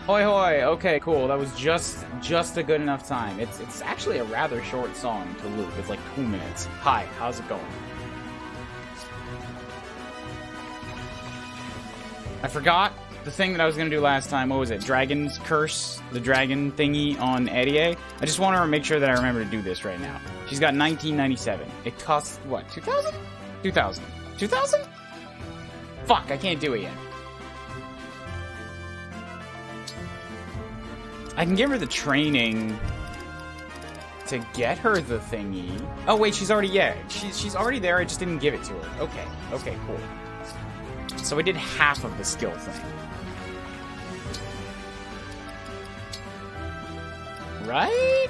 Hoi hoi. Okay, cool. That was just a good enough time. It's actually a rather short song to loop. It's like 2 minutes. Hi, how's it going? I forgot the thing that I was gonna do last time. What was it? Dragon's Curse, the dragon thingy on Eddie. I just want to make sure that I remember to do this right now. She's got 1997. It costs what? 2,000? 2,000. 2,000? Fuck, I can't do it yet. I can give her the training to get her the thingy. Oh wait, she's already she's already there. I just didn't give it to her. Okay, cool. So I did half of the skill thing. Right?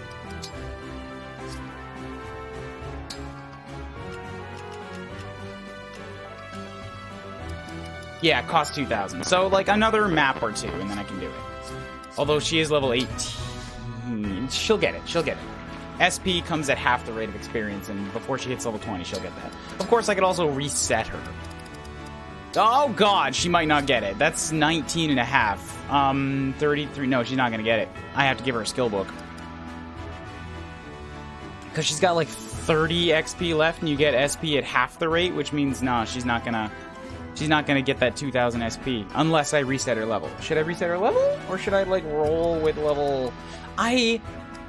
Yeah, it costs 2,000. So like another map or two and then I can do it. Although she is level 18. She'll get it. She'll get it. SP comes at half the rate of experience, and before she hits level 20, she'll get that. Of course, I could also reset her. Oh, God, she might not get it. That's 19 and a half. 33. No, she's not going to get it. I have to give her a skill book. Because she's got, like, 30 XP left, and you get SP at half the rate, which means, nah, she's not going to get that 2,000 SP unless I reset her level. Should I reset her level? Or should I, like, roll with level...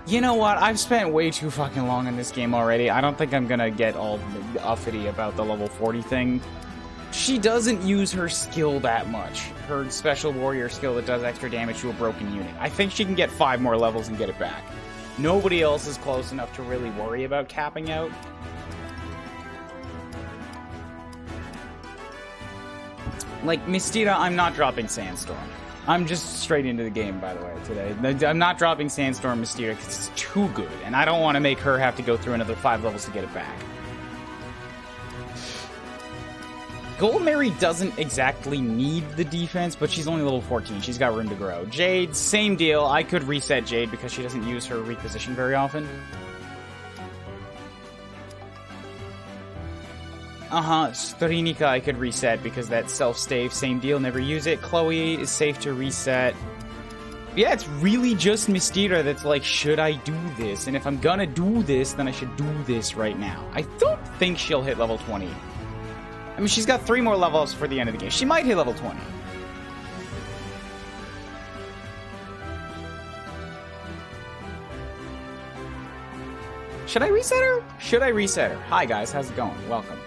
You know what? I've spent way too fucking long in this game already. I don't think I'm gonna get all uppity about the level 40 thing. She doesn't use her skill that much. Her special warrior skill that does extra damage to a broken unit. I think she can get 5 more levels and get it back. Nobody else is close enough to really worry about capping out. Like, Mistira, I'm not dropping Sandstorm. I'm just straight into the game, by the way, today. I'm not dropping Sandstorm Mistira because it's too good, and I don't want to make her have to go through another 5 levels to get it back. Gold Mary doesn't exactly need the defense, but she's only level 14. She's got room to grow. Jade, same deal. I could reset Jade because she doesn't use her reposition very often. Storinika I could reset because that self-stave, same deal, never use it. Chloe is safe to reset. Yeah, it's really just Mistira that's like, should I do this? And if I'm gonna do this, then I should do this right now. I don't think she'll hit level 20. I mean, she's got 3 more levels for the end of the game. She might hit level 20. Should I reset her? Should I reset her? Hi guys, how's it going? Welcome.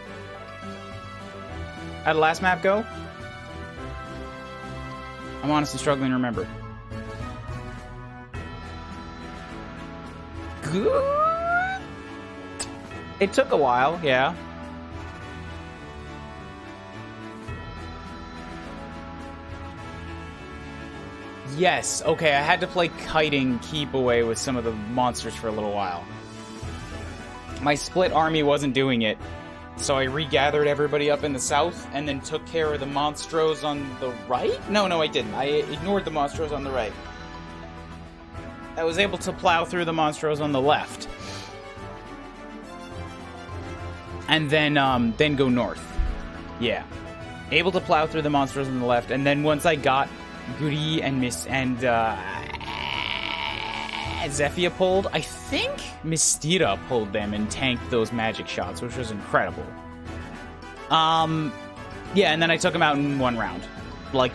How'd the last map go? I'm honestly struggling to remember. Good? It took a while, yeah. Yes, okay, I had to play kiting keep away with some of the monsters for a little while. My split army wasn't doing it. So I regathered everybody up in the south, and then took care of the monstros on the right? No, I didn't. I ignored the monstros on the right. I was able to plow through the monstros on the left. And then go north. Yeah. Able to plow through the monstros on the left, and then once I got Kuuryuu and Zephyr pulled, I think Mistira pulled them and tanked those magic shots, which was incredible. Yeah, and then I took them out in 1 round. Like,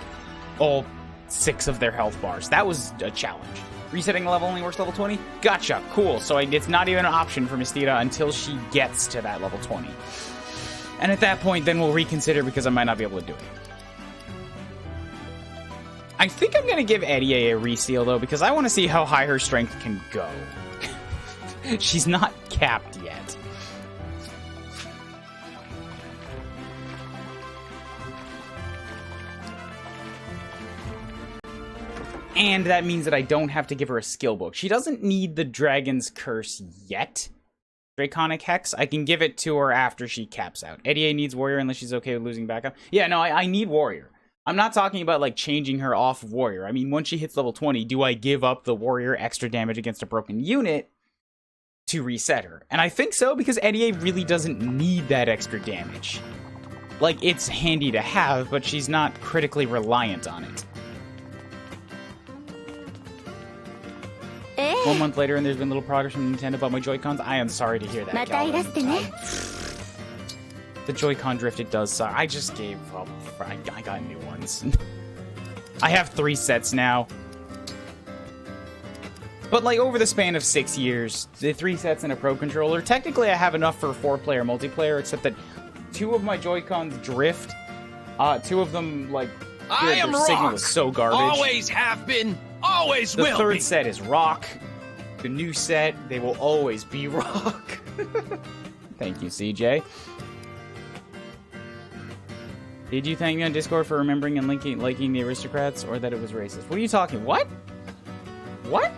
all 6 of their health bars. That was a challenge. Resetting the level only works level 20? Gotcha, cool. So it's not even an option for Mistira until she gets to that level 20. And at that point, then we'll reconsider because I might not be able to do it. I think I'm going to give Eddie a reseal, though, because I want to see how high her strength can go. She's not capped yet. And that means that I don't have to give her a skill book. She doesn't need the Dragon's Curse yet. Draconic Hex, I can give it to her after she caps out. Eddie needs Warrior unless she's okay with losing backup. Yeah, no, I need Warrior. I'm not talking about, like, changing her off of Warrior. I mean, once she hits level 20, do I give up the Warrior extra damage against a broken unit to reset her? And I think so, because Eddie really doesn't need that extra damage. Like, it's handy to have, but she's not critically reliant on it. 1 month later and there's been little progress from Nintendo about my Joy-Cons. I am sorry to hear that, Calvin. The Joy-Con drift, it does suck. I just gave up. I got new ones. I have 3 sets now. But, like, over the span of 6 years, the 3 sets and a Pro Controller, technically I have enough for 4-player multiplayer, except that 2 of my Joy-Cons drift. 2 of them, like, their signal is so garbage. Always have been, always will be. The 3rd set is rock. The new set, they will always be rock. Thank you, CJ. Did you thank me on Discord for remembering and liking the aristocrats, or that it was racist? What are you talking? What? What?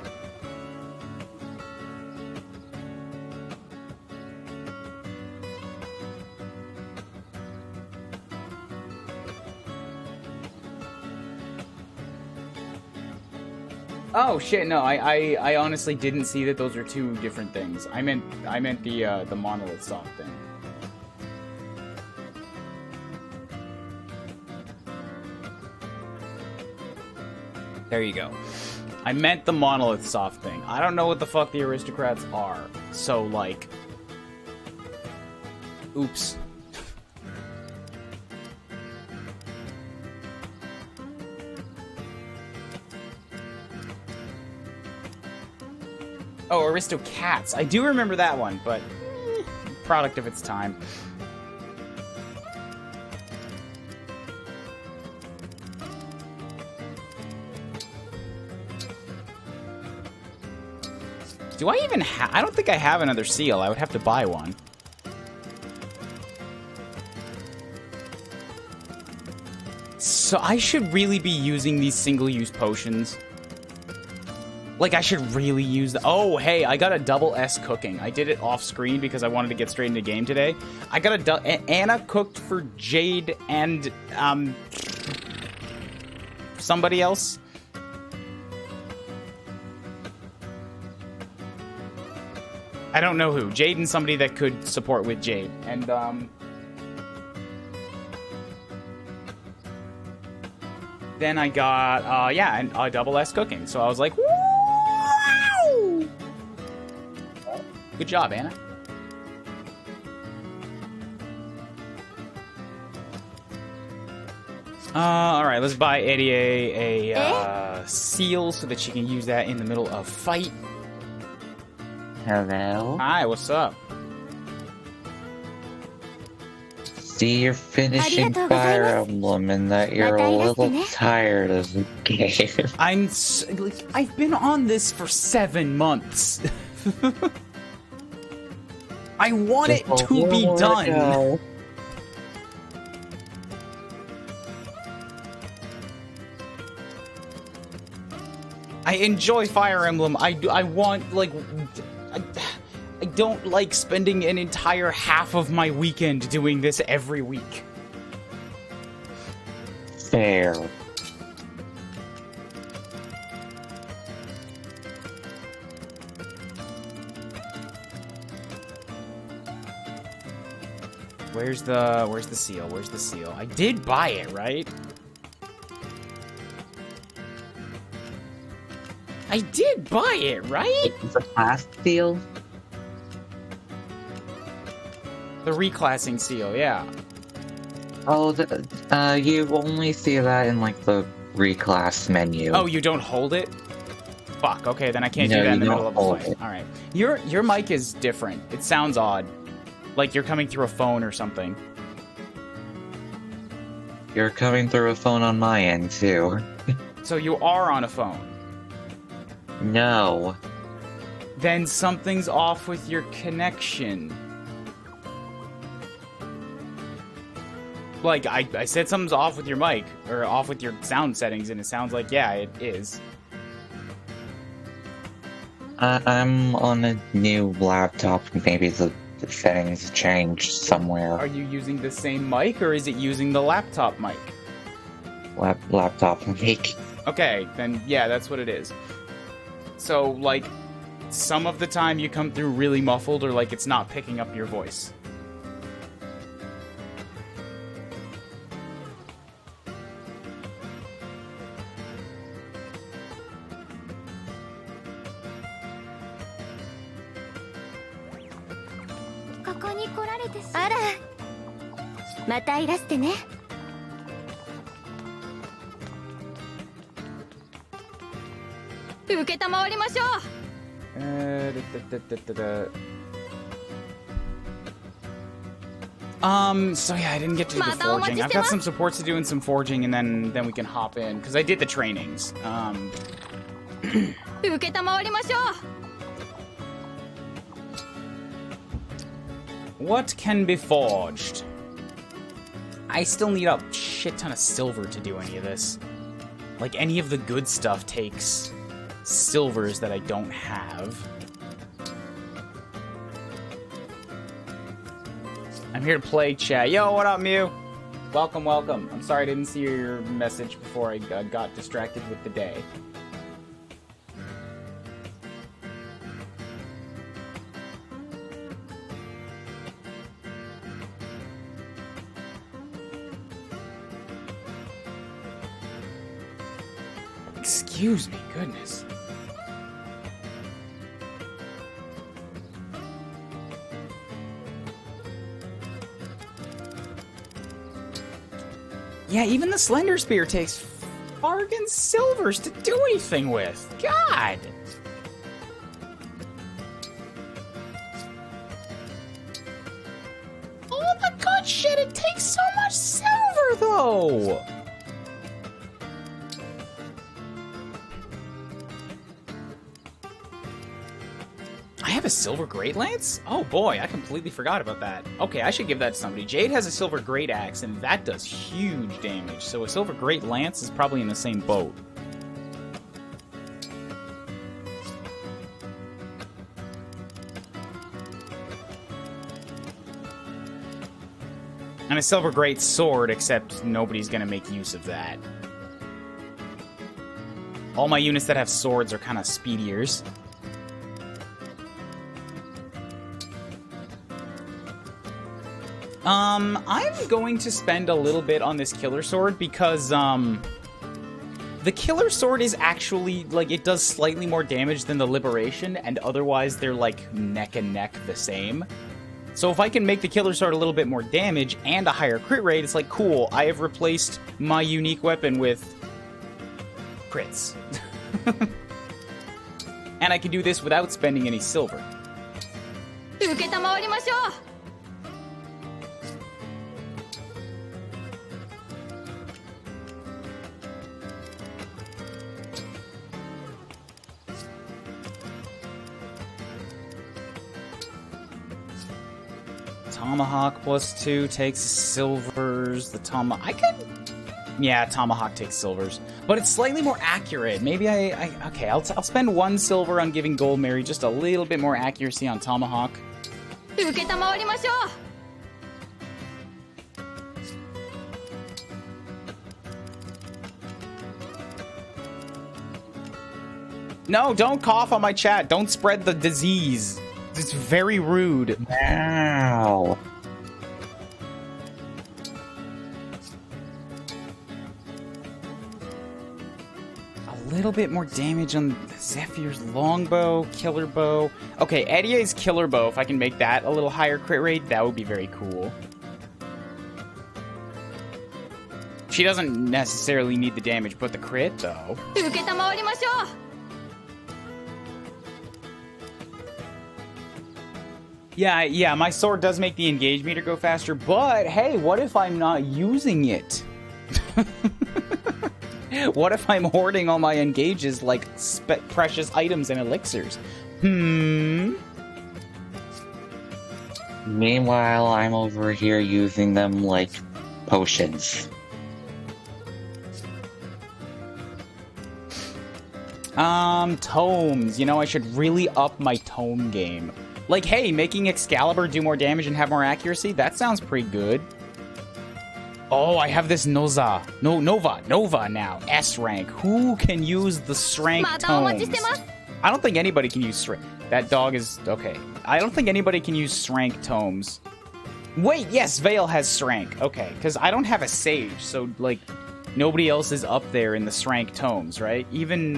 Oh shit! No, I honestly didn't see that those are 2 different things. I meant the monolith soft thing. There you go. I meant the monolith soft thing. I don't know what the fuck the aristocrats are. So, like... Oops. Oh, Aristocats. I do remember that one, but... product of its time. Do I even have... I don't think I have another seal. I would have to buy one. So I should really be using these single-use potions. Like, I should really use the... Oh, hey, I got a double S cooking. I did it off-screen because I wanted to get straight into game today. I got a... Anna cooked for Jade and, somebody else. I don't know who. Jade and somebody that could support with Jade. And, then I got, yeah, and a double S cooking. So I was like, wow! Good job, Anna. Alright, let's buy Eddie a seal so that she can use that in the middle of fight. Hello. Hi, what's up? See, you're finishing Fire Emblem and that you're a little tired of the game. I've been on this for 7 months. I want it to be done. I enjoy Fire Emblem. I want, like... I don't like spending an entire half of my weekend doing this every week. Fair. Where's the seal? Where's the seal? I did buy it, right? I did buy it, right? The last seal? The reclassing seal, yeah. Oh, you only see that in, like, the reclass menu. Oh, you don't hold it? Fuck, okay, then I can't do that in the middle of the fight. Alright. Your mic is different. It sounds odd. Like you're coming through a phone or something. You're coming through a phone on my end, too. So you are on a phone? No. Then something's off with your connection. Like, I said something's off with your mic, or off with your sound settings, and it sounds like, yeah, it is. I'm on a new laptop. Maybe the settings changed somewhere. Are you using the same mic, or is it using the laptop mic? Laptop mic. Okay, then, yeah, that's what it is. So, like, some of the time you come through really muffled, or, like, it's not picking up your voice. あら、またいらしてね。受けたまわりましょう。So yeah, I didn't get to do the forging. I've got some supports to do and some forging, and then we can hop in because I did the trainings. 受けたまわりましょう。What can be forged? I still need a shit ton of silver to do any of this. Like, any of the good stuff takes silvers that I don't have. I'm here to play, chat. Yo, what up, Mew? Welcome, welcome. I'm sorry I didn't see your message before I got distracted with the day. Excuse me, goodness. Yeah, even the Slender Spear takes bargain silvers to do anything with. God! Oh my god, shit, it takes so much silver, though! I have a silver great lance? Oh boy, I completely forgot about that. Okay, I should give that to somebody. Jade has a silver great axe, and that does huge damage. So a silver great lance is probably in the same boat. And a silver great sword, except nobody's gonna make use of that. All my units that have swords are kind of speediers. I'm going to spend a little bit on this killer sword because, the killer sword is actually, like, it does slightly more damage than the liberation, and otherwise they're, like, neck and neck the same. So if I can make the killer sword a little bit more damage and a higher crit rate, it's like, cool, I have replaced my unique weapon with crits. And I can do this without spending any silver. Tomahawk +2 takes silvers. The Tomahawk... Yeah, Tomahawk takes silvers. But it's slightly more accurate. Maybe okay, I'll spend 1 silver on giving Gold Mary just a little bit more accuracy on Tomahawk. No, don't cough on my chat. Don't spread the disease. It's very rude. Wow. A little bit more damage on Zephyr's longbow, killer bow. Okay, Edier's killer bow, if I can make that a little higher crit rate, that would be very cool. She doesn't necessarily need the damage, but the crit, though. Yeah, my sword does make the engage meter go faster, but hey, what if I'm not using it? What if I'm hoarding all my engages like precious items and elixirs? Meanwhile, I'm over here using them like potions. Tomes. You know, I should really up my tome game. Like, hey, making Excalibur do more damage and have more accuracy? That sounds pretty good. Oh, I have this Nova now. S rank. Who can use the Shrank tomes? I don't think anybody can use Shrank. That dog is... Okay. I don't think anybody can use Shrank tomes. Wait, yes, Vale has Shrank. Okay, because I don't have a Sage, so, like, nobody else is up there in the Shrank tomes, right? Even,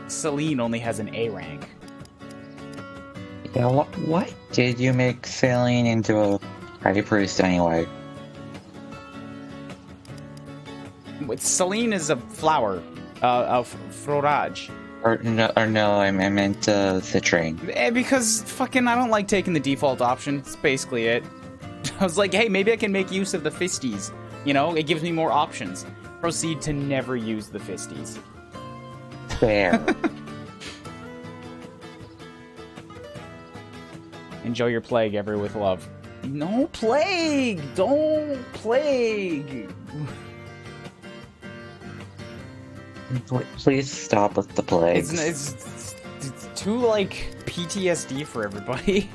Celine only has an A rank. Yeah, what did you make Saline into a high priest anyway? Celine is a flower, of frorage. Or no, I meant Citrine. Because fucking I don't like taking the default option. That's basically it. I was like, hey, maybe I can make use of the fisties. You know, it gives me more options. Proceed to never use the fisties. Fair. Enjoy your plague, ever with love. No plague! Don't plague! Please stop with the plagues. It's too, like, PTSD for everybody.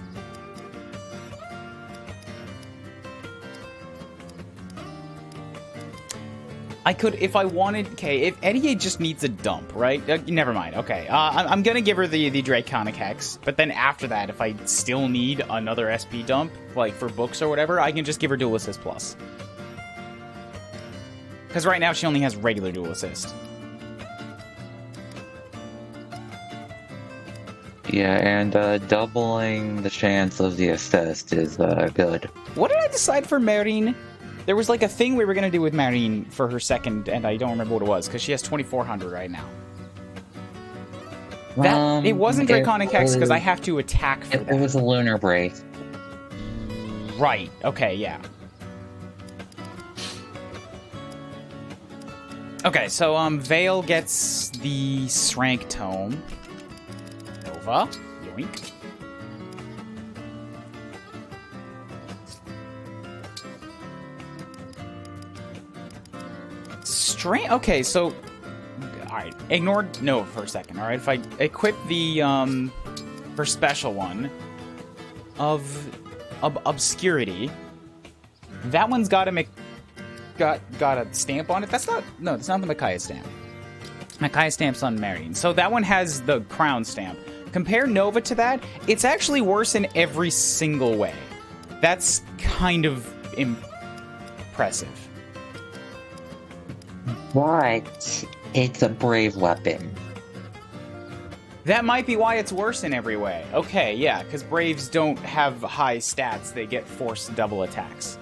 I could, if I wanted, okay, if Eddie just needs a dump, right? Never mind, okay. I'm gonna give her the Draconic Hex, but then after that, if I still need another SP dump, like for books or whatever, I can just give her Dual Assist Plus. Because right now she only has regular Dual Assist. Yeah, and doubling the chance of the assist is good. What did I decide for Marine? There was like a thing we were gonna do with Marine for her second, and I don't remember what it was, because she has 2400 right now. That it wasn't Draconic Hex, because I have to attack for that. It was a Lunar Brace. Right, okay, yeah. Okay, so Vale gets the Srank Tome. Nova, yoink. Okay, so alright, ignore Nova for a second, alright? If I equip the her special one of Obscurity, that one's got a stamp on it. That's not the Micaiah stamp. Micaiah stamp's on Marion. So that one has the crown stamp. Compare Nova to that, it's actually worse in every single way. That's kind of impressive. But it's a brave weapon. That might be why it's worse in every way. Okay, yeah, because Braves don't have high stats. They get forced double attacks.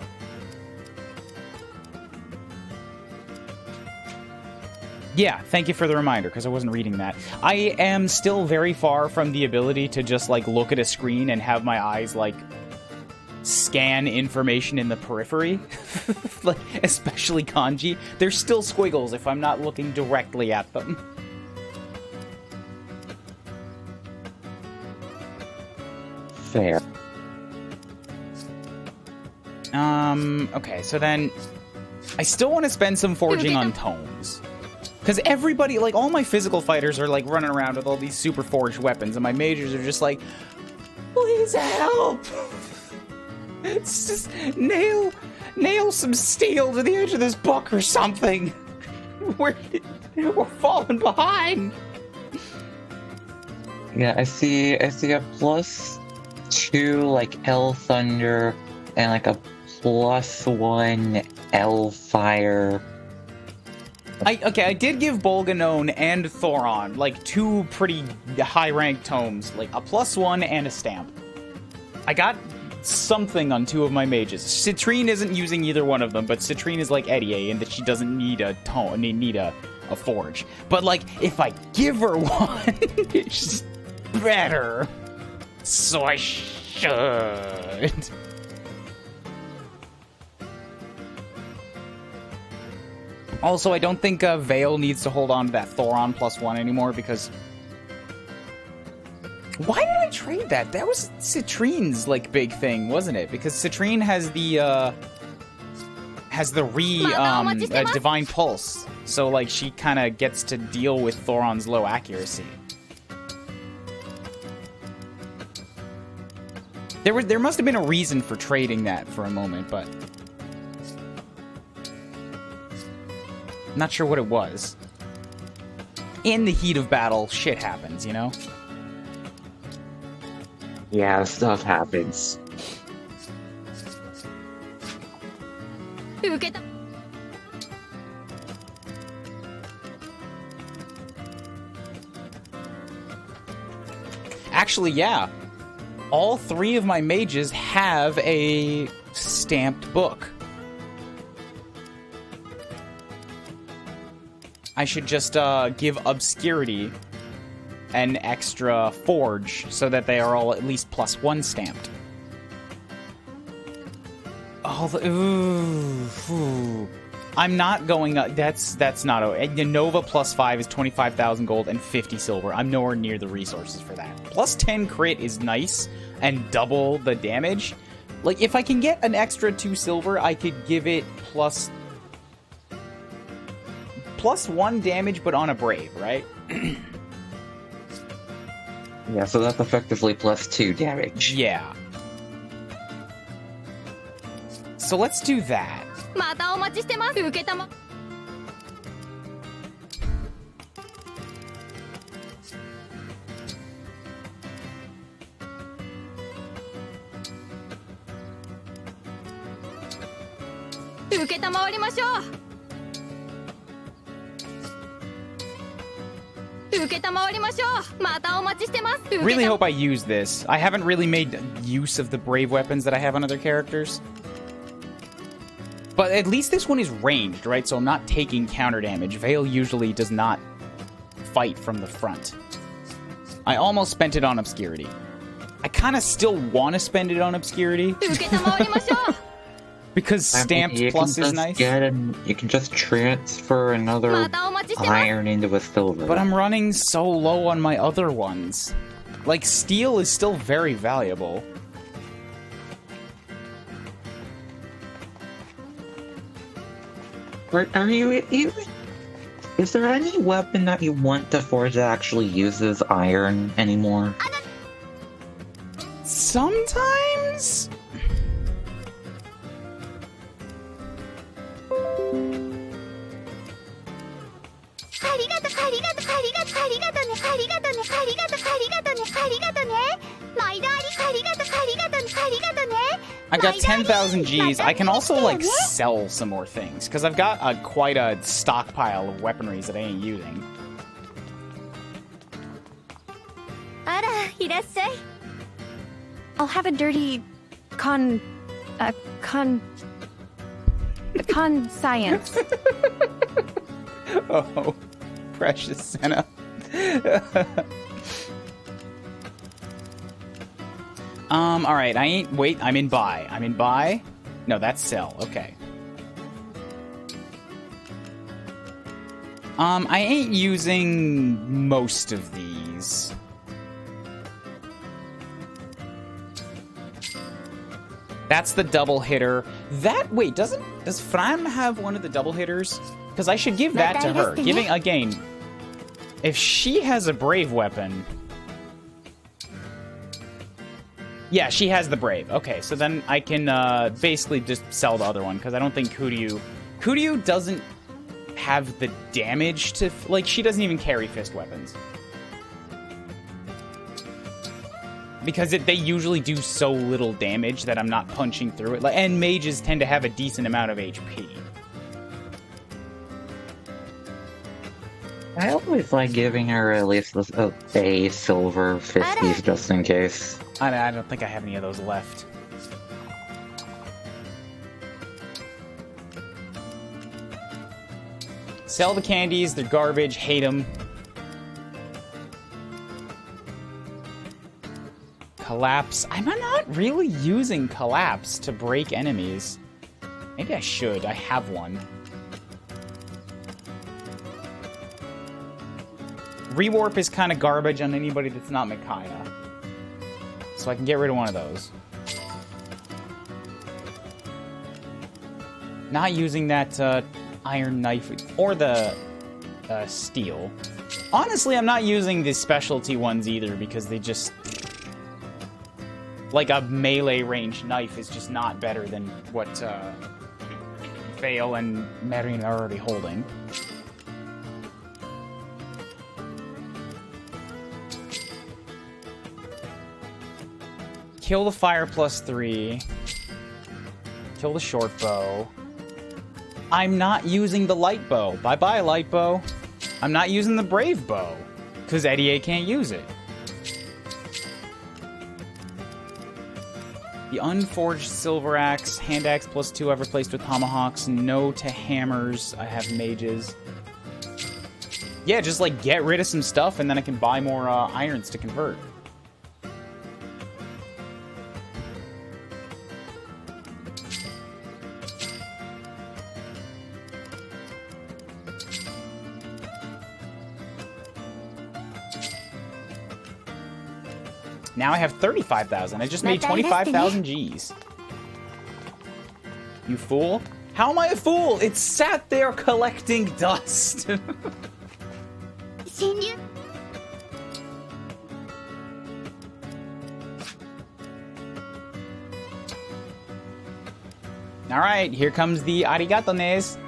Yeah, thank you for the reminder, because I wasn't reading that. I am still very far from the ability to just, like, look at a screen and have my eyes, like, scan information in the periphery. Like, especially kanji. There's still squiggles if I'm not looking directly at them. Fair. Okay, so then I still want to spend some forging on tomes. Because everybody, like, all my physical fighters are, like, running around with all these super forged weapons, and my mages are just like, please help! It's just, nail some steel to the edge of this book or something! We're falling behind! Yeah, I see a +2, like, L Thunder, and, like, a +1 L Fire. I did give Bolganone and Thoron, like, 2 pretty high-ranked tomes, like, a +1 and a stamp. I got something on 2 of my mages. Citrine isn't using either one of them, but Citrine is like Eddie in that she doesn't need a tome, need a forge. But, like, if I give her one, it's better. So I should. Also, I don't think Vale needs to hold on to that Thoron +1 anymore, because... Why did I trade that? That was Citrine's, like, big thing, wasn't it? Because Citrine has the Divine Pulse. So, like, she kind of gets to deal with Thoron's low accuracy. There must have been a reason for trading that for a moment, but... Not sure what it was. In the heat of battle, shit happens, you know? Yeah, stuff happens. Actually, yeah. all 3 of my mages have a stamped book. I should just give Obscurity an extra Forge so that they are all at least +1 stamped. Oh, ooh. I'm not going up. That's not. The Nova +5 is 25,000 gold and 50 silver. I'm nowhere near the resources for that. +10 crit is nice and double the damage. Like, if I can get an extra 2 silver, I could give it +1 damage, but on a Brave, right? Yeah, so that's effectively +2 damage. Yeah. So let's do that. またお待ちしてます。受けたま。受けたまわりましょう。受けたまわりましょう。またお待ちしてます。 Really hope I use this. I haven't really made use of the brave weapons that I have on other characters. But at least this one is ranged, right? So I'm not taking counter damage. Veil usually does not fight from the front. I almost spent it on Obscurity. I kind of still want to spend it on Obscurity. Because stamped plus is nice. You can just transfer another iron into a silver. But I'm running so low on my other ones. Like, steel is still very valuable. Are you is there any weapon that you want to forge that actually uses iron anymore? Sometimes? I've got 10,000 Gs. I can also, like, sell some more things, because I've got quite a stockpile of weaponries that I ain't using. I'll have a dirty science. Oh, precious Senna. Alright, wait, I'm in buy. I'm in buy? No, that's sell, okay. I ain't using most of these. That's the double hitter. Wait, does Fran have one of the double hitters? Because I should give that to her. Again, if she has a brave weapon... Yeah, she has the brave. Okay, so then I can basically just sell the other one, because I don't think Kuuryuu... Kuuryuu doesn't have the damage to... Like, she doesn't even carry fist weapons. Because they usually do so little damage that I'm not punching through it. And mages tend to have a decent amount of HP. I always like giving her at least a silver 50s just in case. I don't think I have any of those left. Sell the candies, they're garbage, hate them. Collapse. I'm not really using Collapse to break enemies. Maybe I should. I have one. Rewarp is kind of garbage on anybody that's not Micaiah. So I can get rid of one of those. Not using that iron knife or the steel. Honestly, I'm not using the specialty ones either because they just... Like a melee range knife is just not better than what Veil and Marin are already holding. Kill the fire +3. Kill the short bow. I'm not using the light bow. Bye-bye, light bow. I'm not using the brave bow. Because Eddie A can't use it. The unforged silver axe, hand axe +2 I've replaced with tomahawks. No to hammers. I have mages. Yeah, just like get rid of some stuff and then I can buy more irons to convert. Now I have 35,000. I just made 25,000 Gs. You fool? How am I a fool? It sat there collecting dust. All right, here comes the arigato-nes.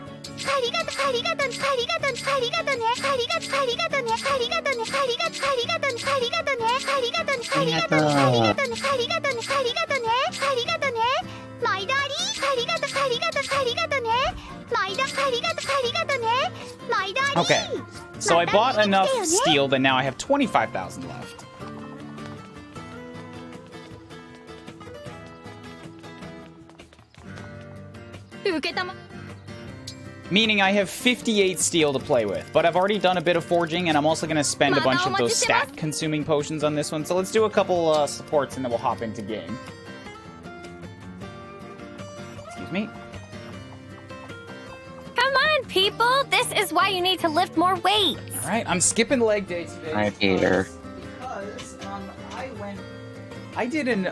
Okay, so I bought enough steel that now I have 25,000 left. Meaning I have 58 steel to play with, but I've already done a bit of forging, and I'm also going to spend a bunch of those stat-consuming potions on this one, so let's do a couple supports, and then we'll hop into game. Excuse me. Come on, people! This is why you need to lift more weight! Alright, I'm skipping leg day today. Hi, Peter. Because, I did an,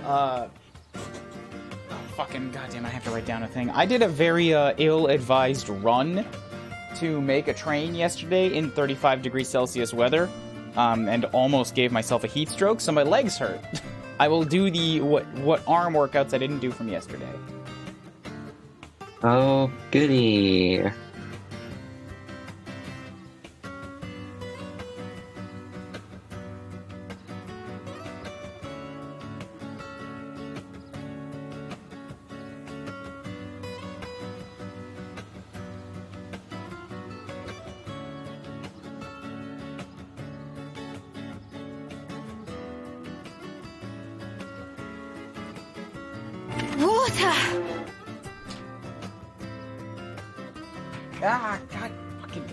fucking goddamn, I have to write down a thing. I did a very ill-advised run to make a train yesterday in 35 degrees Celsius weather, and almost gave myself a heat stroke, so my legs hurt. I will do the what arm workouts I didn't do from yesterday. Oh, goody. Ah, god fucking...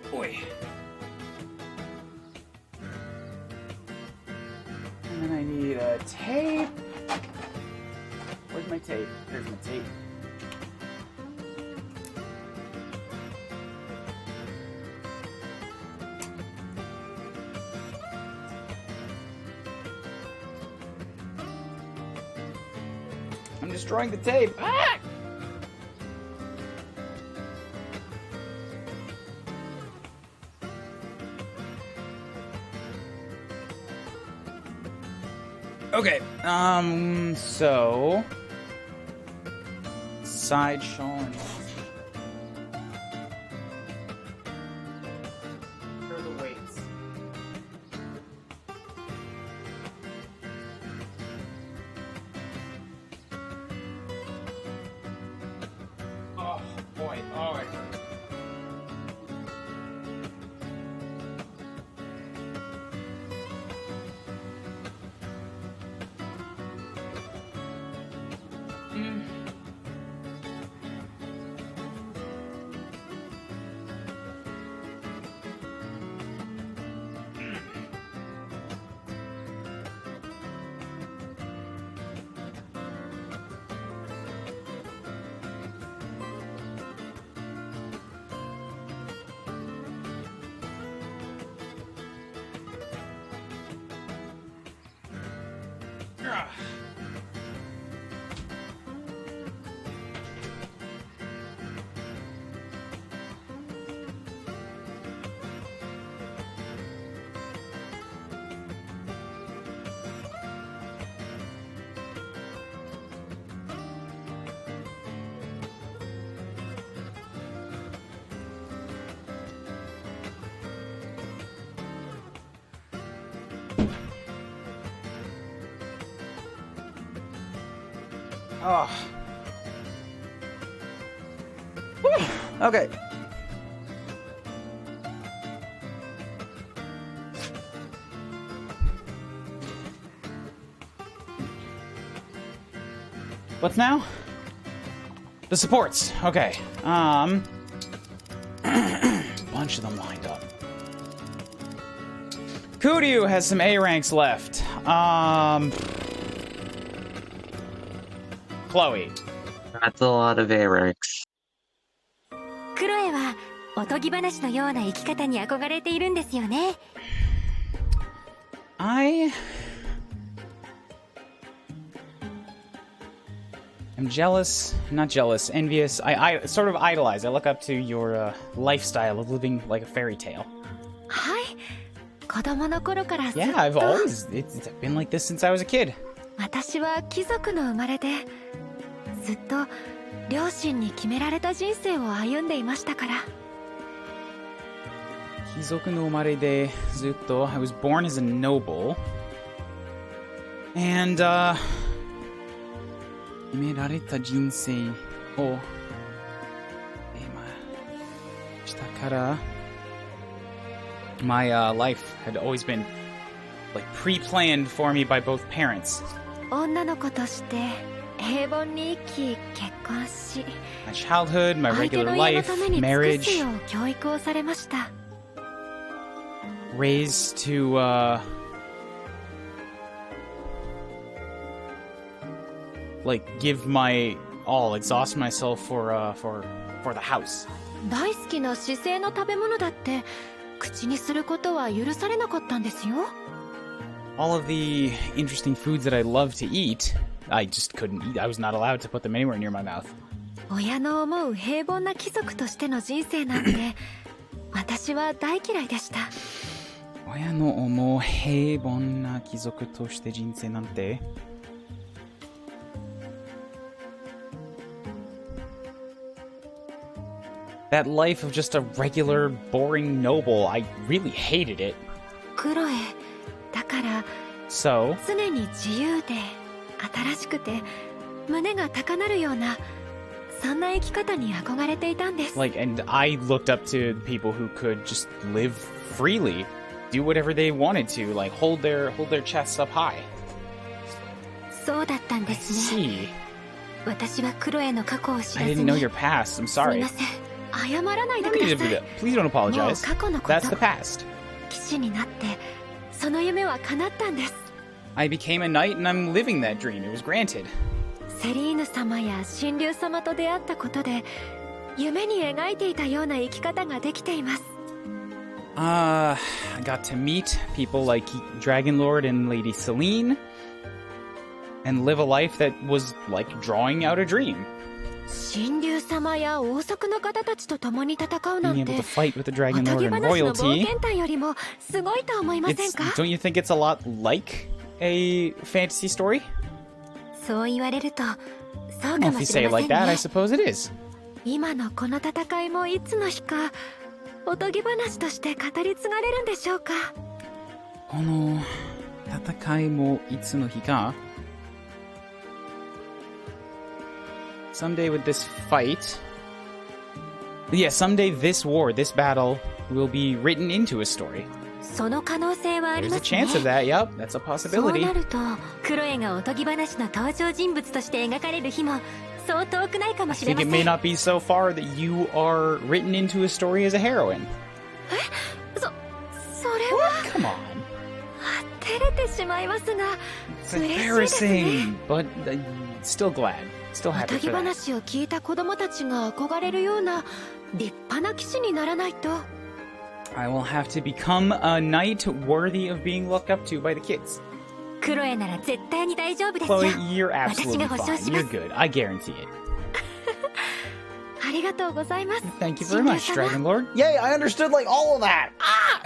Boy. And then I need a tape. Where's my tape? There's my tape. I'm destroying the tape. Ah! Okay, so... Side Sean. Here are the weights. Oh, boy. Oh, it hurts. Oh. Whew. Okay. What's now? The supports. Okay. Bunch of them lined up. Kuuryuu has some A ranks left. Chloe. That's a lot of A ranks. クロエはおとぎ話のような生き方に憧れているんですよね。I am jealous, not jealous, envious. I sort of idolize. I look up to your lifestyle of living like a fairy tale. はい。子供の頃からずっと。 Yeah, I've always it's been like this since I was a kid. 私は貴族の生まれで、ずっと両親に決められた人生を歩んでいましたから。貴族の生まれでずっと I was born as a noble. And 決められた人生をしたから My life had always been like pre-planned for me by both parents. 女の子として平凡に生き結婚し、 My childhood, my 相手 regular の家の life, ために尽くす marriage, よう教育をされました。 raised to like give my all, exhaust myself for the house. 大好きな姿勢の食べ物だって口にすることは許されなかったんですよ。 All of the interesting foods that I love to eat, I just couldn't eat. I was not allowed to put them anywhere near my mouth. 親の思う平凡な貴族としての人生なんて私は大嫌いでした。親の思う平凡な貴族として人生なんて That life of just a regular, boring noble, I really hated it. クロエ、だから So, 常に自由で新しくて胸が高鳴るようなそんな生き方に憧れていたんです。 like, and I looked up to people who could just live freely, do whatever they wanted to, like hold their chests up high. そうだったんで I すね。 see. 私はクロエの過去を知 I らず didn't に know your past. I'm すみ sorry. ません。謝らないで No く need だ to さ do い。 that. Please don't apologize. もう過去のこと。 That's the past. 騎士になってその夢は叶ったんです。 I became a knight and I'm living that dream. It was granted. セリーヌ様や神竜様と出会ったことで夢に描いていたような生き方ができています。 I got to meet people like Dragon Lord and Lady Celine and live a life that was like drawing out a dream. 神竜様や王族の方たちと共に戦うな Being ん able て to fight with the お Dragon と Lord ぎ and 話の冒 royalty. 険譚よりもすごいと思いません It's, か？ don't you think it's a lot like a fantasy story? そう言われるとそう Well, か if も you し say れ it ま like せん that, I ね。 suppose it is. 今のこの戦いもいつの日かおとぎ話として語り継がれるんでしょうか？この戦いもいつの日か Someday with this fight. Yeah, someday this war, this battle will be written into a story. その可能性はあり There's ま a すね。 chance of that, yep, that's a そう possibility. なるとクロエがおとぎ話の登場人物として描かれる日もそう遠くないかも I しれ think ま it せ may ん。 not be so far that you are written into a story as a heroine. それは Come on. 照れてしまいますが It's 嬉しいですね。 embarrassing, but still glad. Still お happy とぎ for that. 話を聞いた子供たちが憧れるような立派な騎士にならないと。 I will have to become a knight worthy of being looked up to by the kids. クロエなら絶対に大丈夫ですよ。 Chloe, you're absolutely 私が保証 fine. しま You're す。 good. I guarantee it. ありがとうございます。 Thank you very 神竜 much, 様 Dragon Lord. Yay, I understood like all of that. Ah!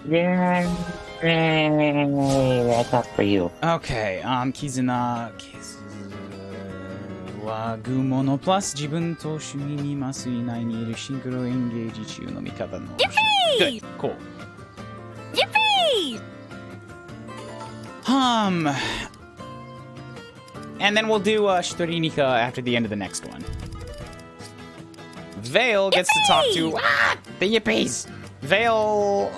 Yay! That's not for you. Okay, Kizuna wa Gumono plus 自分と趣味に麻酔内にいるシンクロエンゲージ中の味方の Good, cool. Yippee! And then we'll do Shitorinika after the end of the next one. Vale gets to talk to the Yippies. Vale.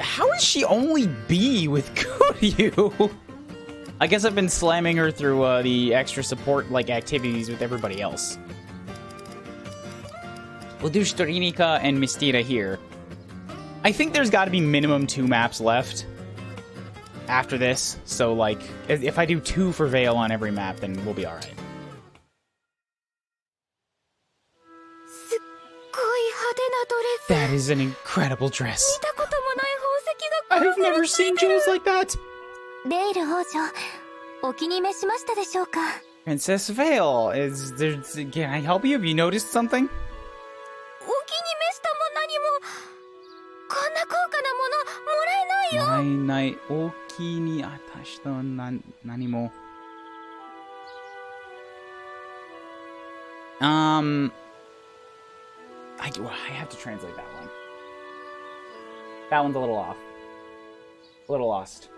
How is she only B with Kuuryuu? I guess I've been slamming her through the extra support like activities with everybody else. We'll do Storinika and Mistira here. I think there's got to be minimum 2 maps left after this. So, like, if I do 2 for Vale on every map, then we'll be alright. That is an incredible dress. I've never seen jewels like that. Princess Vale, is there? Can I help you? Have you noticed something? I have to translate that one. That one's a little off. A little lost.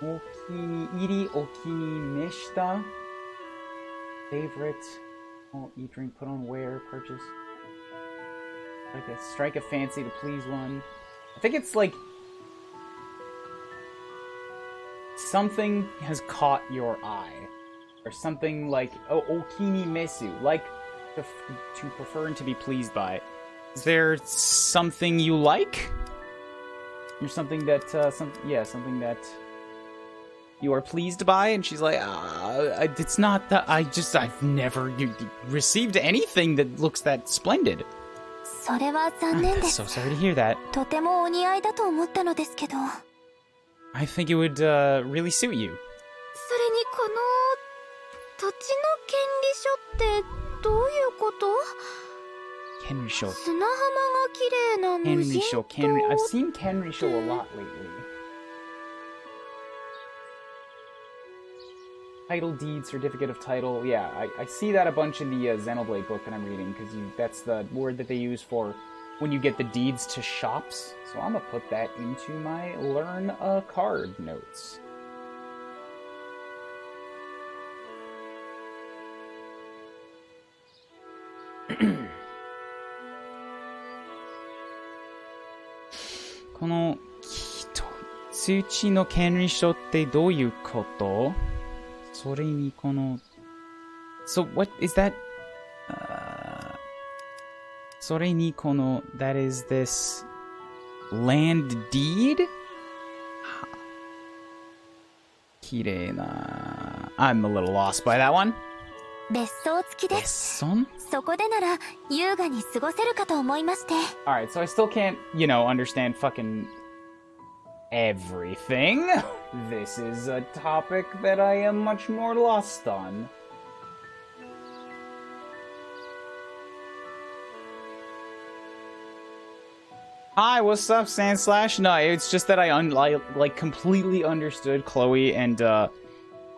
Okini okini meshita. Favorite. Oh, eat, drink, put on, wear, purchase. Strike a fancy to please one. I think it's like something has caught your eye, or something like okini mesu, like to prefer and to be pleased by. Is there something you like, or something that something that you are pleased by? And she's like, it's not that. I've never received anything that looks that splendid. I'm so sorry to hear that. I think it would really suit you. Kenrisho. Kenrisho. I've seen Kenrisho a lot lately. Title deed, certificate of title. Yeah, I see that a bunch in the Xenoblade book that I'm reading, because that's the word that they use for when you get the deeds to shops. So I'm gonna put that into my learn a card notes. Kono tsuchi no kenrisho tte douyu koto? So what is that? That is this land deed? Kirei na. I'm a little lost by that one. Besson? Alright, so I still can't, understand fucking everything. This is a topic that I am much more lost on. Hi, what's up, Sandslash? No, it's just that I completely understood Chloe and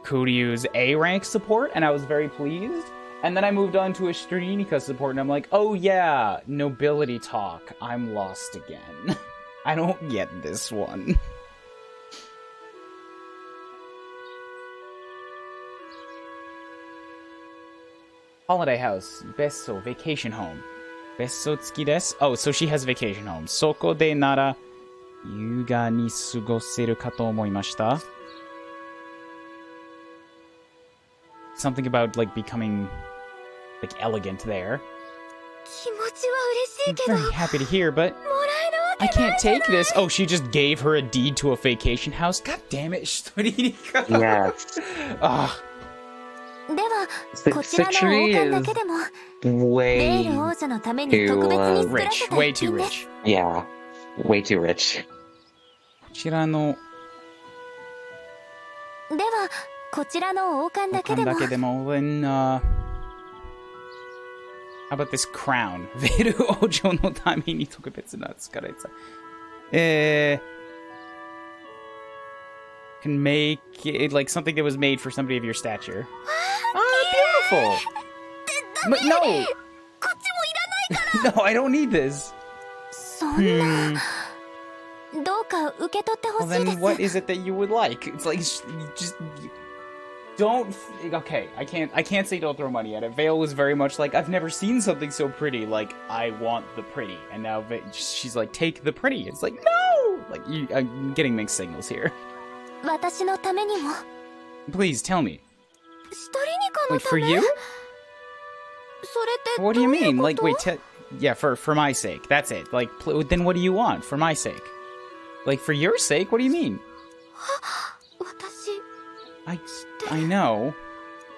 Kuuryuu's A rank support, and I was very pleased. And then I moved on to a Strinika support, and I'm like, oh yeah, nobility talk. I'm lost again. I don't get this one. Holiday house. Besso. Vacation home. Besso tsuki desu. Oh, so she has vacation home. Soko de nara yuga ni sugoseru ka to omoimashita. Something about, becoming, elegant there. I'm very happy to hear, but I can't take this. Oh, she just gave her a deed to a vacation house? God damn it, Storinika. Yes. Ugh. Citree is way too rich. Way too rich. Yeah, way too rich. こちらの王冠だけでも then how about this crown? ベル王女のために特別な使われた。can make it like something that was made for somebody of your stature. Beautiful. But no. No, I don't need this. どうか受け取ってほ Well, しいで then what す。 is it that you would like? It's like, just don't. Okay, I can't say don't throw money at it. Vale was very much like, I've never seen something so pretty. Like, I want the pretty, and now she's like, take the pretty. It's like, no. Like, I'm getting mixed signals here. 私のためにも、 Please tell me. ストリニカの Wait, た for め。 you? それってど What う do いう you こと？ mean? Like, wait, yeah, for my sake. That's it. Like, then what do you want? For my sake. Like, for your sake? What do you mean? 私、 I know.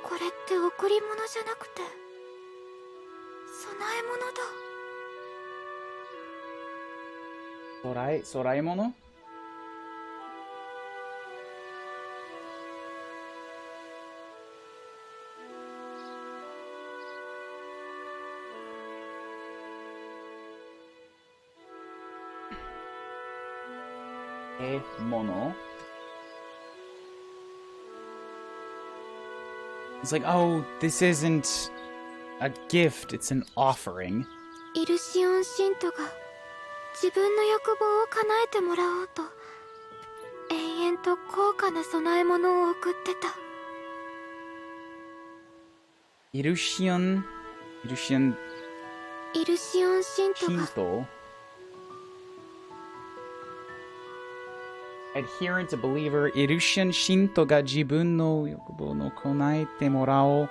これって贈り物じゃなくて、供え物だ。Soraemono? Mono. It's like, oh, this isn't a gift, it's an offering. イルシオン信徒が自分の欲望を叶えてもらおうと、延々と高価な供え物を送ってた。イルシオン信徒が Shinto? Adherent believer, イルシオン信徒が自分の欲望を叶えてもらおう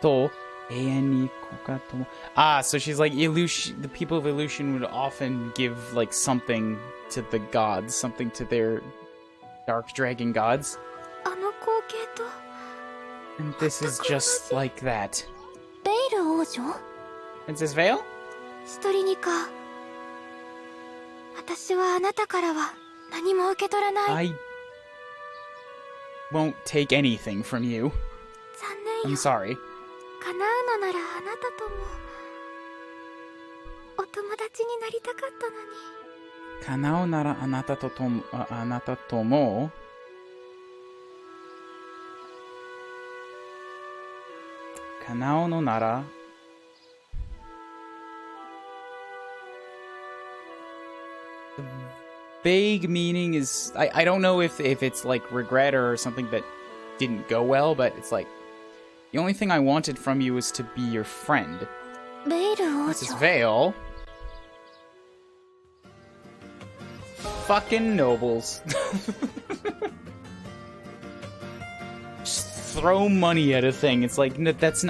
と永遠に国家とも so she's like, the people of Illusion would often give like something to the gods, something to their dark dragon gods. あの光景と And this is just like that. ベイル王女？ Princess Vale? ストリニカ、私はあなたからは何も受け取らない。 I won't take anything from you. 残念 I'm よ。 sorry. 叶うのならあなたともお友達になりたかったのに。叶うならあなたとも叶うのなら The vague meaning is I don't know if it's like regret or something that didn't go well, but it's like the only thing I wanted from you was to be your friend. ベイル王 This is 女。 Vale. Fucking nobles. Just throw money at a thing. It's like, that's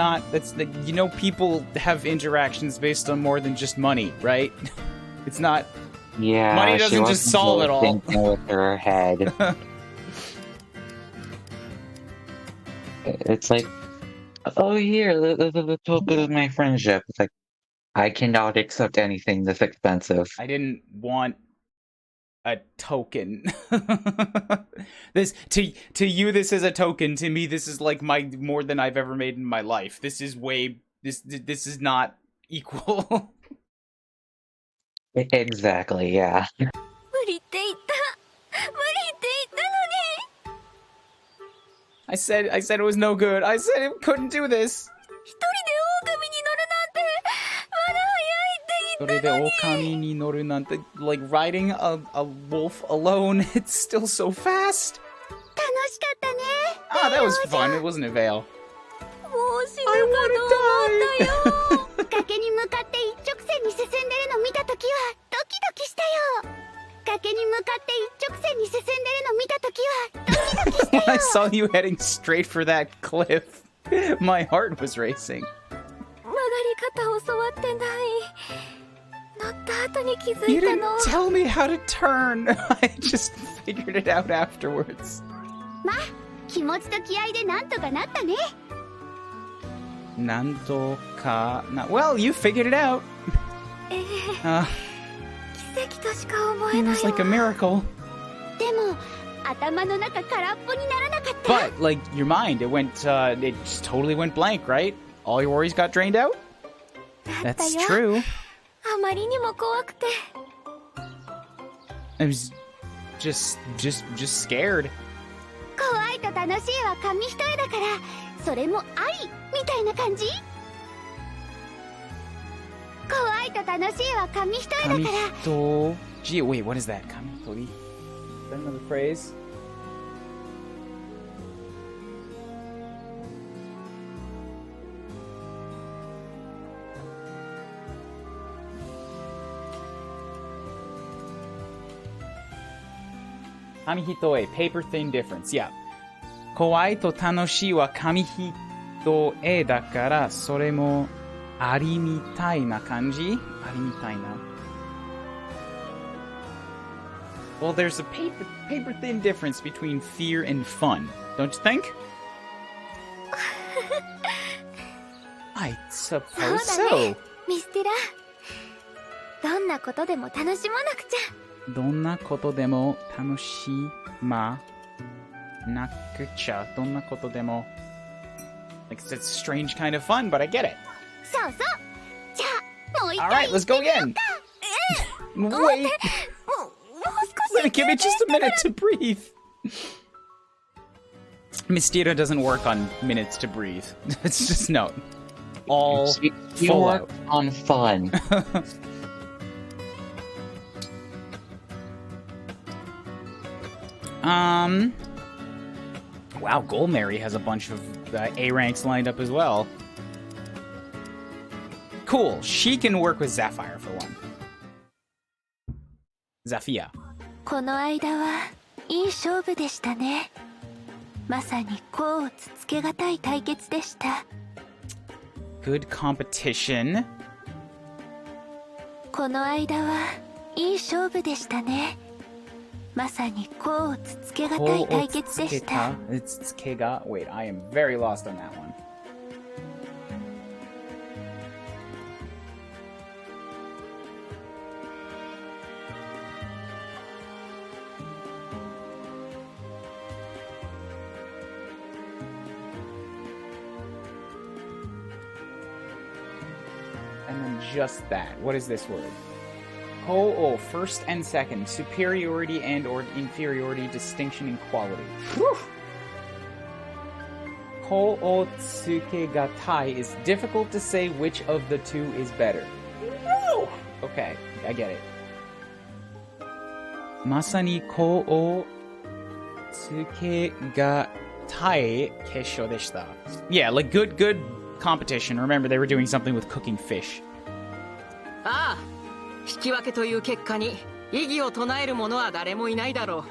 you know, people have interactions based on more than just money, right? It's not, Yeah, money she doesn't just wasn't solve really it all. thinking with her head. It's like, oh, here, the token of my friendship. It's like, I cannot accept anything this expensive. I didn't want a token. This to you this is a token. To me this is like more than I've ever made in my life. This is this is not equal. Exactly, yeah. 無理って言った。無理って言ったのに。 I said it was no good. I said it couldn't do this. 一人で狼に乗るなんてまだ早いって言ったのに。 Okami ni noru nante, like riding a wolf alone, it's still so fast. 楽しかったね。 Ah, that was fun. It wasn't a veil. もう死ぬかと思ったよ。崖に向かって一直線に進んでるの見たときはドキドキしたよ。崖に向かって一直線に進んでるの見たときはドキドキしたよ。 When I saw you heading straight for that cliff, my heart was racing. 曲がり方を教わってない。乗った後に気づ You いたの。 didn't tell me how to turn. I just figured it out afterwards. まあ、気持ちと気合でなんとかなったね。 Well, you figured it out. 奇跡としか思え It ない was like a わ。 miracle. でも頭の中空っぽにならなかった。 But, like, your mind, it just totally went blank, right? All your worries got drained out? だった That's よ。 true. あまりにも怖くて。 I was just scared. 怖いと楽しいは紙一重だからそれもありみたいな感じ。怖いと楽しいは紙一重だから Gee, wait, what is that? Kamitori? Is that another phrase? Kamihitoe, paper thin difference. Yeah. Kawaii to tanoshii wa kamihitoe dakara, sore mo ari mitai na kanji? Ari mitai na. Well, there's a paper thin difference between fear and fun, don't you think? I suppose so. ミステラ。どんなことでも楽しまなくちゃ。どんなことでも楽しまなくちゃ。どんなことでも Like, it's a strange kind of fun, but I get it. そうそう。じゃあ、もう一 All 回 right, let's go again. Wait. Let me give it just a minute to breathe. Mistira doesn't work on minutes to breathe. It's just no. All You full work out. on fun. Wow, Goldmary has a bunch of A ranks lined up as well. Cool. She can work with Zephyr for one. Zafia. この間はいい勝負でしたね。まさに甲をつつけがたい対決でした。Good competition. この間はいい勝負でしたね。まさに甲をつつけがたい対決でした。It's Tsukega. Wait, I am very lost on that one. And then just that. What is this word? Ko-o, first and second. Superiority and or inferiority, distinction and quality. Ko-o tsukegatai is difficult to say which of the two is better. No! Okay, I get it. Masani ko-o tsukegatai kesho deshita. Yeah, like good competition. Remember, they were doing something with cooking fish. ああ、引き分けという結果に異議を唱える者は誰もいないだろ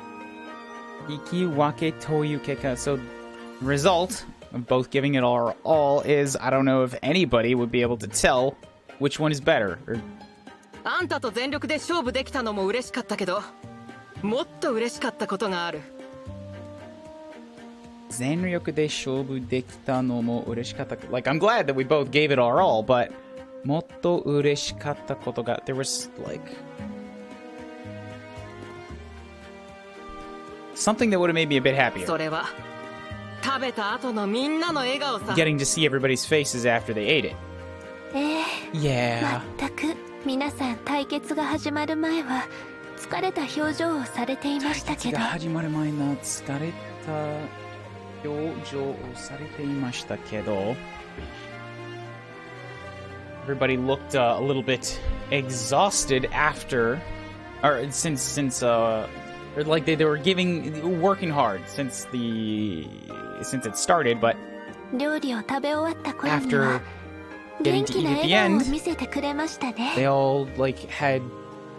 う。Ikiwake toyu keka. So, result of both giving it our all is I don't know if anybody would be able to tell which one is better. Or... あんたと全力で勝負できたのも嬉しかったけど、もっと嬉しかったことがある。Zenryoku de shobu dekita no mo ureshikatta. Like, I'm glad that we both gave it our all, but motto ureshikatta koto ga. There was, like, something that would have made me a bit happier. それは食べた後のみんなの笑顔さ。 Getting to see everybody's faces after they ate it. Yeah. 全く皆さん対決が始まる前は疲れた表情をされていましたけど。対決が始まる前の疲れた表情をされていましたけど。Everybody looked a little bit exhausted after, or since or like they were working hard since it started, but 料理を食べ終わった頃に after は getting 元 to 気 eat な at the 笑顔を end, 見せてくれましたね。 they all like had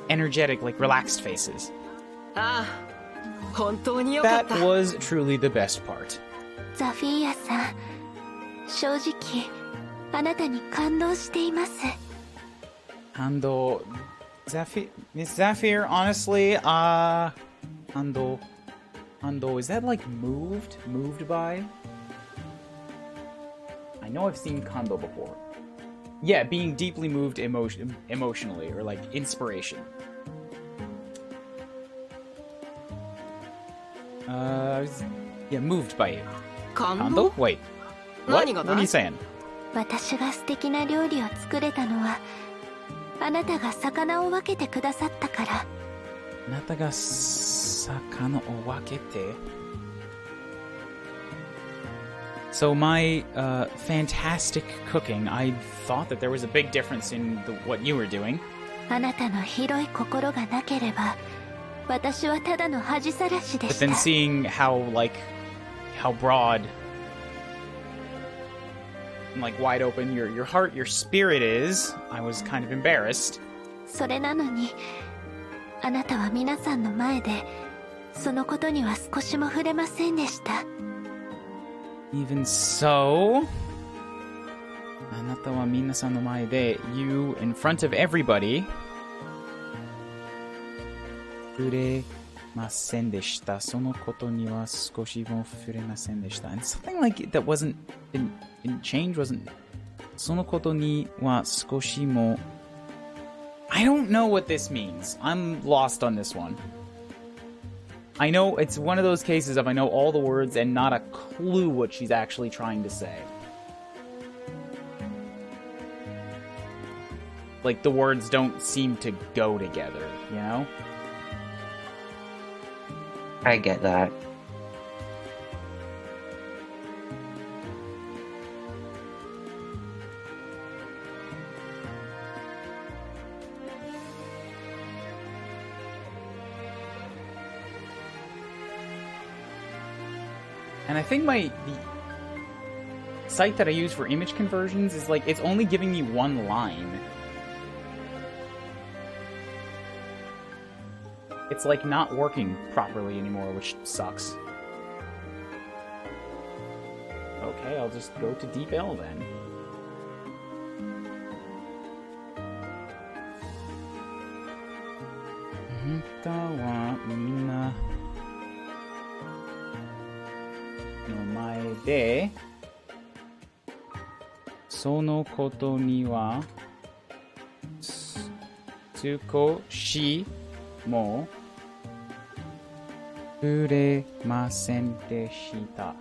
energetic, like relaxed faces. ああ、本当に良かっ That た。 was truly the best part. ザフィーヤさん、正直あなたに感動しています。Ando, Miss Zephyr, honestly, Ando, is that like moved by? I know I've seen Kondo before. Yeah, being deeply moved emotionally, or like inspiration. Yeah, moved by you. 感動 Kondo? Wait. What? 何が What だ are you saying? 私が素敵な料理を作れたのはあなたが魚を分けてくださったから。あなたが魚を分けて So my fantastic cooking, I thought that there was a big difference in what you were doing. あなたの広い心がなければ、私はただの恥さらしで But した。 then seeing how broad and wide open your heart, your spirit is, I was kind of embarrassed. それなのに、あなたは皆さんの前で、そのことには少しも触れませんでした。 Even so, あなたは皆さんの前で you in front of everybody 触れませんでした。そのことには少しも触れませんでした。And something like that didn't change, wasn't そのことには少しも I don't know what this means. I'm lost on this one. I know it's one of those cases of I know all the words and not a clue what she's actually trying to say. Like the words don't seem to go together, you know? I get that. And I think the site that I use for image conversions is it's only giving me one line. It's not working properly anymore, which sucks. Okay, I'll just go to Deep L then. Minna の前でそのことには少しも触れませんでした。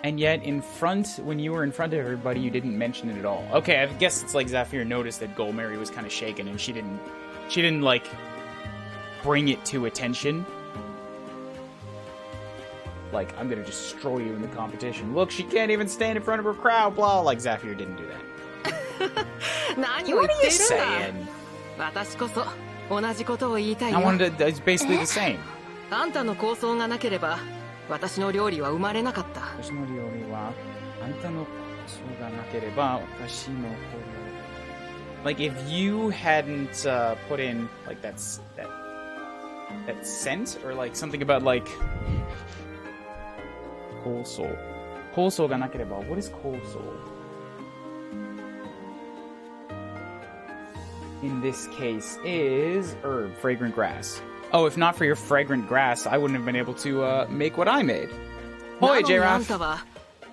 And yet, when you were in front of everybody, you didn't mention it at all. Okay, I guess it's like Zafir noticed that Goldmary was kind of shaken, and she didn't bring it to attention. I'm gonna destroy you in the competition. Look, she can't even stand in front of her crowd, blah, Zafir didn't do that. What are you saying? I wanted to, it's basically the same. あんたの構想がなければ私の料理は生まれなかった。私の料理はあんたの構想がなければ私の料理 if you hadn't put in that scent or something about構想がなければ what is 構想 in this case is herb, fragrant grass. Oh, if not for your fragrant grass, I wouldn't have been able to make what I made. Hoi, J-Raf!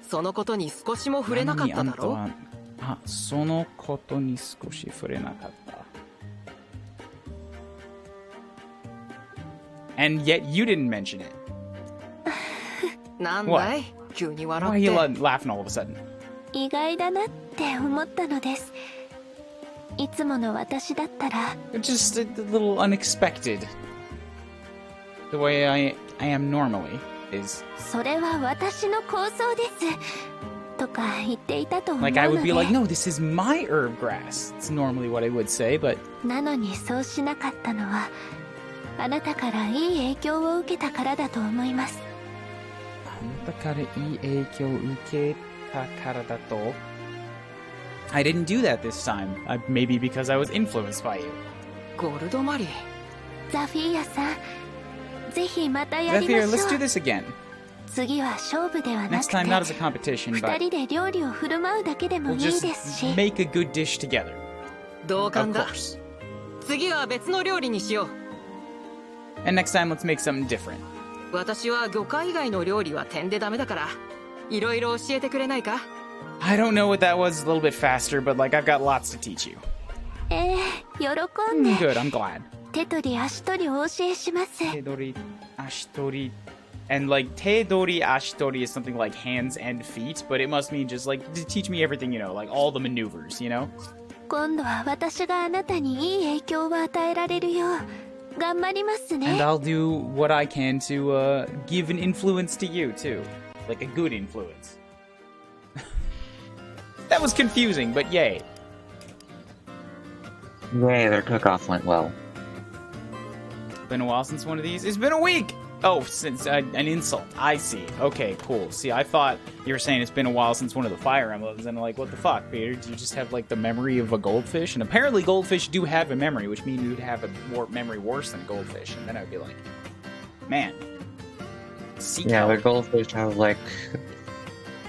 そのことに少しも触れなかっただろ。あ、そのことに少し触れなかった。And yet you didn't mention it. なんだい？急に笑って。Why are you laughing all of a sudden? 意外だなって思ったのです。いつもの私だったら。Just a little unexpected. The way I am normally is. それは私の構想です。とか言っていたと思うので。I would be no, this is my herb grass. It's normally what I would say, but. なのにそうしなかったのは、あなたからいい影響を受けたからだと思います。あなたからいい影響を受けたからだと。I didn't do that this time. Maybe because I was influenced by you. ゴールドマリー。ザフィーヤさん、ぜひまたやりましょう。 Zafir, let's do this again. 次は勝負ではなく Next て、 time, not as a competition, 二 but 人で料理を振る舞うだけでも we'll いいですし。 just make a good dish together. 同 Of 感だ。 course. 次は別の料理にしよう。 And next time, let's make something different. 私は魚介以外の料理は点でダメだから、いろいろ教えてくれないか？ I don't know what that was a little bit faster, but I've got lots to teach you. 喜んで。 Good, I'm glad. 手取り足取りお教えします。 Teidori, ashitori. And teidori, ashitori is something like hands and feet, but it must mean just to teach me everything, all the maneuvers, 今度は私があなたにいい影響を与えられるよう頑張りますね。 And I'll do what I can to give an influence to you, too. Like a good influence. That was confusing, but yay. Yay, their cook-off went well. Been a while since one of these. It's been a week! Oh, since an insult. I see. Okay, cool. See, I thought you were saying it's been a while since one of the Fire Emblems, and I'm like, what the fuck, Peter? Do you just have, like, the memory of a goldfish? And apparently goldfish do have a memory, which means you'd have a memory worse than a goldfish. And then I'd be like, man. Yeah, the goldfish have, like,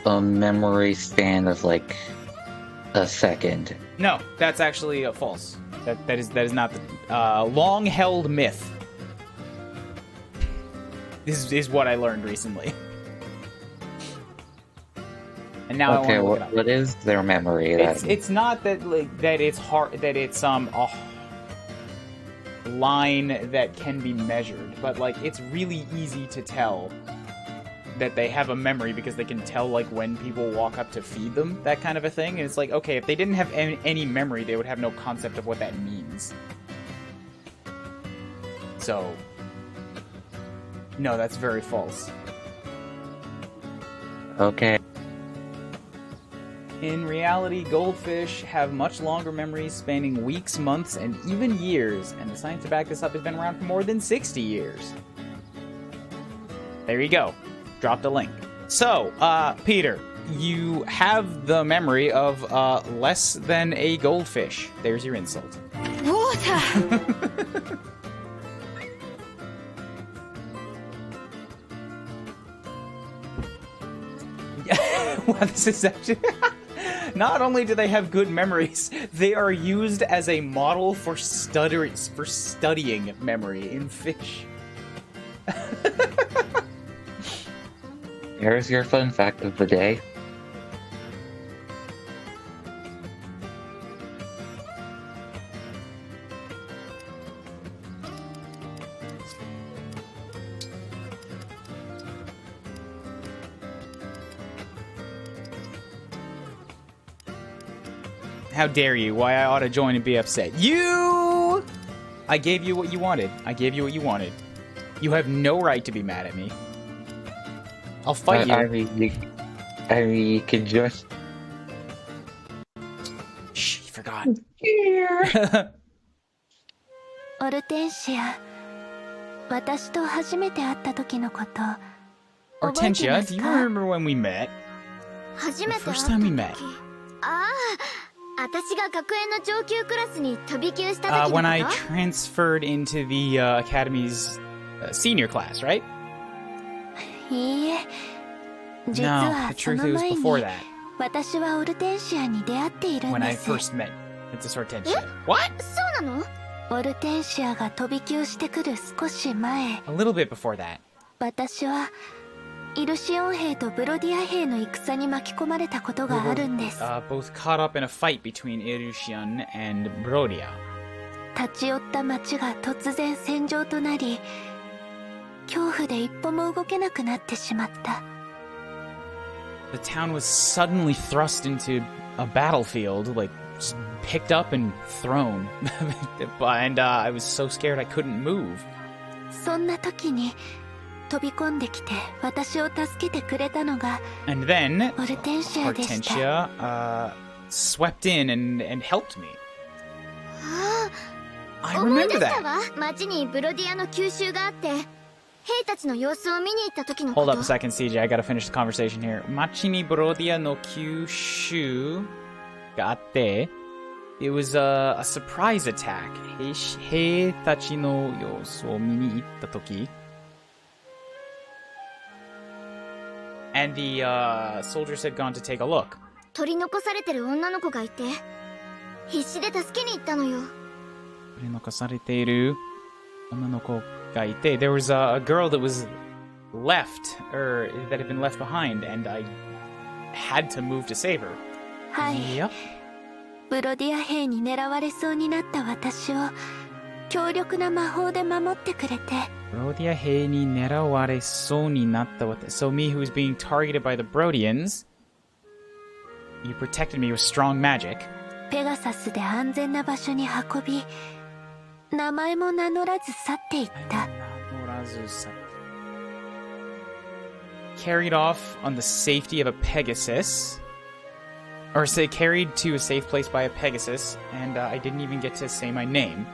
a memory span of, like, a second. No, that's actually false. That is not the long-held myth. This is what I learned recently. And now okay, I want to look it up. What is their memory? It's not that like that it's hard that it's a line that can be measured, but like it's really easy to tell that they have a memory because they can tell like when people walk up to feed them, that kind of a thing. And it's like, okay, if they didn't have any memory, they would have no concept of what that means. So, no, that's very false. Okay. In reality, goldfish have much longer memories spanning weeks, months, and even years, and the science to back this up has been around for more than 60 years. There you go. Dropped a link. So, Peter, you have the memory of less than a goldfish. There's your insult. Water! Wow, this is actually... Not only do they have good memories, they are used as a model for studying memory in fish. Here's your fun fact of the day. How dare you? Why I ought to join and be upset. You! I gave you what you wanted. I gave you what you wanted. You have no right to be mad at me. I'll fight you. I mean, you can just... Shh, you forgot. Hortensia, 私と初めて会った時のこと。 Hortensia, do you remember when we met? 初 The めて会っ first た time 時 we met. ああ、私が学園の上級クラスに飛び級した時のこと When I transferred into the Academy's senior class, right? いいえ、実 No, は the そ truth の is 前 before に that, 私はオルテンシアに出会っているん when I です。 first met Princess Hortensia. What? そうなの？オルテンシアが飛び級してくる少し前、 A little bit before that. 私はイルシオン兵とブロディア兵の戦に巻き込まれたこと We があ were るんです。 both caught up in a fight between Erushian and Brodia. 立ち寄った町が突然戦場となり、恐怖で一歩も動けなくなってしまった。 The town was suddenly thrust into a battlefield, like just picked up and thrown. And I was so scared I couldn't move. そんな時に飛び込んできて私を助けてくれたのが And then オルテンシアでした。 Hortensia swept in and helped me. あ I あ、思い出 remember した that. わ。町にブロディアの急襲があって、兵たちの様子を見に行った時のこ Hold と。 up a second, CJ. I gotta finish the conversation here. Machi ni Brodia no Kyushu ga atte. It was a surprise attack. Hei tachi no yousu o mini ni itta toki. And the soldiers had gone to take a look. 取り残されてる女の子がいて、必死で助けに行ったのよ。 There was a girl that was left, or that had been left behind, and I had to move to save her. はい。 Yep. ブロディア兵に狙われそうになった私を強力な魔法で守ってくれて。 Brodia hei ni neraware so ni natta wata. So me, who was being targeted by the Brodians, you protected me with strong magic. ペガサスで安全な場所に運び、名前も名乗らず去っていった。 Carried off on the safety of a Pegasus. Or say carried to a safe place by a Pegasus, and I didn't even get to say my name.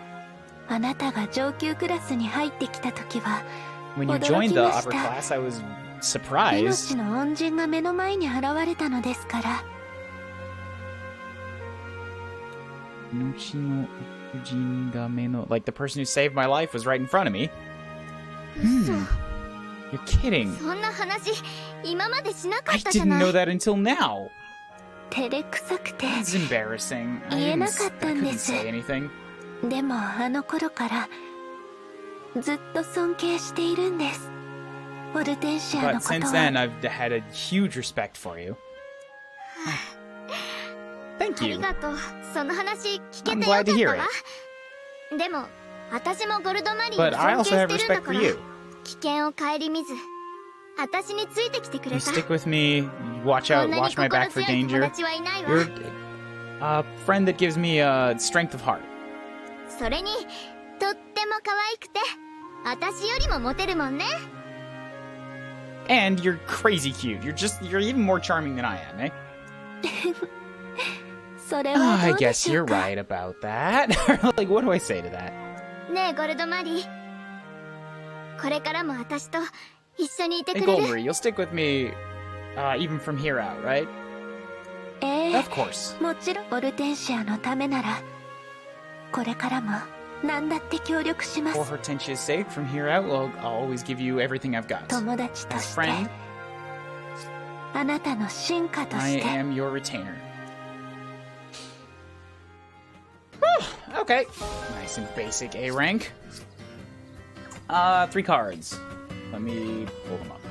あなたが上級クラスに入ってきた時は When you joined the upper class, I was surprised. 命の恩人が目の前に現れたのですから。Like the person who saved my life was right in front of me. You're kidding. そんな話今までしなか I ったじゃ didn't ない。 know that until now. 照れくさくて。 It's embarrassing. I 言え didn't, な I かったん couldn't です。 say anything. でもあの頃からずっと尊敬しているんです。オルテンシア But のこと since は。 then, I've had a huge respect for you. Thank あり you. がとう。その話聞け I'm てよか glad っ to た hear わ。 it. でも私もゴルドマリー But を I 尊 also 敬 have してるんだ respect か for ら you. 危険を顧みず私についてきてく You れた。 stick with me. Watch こ out. んなに Watch my 心 back 強 for い友 danger. 達はいないわ。 You're a friend that gives me strength of heart. それにとっても可愛くて私よりもモテるもんね。 And you're crazy cute. You're even more charming than I am, eh? それ Oh, は I どうで guess しょ you're うか。 right about that. Like, what do I say to that? ねえゴルドマリー、これからも私と一緒にいて Hey, くれる？ Goldberry, you'll stick with me even from here out, right? ええ Of course. もちろんオルテンシアのためならこれからも何だって協力しま For す。 Hortensia's sake, from here out, I'll always give you everything I've got. 友達と As して friend, あなたの進化と I して am your retainer. Okay. Nice and basic A rank. 3 cards. Let me pull them up.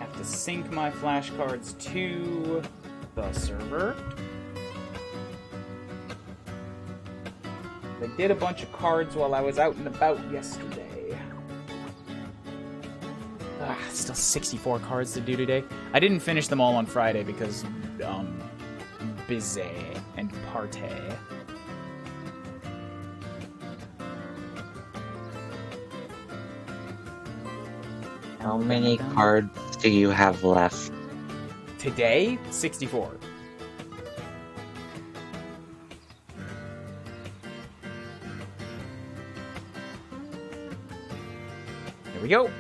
Have to sync my flashcards to the server. I did a bunch of cards while I was out and about yesterday. Still 64 cards to do today. I didn't finish them all on Friday because, busy and party. How many cards do you have left? Today, 64. Here we go.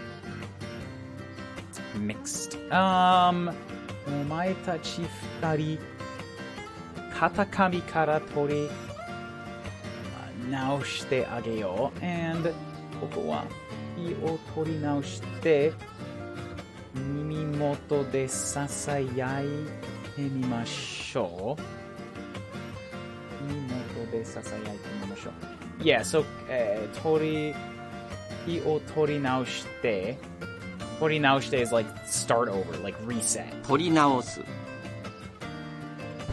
Mixed. お前たち二人、肩紙から取り直してあげよう。And ここは火を取り直して、耳元でささやいてみましょう。耳元でささやいてみましょう。Yeah, so, 火を取り直して、取り直して is like start over, like reset. 取り直す。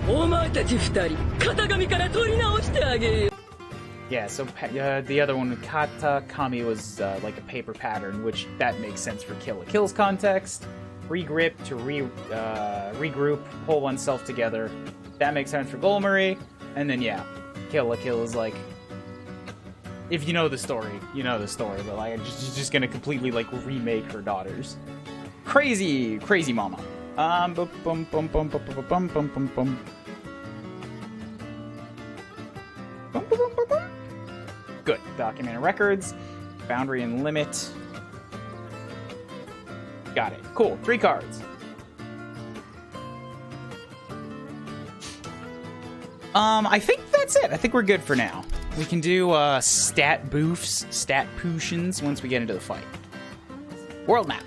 お前たち二人型紙から取り直してあげよう。 Yeah, so the other one, kata kami, was like a paper pattern, which that makes sense for Kill la Kill's context. Regrip to regroup, pull oneself together. That makes sense for Golmari. And then yeah, Kill la Kill is like, if you know the story, you know the story. But like, just gonna completely like remake her daughters. Crazy, crazy mama. Bum bum bum bum bum bum bum bum bum bum. Good. Document and records. Boundary and limit. Got it. Cool. 3 cards. I think that's it. I think we're good for now. We can do stat boofs, stat potions once we get into the fight. World map.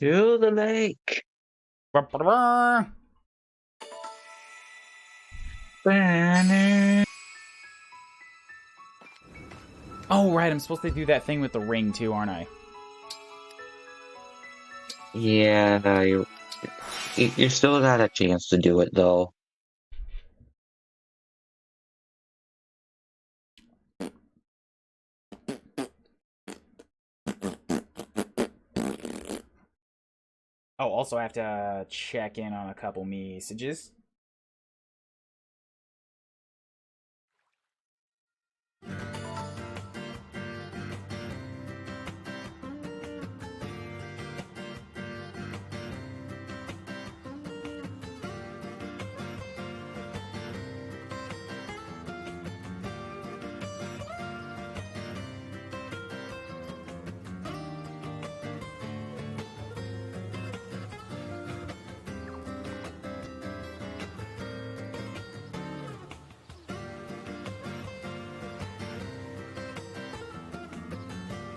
To the lake. Oh, right. I'm supposed to do that thing with the ring, too, aren't I? Yeah, you still got a chance to do it, though. Oh, also I have to check in on a couple messages.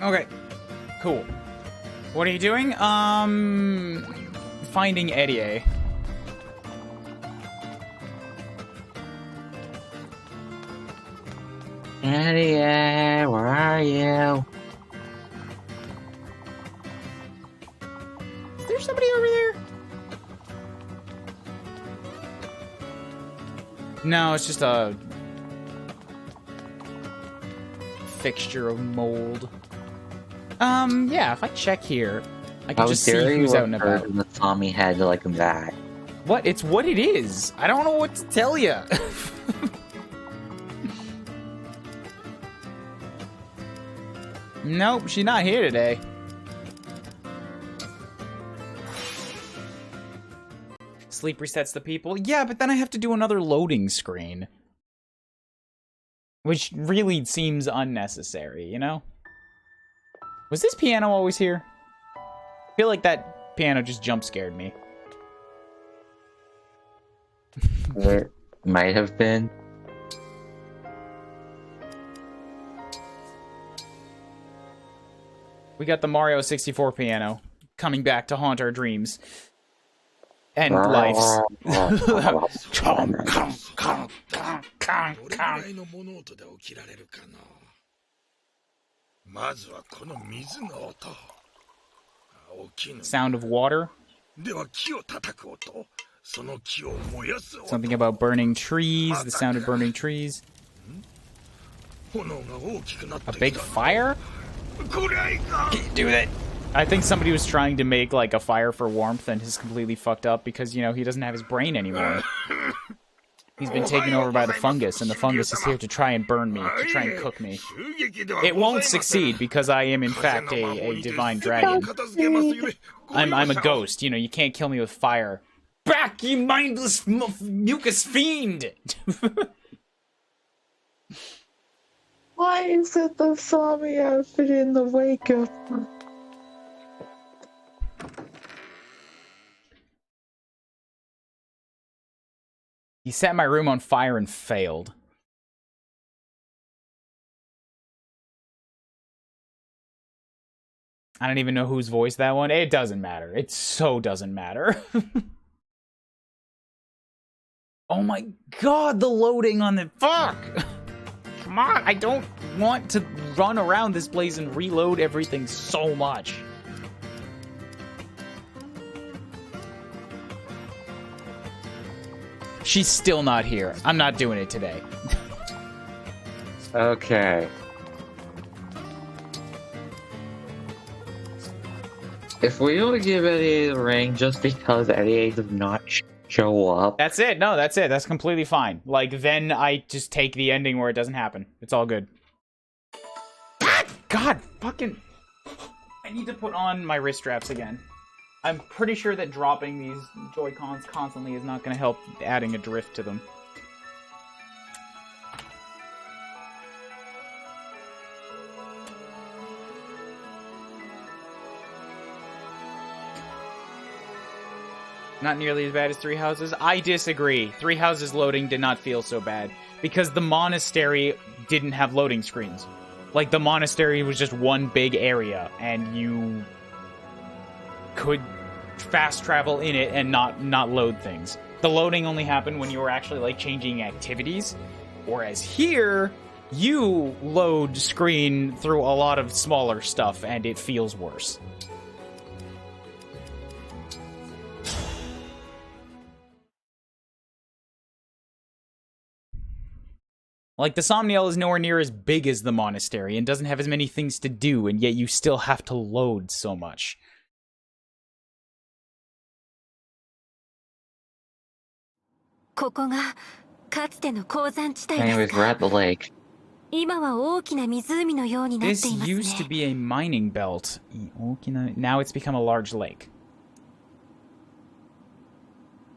Okay. Cool. What are you doing? Finding Eddie. Eddie, where are you? Is there somebody over there? No, it's just a fixture of mold. Yeah, if I check here, I can just see who's out and about. The Tommy head like that. What? It's what it is. I don't know what to tell you. Nope, she's not here today. Sleep resets the people. Yeah, but then I have to do another loading screen. Which really seems unnecessary, you know? Was this piano always here? I feel like that piano just jump scared me. It might have been. We got the Mario 64 piano coming back to haunt our dreams. And lives. どれぐらいの物音で起きられるかな。まずはこの水の音。起きぬ。 Sound of water. では木を叩く音。その木を燃やす音。 Something about burning trees. The sound of burning trees. 炎が大きくなってきた。 A big fire? こりゃいかん。 Can you do that? I think somebody was trying to make like a fire for warmth and is completely fucked up because, you know, he doesn't have his brain anymore. He's been taken over by the fungus, and the fungus is here to try and burn me, to try and cook me. It won't succeed because I am in fact a divine dragon. I'm a ghost, you know, you can't kill me with fire. Back, you mindless mucus fiend! Why is it the zombie outfit in the wake up? He set my room on fire and failed. I don't even know whose voice that one. It doesn't matter. It so doesn't matter. Oh my god, the loading on the... Fuck! Come on, I don't want to run around this place and reload everything so much. She's still not here. I'm not doing it today. Okay. If we don't give Eddie the ring just because Eddie does not show up... That's it. No, that's it. That's completely fine. Like, then I just take the ending where it doesn't happen. It's all good. God, fucking... I need to put on my wrist straps again. I'm pretty sure that dropping these Joy-Cons constantly is not going to help adding a drift to them. Not nearly as bad as Three Houses. I disagree. Three Houses loading did not feel so bad because the monastery didn't have loading screens. Like, the monastery was just one big area, and you could fast travel in it and not load things. The loading only happened when you were actually, like, changing activities. Whereas here, you load screen through a lot of smaller stuff, and it feels worse. Like, the Somniel is nowhere near as big as the monastery and doesn't have as many things to do, and yet you still have to load so much. Anyways, we're at the lake. This used to be a mining belt. Now it's become a large lake.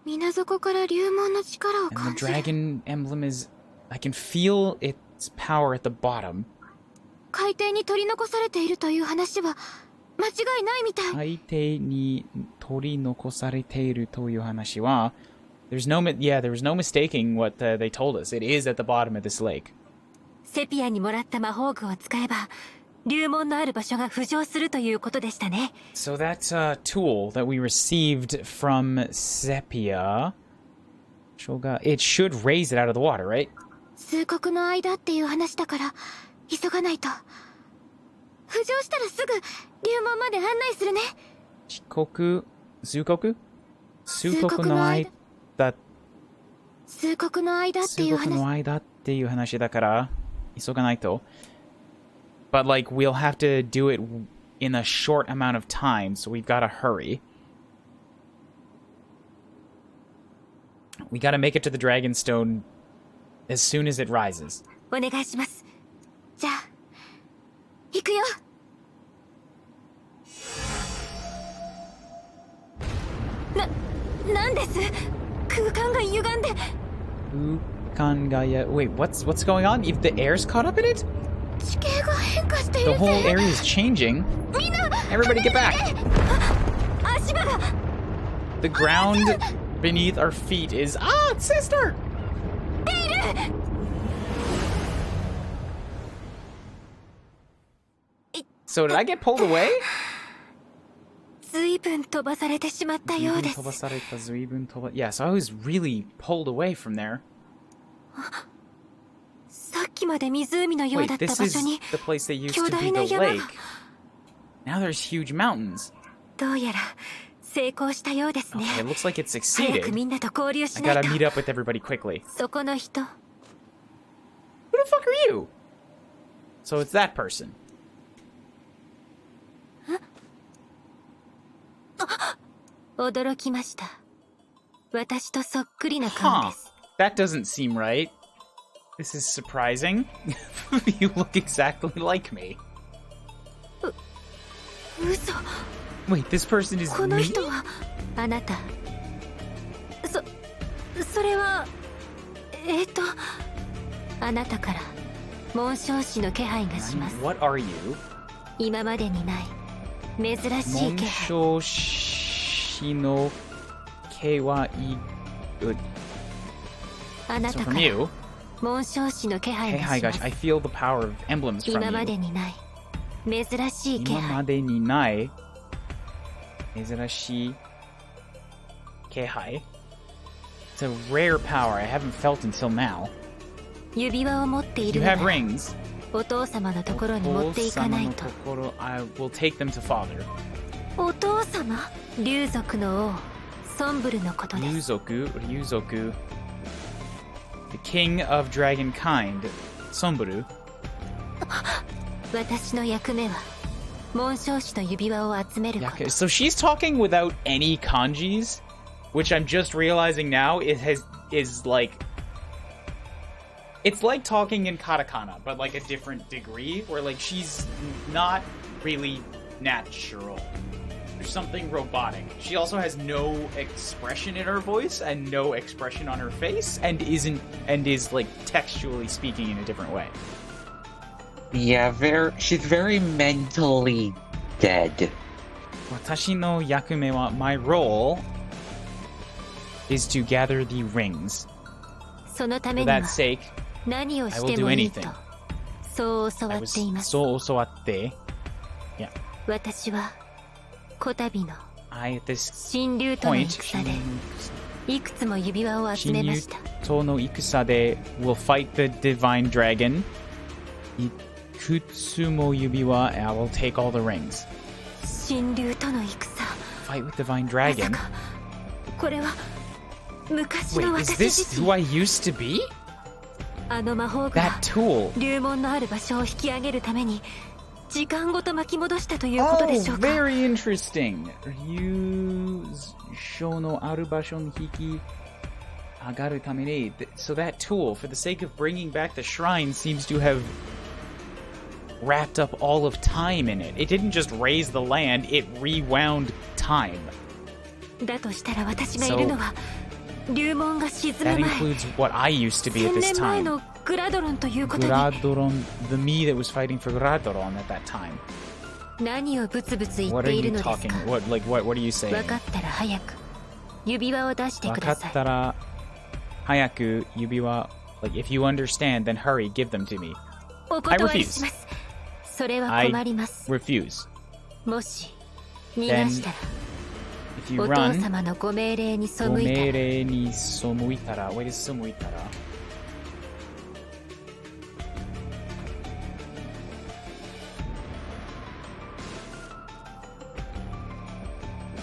And the dragon emblem is... I can feel its power at the bottom. There's no mistaking what they told us. It is at the bottom of this lake. 流門のある場所が浮上するということでしたね。 So that tool that we received from Sepia, it should raise it out of the water, right? 数刻の間っていう話だから急がないと。浮上したらすぐ流門まで案内するね。Shikoku, Zukoku? Sukoku no aida. 数刻の間っていう Sukoku no 話。 aida っていう話だから、急がないと。But like we'll have to do it in a short amount of time, so we've got to hurry. We got to make it to the Dragonstone as soon as it rises. お願いします。じゃあ行くよ。なんです。空間が歪んで。 Ukangaya. Wait, what's going on? If the air's caught up in it? 地形が変化してい The る whole ぜ。 area is changing. みんな Everybody get back! 足場が The ground beneath our feet is... Ah, sister! So did I get pulled away? ずいぶん飛ばされてしまったようです。 Yeah, so I was really pulled away from there. さっきまで湖のよう Wait, だった this 場 is 所に the place that used 巨 to 大 be な the 山が lake. Now there's huge mountains. どうやら成功したようですね。 Okay, it looks like it's 早く succeeded. みんなと交流 I しない gotta と。 meet up with everybody quickly. そこの人、 Who the fuck are you? So it's that person. 驚きました。私とそっくりな顔 Huh. です。 That doesn't seem right. This is surprising. You look exactly like me. 嘘。 Wait, this person is この me? 人はあなた。それはあなたから紋章師の気配がします。 What are you? 今までにない珍しい気配。 Monshoshi no kei あな So たか from ら you, 紋章師の気配が hey, しま hi, す。 gosh, I feel the power of emblems 今 from まで you. にない珍しい気配。 Imamade ni nai mezurashii keihai. It's a rare power I haven't felt until now. 指輪を持ってい You るな have ら rings. お父様のところに持っていかないと。 I will take them to father. お父様、竜族の王ソンブルのことです。 Ryuzoku. The king of dragonkind, Sonburu. 私の役目は紋章師の指輪を集めるこ Yeah, と。 so she's talking without any kanjis, which I'm just realizing now is like it's like talking in katakana, but like a different degree, where like she's not really natural. There's something robotic. She also has no expression in her voice and no expression on her face, and is like textually speaking in a different way. Yeah, she's very mentally dead. Watashi no yakume wa, my role is to gather the rings. そのため For には that sake, 何を I し will て do もいいと anything. そう教わ I っ was ています。 so osowatte. 私はこたびの I at this 神竜との point, 戦でいくつも指輪を集めました。 Shinyu no ikusa de will fight the divine dragon. Ikutsumo yubiwa, and I will take all the rings. 神竜との戦。 Fight with divine まさ dragon. かこれは昔 Wait, の is 私 this 自 who 身。 I used to be? あの魔法が That tool. 竜門のある場所を引き上げるために時間ごと巻き戻したということでしょ Oh, うか。 very interesting. Ryusho no aru basho ni hiki agaru tame ni. So that tool, for the sake of bringing back the shrine, seems to have wrapped up all of time in it. It didn't just raise the land, it rewound time. だとしたら私がいるのは竜門が沈 That む前 includes what I used to be at 1000 this 年前 time. のグラドロンということに Gradoron, the me that was fighting for Gradoron at that time. 何をブツブツ言っ What are てい you るのです talking? か。 What are you saying? 分かったら早く指輪を出してください。 Wakattara hayaku yubiwa. Like, if you understand, then hurry, give them to me. お断りします。それは I 困ります。 refuse. もし逃がしたら If you お父 run, 様のご命令に背いたら gomere ni somuitara. What is somuitara?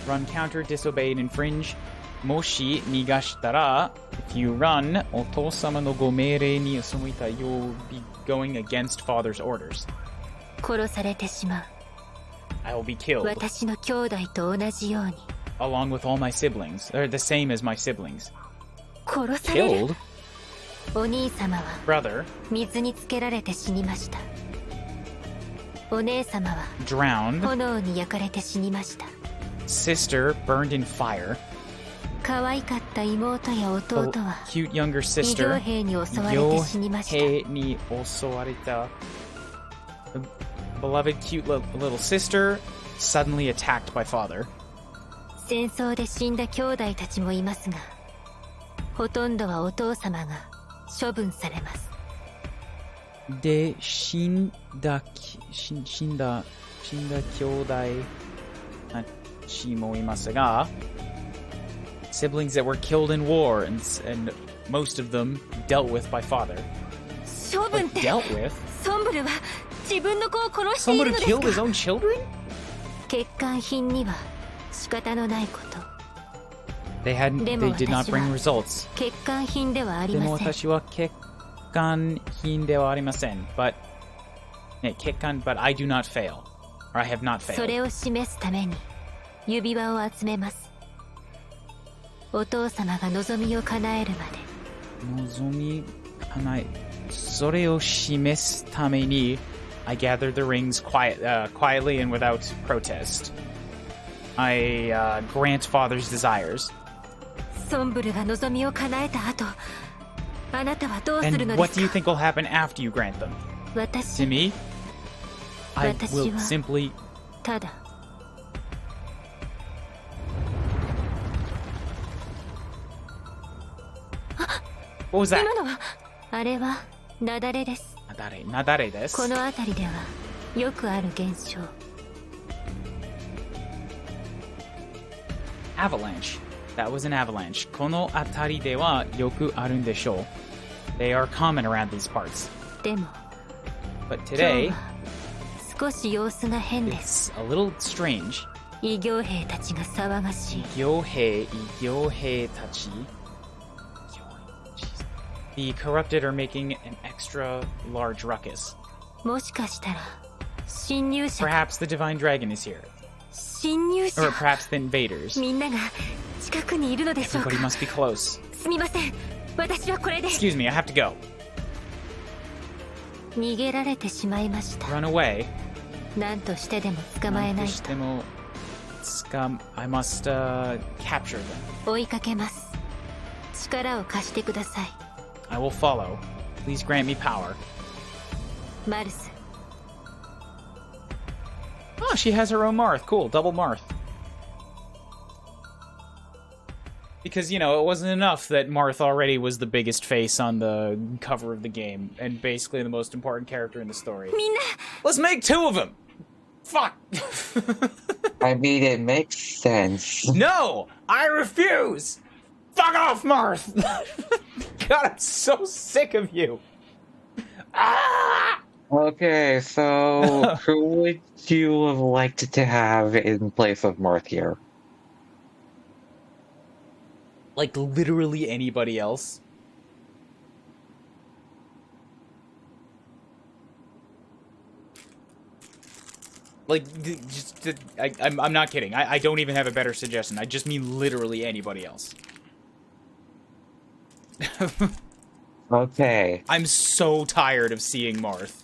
Run, counter, disobey, and infringe. Moshi nigashitara. If you run, otosama no gomere ni somuita, you'll be going against father's orders. 殺されてしまう。 I will be killed, 私の兄弟と同じように along with all my siblings. They're the same as my siblings. 殺される。 Killed? お兄様は Brother, 水につけられて死にました。お姉様は drowned. 炎に焼かれて死にました。 Sister, burned in fire. 可愛かった妹や弟 The は cute younger 医 sister. 療兵に襲われて死にました。 Yohei ni osowareta. The beloved cute little sister suddenly attacked by father. 戦争で死んだ兄弟たちもいますが、ほとんどはお父様が処分されます。で、死んだ兄弟たちもいますが、siblings that were killed in war and most of them dealt with by father. 処分って Dealt with? ソンブルは自分の子を殺してい Someone るの who で killed す his か？ own children? 欠陥品には仕方のないこと。 They did not bring results. 欠陥品ではありでもません。私は欠陥品ではありません。But I do not fail. Or I have not そ failed. れを示すために指輪を集めます。お父様が望みを叶えるまで。望みかなえ。それを示すために I gathered the rings quietly and without protest. I grant father's desires. ソンブルが望みを叶えた後、あなたはどうする And ので what す do you か？ think will happen after you grant them? 私 To me, I 私 will は simply ただ What was that? 今のはあれは雪崩です。なだれです。この辺りではよくある現象。 Avalanche. That was an avalanche. この辺りではよくあるんでしょう。They are common around these parts. でも But 今日 today, は少し様子が変です。 it's a little strange. 異形兵たちが騒がしい。異形兵たち The corrupted are making an extra large ruckus. もしかしたら侵入者が Perhaps the divine dragon is here. 侵入者 Or perhaps the invaders. みんなが近くにいるのでしょうか？ Everybody must be close. すみません、私はこれで Excuse me, I have to go. 逃げられてしまいました。 Run away. 何としてでも捕まえないと。 I must capture them. 追いかけます。力を貸してください。 I will follow. Please grant me power. マルス、 Oh, she has her own Marth. Cool, double Marth. Because, it wasn't enough that Marth already was the biggest face on the cover of the game, and basically the most important character in the story. みんな Let's make two of them! Fuck! I mean, it makes sense. No! I refuse! Fuck off, Marth! God, I'm so sick of you! Ah! Okay, so who would you have liked to have in place of Marth here? Like, literally anybody else. Like, I'm not kidding. I don't even have a better suggestion. I just mean literally anybody else. Okay. I'm so tired of seeing Marth.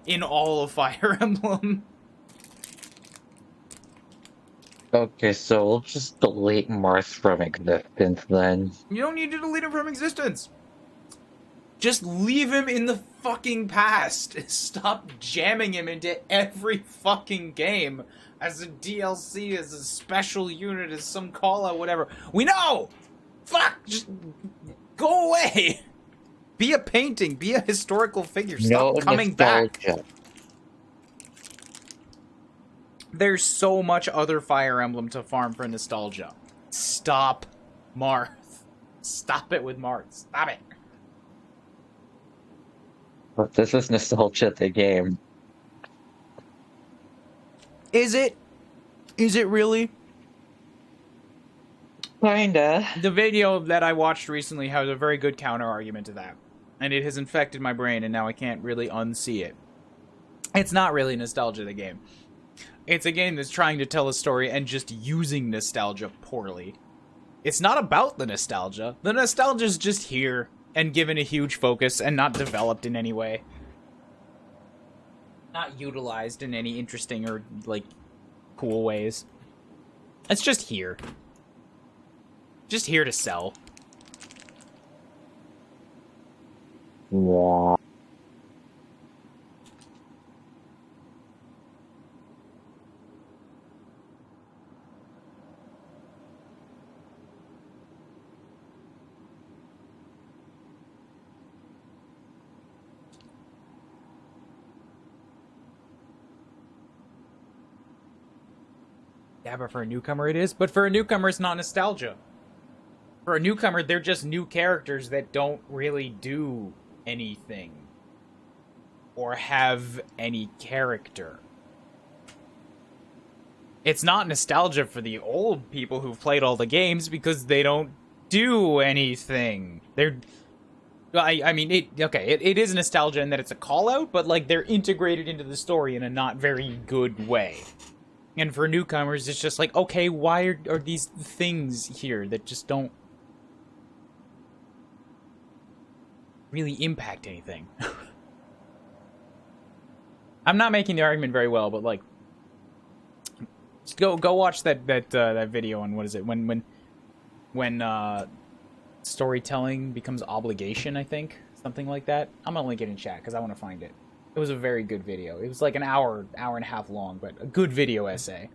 In all of Fire Emblem. Okay, so we'll just delete Marth from existence then. You don't need to delete him from existence. Just leave him in the fucking past. Stop jamming him into every fucking game as a DLC, as a special unit, as some call-out, whatever. We know! Fuck! Just go away! Be a painting. Be a historical figure. Stop No coming back. nostalgia. There's so much other Fire Emblem to farm for nostalgia. Stop, Marth. Stop it with Marth. Stop it. But this is nostalgia the game. Is it? Is it really? Kinda. The video that I watched recently has a very good counter argument to that. And it has infected my brain, and now I can't really unsee it. It's not really nostalgia, the game. It's a game that's trying to tell a story and just using nostalgia poorly. It's not about the nostalgia. The nostalgia's just here and given a huge focus and not developed in any way. Not utilized in any interesting or, like, cool ways. It's just here. Just here to sell. Yeah. Yeah, but for a newcomer it is. But for a newcomer, it's not nostalgia. For a newcomer, they're just new characters that don't really do anything. Or have any character. It's not nostalgia for the old people who've played all the games because they don't do anything. They're... I mean, it is nostalgia in that it's a call-out, but, like, they're integrated into the story in a not very good way. And for newcomers, it's just like, okay, why are these things here that just don't really impact anything? I'm not making the argument very well, but like, just go watch that video on what is it when storytelling becomes obligation, I think, something like that. I'm gonna link it in chat because I want to find it. It was a very good video. It was like an hour and a half long, but a good video essay.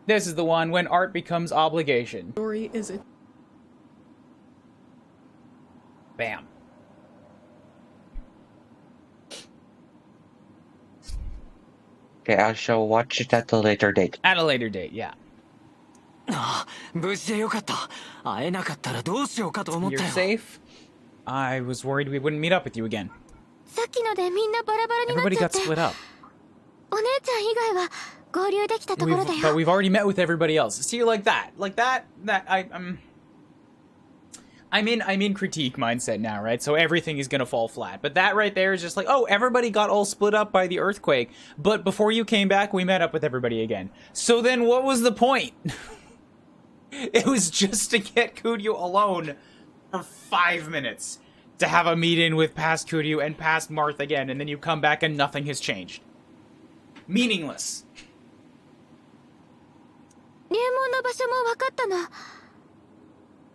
This is the one when art becomes obligation. Story is it? Bam. Okay, I shall watch it at a later date. At a later date, yeah. ああ、無事でよかった。会えなかったらどうしようかと思った You're よ。 safe? I was worried we wouldn't meet up with you again. さっきのでみんなバラバラになっ Everybody ちゃ got って split up. お姉ちゃん以外は合流できたところだ But よ we've already met with everybody else. See, like that. I'm in critique mindset now, right? So everything is gonna fall flat. But that right there is just like, oh, everybody got all split up by the earthquake. But before you came back, we met up with everybody again. So then what was the point? It was just to get Kuuryuu alone for 5 minutes. To have a meet-in with past Kuuryuu and past Marth again. And then you come back and nothing has changed. Meaningless. 入門の場所も分かったの。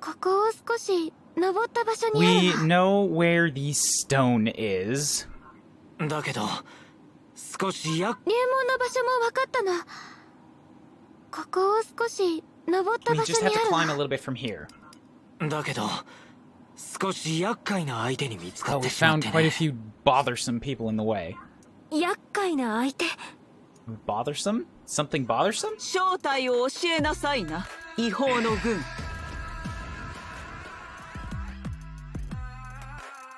ここを少し登った場所にあ We るわ。 know where the stone is. だけど、少しやっ入門の場所も分かったの。ここを少し登った We 場所 just に have あ to る climb a わ。 little bit from here. だけど、少し厄介な相手に見つか Oh, っ we てしまっ found て quite a ね。 few bothersome people in the way. 厄介な相手。 Bothersome? Something bothersome? 正体を教えなさいな、違法の軍。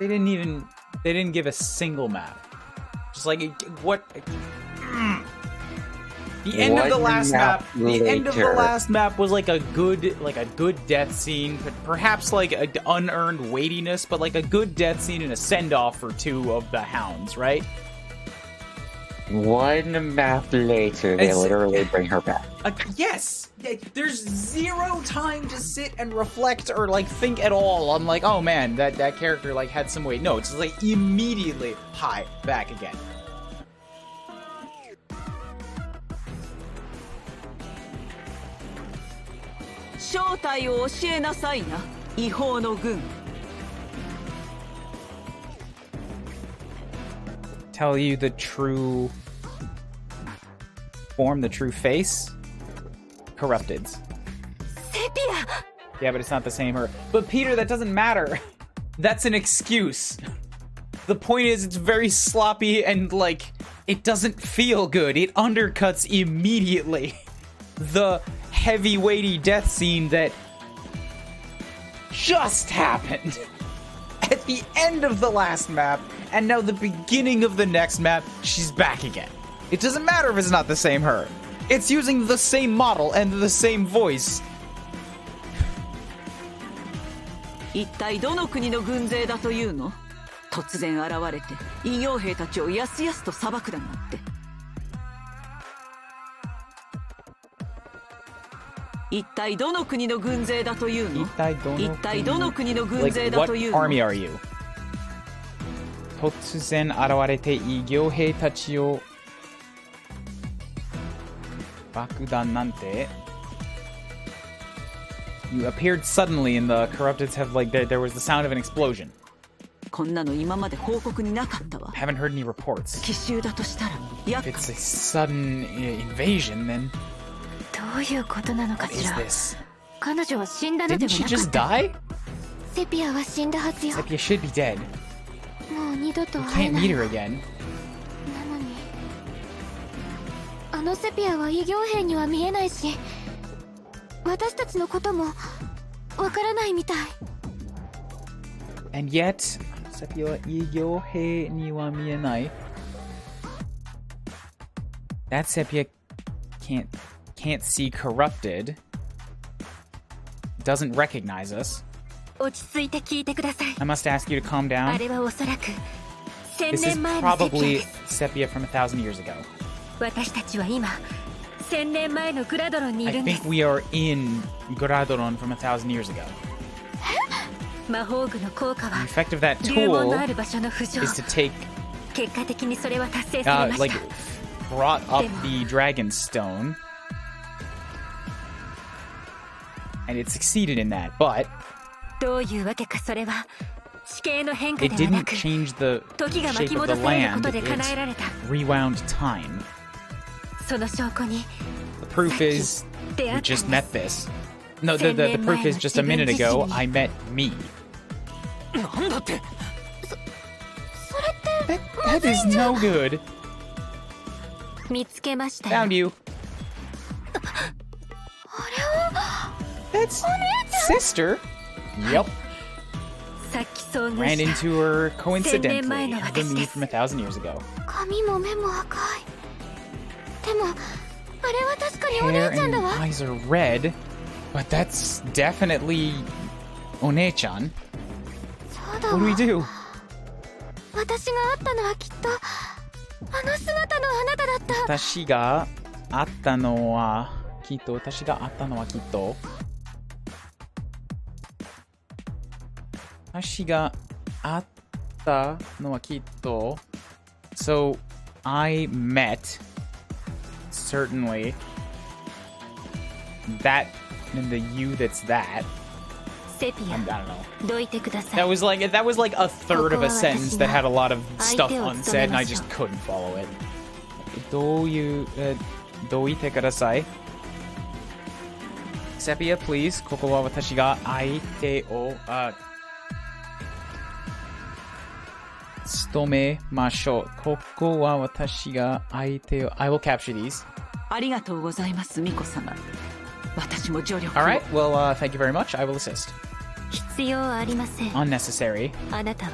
They didn't give a single map. Just like, what? The end of the One last map, map the end of the later. last map was like a good death scene, but perhaps like an unearned weightiness, but like a good death scene and a send-off for 2 of the hounds, right? One map later, they It's- literally bring her back. Yes! There's zero time to sit and reflect or, like, think at all on, like, oh man, that character, like, had some weight. No, it's just, like, immediately, hi, back again. 正体を教えなさいな、違法の軍。 Tell you the true form, the true face? Corrupted's. Sepia! Yeah, but it's not the same her. But Peter, that doesn't matter. That's an excuse. The point is, it's very sloppy and, like, it doesn't feel good. It undercuts immediately the heavy, weighty death scene that just happened at the end of the last map, and now the beginning of the next map, she's back again. It doesn't matter if it's not the same her. It's using the same model and the same voice. 一体どの国の軍勢だというの？突然現れて異形兵たちをやすやすと裁くだなんて。一体どの国の軍勢だというの？一体どの国の軍勢だというの？ Like, what army are you? 突然現れて異形兵たちを爆弾なんて You appeared suddenly and the Corrupteds have like there was the sound of an explosion. こんなの今まで報告になかったわ。 Haven't heard any reports. 奇襲だとしたら、If it's a sudden invasion, then どういうことなのか what し is ら。 this? 彼女は死んだので Didn't は she なか just った。 die? セピアは死んだはずよ。 Sepia should be dead. もう二度と We 会え can't ない meet わ。 her again. なのにあのセピアは異形兵には見えないし、私たちのこともわからないみたい。 And yet, Sepia wa Igyohei ni wa mienai. That Sepia can't see Corrupted. Doesn't recognize us. 落ち着いて聞いてください。 I must ask you to calm あ down. れはおそらく1000 This is 年前のセピア probably です。 Sepia from 1,000 years ago. 私たちは今1000年前のグラドロンにい I るんで think す。 we are in Gradoron from 1,000 years ago. 魔法具の効果 The は effect of that 流門 tool のある場所の浮上。 is to take, 結果的にそれは達成されまし like, た。 brought up the Dragon Stone. And it succeeded in that, but どういうわけかそれは地形の変化 it ではな didn't く、 change the 時が巻 shape き of the 戻されるこ land. とで It 叶えられた。 rewound time. その証拠に The proof is 出 we 会った just んで met す。 this. No, the proof is just a minute ago I met me. なんだって。That is no good. 見つけましたよ。 Found you. That's sister. Yep. さっき遭遇 Ran した。 into her 1000年前 coincidentally. の The 私 me です from 1,000 years ago. 髪も目も赤い。でもあれは確かにお Hair 姉ちゃん and だわ。 eyes are red, but that's definitely One-chan. そうだ What do we わ。 do? 私が会ったのはきっとあの姿のあなただった。私が会ったのはきっと。私が会ったのはきっと。私が会ったのはきっと。So, I met, certainly, that and the you that's that. セピ I ア don't know. どいてくださ That い。 was like a third of a sentence that had a lot of stuff unsaid, and I just couldn't follow it. どういう、どいてください。Sepia, please. ここは私が相手を、務めましょう。ここは私が相手を。I will capture these. ありがとうございます、ミコ様。私も助力を。 Alright, well, thank you very much. I will assist. 必要ありません。 Unnecessary. あなたは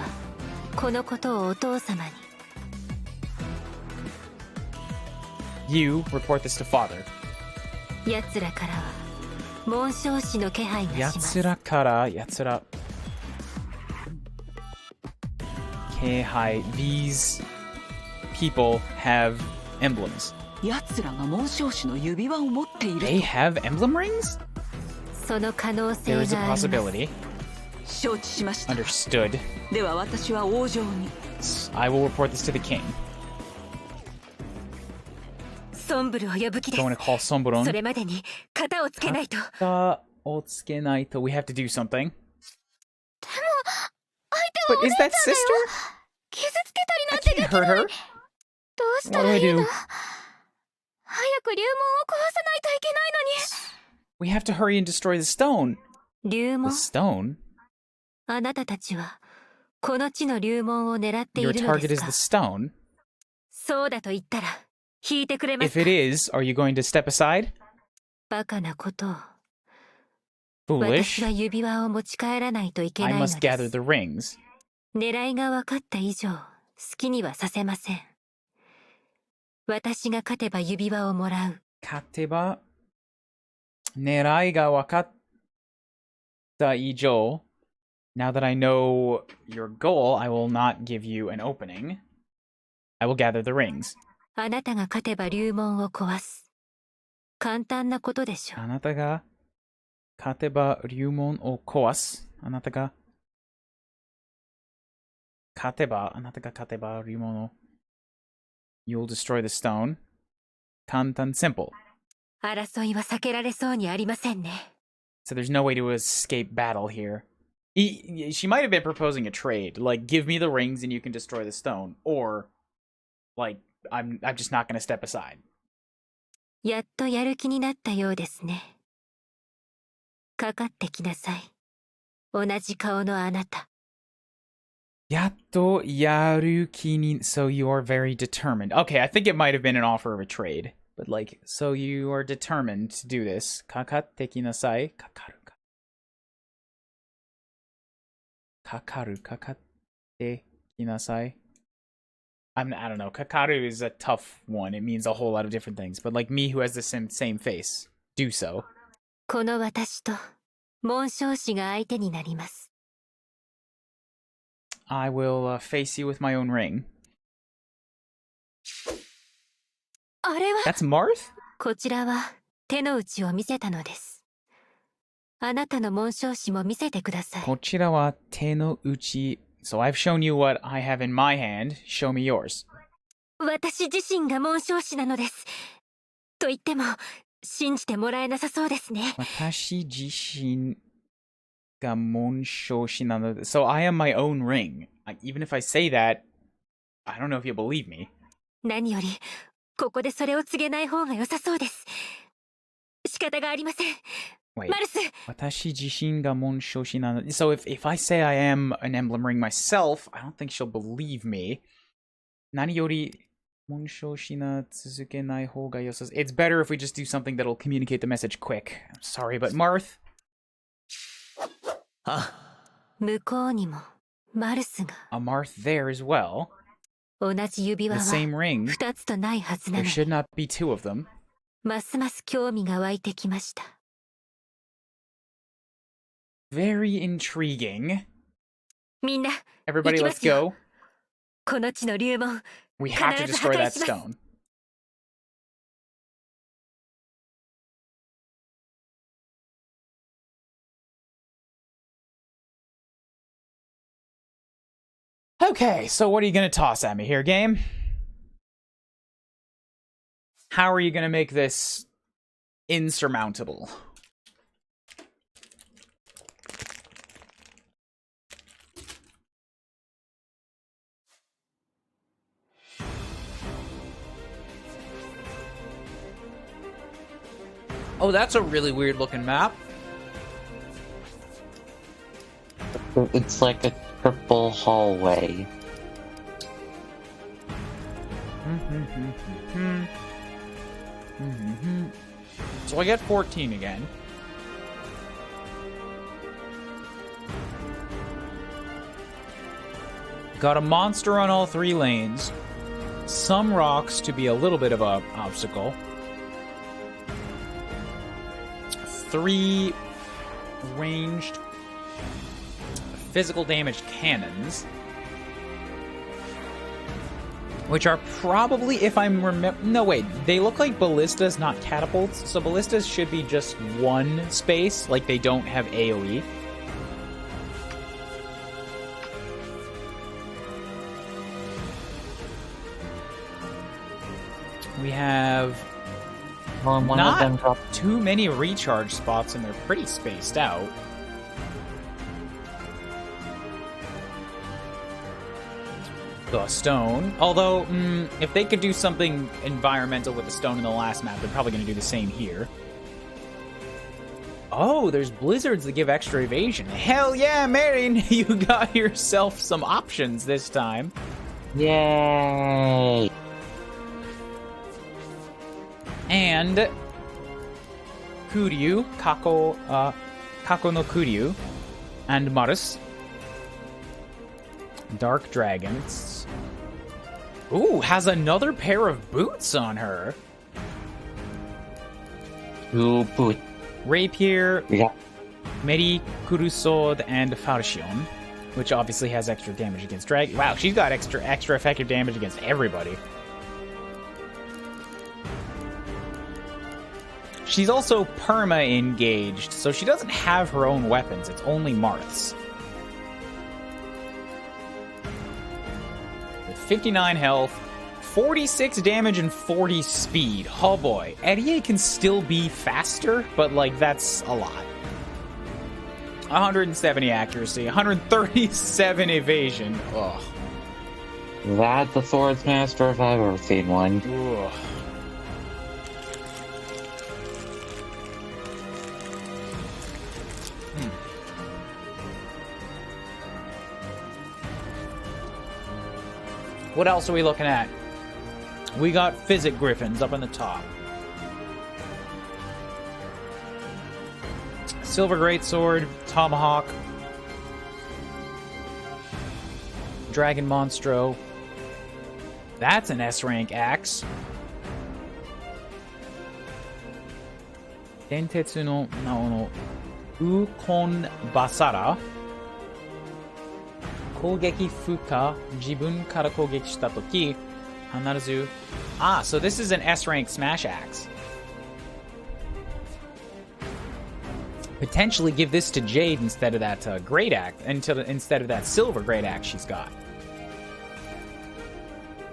このことをお父様に。 You report this to father. 奴らからは紋章師の気配がします These people have emblems. 奴らが紋章師の指輪を持っている。 They have emblem rings? その可能性 There があ is り a ます possibility. 承知しました。 Understood. では私は王女に。 I will report this to the king. ソンブルを呼ぶ気です。 Going to call そ Somboron. れまでに型をつけないと。 We have to do something. 相手は But お姉 is ちゃん that だよ。 sister? 傷つけたりな I んてで can't きない。 hurt her. どうした What do ら I いいの？ do? 早く龍門を壊さないといけないのに。 We have to hurry and destroy the stone. 龍 The 門 stone? あなたたちはこの地の龍門を狙ってい Your るの target で is す the か？ stone. そうだと言ったら引いてくれます If か？ it is, are you going to step aside? バカなことを。 Foolish. 私は指輪を持ち帰らないといけな I いの must で gather す。 the rings. 狙いが分かった以上好きにはさせません。私が勝てば指輪をもらう。 Kateba. Nerai ga wakatta ijo. Now that I know your goal, I will not give you an opening. I will gather the rings. あなたが勝てば龍門を壊す。簡単なことでしょう。 Anata ga kateba ryumon o koas. Anata ga kateba ryumon o. You'll destroy the stone. Kantan simple. 争いは避けられそうにありませんね。 So there's no way to escape battle here. She might have been proposing a trade, like give me the rings and you can destroy the stone, or like I'm just not going to step aside. やっとやる気になったようですね。かかってきなさい。同じ顔のあなた。 Yatto yaruki ni, so you are very determined. Okay, I think it might have been an offer of a trade, but like, so you are determined to do this. Kakatte kinasai. Kakatte kinasai. I don't know. Kakaru is a tough one. It means a whole lot of different things. But like me who has the same face, do so. この私と紋章師が相手になります。 I will face you with my own ring. あれは That's Marth? こちらは手の内を見せたのです。あなたの紋章師も見せてください。 Kochira wa te no uchi. So I've shown you what I have in my hand. Show me yours. 私自身が紋章師なのです。と言っても信じてもらえなさそうですね。 Watashi jishin ga monshoshi nano. So I am my own ring. Even if I say that, I don't know if you'll believe me. 何よりここでそれを告げない方が良さそうです。仕方がありません。 Wait. マルス、 Watashi jishin ga monshoshi nano. So if I say I am an emblem ring myself, I don't think she'll believe me. Nani yori monshoshi na tsuzukenai hou ga yosa. It's better if we just do something that'll communicate the message quick. I'm sorry, but Marth. 向こうにもマルスが A Marth there as well. 同じ指輪 The は same ring. 2つとないはずな There の should に not be two of them. ますます興味が湧いてきました。 Very intriguing. みんな Everybody, 行きま let's すよ。 go. この地の龍門 We have to 必ず destroy 破壊 that します。 stone. Okay, so what are you going to toss at me here, game? How are you going to make this insurmountable? Oh, that's a really weird looking map. It's like a triple hallway. So I get 14 again. Got a monster on all 3 lanes. Some rocks to be a little bit of a obstacle. 3 ranged physical damage cannons, which are probably, if I'm no wait, they look like ballistas, not catapults. So ballistas should be just 1 space, like they don't have AoE. We have One of them not dropped. too many recharge spots, and they're pretty spaced out. the stone. Although, if they could do something environmental with the stone in the last map, they're probably going to do the same here. Oh, there's blizzards that give extra evasion. Hell yeah, Marion! You got yourself some options this time. Yay! And Kuuryuu, Kako no Kuuryuu, and Marus. Dark Dragons. Ooh, has another pair of boots on her. Ooh, boot. Rapier, Yeah. Meri, Kuru Sword, and Falchion, which obviously has extra damage against dragon. Wow, she's got extra effective damage against everybody. She's also perma-engaged, so she doesn't have her own weapons. It's only Marth's. With 59 health, 46 damage, and 40 speed. Oh boy. Eddie can still be faster, but, like, that's a lot. 170 accuracy, 137 evasion. Ugh. That's the Swordsmaster if I've ever seen one. Ugh. What else are we looking at? We got Physic Griffins up on the top. Silver Greatsword, Tomahawk, Dragon Monstro. That's an S-rank axe. Dentetsu no Nao no Ukon Basara. 攻撃負荷自分から攻撃したとき必ず Ah, so this is an S-rank smash axe. Potentially give this to Jade instead of that great axe, instead of that silver great axe she's got.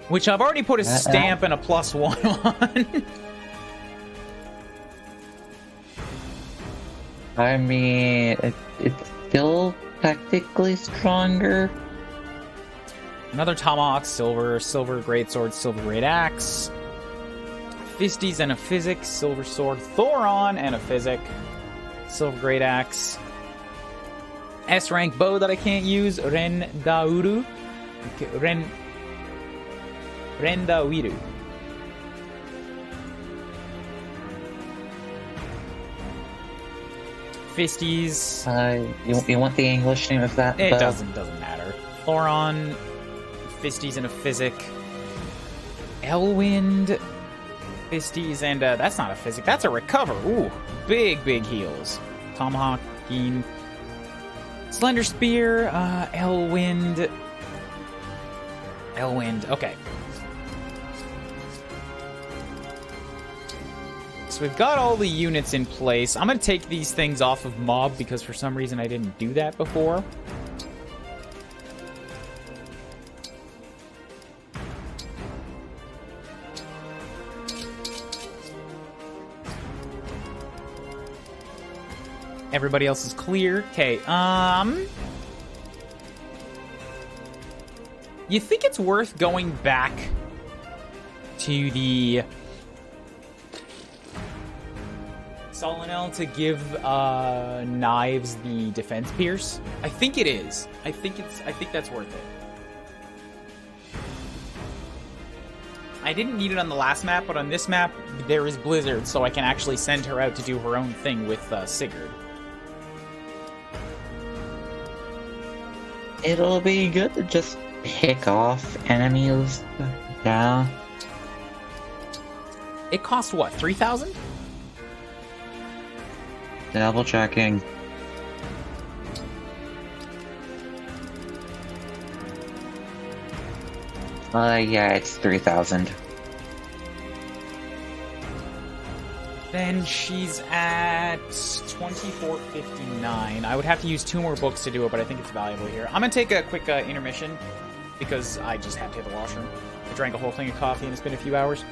Which I've already put a stamp and a +1 on. I mean, it's still technically stronger. Another Tomahawk, silver greatsword, silver great axe. Fisties and a physic, silver sword, Thoron and a physic, silver great axe. S-rank bow that I can't use, Ren Dauru. Ren Dawiru. Fisties. You want the English name of that? It doesn't matter. Thoron, Fisties and a physic. Elwind, Fisties, and that's not a physic, that's a recover. Ooh, big heals. Tomahawk, Geen, Slender Spear, Elwind, okay. So we've got all the units in place. I'm going to take these things off of mob because for some reason I didn't do that before. Everybody else is clear. Okay, you think it's worth going back to the Solanel to give knives the defense pierce? I think it is. I think that's worth it. I didn't need it on the last map, but on this map there is Blizzard, so I can actually send her out to do her own thing with Sigurd. It'll be good to just pick off enemies. Yeah. It cost what, 3,000? Double checking. Yeah, it's 3,000. Then she's at 2459. I would have to use 2 more books to do it, but I think it's valuable here. I'm gonna take a quick intermission because I just have to hit the washroom. I drank a whole thing of coffee and it's been a few hours.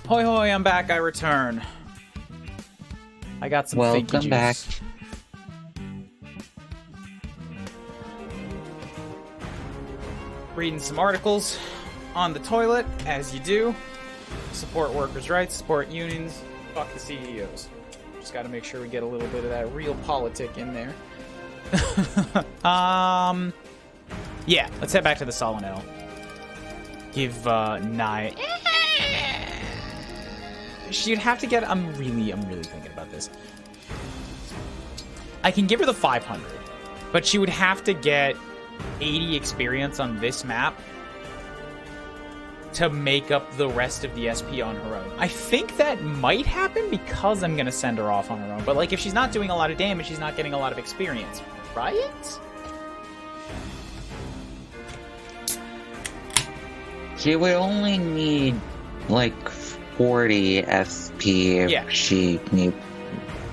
Hoi hoi, I'm back, I return. I got some Welcome thinky juice. back. Reading some articles on the toilet, as you do. Support workers' rights, support unions, fuck the CEOs. Just gotta make sure we get a little bit of that real politic in there. Yeah, let's head back to the Solonel. Give, Nye... She'd have to get... I'm really thinking about this. I can give her the 500, but she would have to get 80 experience on this map to make up the rest of the SP on her own. I think that might happen because I'm gonna send her off on her own, but like if she's not doing a lot of damage, she's not getting a lot of experience, right? She would only need like 40 SP if she need.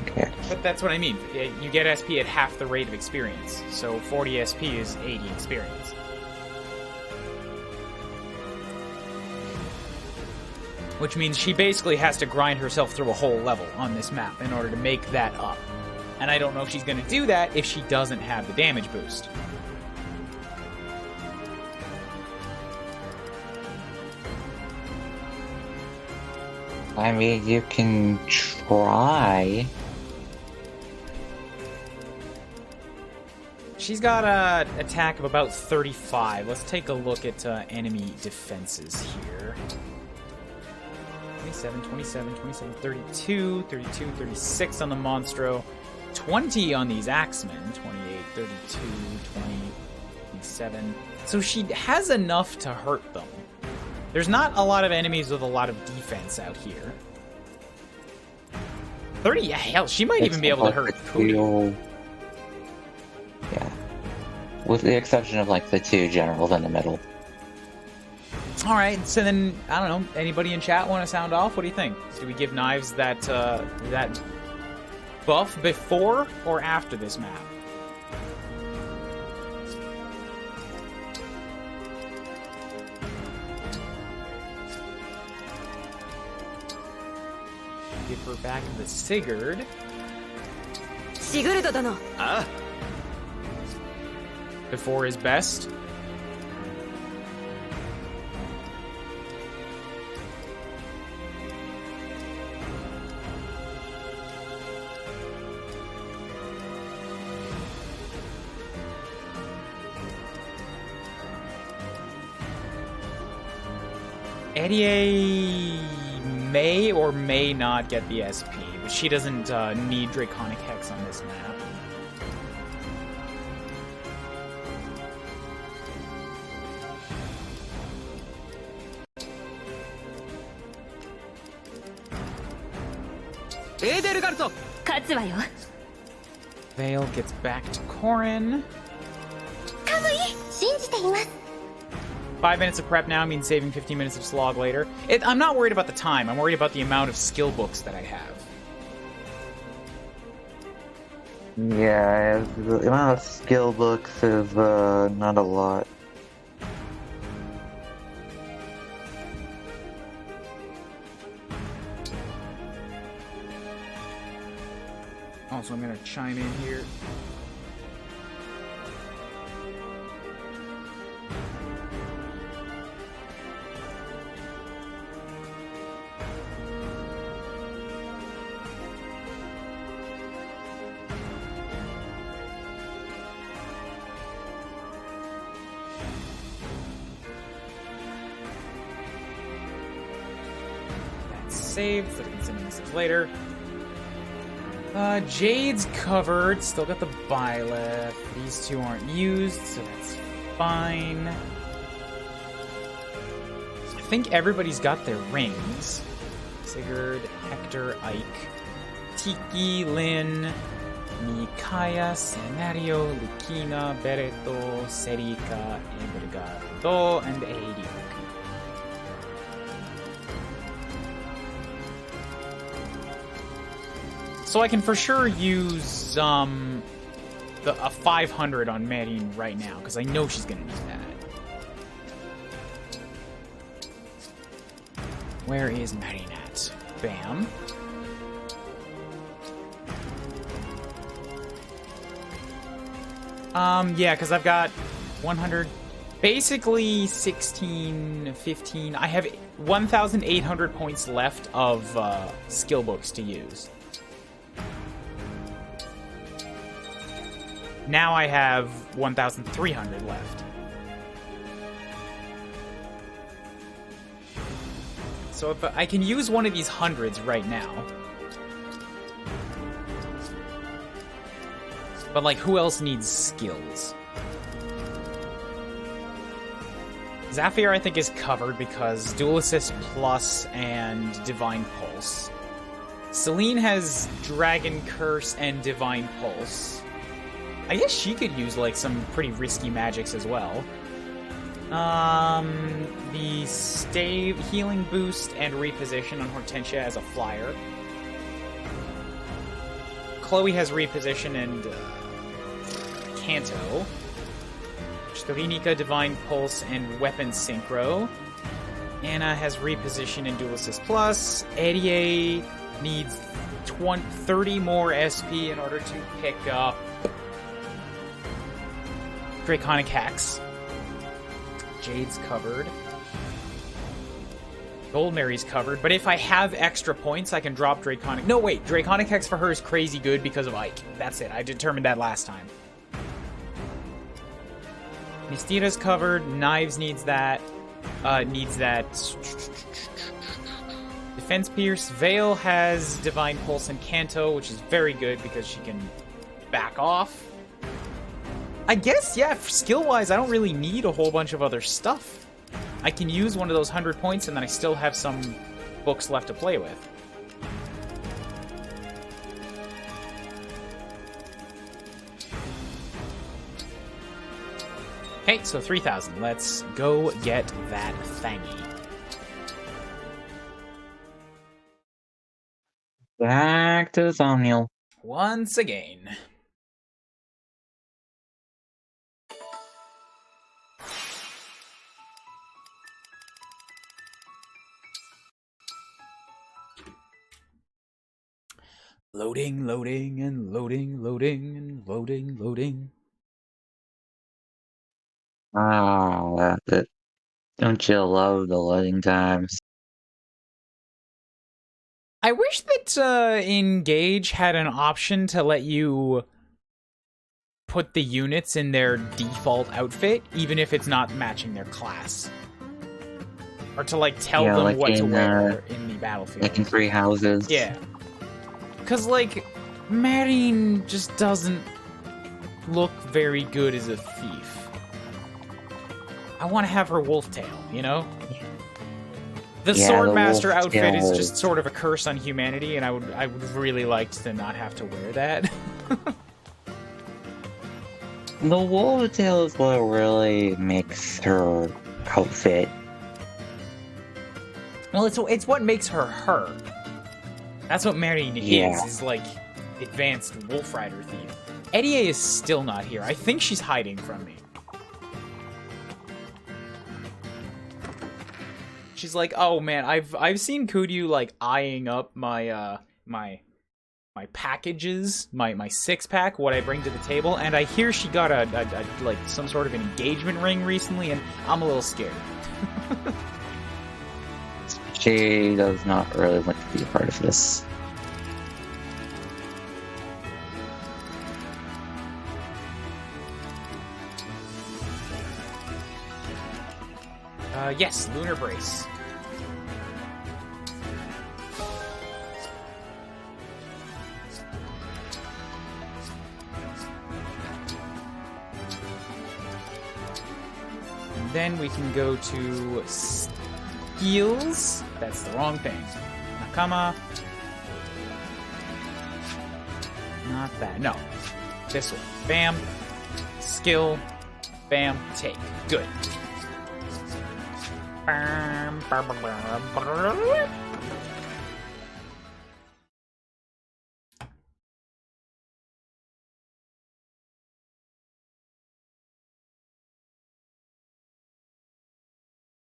Okay. But that's what I mean. You get SP at half the rate of experience, so 40 SP is 80 experience. Which means she basically has to grind herself through a whole level on this map in order to make that up. And I don't know if she's going to do that if she doesn't have the damage boost. I mean, you can try. She's got an attack of about 35. Let's take a look at enemy defenses here. 27, 27, 27, 32, 32, 36 on the Monstro. 20 on these Axemen. 28, 32, 20, 27. So she has enough to hurt them. There's not a lot of enemies with a lot of defense out here. 30, yeah, hell, she might even be able to hurt Kuuryuu. Yeah. With the exception of, like, the two generals in the middle. Alright, so then, I don't know, anybody in chat want to sound off? What do you think? Do we give Knives that, that buff before or after this map? Give her back the Sigurd. Sigurd殿. Before his best. Eddie may or may not get the SP, but she doesn't need Draconic Hex on this map. Vale gets back to Corrin. 信じています 5 minutes of prep now means saving 15 minutes of slog later. I'm not worried about the time. I'm worried about the amount of skill books that I have. Yeah, the amount of skill books is not a lot. Also, I'm gonna chime in here. Saved, so I can send a message later. Jade's covered. Still got the Byleth. These two aren't used, so that's fine. I think everybody's got their rings. Sigurd, Hector, Ike, Tiki, Lin, Mikaya, Scenario, Lucina, Bereto, Serika, Evergardo, and Eirik. So I can for sure use a 500 on Maddening right now, because I know she's going to use that. Where is Maddening at? Bam. Yeah, because I've got 100, basically 16, 15. I have 1,800 points left of skill books to use. Now I have 1,300 left. So if I can use one of these hundreds right now. But, like, who else needs skills? Zafir, I think, is covered because Dual Assist Plus and Divine Pulse. Celine has Dragon Curse and Divine Pulse. I guess she could use, like, some pretty risky magics as well. The Stave, Healing Boost, and Reposition on Hortensia as a flyer. Chloe has Reposition and Kanto. Storinika, Divine Pulse, and Weapon Synchro. Anna has Reposition and Dual Assist Plus. Eddie needs 30 more SP in order to pick up Draconic Hex. Jade's covered. Goldmary's covered, but if I have extra points, I can drop Draconic... No, wait, Draconic Hex for her is crazy good because of Ike. That's it, I determined that last time. Mistira's covered, Knives needs that. Defense Pierce. Veil has Divine Pulse and Kanto, which is very good because she can back off. I guess, yeah, skill-wise, I don't really need a whole bunch of other stuff. I can use one of those 100 points, and then I still have some books left to play with. Okay, so 3,000. Let's go get that thingy. Back to the thumbnail. Once again. Loading, loading, and loading, loading, and loading, loading. Ah, don't you love the loading times? I wish that Engage had an option to let you put the units in their default outfit, even if it's not matching their class. Or to, like, tell them like what to wear in the battlefield. Like in Three Houses. Yeah. Because, like, Marine just doesn't look very good as a thief. I want to have her wolf tail, you know? The Swordmaster outfit is just sort of a curse on humanity, and I would really like to not have to wear that. The wolf tail is what really makes her outfit. Well, it's what makes her her. That's what Marine is like advanced Wolf Rider thief. Eddie is still not here. I think she's hiding from me. She's like, oh man, I've seen Kuuryuu like eyeing up my my packages, my 6-pack, what I bring to the table, and I hear she got a like some sort of an engagement ring recently, and I'm a little scared. She does not really want to be a part of this. Yes, Lunar Brace. And then we can go to skills. That's the wrong thing. Nakama. Not that. No. This one. Bam. Skill. Bam. Take. Good.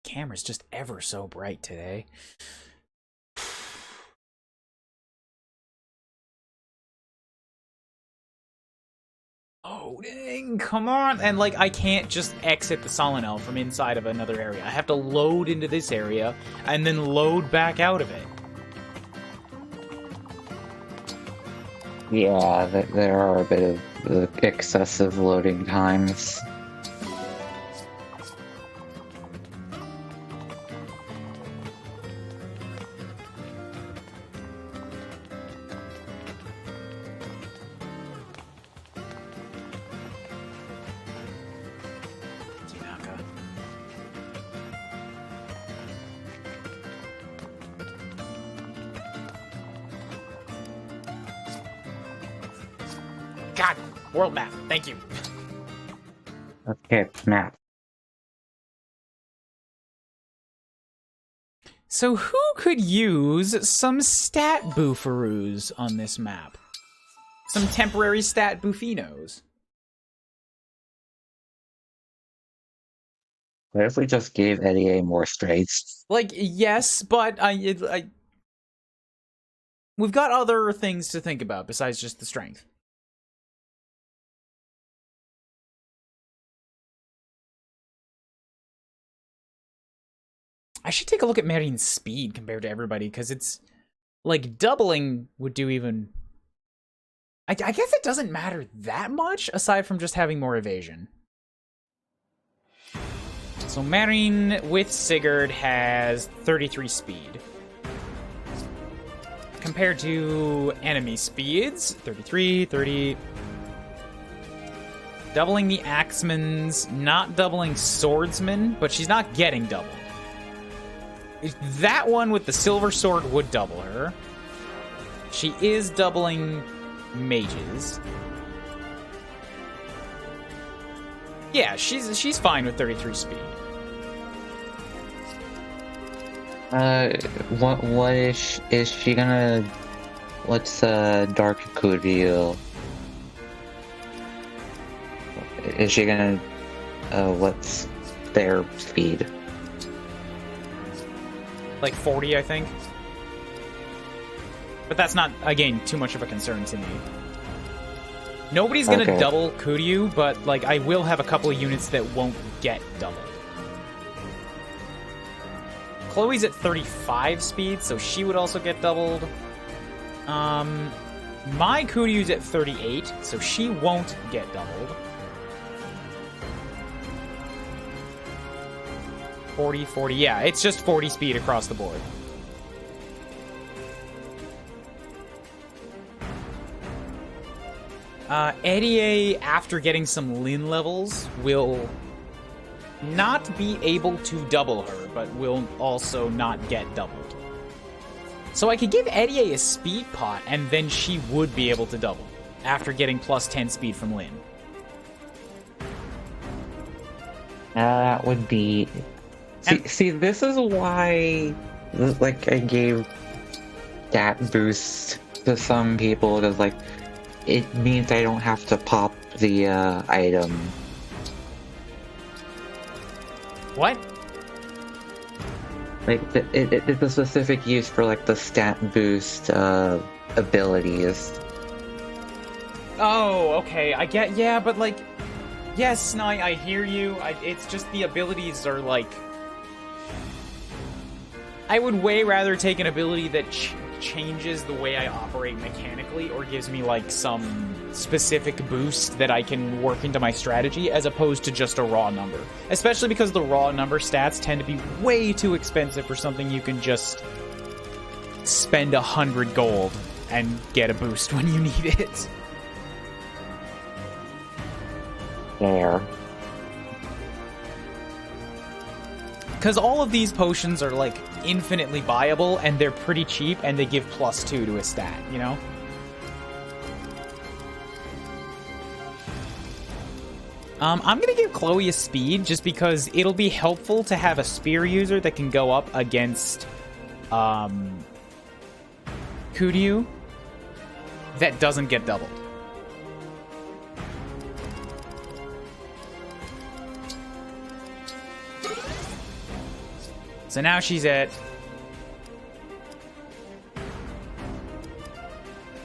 Camera's just ever so bright today. Loading, come on. And like, I can't just exit the Solonel from inside of another area. I have to load into this area and then load back out of it. Yeah, there are a bit of excessive loading times. God, world map. Thank you. Okay, map. So who could use some stat boofaroos on this map? Some temporary stat boofinos. What if we just gave Eddie A more straights? Like, yes, but we've got other things to think about besides just the strength. I should take a look at Marine's speed compared to everybody, because it's, like, doubling would do even... I guess it doesn't matter that much, aside from just having more evasion. So Marine with Sigurd has 33 speed. Compared to enemy speeds, 33, 30... Doubling the Axeman's, not doubling Swordsman, but she's not getting doubled. That one with the silver sword would double her. She is doubling mages. Yeah, she's fine with 33 speed. What is she gonna? What's Dark Kuuryuu? Is she gonna? What's their speed? Like 40, I think. But that's not, again, too much of a concern to me. Nobody's gonna double Kuuryuu, but like I will have a couple of units that won't get doubled. Chloe's at 35 speed, so she would also get doubled. My Kuuryuu's at 38, so she won't get doubled. 40, 40, yeah, it's just 40 speed across the board. Eddie, after getting some Lin levels, will not be able to double her, but will also not get doubled. So I could give Eddie a speed pot, and then she would be able to double, after getting plus 10 speed from Lin. That would be... See, this is why, like, I gave stat boost to some people, because, like, it means I don't have to pop the, item. What? Like, it's a specific use for, like, the stat boost, abilities. Oh, okay, I get, yeah, but, like, yes, no, I hear you, it's just the abilities are, like... I would way rather take an ability that changes the way I operate mechanically or gives me, like, some specific boost that I can work into my strategy as opposed to just a raw number. Especially because the raw number stats tend to be way too expensive for something you can just spend 100 gold and get a boost when you need it. There. Because all of these potions are, like, infinitely buyable, and they're pretty cheap, and they give +2 to a stat, you know? I'm gonna give Chloe a speed, just because it'll be helpful to have a spear user that can go up against, Kuuryuu that doesn't get doubled. So now she's at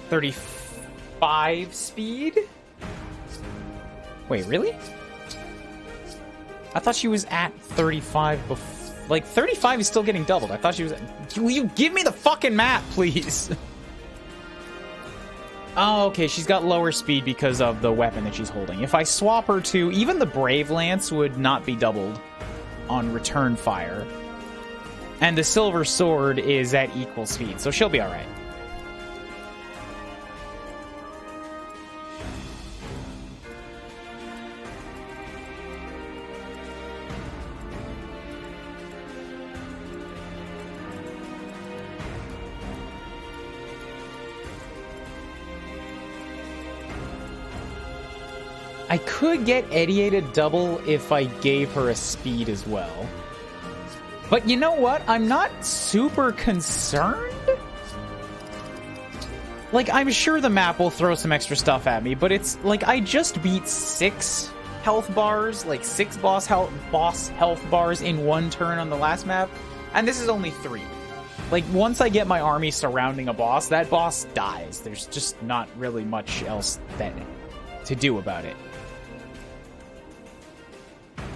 35 speed. Wait, really? I thought she was at 35 before. Like, 35 is still getting doubled. I thought she was at... Will you give me the fucking map, please? Oh, okay, she's got lower speed because of the weapon that she's holding. If I swap her to... Even the Brave Lance would not be doubled on return fire. And the Silver Sword is at equal speed, so she'll be alright. I could get Eddie to double if I gave her a speed as well. But you know what? I'm not super concerned. Like, I'm sure the map will throw some extra stuff at me, but it's like I just beat 6 health bars, like 6 boss health bars in one turn on the last map, and this is only 3. Like, once I get my army surrounding a boss, that boss dies. There's just not really much else to do about it.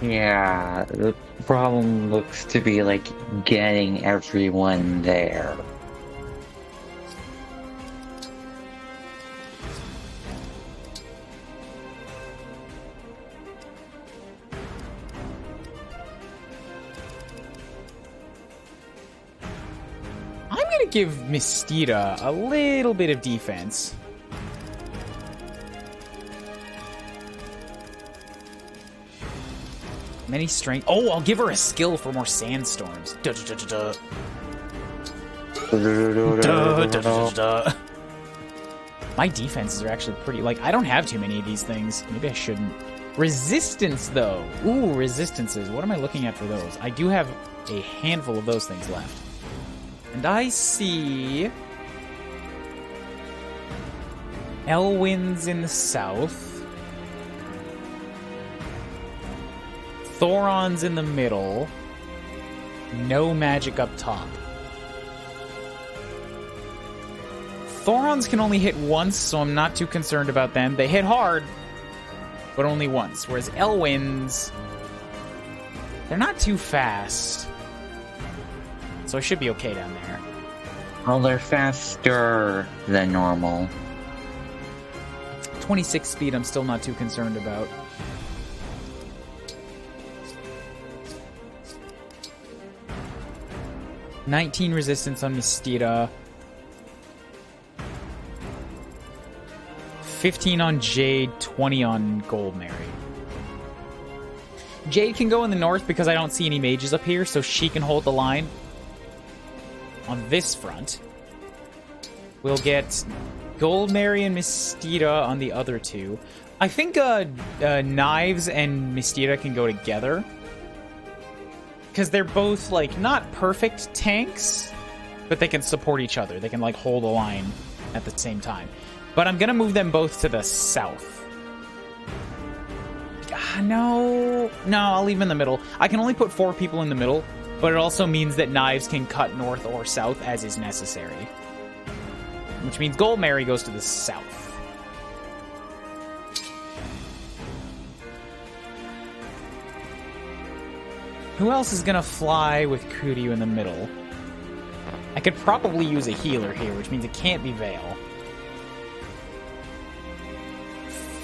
Yeah, the problem looks to be, like, getting everyone there. I'm gonna give Mistira a little bit of defense. Many strength. Oh, I'll give her a skill for more sandstorms. Duh, duh, duh, duh, duh. My defenses are actually pretty... Like, I don't have too many of these things. Maybe I shouldn't. Resistance, though. Ooh, resistances. What am I looking at for those? I do have a handful of those things left. And I see... Elwyn's in the south. Thoron's in the middle. No magic up top. Thorons can only hit once, so I'm not too concerned about them. They hit hard, but only once. Whereas Elwyn's, they're not too fast. So I should be okay down there. Well, they're faster than normal. 26 speed I'm still not too concerned about. $19 resistance on Mistira. 15 on Jade, 20 on Goldmary. Jade can go in the north because I don't see any mages up here, so she can hold the line on this front. We'll get Goldmary and Mistira on the other two. I think Knives and Mistira can go together. Because they're both, like, not perfect tanks, but they can support each other. They can, like, hold a line at the same time. But I'm going to move them both to the south. No, I'll leave them in the middle. I can only put 4 people in the middle, but it also means that Knives can cut north or south as is necessary. Which means Goldmary goes to the south. Who else is gonna fly with Kuuryuu in the middle? I could probably use a healer here, which means it can't be Vale.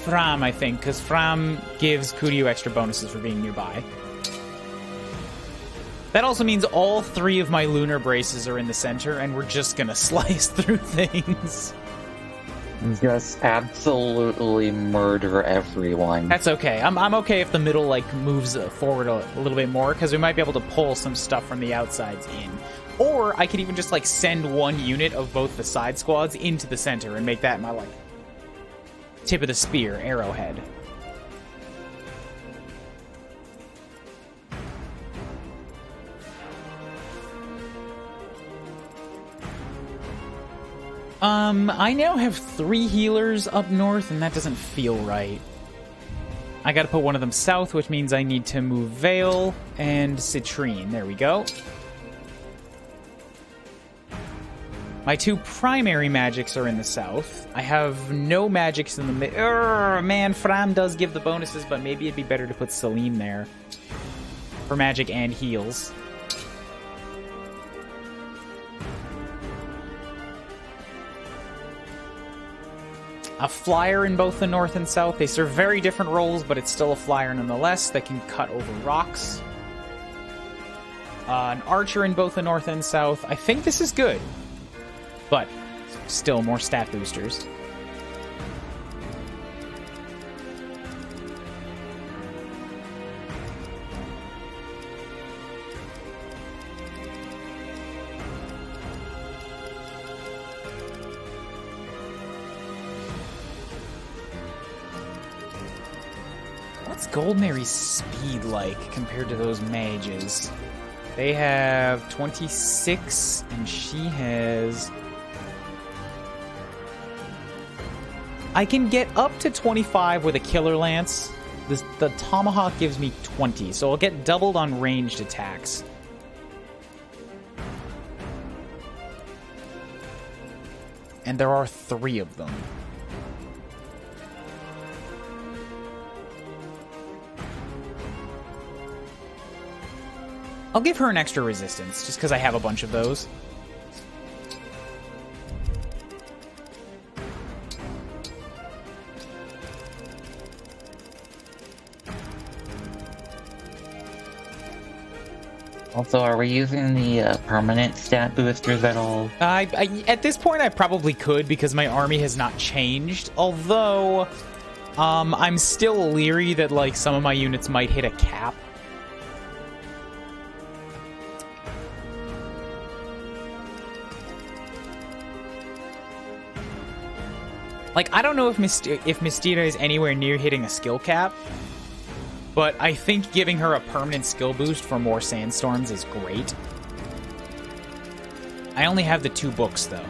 Fram, I think, because Fram gives Kuuryuu extra bonuses for being nearby. That also means all 3 of my lunar braces are in the center, and we're just gonna slice through things. Just absolutely murder everyone. That's okay. I'm okay if the middle, like, moves forward a little bit more, because we might be able to pull some stuff from the outsides in. Or I could even just, like, send 1 unit of both the side squads into the center and make that my, like, tip of the spear, arrowhead. I now have 3 healers up north, and that doesn't feel right. I gotta put one of them south, which means I need to move Vale and Citrine. There we go. My two primary magics are in the south. I have no magics in the mid. Man, Fram does give the bonuses, but maybe it'd be better to put Celine there for magic and heals. A flyer in both the north and south. They serve very different roles, but it's still a flyer nonetheless that can cut over rocks. An archer in both the north and south. I think this is good, but still more stat boosters. What's Goldmary's speed like compared to those mages? They have 26, and she has... I can get up to 25 with a Killer Lance. The Tomahawk gives me 20, so I'll get doubled on ranged attacks. And there are 3 of them. I'll give her an extra resistance, just because I have a bunch of those. Also, are we using the permanent stat boosters at all? At this point, I probably could, because my army has not changed. Although, I'm still leery that, like, some of my units might hit a cap. Like, I don't know if Mystina is anywhere near hitting a skill cap, but I think giving her a permanent skill boost for more sandstorms is great. I only have the 2 books, though.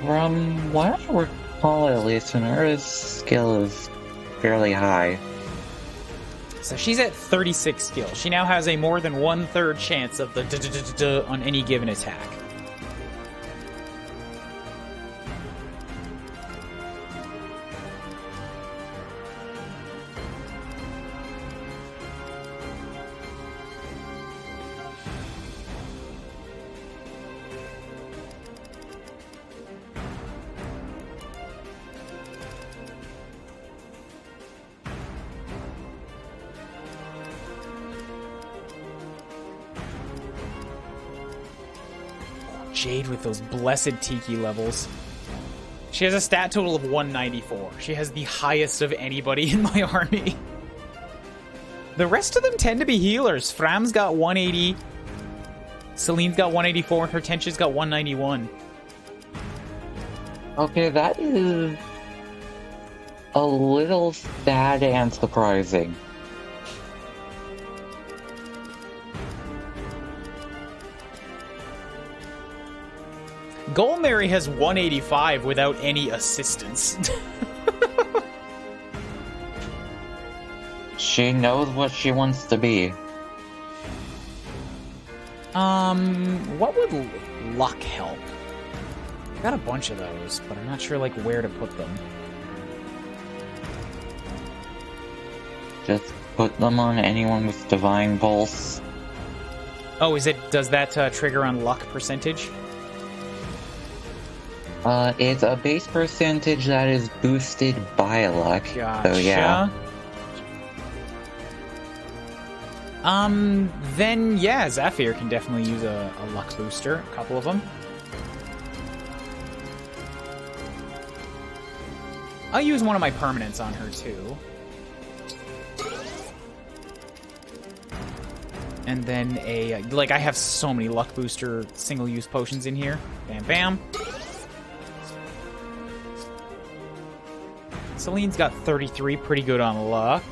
From what I recall, at least, Sonara's skill is fairly high. So she's at 36 skill. She now has a more than 1/3 chance of the on any given attack. Jade with those blessed Tiki levels. She has a stat total of 194. She has the highest of anybody in my army. The rest of them tend to be healers. Fram's got 180. Celine's got 184. Hortensia's got 191. Okay, that is a little sad and surprising. Goldmary has 185 without any assistance. She knows what she wants to be. What would luck help? I've got a bunch of those, but I'm not sure, like, where to put them. Just put them on anyone with Divine Pulse. Oh, does that trigger on luck percentage? It's a base percentage that is boosted by luck. Gotcha. So yeah. Then yeah, Zephyr can definitely use a luck booster. A couple of them. I'll use one of my permanents on her too. And then I have so many luck booster single-use potions in here. Bam, bam. Celine's got 33, pretty good on luck.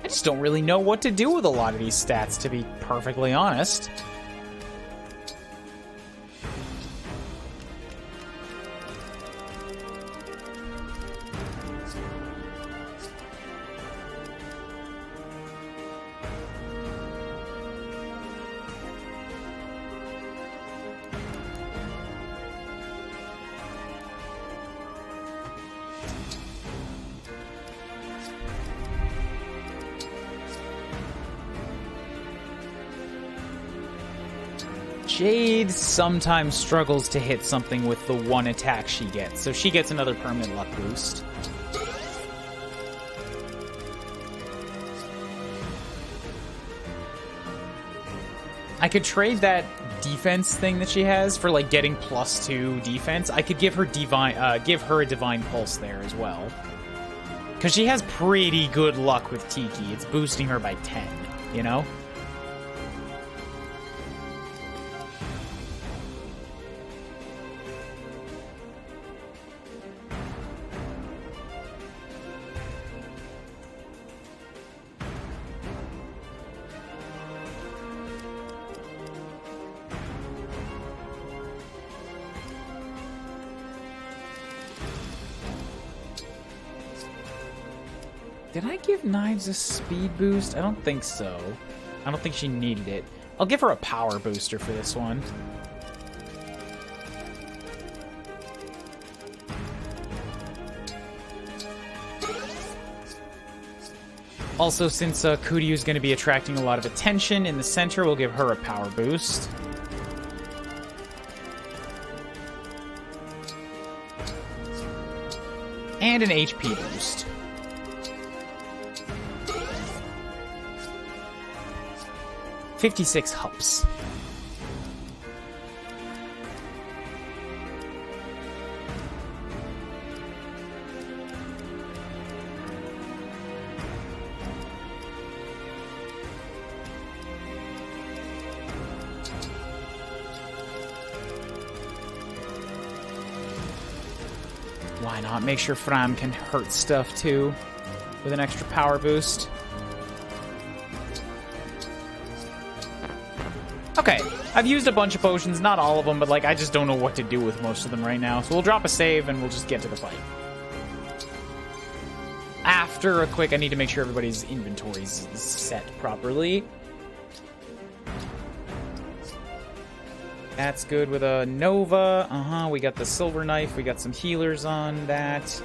I just don't really know what to do with a lot of these stats, to be perfectly honest. Jade sometimes struggles to hit something with the one attack she gets, so she gets another permanent luck boost. I could trade that defense thing that she has for like getting +2 defense. I could give her a divine pulse there as well, because she has pretty good luck with Tiki. It's boosting her by 10, you know. Did I give Knives a speed boost? I don't think so. I don't think she needed it. I'll give her a power booster for this one. Also, since Kuuryuu is going to be attracting a lot of attention in the center, we'll give her a power boost. And an HP boost. $56 hups. Why not? Make sure Fram can hurt stuff too with an extra power boost. Okay, I've used a bunch of potions, not all of them, but like I just don't know what to do with most of them right now. So we'll drop a save and we'll just get to the fight. After a quick, I need to make sure everybody's inventory's set properly. That's good with a Nova. We got the Silver Knife. We got some healers on that.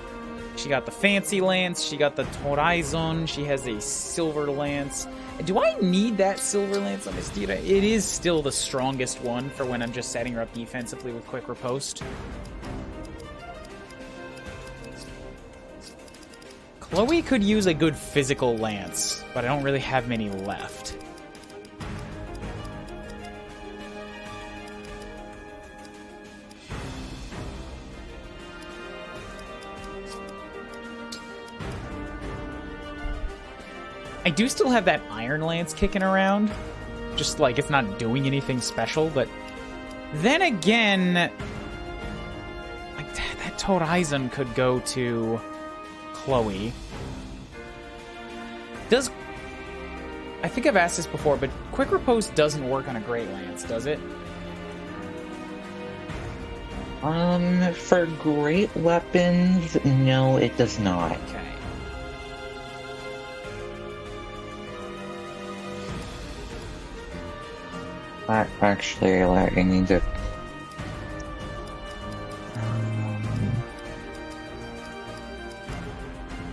She got the Fancy Lance. She got the Torizon. She has a Silver Lance. Do I need that Silver Lance on Mistira? It is still the strongest one for when I'm just setting her up defensively with Quick Riposte. Chloe could use a good physical lance, but I don't really have many left. I do still have that Iron Lance kicking around. Just like it's not doing anything special, but then again, like that Torizon could go to Chloe. I think I've asked this before, but Quick Riposte doesn't work on a Great Lance, does it? For great weapons, no, it does not. Okay. Actually, like, I need to...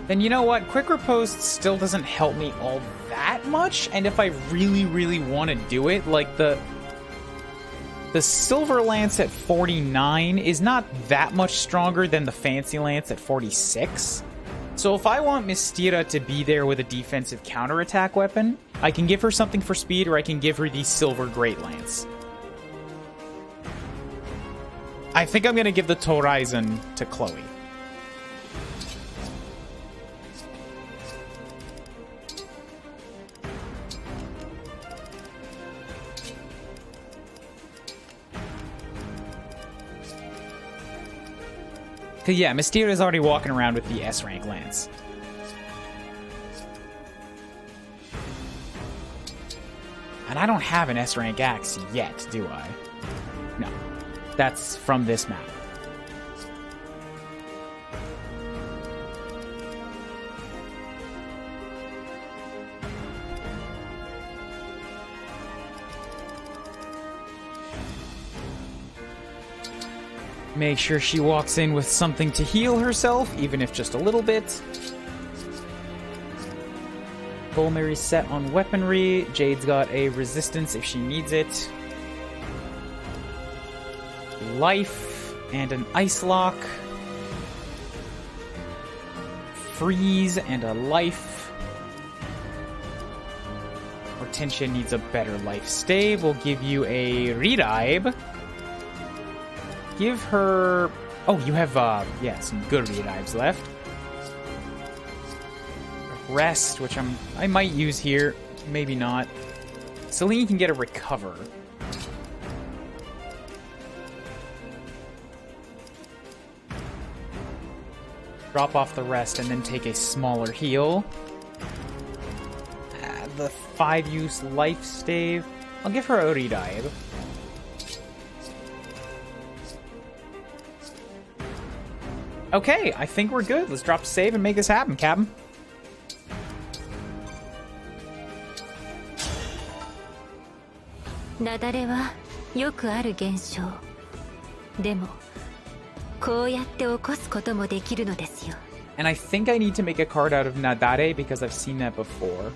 Then you know what? Quick Riposte still doesn't help me all that much, and if I really, really want to do it, like the Silver Lance at 49 is not that much stronger than the Fancy Lance at 46. So if I want Mistira to be there with a defensive counterattack weapon, I can give her something for speed, or I can give her the Silver Great Lance. I think I'm going to give the Torizon to Chloe. Because, yeah, Mistira is already walking around with the S-rank lance. And I don't have an S rank axe yet, do I? No. That's from this map. Make sure she walks in with something to heal herself, even if just a little bit. Golmary's set on weaponry. Jade's got a resistance if she needs it. Life and an ice lock. Freeze and a life. Hortensia needs a better life stave. We'll give you a Revive. Give her... Oh, you have, yeah, some good revives left. Rest, which I might use here. Maybe not. Celine can get a recover. Drop off the rest and then take a smaller heal. The 5-use life stave. I'll give her a Revive. Okay, I think we're good. Let's drop save and make this happen, Captain. Nadare wa yoku aru genshou. Demo, kou yatte okosu koto mo dekiru no desu yo. And I think I need to make a card out of Nadare because I've seen that before.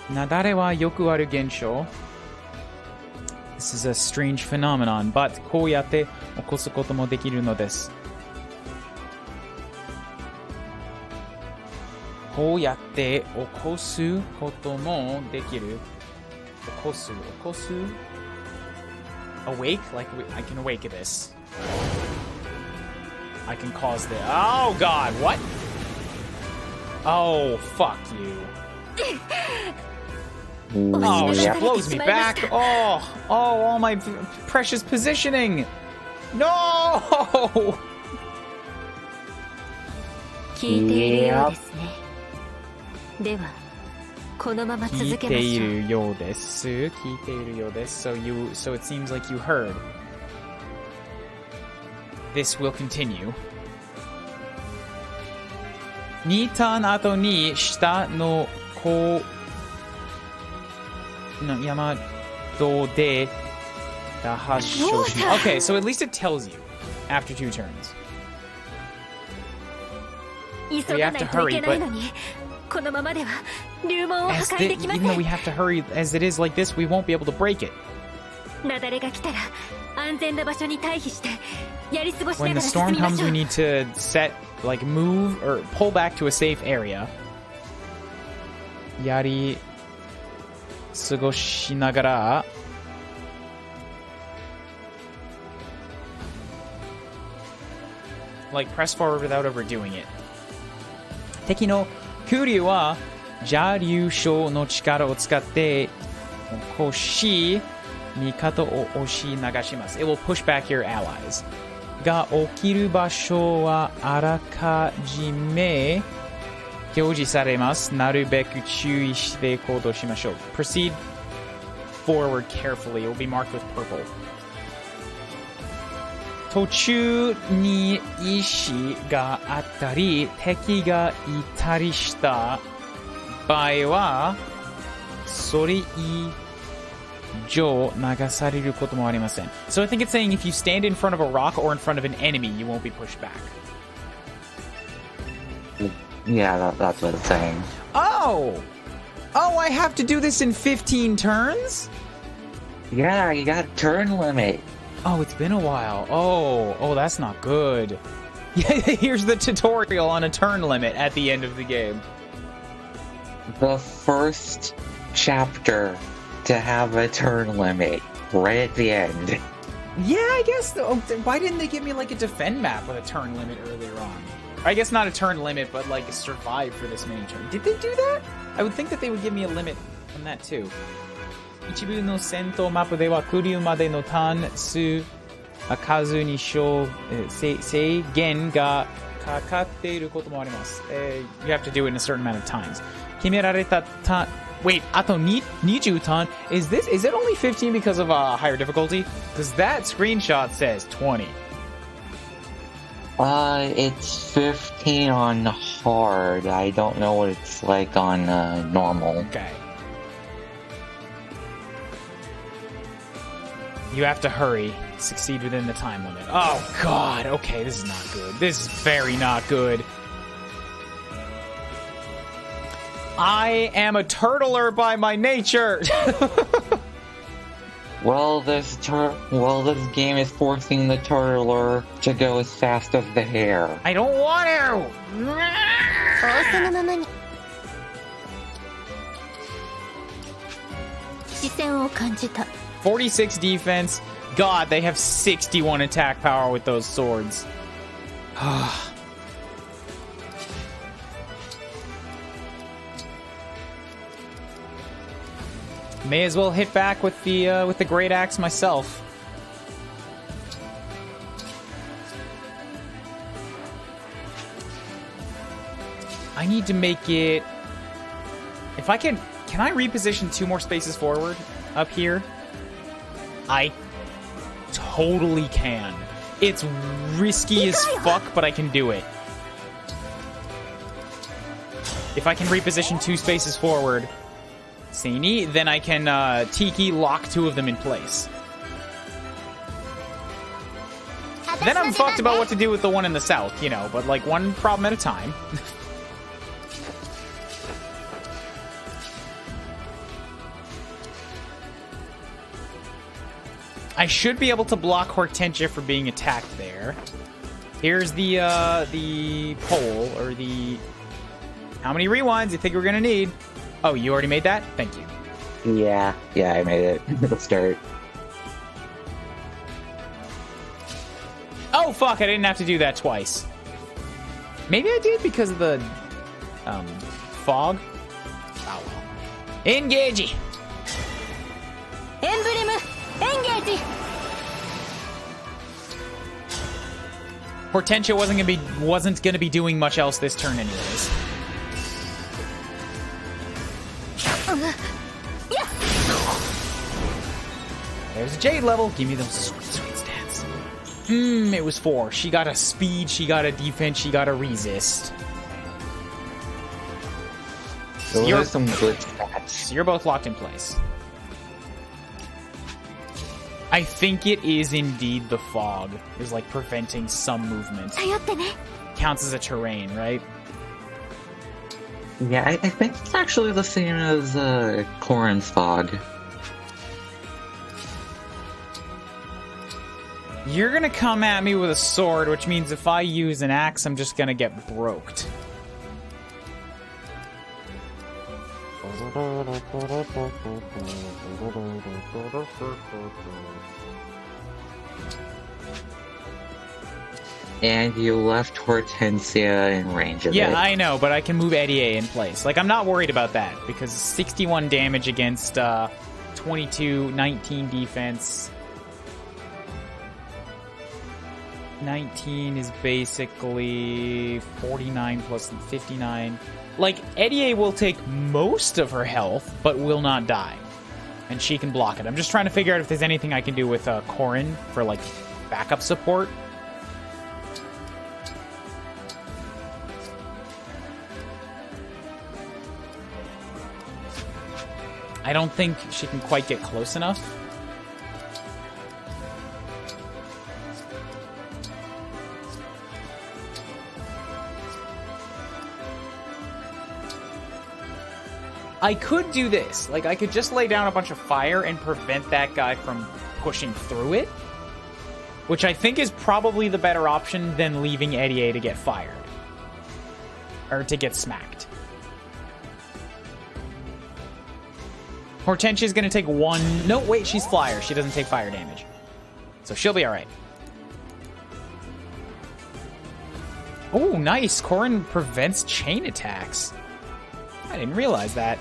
Nadare wa yoku aru gensho. This is a strange phenomenon, but kou yatte okosu koto mo dekiru no desu. Kou yatte okosu koto mo dekiru. Okosu. Awake? Like, I can awake this. I can cause this. Oh god, what? Oh, fuck you. Oh, she blows me back. Oh, all my precious positioning. No! 聞いているようですね。では、このまま続けましょう。聞いているようです。聞いているようです。So it seems like you heard. This will continue. 2ターン後に下のこうの山戸で発症します。Okay, so at least it tells you after 2 turns. We have to hurry, but even though we have to hurry as it is like this, we won't be able to break it. When the storm comes, we need to move or pull back to a safe area. Yari sugoshinagara. Like, press forward without overdoing it. Teki no Kuuryuu wa Jaryu Shou no chikara o tsukatte Koshi Mikato o oshi nagashimasu. It will push back your allies. Ga okiru basho wa arakajime gyouji saremasu. Narubeku chuui shite koudou shimashou. Proceed forward carefully. It will be marked with purple. Tochu ni ishi ga attari teki ga itari shita bai wa sore ijo nagasareru koto mo arimasen. So I think it's saying if you stand in front of a rock or in front of an enemy, you won't be pushed back. Yeah, that's what it's saying. Oh! Oh, I have to do this in 15 turns? Yeah, you got a turn limit. Oh, it's been a while. Oh, that's not good. Yeah, here's the tutorial on a turn limit at the end of the game. The first chapter to have a turn limit right at the end. Yeah, I guess. Why didn't they give me like a defend map with a turn limit earlier on? I guess not a turn limit, but like a survive for this mini turn. Did they do that? I would think that they would give me a limit on that too. Ichibu no Sento mapu de wa Kuuryuu made no tan su 数に制限がかかっていることもあります。You have to do it in a certain amount of times. 決められたWait, あと20 ton? Is it only 15 because of higher difficulty? Because that screenshot says 20. It's 15 on hard. I don't know what it's like on normal. Okay. You have to hurry. Succeed within the time limit. Oh, God. Okay, this is not good. This is very not good. I am a turtler by my nature. Well, this game is forcing the turtler to go as fast as the hare. I don't want to. そのままに視線を感じた。 46 defense. God, they have 61 attack power with those swords. May as well hit back with the great axe myself. I need to make it. If I can I reposition 2 more spaces forward up here? I totally can. It's risky as fuck, but I can do it. If I can reposition 2 spaces forward, Seini, then I can Tiki lock 2 of them in place. Then I'm fucked about what to do with the one in the south, you know, but like one problem at a time. I should be able to block Hortensia for being attacked there. Here's the pole, or the... How many rewinds do you think we're gonna need? Oh, you already made that? Thank you. Yeah, I made it. Let's start. Oh, fuck, I didn't have to do that twice. Maybe I did because of the, fog? Oh, well. Engage! Emblem, engage! Hortensia wasn't gonna be doing much else this turn anyways. There's a Jade level. Give me those sweet stats. It was 4. She got a speed, she got a defense, she got a resist. Those are some good stats. So you're both locked in place. I think it is indeed the fog is like preventing some movement. Counts as a terrain, right? Yeah, I think it's actually the same as Corrin's fog. You're gonna come at me with a sword, which means if I use an axe, I'm just gonna get broked. And you left Hortensia in range of it. Yeah, I know, but I can move Eddie in place. Like, I'm not worried about that, because 61 damage against 22, 19 defense. 19 is basically 49 plus 59. Like, Eddie will take most of her health, but will not die. And she can block it. I'm just trying to figure out if there's anything I can do with Corrin for, like, backup support. I don't think she can quite get close enough. I could do this. Like, I could just lay down a bunch of fire and prevent that guy from pushing through it. Which I think is probably the better option than leaving Eddie to get fired. Or to get smacked. Hortensia's gonna take 1... No, wait, she's flyer. She doesn't take fire damage. So she'll be alright. Oh, nice. Corrin prevents chain attacks. I didn't realize that.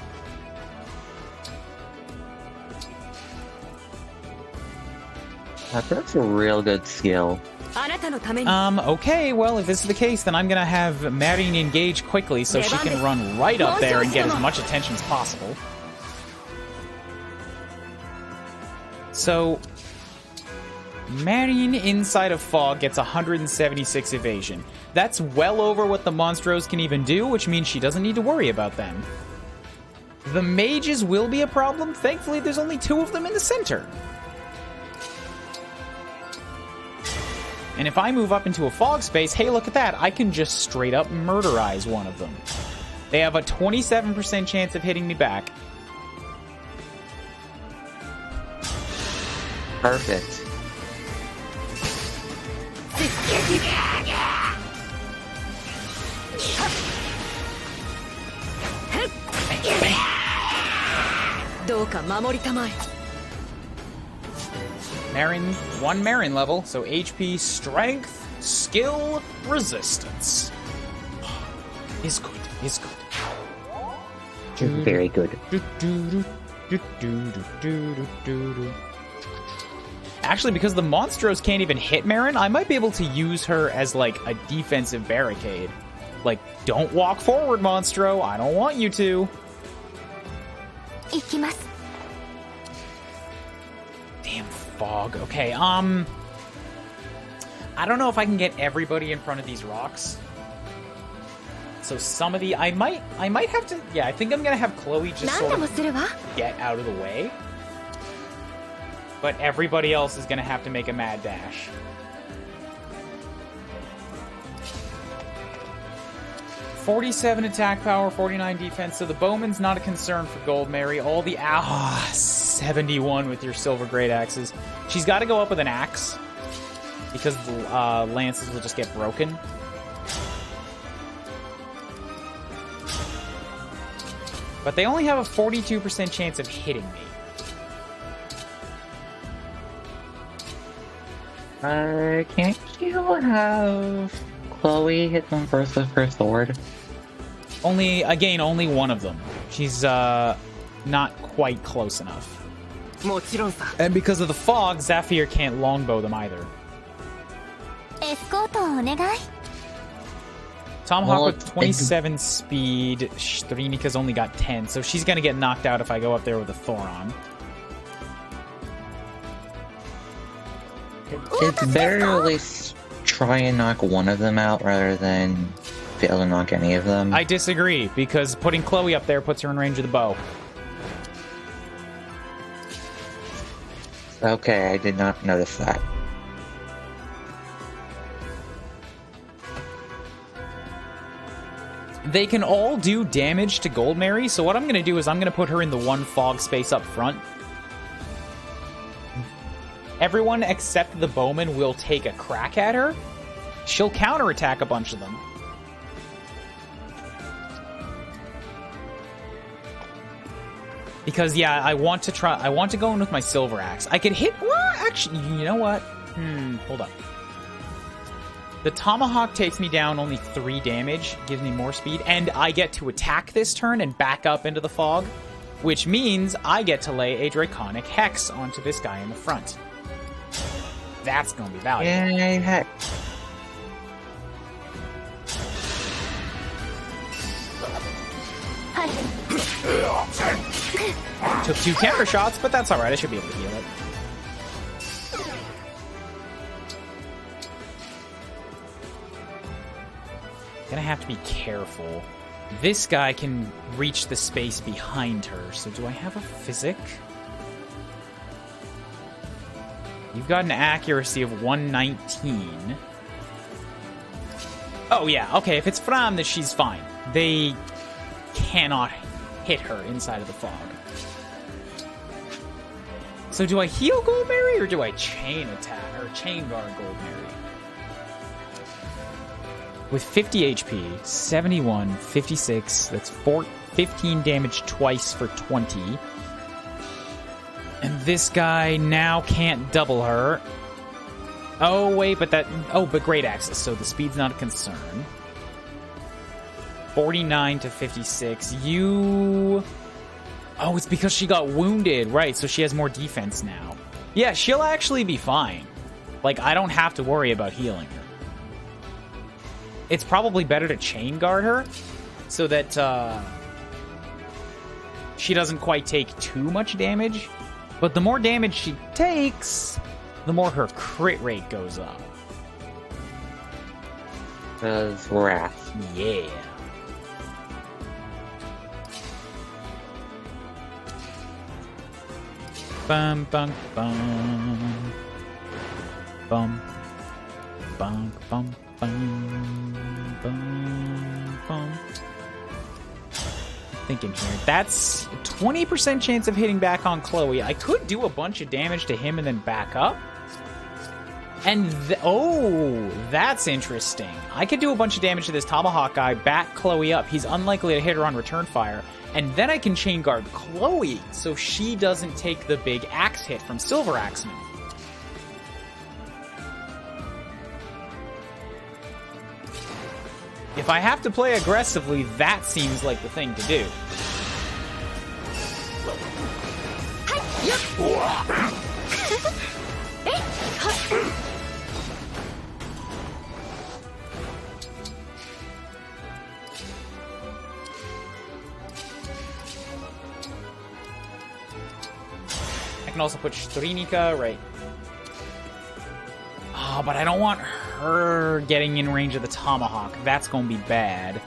That's a real good skill. あなたのために Okay, well, if this is the case, then I'm gonna have Maddening engage quickly so she can run right up there and get as much attention as possible. So, Maddening inside of Fog gets 176 evasion. That's well over what the Monstros can even do, which means she doesn't need to worry about them. The mages will be a problem. Thankfully, there's only 2 of them in the center. And if I move up into a fog space, hey, look at that. I can just straight up murderize one of them. They have a 27% chance of hitting me back. Perfect. Marin, 1 Marin level, so HP, Strength, Skill, Resistance. Is good, is good. Very good. Actually, because the Monstros can't even hit Marin, I might be able to use her as, like, a defensive barricade. Like, don't walk forward, Monstro. I don't want you to. 行きます。 Damn fog. Okay, I don't know if I can get everybody in front of these rocks. So some of the... I might have to... Yeah, I think I'm gonna have Chloe just sort of get out of the way. But everybody else is gonna have to make a mad dash. .47 attack power, 49 defense. So the Bowman's not a concern for Gold Mary. All the 71 with your silver great axes. She's got to go up with an axe because the lances will just get broken. But they only have a 42% chance of hitting me. Can't you have Chloe hit them first with her sword? Only one of them. She's not quite close enough. もちろんさ And because of the fog, Zafir can't longbow them either. エスコートをお願い。 Tomahawk Well, with 27 speed. Trinika's only got 10, so she's gonna get knocked out if I go up there with a Thoron. It's better to at least try and knock one of them out rather than fail to knock any of them. I disagree, because putting Chloe up there puts her in range of the bow. Okay, I did not notice that. They can all do damage to Gold Mary, so what I'm going to do is I'm going to put her in the one fog space up front. Everyone except the Bowman will take a crack at her. She'll counterattack a bunch of them. Because, yeah, I want to go in with my Silver Axe. I could hit... Well, actually, you know what? Hold up. The Tomahawk takes me down only 3 damage, gives me more speed, and I get to attack this turn and back up into the fog, which means I get to lay a Draconic Hex onto this guy in the front. That's gonna be valuable. Yay, heck. Took 2 counter shots, but that's alright. I should be able to heal it. Gonna have to be careful. This guy can reach the space behind her, so do I have a physic? You've got an accuracy of 119. Oh yeah, okay, if it's Fram, then she's fine. They cannot hit her inside of the fog. So do I heal Gold Mary, or do I chain attack, or chain guard Gold Mary? With 50 HP, 71, 56, that's 15 damage twice for 20. And this guy now can't double her. Oh, wait, but but great axis, so the speed's not a concern. 49 to 56. Oh, it's because she got wounded. Right, so she has more defense now. Yeah, she'll actually be fine. Like, I don't have to worry about healing her. It's probably better to chain guard her so that she doesn't quite take too much damage. But the more damage she takes, the more her crit rate goes up. Because wrath. Yeah. Bum bum bum. Bum bum bum bum bum bum. Thinking here. That's 20% chance of hitting back on Chloe. I could do a bunch of damage to him and then back up. And oh, that's interesting. I could do a bunch of damage to this Tomahawk guy, back Chloe up. He's unlikely to hit her on return fire. And then I can chain guard Chloe so she doesn't take the big axe hit from Silver Axeman. If I have to play aggressively, that seems like the thing to do. I can also put Strinika right. Oh, but I don't want her getting in range of the Tomahawk. That's going to be bad.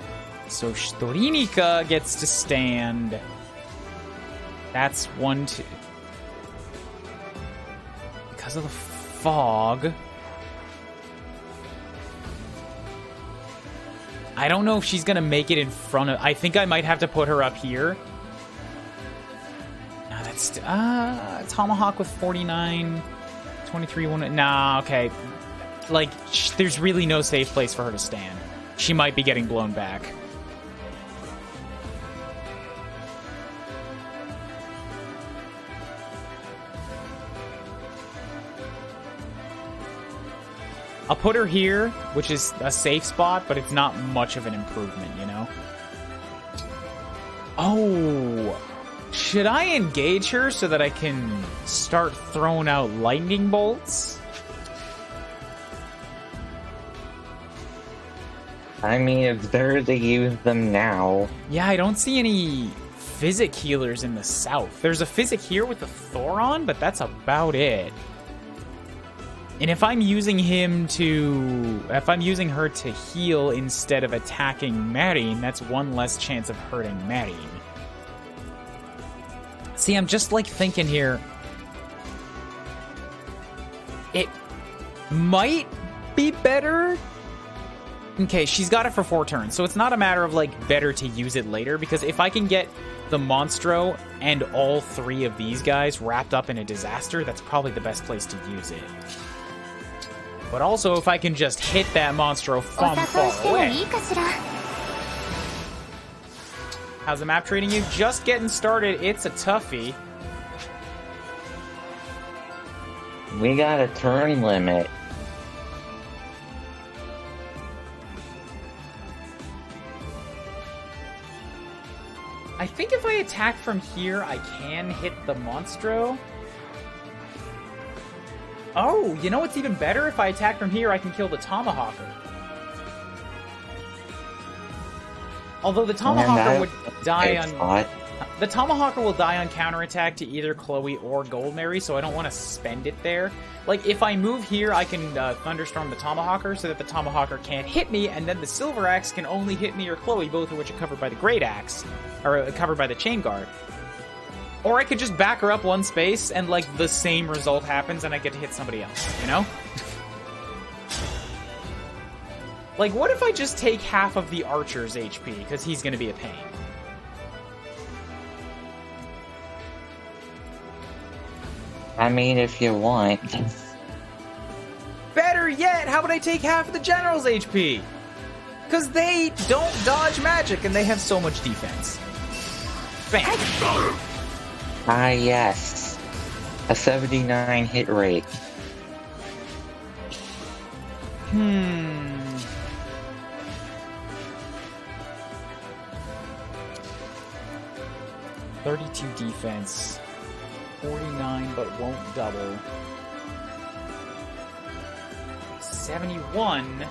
So Strinika gets to stand. That's 1, 2. Because of the fog. I don't know if she's going to make it in front of... I think I might have to put her up here. No, that's... Tomahawk with 49... 23, 1... Nah, okay. Like, there's really no safe place for her to stand. She might be getting blown back. I'll put her here, which is a safe spot, but it's not much of an improvement, you know? Oh... Should I engage her so that I can start throwing out lightning bolts? I mean, it's better to use them now. Yeah, I don't see any physic healers in the south. There's a physic here with the Thoron, but that's about it. And if I'm using her to heal instead of attacking Marine, that's one less chance of hurting Marine. See, I'm just, like, thinking here. It might be better. Okay, she's got it for 4 turns, so it's not a matter of, like, better to use it later, because if I can get the Monstro and all 3 of these guys wrapped up in a disaster, that's probably the best place to use it. But also, if I can just hit that Monstro from far away. How's the map treating you? Just getting started. It's a toughie. We got a turn limit. I think if I attack from here, I can hit the Monstro. Oh, you know what's even better? If I attack from here, I can kill the Tomahawker. Although the Tomahawker would die on... The Tomahawker will die on counterattack to either Chloe or Goldmary, so I don't want to spend it there. Like, if I move here, I can Thunderstorm the Tomahawker so that the Tomahawker can't hit me, and then the Silver Axe can only hit me or Chloe, both of which are covered by the Great Axe, or covered by the Chain Guard. Or I could just back her up one space, and, like, the same result happens, and I get to hit somebody else, you know? Like, what if I just take half of the Archer's HP, because he's going to be a pain? I mean, if you want. Better yet, how about I take half of the General's HP? Because they don't dodge magic, and they have so much defense. Bam! Ah, yes. A 79 hit rate. 32 defense. 49, but won't double. 71.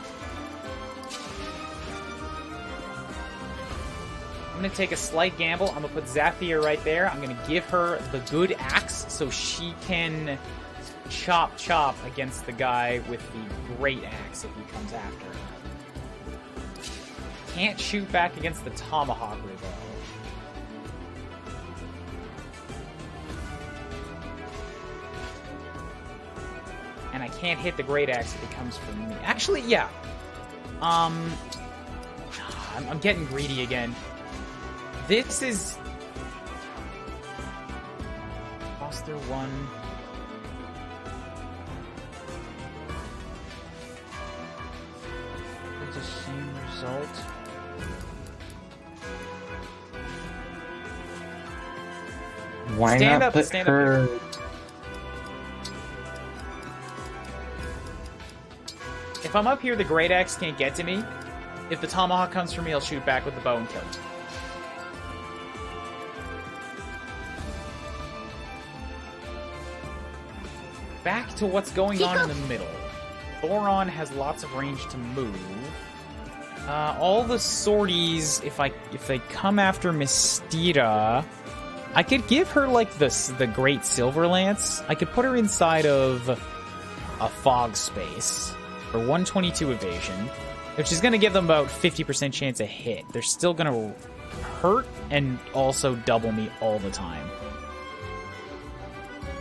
I'm going to take a slight gamble. I'm going to put Zafir right there. I'm going to give her the good axe so she can chop against the guy with the great axe if he comes after her. Can't shoot back against the tomahawk though. And I can't hit the great axe if it comes from me. Actually, yeah. I'm getting greedy again. This is... Cross through one. It's the same result. Why Stand not up, put stand her... up. If I'm up here, the great axe can't get to me. If the tomahawk comes for me, I'll shoot back with the bow and kill it. Back to what's going on in the middle. Thoron has lots of range to move. All the sorties, if they come after Mystira, I could give her like the Great Silver Lance. I could put her inside of a fog space for 122 evasion, which is going to give them about 50% chance of hit. They're still going to hurt and also double me all the time.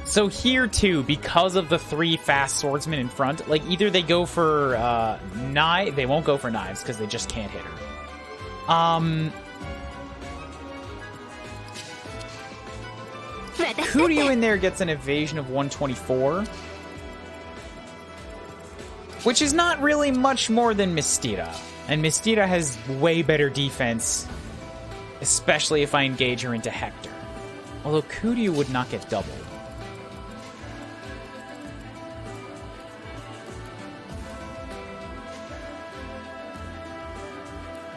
So here, too, because of the 3 fast swordsmen in front, like, either they go for, they won't go for knives, because they just can't hit her. Kuuryuu in there gets an evasion of 124, which is not really much more than Mystira. And Mystira has way better defense, especially if I engage her into Hector. Although Kuuryuu would not get doubled.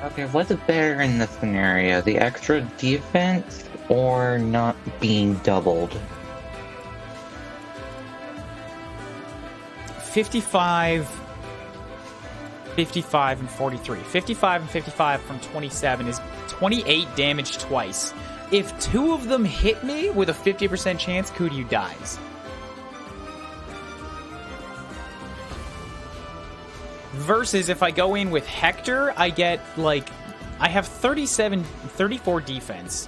Okay, what's better in this scenario? The extra defense or not being doubled? 55, 55, and 43. 55 and 55 from 27 is 28 damage twice. If 2 of them hit me with a 50% chance, Kuuryuu dies. Versus if I go in with Hector, I get, like, I have 34 defense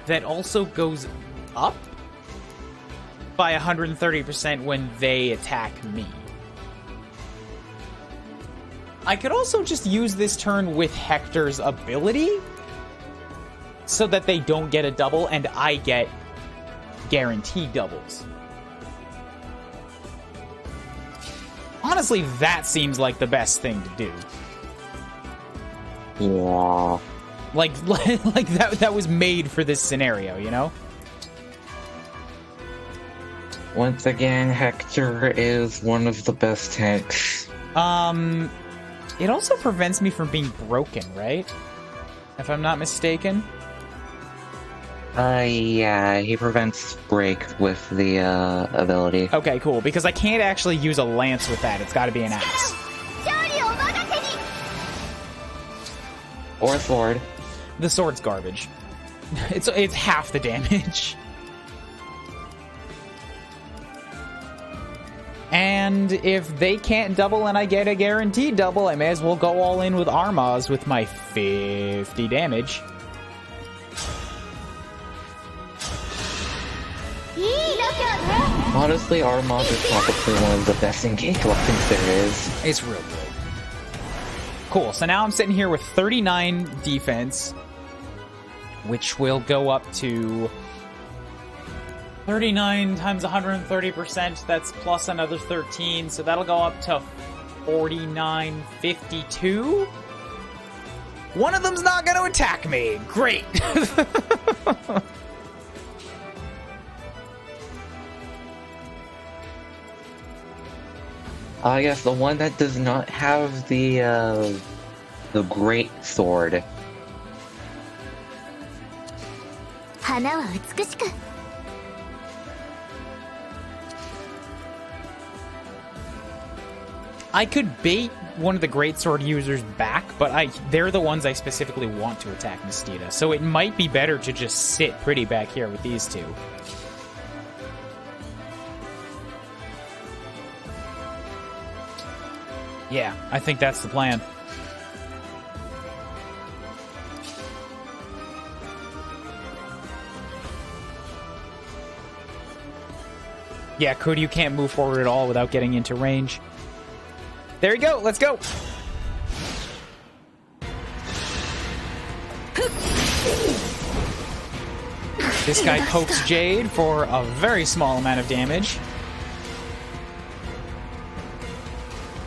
that also goes up by 130% when they attack me. I could also just use this turn with Hector's ability so that they don't get a double and I get guaranteed doubles. Honestly, that seems like the best thing to do. Yeah. Like that was made for this scenario, you know? Once again, Hector is one of the best tanks. It also prevents me from being broken, right? If I'm not mistaken. Yeah, he prevents break with the, ability. Okay, cool, because I can't actually use a lance with that. It's gotta be an axe. Or a sword. The sword's garbage. It's half the damage. And if they can't double and I get a guaranteed double, I may as well go all in with Armaz with my 50 damage. Honestly, Armaz is probably one of the best engaged weapons there is. It's real good. Cool, so now I'm sitting here with 39 defense, which will go up to 39 times 130%, that's plus another 13, so that'll go up to 49.52. One of them's not going to attack me. Great. Yes, the one that does not have the great sword. I could bait one of the greatsword users back, but they're the ones I specifically want to attack Mistita, so it might be better to just sit pretty back here with these two. Yeah, I think that's the plan. Yeah, Kuuryuu can't move forward at all without getting into range. There you go, let's go! This guy pokes Jade for a very small amount of damage.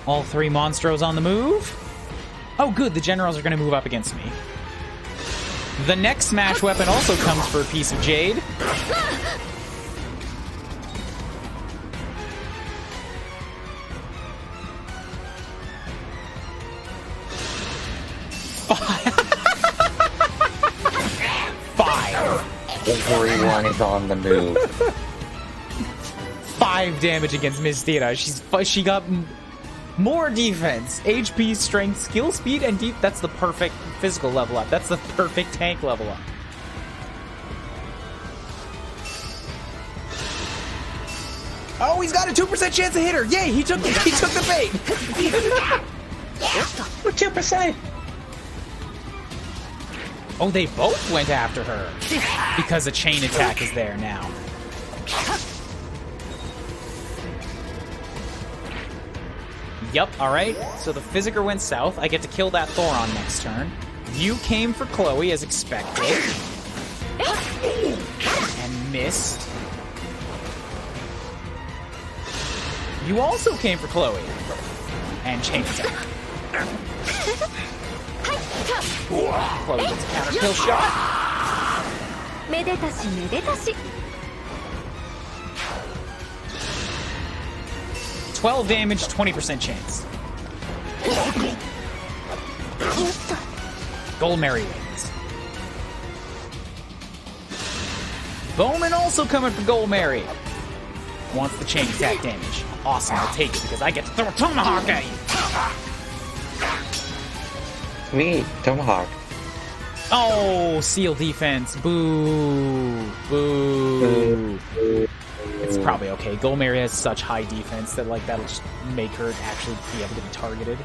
All three monstros on the move. Oh good, the generals are going to move up against me. The next smash weapon also comes for a piece of Jade. Everyone is on the move. 5 damage against Mistita. She got more defense, HP, strength, skill, speed, and deep. That's the perfect physical level up. That's the perfect tank level up. Oh, he's got a 2% chance to hit her. Yay! He took the bait. 2%. Oh, they both went after her because a chain attack is there now. Yup, alright. So the Physiker went south. I get to kill that Thoron next turn. You came for Chloe as expected. And missed. You also came for Chloe. And chain attack. Chloe gets a counter kill shot. めでたしめでたし 12 damage, 20% chance. Gold Mary wins. Bowman also coming for Gold Mary. Wants the chain attack damage. Awesome, I'll take it because I get to throw a tomahawk at you. Sweet, tomahawk. Oh, seal defense. Boo. Boo. It's probably okay. Gold Mary has such high defense that like that'll just make her actually be able to be targeted.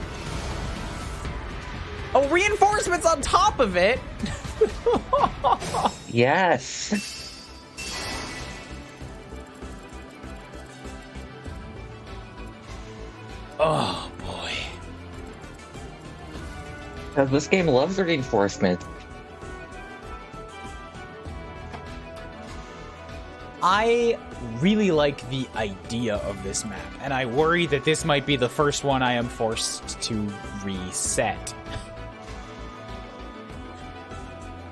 Oh, reinforcements on top of it. Yes. Oh boy. Because this game loves reinforcement. I really like the idea of this map, and I worry that this might be the first one I am forced to reset.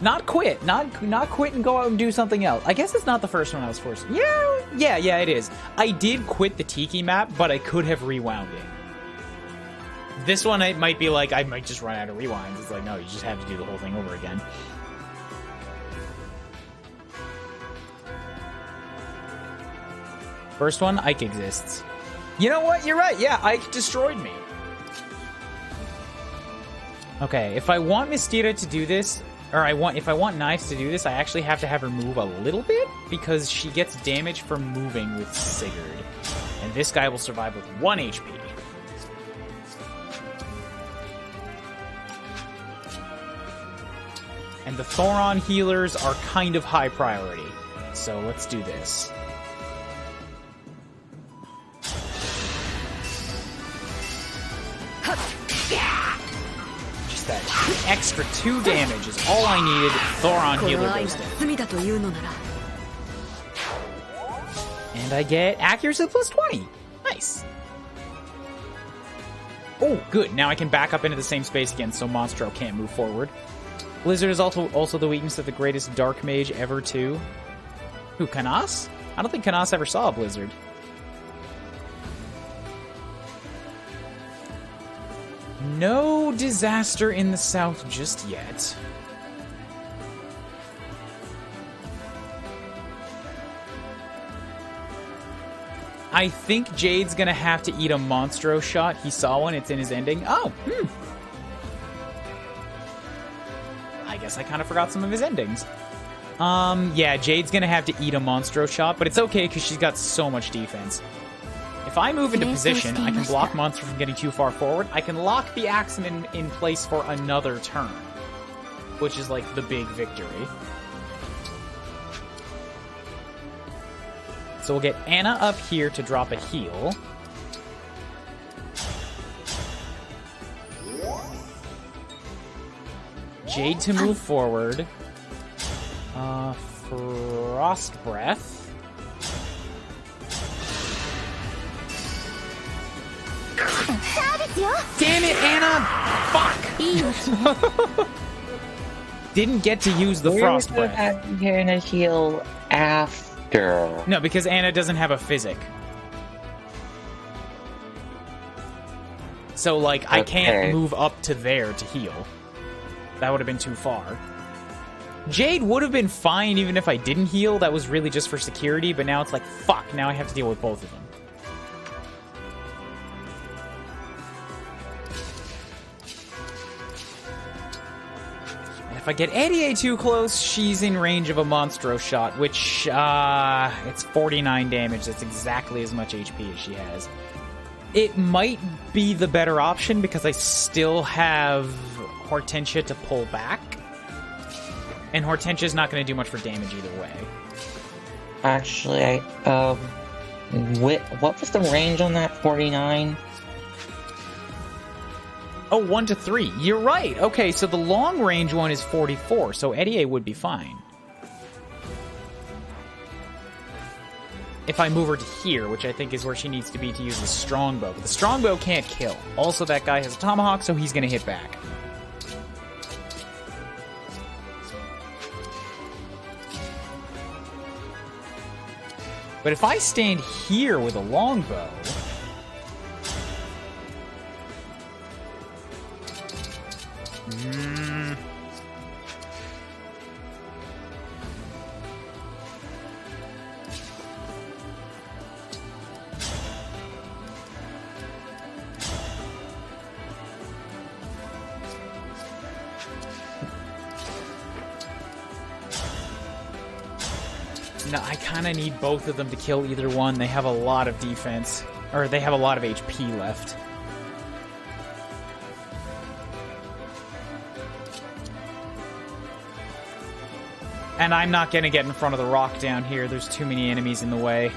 Not quit. Not quit and go out and do something else. I guess it's not the first one I was forced. Yeah, it is. I did quit the Tiki map, but I could have rewound it. This one, it might be like, I might just run out of rewinds. It's like, no, you just have to do the whole thing over again. First one, Ike exists. You know what? You're right. Yeah, Ike destroyed me. Okay, if I want Mistita to do this, or if I want Knives to do this, I actually have to have her move a little bit because she gets damage from moving with Sigurd. And this guy will survive with 1 HP. And the Thoron healers are kind of high priority. So let's do this. Just that extra 2 damage is all I needed. Thoron healer goes down. And I get accuracy plus 20. Nice. Oh, good. Now I can back up into the same space again so Monstro can't move forward. Blizzard is also the weakness of the greatest Dark Mage ever, too. Who, Canas? I don't think Canas ever saw a Blizzard. No disaster in the south just yet. I think Jade's gonna have to eat a Monstro shot. He saw one, it's in his ending. Oh, I guess I kind of forgot some of his endings. Yeah, Jade's gonna have to eat a Monstro shot, but it's okay because she's got so much defense. If I move into position, I can block monster from getting too far forward. I can lock the Axeman in place for another turn, which is like the big victory. So we'll get Anna up here to drop a heal. Jade to move forward. Frost Breath. Damn it, Anna! Fuck! Didn't get to use the Frost Breath. We're gonna heal after. No, because Anna doesn't have a physic. So, like, I can't move up to there to heal. That would have been too far. Jade would have been fine even if I didn't heal. That was really just for security, but now it's like, fuck, now I have to deal with both of them. If I get Eddie too close, she's in range of a Monstro shot, which, it's 49 damage. That's exactly as much HP as she has. It might be the better option because I still have Hortensia to pull back. And Hortensia's not going to do much for damage either way. Actually, what was the range on that 49? Oh, 1 to 3. You're right. Okay, so the long range one is 44, so Eddie would be fine. If I move her to here, which I think is where she needs to be to use the strongbow. But the strongbow can't kill. Also, that guy has a tomahawk, so he's going to hit back. But if I stand here with a longbow... No, I kind of need both of them to kill either one. They have a lot of defense. Or they have a lot of HP left. And I'm not going to get in front of the rock down here. There's too many enemies in the way.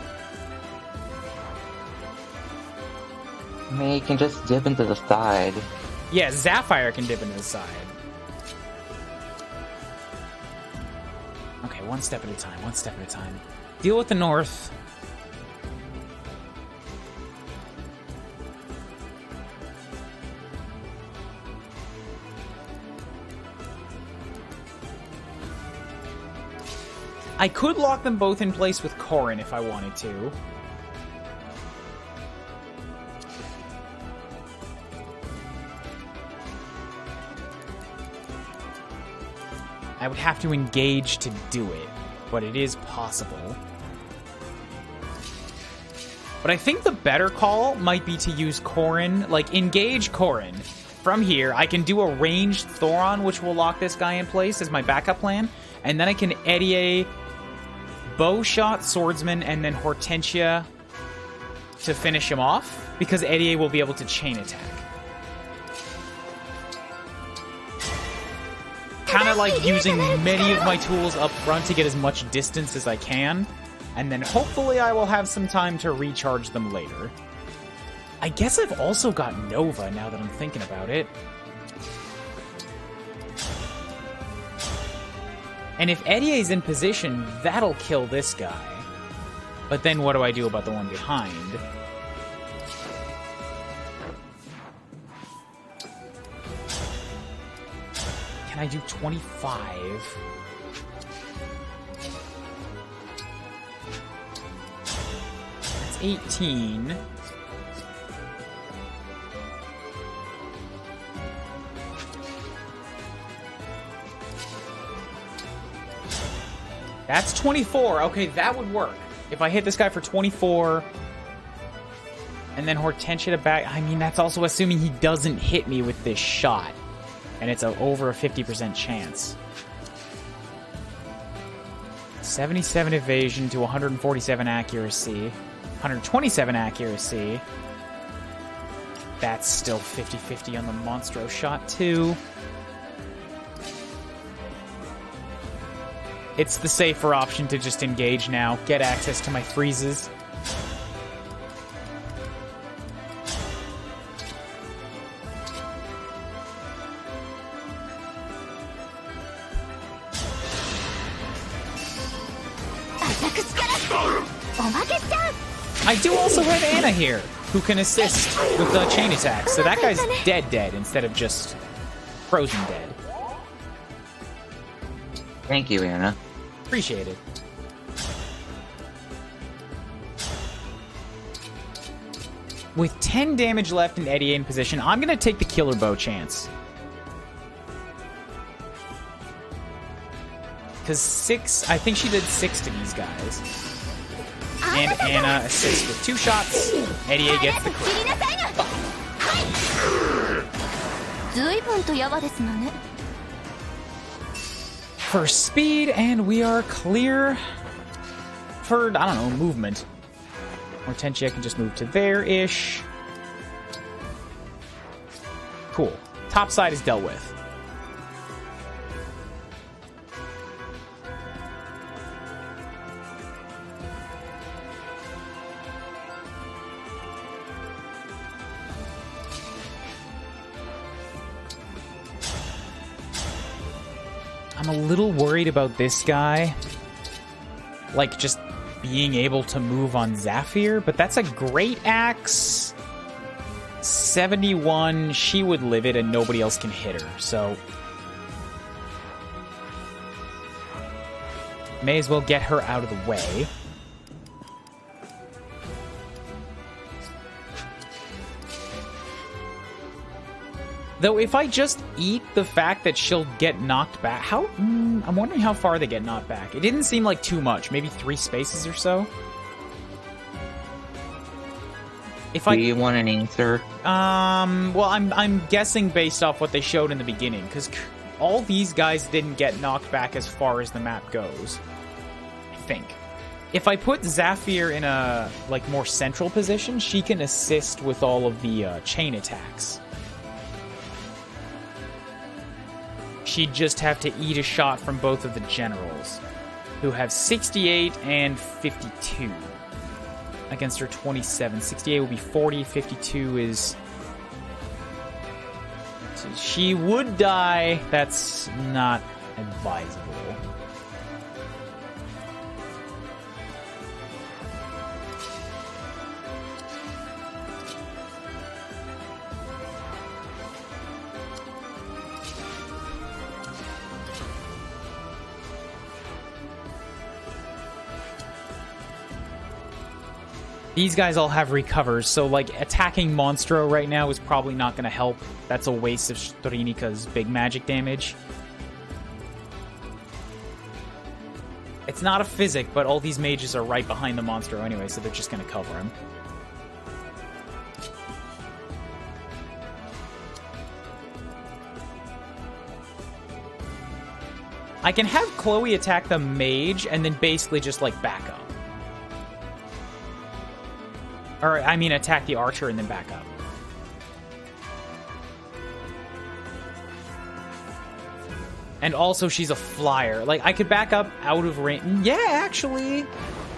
I mean, you can just dip into the side. Yeah, Sapphire can dip into the side. Okay, one step at a time, one step at a time. Deal with the north. I could lock them both in place with Corrin if I wanted to. I would have to engage to do it, but it is possible. But I think the better call might be to use Corrin, like engage Corrin. From here, I can do a ranged Thoron, which will lock this guy in place as my backup plan, and then I can Eddie bow shot, swordsman, and then Hortensia to finish him off, because Eddie will be able to chain attack. Kind of like using many of my tools up front to get as much distance as I can, and then hopefully I will have some time to recharge them later. I guess I've also got Nova now that I'm thinking about it. And if Eddie is in position, that'll kill this guy. But then what do I do about the one behind? Can I do 25? That's 18. That's 24. Okay, that would work. If I hit this guy for 24, And then Hortensia to back. I mean, that's also assuming he doesn't hit me with this shot. And it's over a 50% chance. 77 evasion to 147 accuracy. 127 accuracy. That's still 50-50 on the Monstro shot, too. It's the safer option to just engage now. Get access to my freezes. I do also have Anna here, who can assist with the chain attacks. So that guy's dead instead of just frozen dead. Thank you, Anna. Appreciate it. With 10 damage left and Eddie in position, I'm going to take the Killer Bow chance. Because 6, I think she did 6 to these guys. And Anna assists with 2 shots. Eddie gets the crit. For speed, and we are clear for, I don't know, movement. Hortensia can just move to there-ish. Cool. Top side is dealt with. I'm a little worried about this guy. Like, just being able to move on Zafir, but that's a great axe. 71, she would live it and nobody else can hit her, so... May as well get her out of the way. Though if I just eat the fact that she'll get knocked back... How? I'm wondering how far they get knocked back. It didn't seem like too much. Maybe 3 spaces or so? Do you want an answer? Well, I'm guessing based off what they showed in the beginning, because all these guys didn't get knocked back as far as the map goes. I think. If I put Zafir in a, like, more central position, she can assist with all of the chain attacks. She'd just have to eat a shot from both of the generals, who have 68 and 52 against her 27. 68 will be 40, 52 is... She would die. That's not advisable. These guys all have recovers, so, like, attacking Monstro right now is probably not going to help. That's a waste of Strinika's big magic damage. It's not a physic, but all these mages are right behind the Monstro anyway, so they're just going to cover him. I can have Chloe attack the mage and then basically just, like, back up. Or, I mean, attack the archer and then back up. And also, she's a flyer. Like, I could back up out of range. Yeah, actually.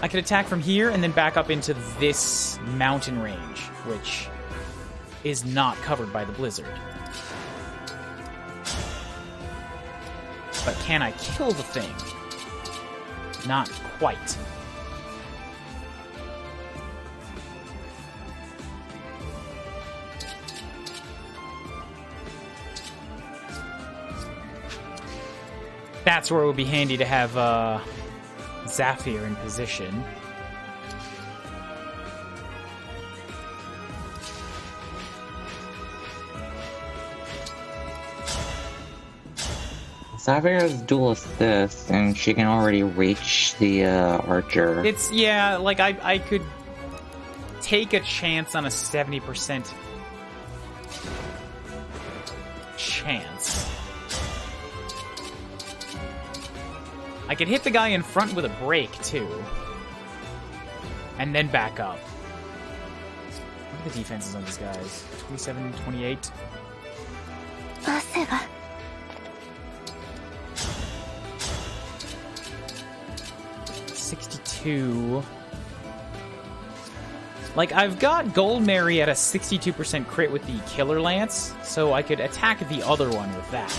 I could attack from here and then back up into this mountain range, which is not covered by the blizzard. But can I kill the thing? Not quite. That's where it would be handy to have Zafir in position. Zafir has dual assist, and she can already reach the archer. It's, yeah, like, I could take a chance on a 70% chance. I could hit the guy in front with a break, too. And then back up. What are the defenses on these guys? 27, 28. 汗が 62. Like, I've got Gold Mary at a 62% crit with the Killer Lance, so I could attack the other one with that.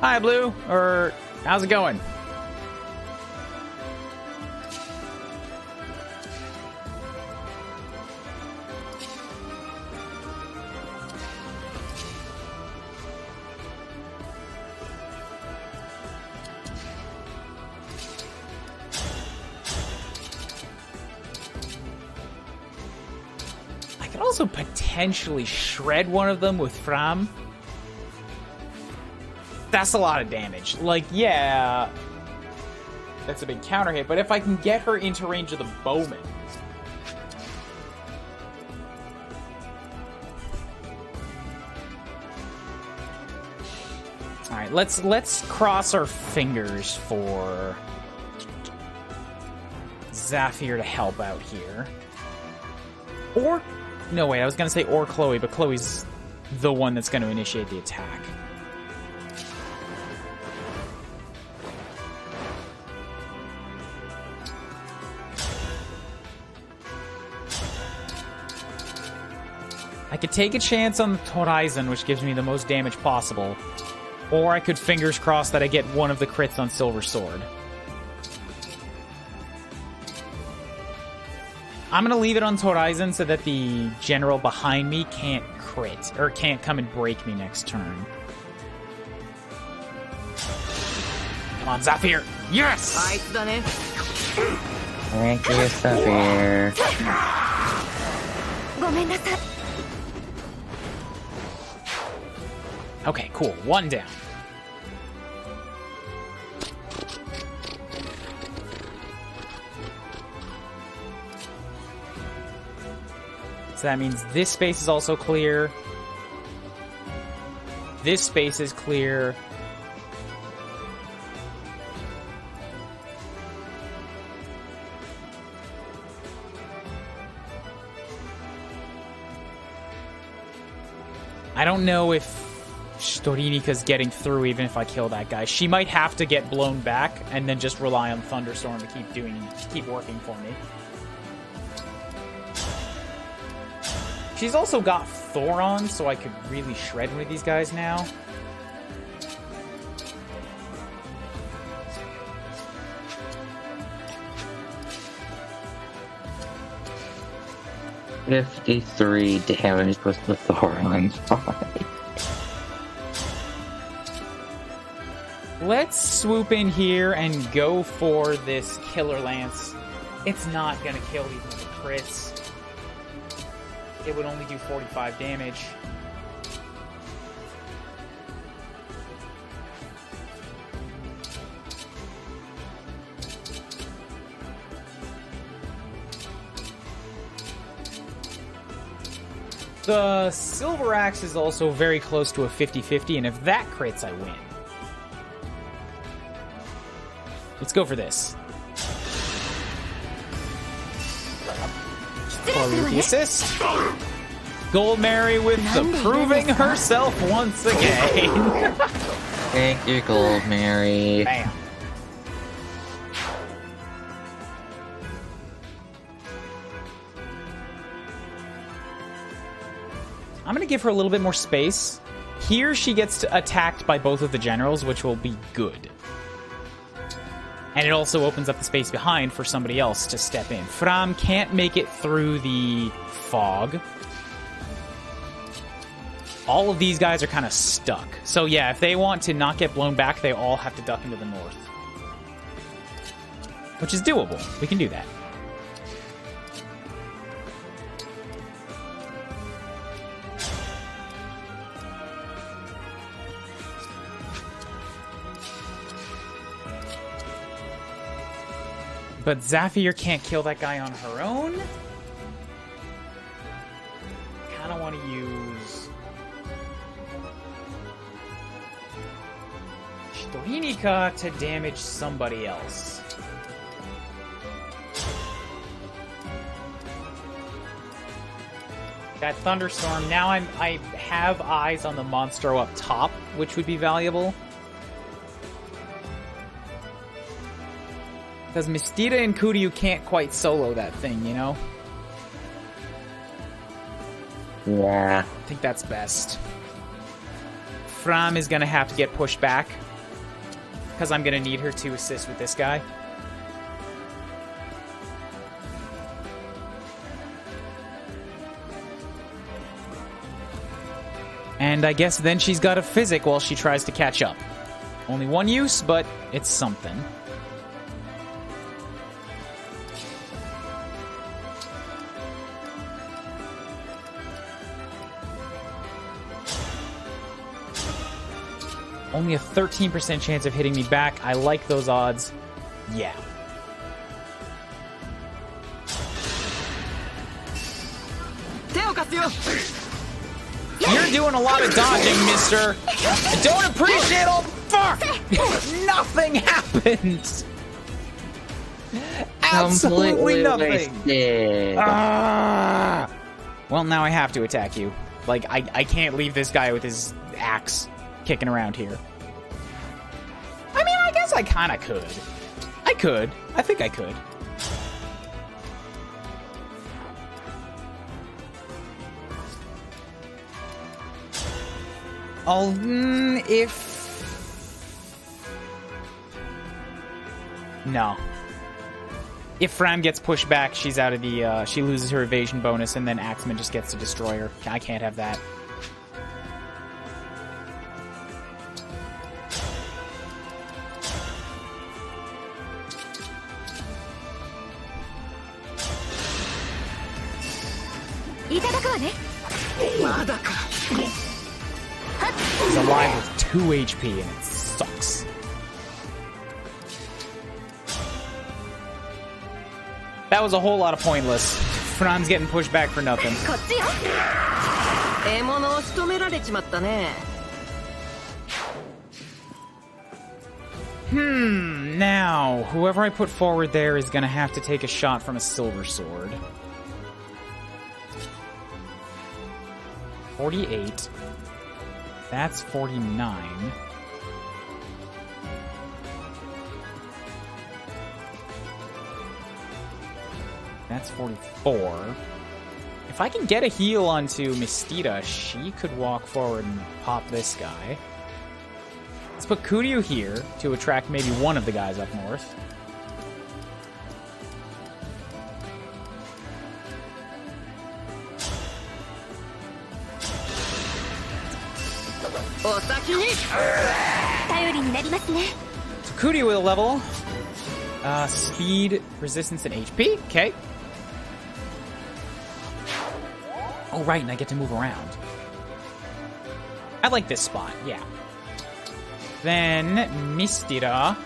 Hi, Blue. Or, how's it going? I could also potentially shred one of them with Fram. That's a lot of damage. Like, yeah, that's a big counter hit, but if I can get her into range of the bowman. Alright, let's cross our fingers for Zafir to help out here. Or, no wait, I was gonna say or Chloe, but Chloe's the one that's gonna initiate the attack. I could take a chance on the Horizon, which gives me the most damage possible. Or I could fingers crossed that I get one of the crits on Silver Sword. I'm going to leave it on Horizon so that the general behind me can't crit, or can't come and break me next turn. Come on, Zafir! Yes! Thank you, Zafir. ごめんなさい Okay, cool. One down. So that means this space is also clear. This space is clear. I don't know if Storinika's getting through even if I kill that guy. She might have to get blown back and then just rely on Thunderstorm to keep working for me. She's also got Thoron, so I could really shred one of these guys now. $53 damage with the Thoron. Let's swoop in here and go for this Killer Lance. It's not gonna kill even with the crits. It would only do 45 damage. The Silver Axe is also very close to a 50-50, and if that crits, I win. Let's go for this. Kuuryuu with the assist. Gold Mary with the proving herself once again. Thank you, Gold Mary. Bam. I'm going to give her a little bit more space. Here she gets attacked by both of the generals, which will be good. And it also opens up the space behind for somebody else to step in. Fram can't make it through the fog. All of these guys are kind of stuck. So yeah, if they want to not get blown back, they all have to duck into the north. Which is doable. We can do that. But Zafir can't kill that guy on her own. Kind of want to use Shitohinika to damage somebody else. That thunderstorm. Now I have eyes on the monstro up top, which would be valuable. Because Mistita and Kuuryuu can't quite solo that thing, you know? Yeah. I think that's best. Fram is going to have to get pushed back. Because I'm going to need her to assist with this guy. And I guess then she's got a physic while she tries to catch up. Only one use, but it's something. Only a 13% chance of hitting me back. I like those odds. Yeah. You're doing a lot of dodging, mister. I don't appreciate all the fuck. Nothing happened. Absolutely nothing. Well, now I have to attack you. Like, I can't leave this guy with his axe kicking around here. I mean, I guess I kind of could. I could. I think I could. No. If Fram gets pushed back, she's out of the, she loses her evasion bonus, and then Axeman just gets to destroy her. I can't have that. He's alive with 2 HP, and it sucks. That was a whole lot of pointless. Fran's getting pushed back for nothing. Now, whoever I put forward there is gonna have to take a shot from a silver sword. 48. That's 49. That's 44. If I can get a heal onto Mistita, she could walk forward and pop this guy. Let's put Kuuryuu here to attract maybe one of the guys up north. So Kuuryuu with a level. Speed, resistance, and HP. Okay. Oh, right, and I get to move around. I like this spot, yeah. Then, Mistita.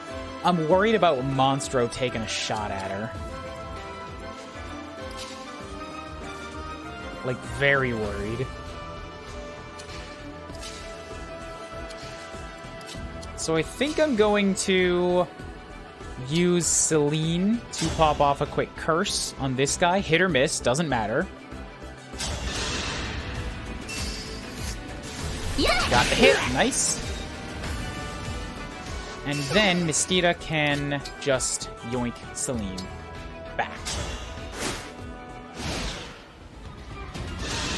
I'm worried about Monstro taking a shot at her. Like, very worried. So I think I'm going to use Celine to pop off a quick curse on this guy. Hit or miss, doesn't matter. Got the hit, nice. And then Mistita can just yoink Celine back.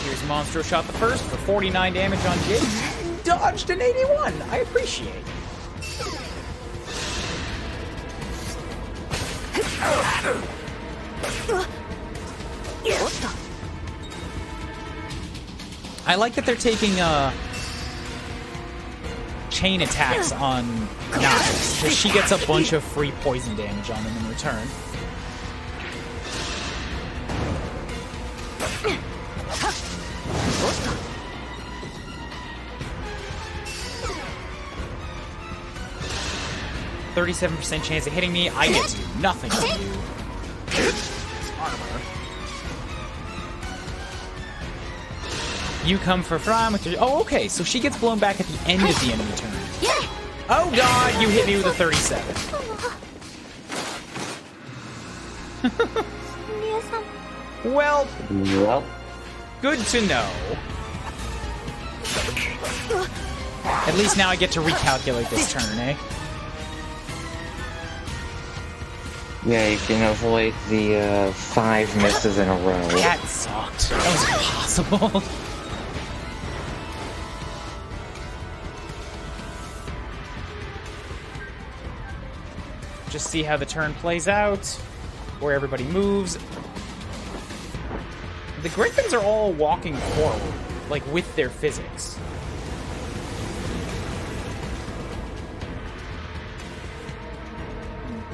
Here's Monstro shot the first for 49 damage on Jake. Dodged an 81, I appreciate. I like that they're taking chain attacks on knives, because she gets a bunch of free poison damage on them in return. %37% chance of hitting me. I get to do nothing to you. You come for Fran with your... Oh, okay. So she gets blown back at the end of the enemy turn. Oh, God. You hit me with a 37. Well, good to know. At least now I get to recalculate this turn, eh? Yeah, you can avoid the 5 misses in a row. That sucked. That was impossible. Just see how the turn plays out, where everybody moves. The Griffins are all walking forward, like with their physics.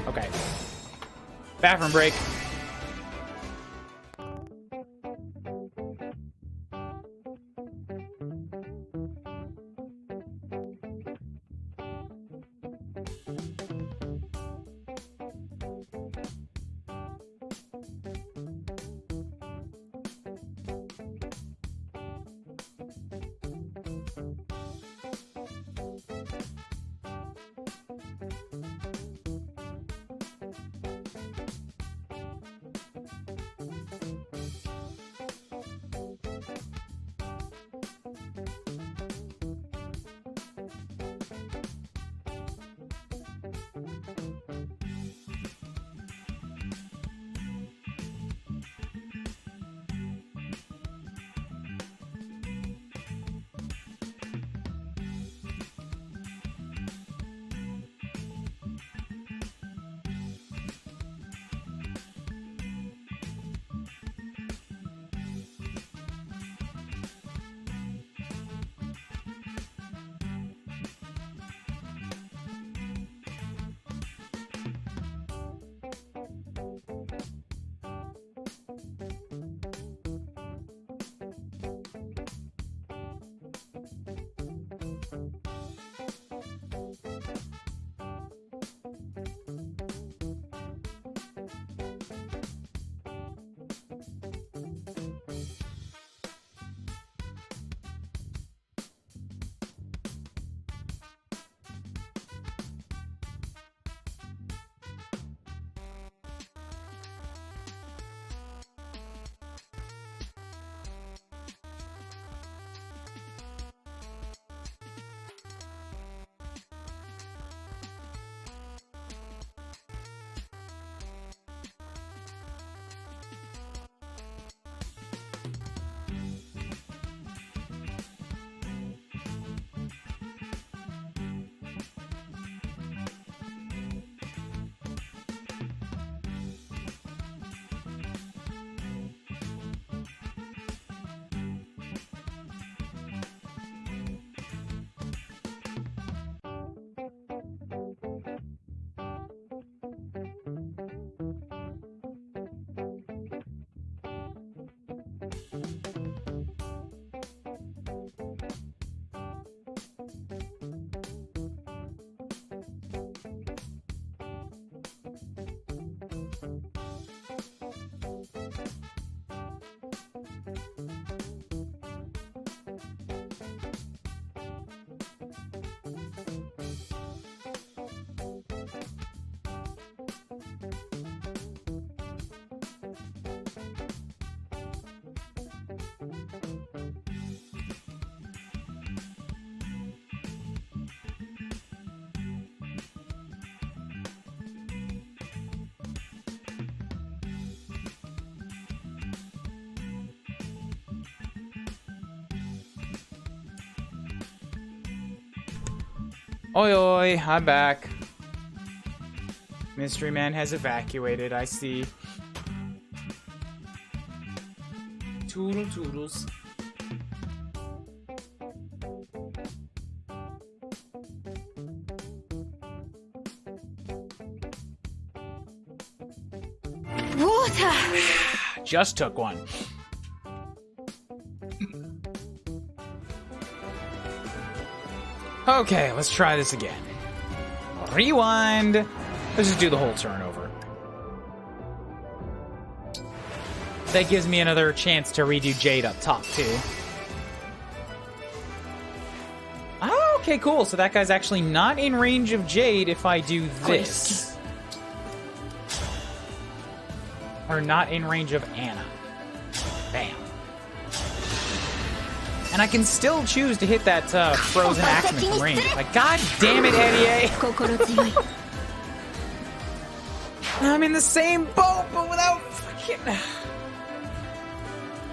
Okay. Bathroom break. Oi, oi, I'm back. Mystery Man has evacuated, I see. Toodle toodles. Water! Just took one. Okay, let's try this again. Rewind. Let's just do the whole turn over. That gives me another chance to redo Jade up top, too. okay, cool. So that guy's actually not in range of Jade if I do this. Or not in range of Anna. Bam. And I can still choose to hit that frozen axeman from range. Like, god damn it, Eddie! I'm in the same boat, but without fucking...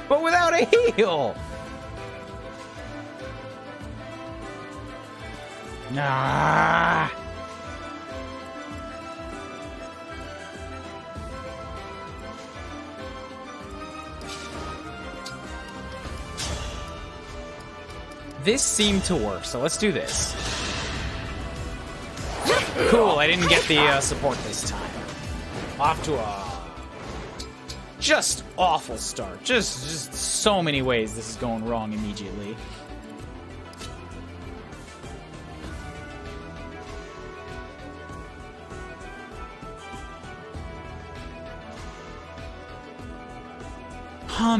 But without a heal! Nah. This seemed to work, so let's do this. Cool, I didn't get the support this time. Off to a just awful start. Just so many ways this is going wrong immediately.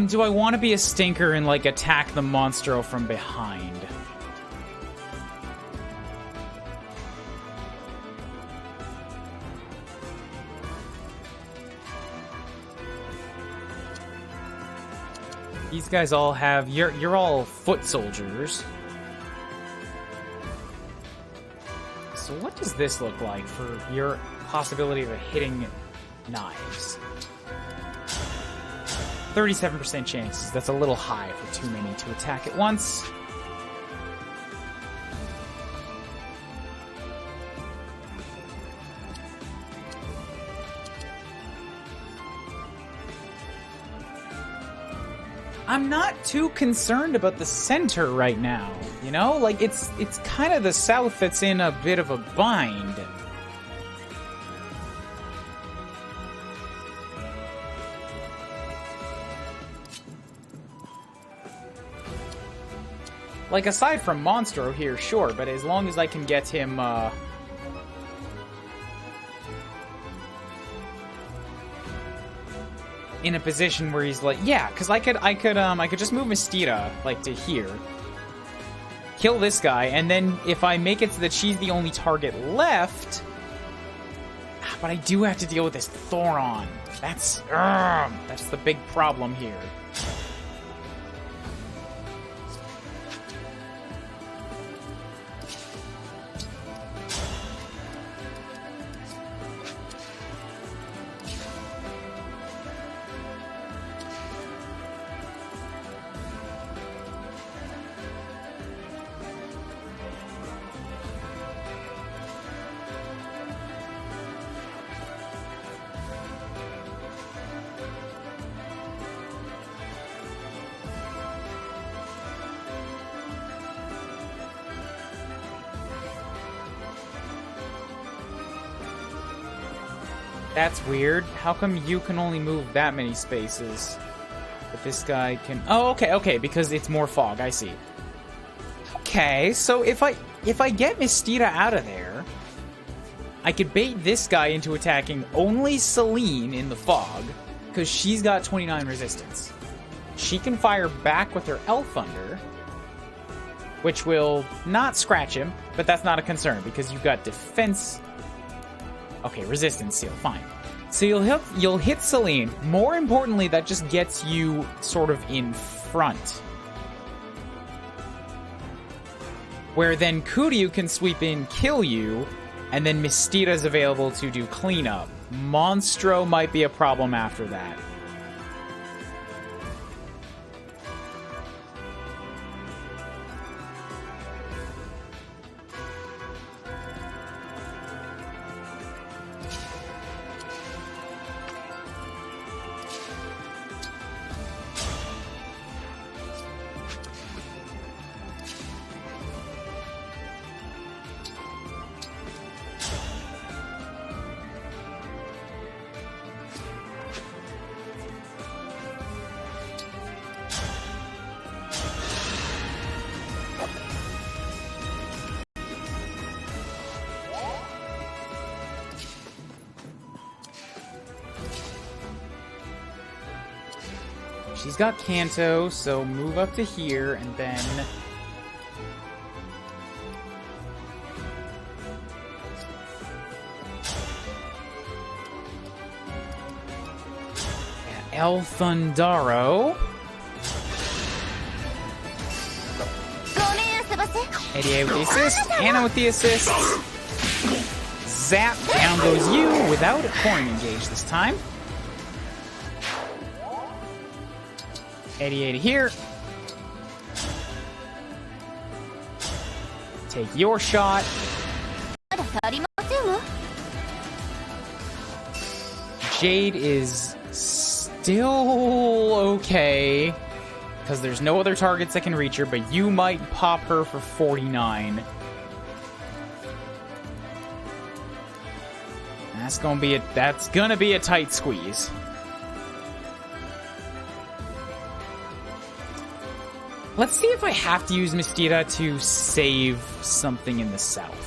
Do I want to be a stinker and, like, attack the Monstro from behind? These guys all have... You're all foot soldiers. So what does this look like for your possibility of hitting knives? 37% chances. That's a little high for too many to attack at once. I'm not too concerned about the center right now, you know? Like, it's kind of the south that's in a bit of a bind. Like, aside from Monstro here, sure, but as long as I can get him, in a position where he's like, yeah, because I could just move Mistira, like, to here, kill this guy, and then if I make it so that she's the only target left, but I do have to deal with this Thoron. That's the big problem here. That's weird. How come you can only move that many spaces? But this guy can... Oh, okay, because it's more fog. I see. Okay, so if I get Mistira out of there, I could bait this guy into attacking only Celine in the fog, because she's got 29 resistance. She can fire back with her Elf Thunder, which will not scratch him, but that's not a concern, because you've got defense... Okay, resistance seal, fine. So you'll hit Celine. More importantly, that just gets you sort of in front. Where then Kuuryuu can sweep in, kill you, and then Mistira's available to do cleanup. Monstro might be a problem after that. She's got Kanto, so move up to here, and then... El Thundaro. 88 with the assist, Anna with the assist. Zap, down goes you without a coin engage this time. 88 here. Take your shot. Jade is still okay, because there's no other targets that can reach her, but you might pop her for 49. That's gonna be a tight squeeze. Let's see if I have to use Mistira to save something in the south.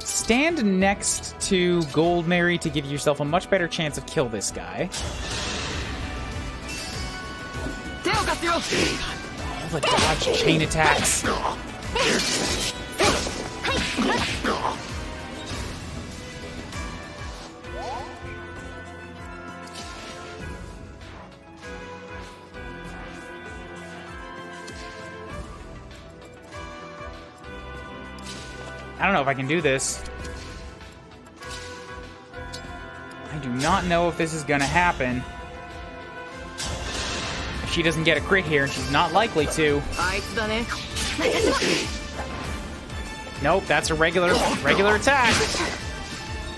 Stand next to Gold Mary to give yourself a much better chance of kill this guy. All the dodge chain attacks. I don't know if I can do this. I do not know if this is gonna happen. If she doesn't get a crit here, and she's not likely to. Nope, that's a regular attack.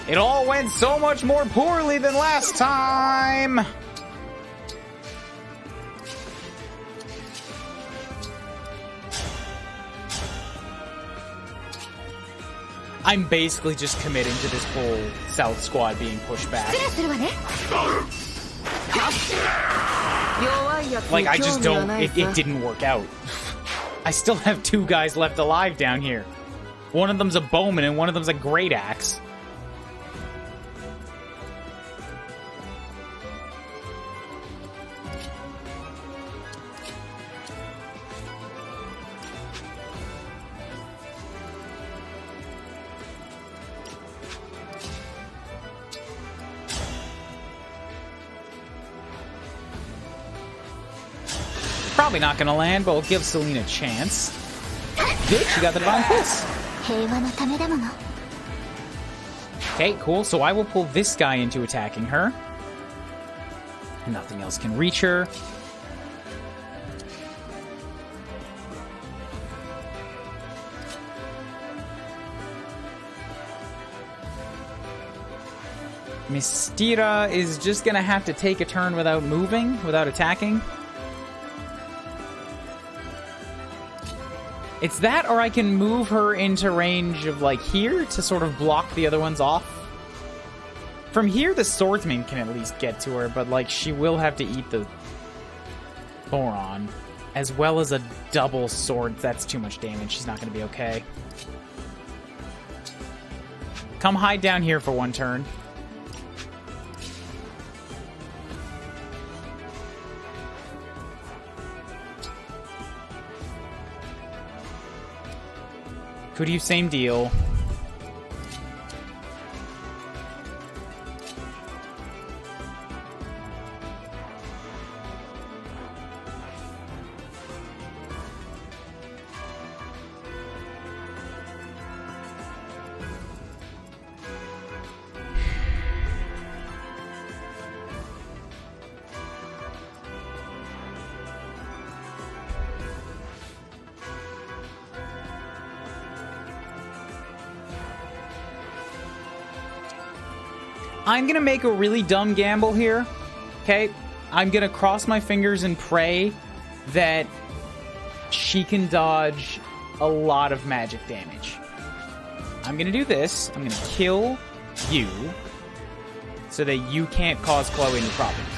It all went so much more poorly than last time. I'm basically just committing to this whole South squad being pushed back. Like, I just don't... It didn't work out. I still have 2 guys left alive down here. One of them's a bowman and one of them's a great axe. Probably not gonna land, but we'll give Selena a chance. Good, she got the Divine Pulse. Okay, cool. So I will pull this guy into attacking her. Nothing else can reach her. Mistira is just gonna have to take a turn without moving, without attacking. It's that, or I can move her into range of, like, here to sort of block the other ones off. From here, the swordsman can at least get to her, but, like, she will have to eat the Boron. As well as a double sword. That's too much damage. She's not going to be okay. Come hide down here for one turn. Kuuryuu, same deal. I'm gonna make a really dumb gamble here, okay? I'm gonna cross my fingers and pray that she can dodge a lot of magic damage. I'm gonna do this. I'm gonna kill you so that you can't cause Chloe any problems.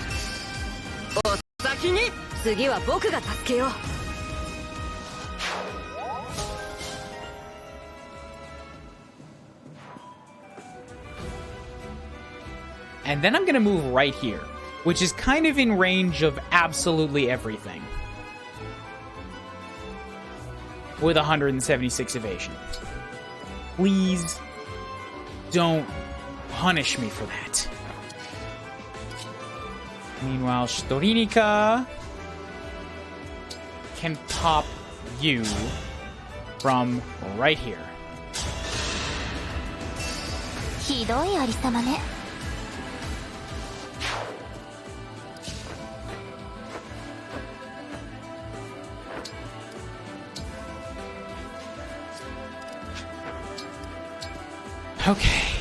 And then I'm going to move right here, which is kind of in range of absolutely everything. With 176 evasion. Please don't punish me for that. Meanwhile, Shtorinika can pop you from right here. ひどいありさまね。 Okay.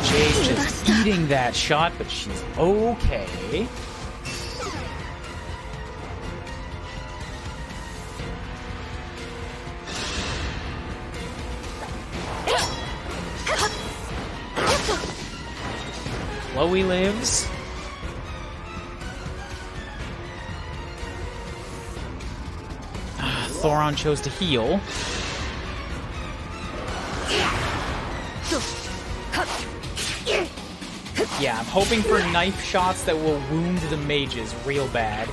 Jade's just eating that shot, but she's okay. Chloe lives. Thoron chose to heal. Yeah, I'm hoping for knife shots that will wound the mages real bad.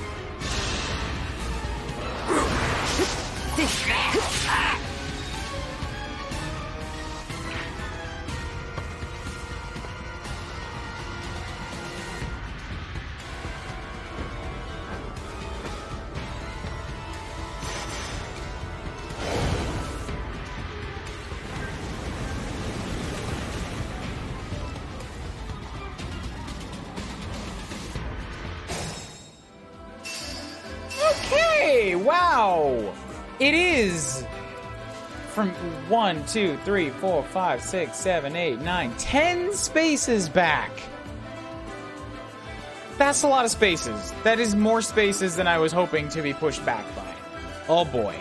Okay, wow! It is from 1, 2, 3, 4, 5, 6, 7, 8, 9, 10 spaces back. That's a lot of spaces. That is more spaces than I was hoping to be pushed back by. Oh boy.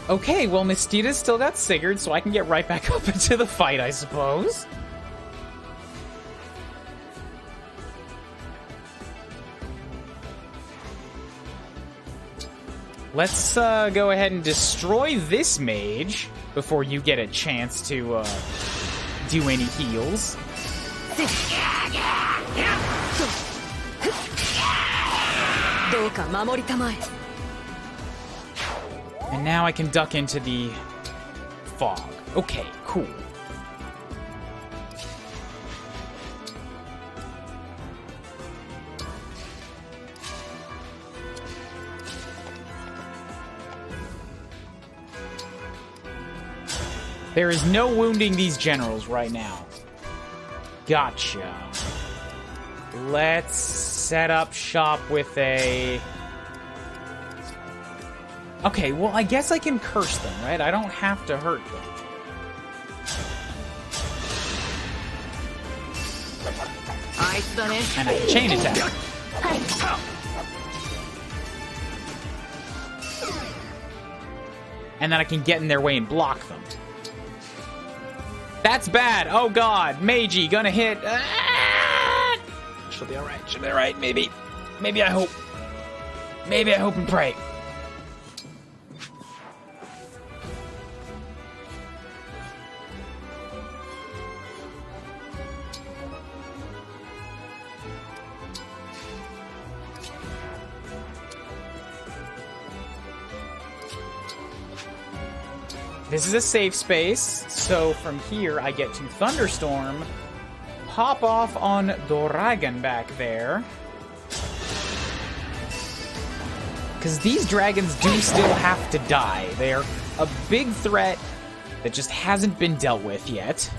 Okay, well, Mistita's still got Sigurd, so I can get right back up into the fight, I suppose. Let's go ahead and destroy this mage before you get a chance to do any heals. And now I can duck into the fog. Okay, cool. There is no wounding these generals right now. Gotcha. Let's set up shop with a... Okay, well, I guess I can curse them, right? I don't have to hurt them. And I can chain attack. And then I can get in their way and block them. That's bad. Oh god. Meiji gonna hit. Ah! She'll be alright. She'll be alright. Maybe. Maybe I hope. Maybe I hope and pray. This is a safe space, so from here I get to Thunderstorm, pop off on Doragon back there. Because these dragons do still have to die. They're a big threat that just hasn't been dealt with yet.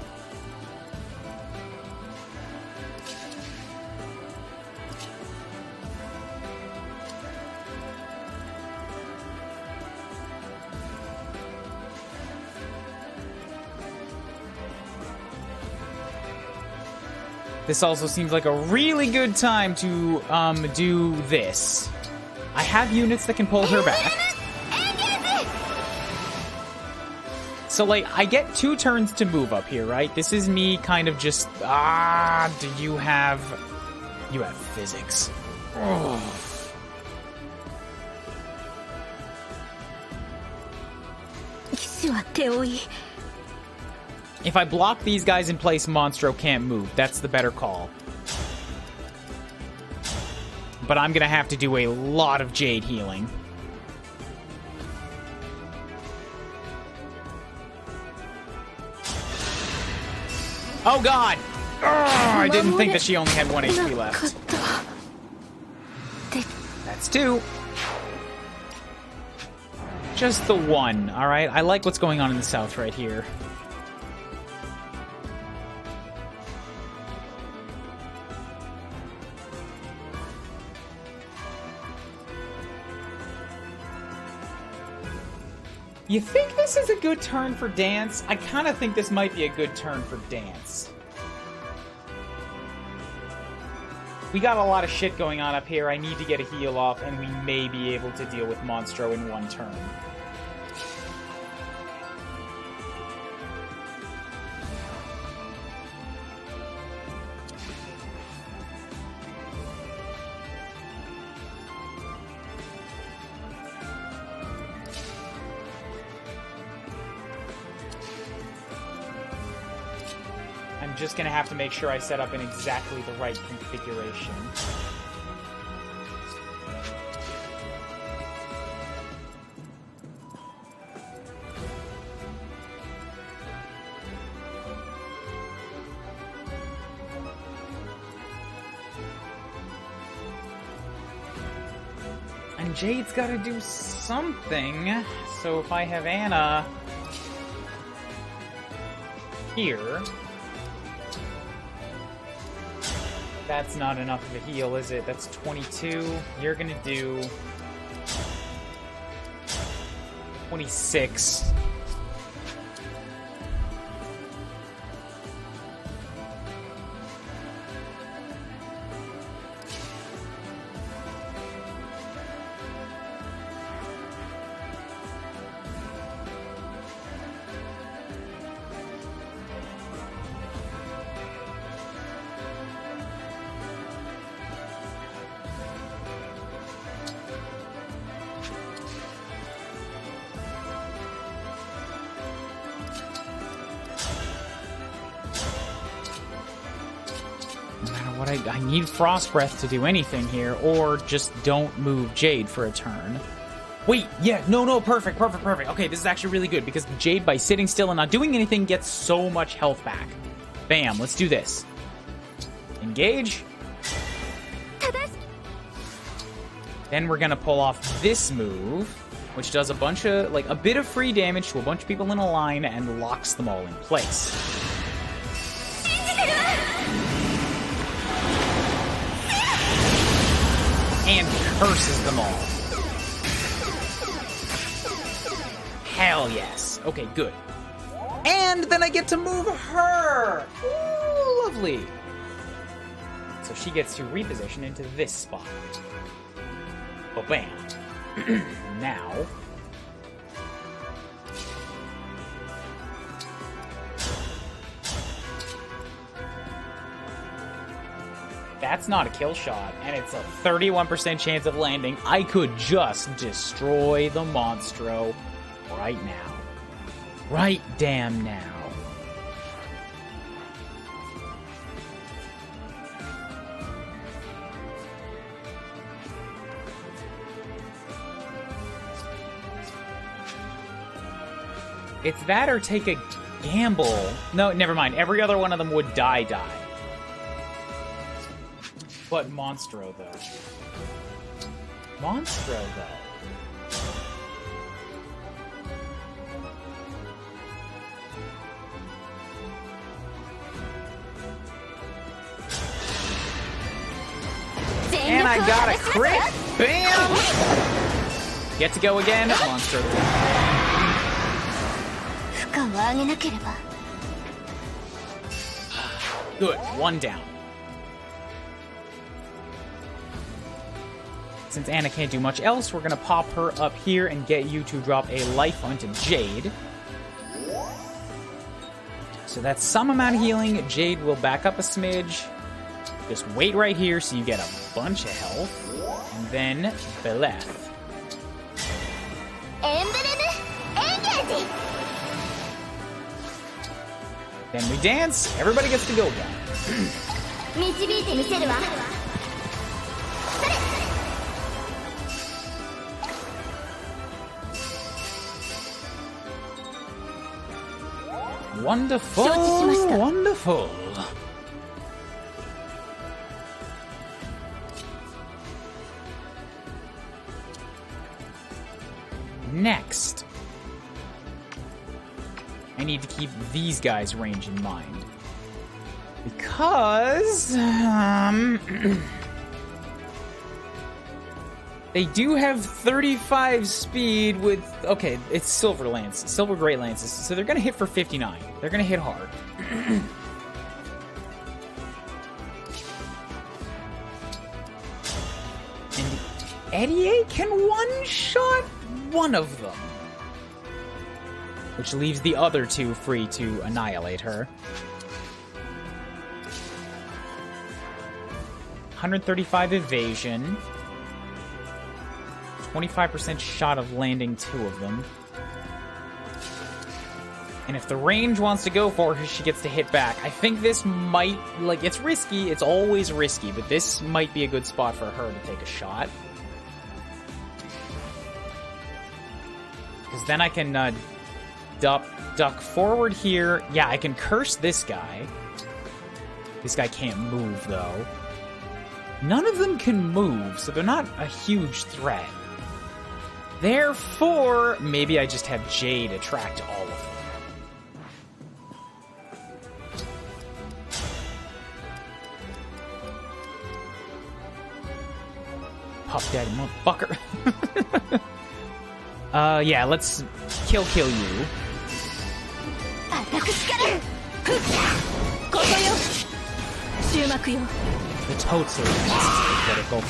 This also seems like a really good time to do this. I have units that can pull her back. So, like, I get 2 turns to move up here, right? This is me kind of just... do you have... You have physics. Oh. 騎士は手負い If I block these guys in place, Monstro can't move. That's the better call. But I'm gonna have to do a lot of Jade healing. Oh god! I didn't think that she only had 1 HP left. That's 2. Just the 1, alright? I like what's going on in the south right here. You think this is a good turn for Dance? I kind of think this might be a good turn for Dance. We got a lot of shit going on up here. I need to get a heal off, and we may be able to deal with Monstro in 1 turn. I'm just gonna have to make sure I set up in exactly the right configuration. And Jade's gotta do something, so if I have Anna here... That's not enough of a heal, is it? That's 22. You're gonna do 26. I need Frost Breath to do anything here, or just don't move Jade for a turn. Wait, yeah, no, perfect. Okay, this is actually really good, because Jade, by sitting still and not doing anything, gets so much health back. Bam, let's do this. Engage. Then we're gonna pull off this move, which does a bunch of, like, a bit of free damage to a bunch of people in a line and locks them all in place. And curses them all. Hell yes. Okay, good. And then I get to move her. Ooh, lovely. So she gets to reposition into this spot. Oh, bam. Now... That's not a kill shot, and it's a 31% chance of landing. I could just destroy the Monstro right now. Right damn now. It's that or take a gamble. No, never mind. Every other one of them would die. But Monstro, though. And I got a crit! Bam! Get to go again, Monstro. Good, 1 down. Since Anna can't do much else, we're going to pop her up here and get you to drop a life onto Jade. So that's some amount of healing. Jade will back up a smidge. Just wait right here so you get a bunch of health. And then Beleth. Then we dance. Everybody gets to go again. 導いてみせるわ。 Wonderful. 承知しました。 Wonderful. Next, I need to keep these guys' range in mind. Because they do have 35 speed with... Okay, it's Silver Lance, Silver Great Lances, so they're going to hit for 59. They're going to hit hard. And Eddie can one-shot one of them. Which leaves the other two free to annihilate her. 135 evasion. 25% shot of landing two of them. And if the range wants to go for her, she gets to hit back. I think this might, like, it's risky. It's always risky, but this might be a good spot for her to take a shot. Because then I can duck forward here. Yeah, I can curse this guy. This guy can't move, though. None of them can move, so they're not a huge threat. Therefore, maybe I just have Jade attract all of them. Puff Daddy motherfucker. Yeah, let's kill you. 私から。ここよ。終幕よ。 The totally necessary critical.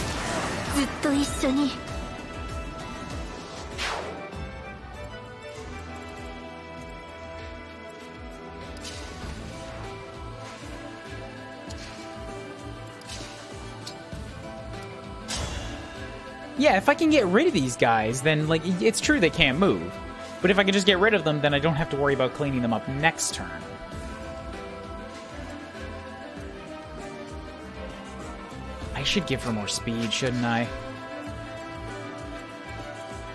ずっと一緒に。 Yeah, if I can get rid of these guys, then, like, it's true they can't move. But if I can just get rid of them, then I don't have to worry about cleaning them up next turn. I should give her more speed, shouldn't I?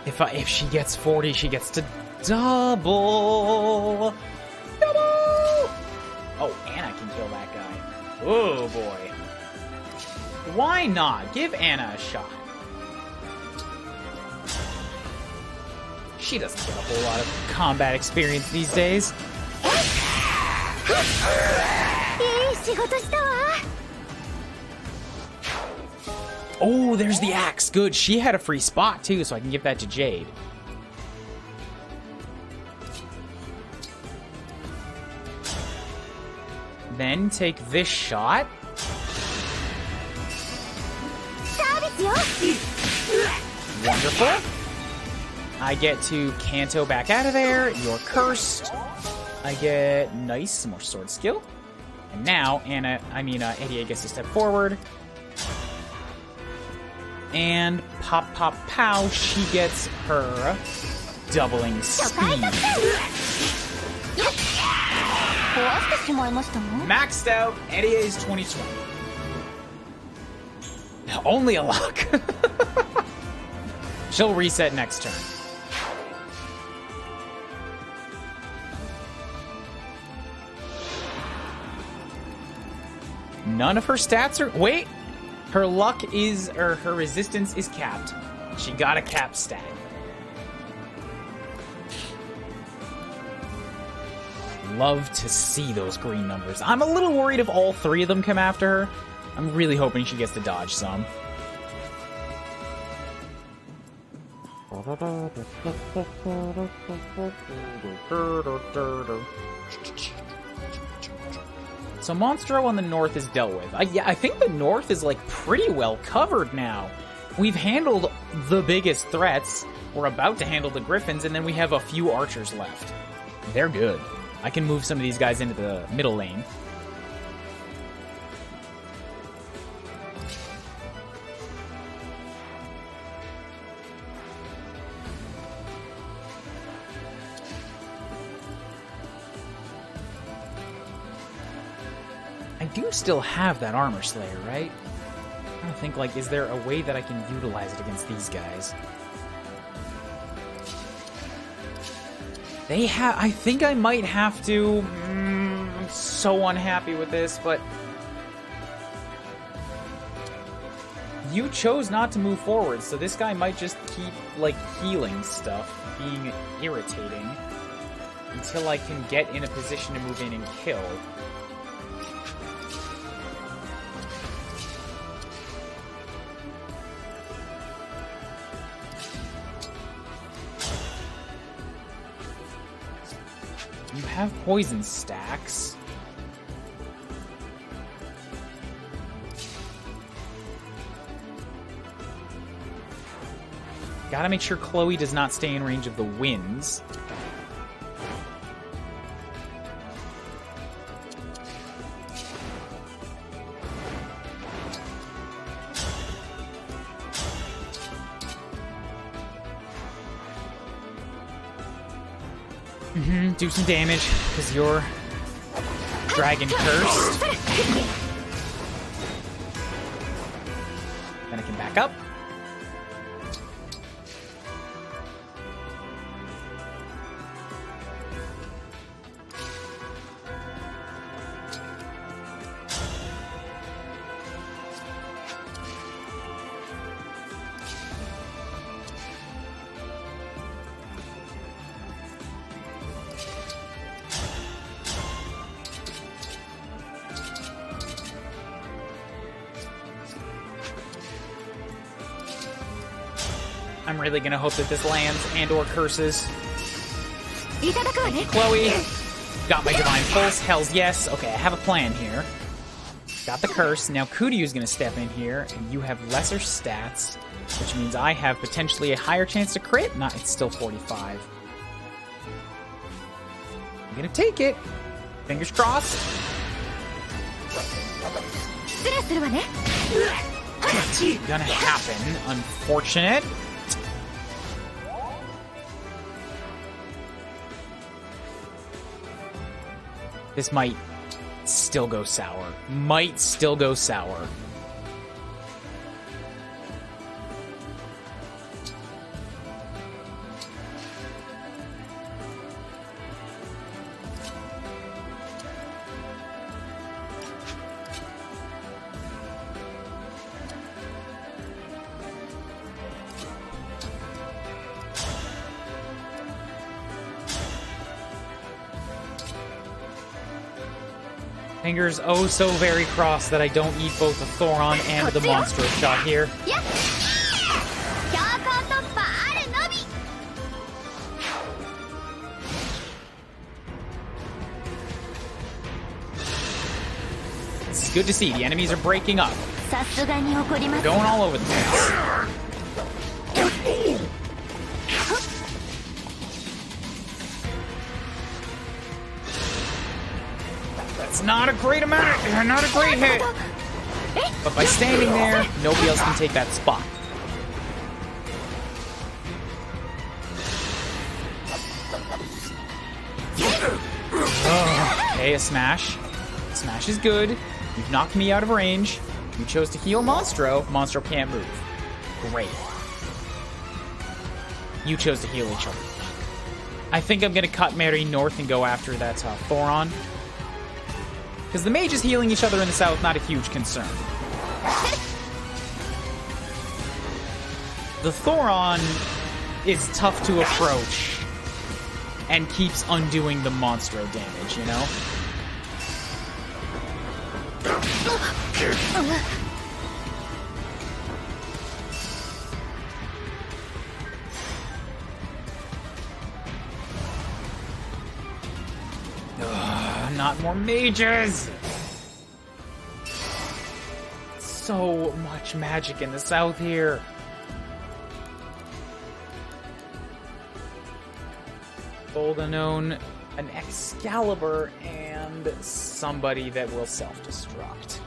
If she gets 40, she gets to double! Double! Oh, Anna can kill that guy. Oh, boy. Why not? Give Anna a shot. She doesn't get a whole lot of combat experience these days. いい仕事したわ。 Oh, there's the axe. Good. She had a free spot, too, so I can give that to Jade. Then take this shot. サービスよ。 Wonderful. I get to Kanto back out of there. You're cursed. I get nice, some more sword skill. And now Eddie gets to step forward. And pop, pop, pow, she gets her doubling speed. 壊してしまいましたの？ Maxed out, Eddie's 2020. Only a luck. She'll reset next turn. None of her stats are... Wait! Her luck is... or her resistance is capped. She got a capped stat. Love to see those green numbers. I'm a little worried if all three of them come after her. I'm really hoping she gets to dodge some. So Monstro on the north is dealt with. I think the north is, like, pretty well covered now. We've handled the biggest threats. We're about to handle the Griffins, and then we have a few archers left. They're good. I can move some of these guys into the middle lane. do still have that Armor Slayer, right? I'm trying to think, like, is there a way that I can utilize it against these guys? They have... I think I might have to... I'm so unhappy with this, but... You chose not to move forward, so this guy might just keep, like, healing stuff, being irritating, until I can get in a position to move in and kill. You have poison stacks. Gotta make sure Chloe does not stay in range of the winds. Do some damage, because you're dragon cursed. Then I can back up. I'm really gonna hope that this lands and or curses. Thank you, Chloe. Got my Divine Pulse. Hells yes. Okay, I have a plan here. Got the curse. Now Kuuryuu's gonna step in here, and you have lesser stats, which means I have potentially a higher chance to crit. Not, it's still 45. I'm gonna take it. Fingers crossed. Gonna happen. Unfortunate. This might still go sour. Might still go sour. Fingers oh so very crossed that I don't eat both the Thoron and the Monstrous shot here. It's good to see. The enemies are breaking up. They're going all over the place. That's not a great amount, not a great hit. But by standing there, nobody else can take that spot. Oh, okay, a smash. Smash is good. You've knocked me out of range. You chose to heal Monstro. Monstro can't move. Great. You chose to heal each other. I think I'm going to cut Mary north and go after that Thoron. Because the mages healing each other in the south, not a huge concern. The Thoron is tough to approach and keeps undoing the Monstro damage, you know? Not more mages! So much magic in the south here. Gold Unknown, an Excalibur, and somebody that will self-destruct.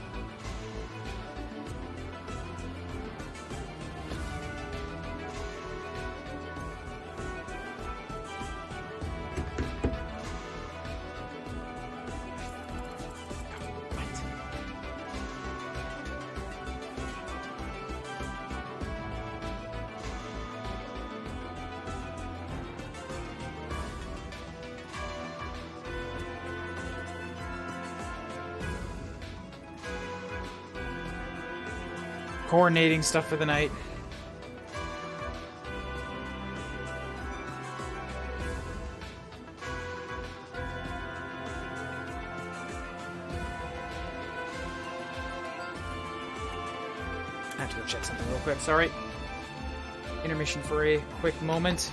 coordinating stuff for the night. I have to go check something real quick, sorry. Intermission for a quick moment.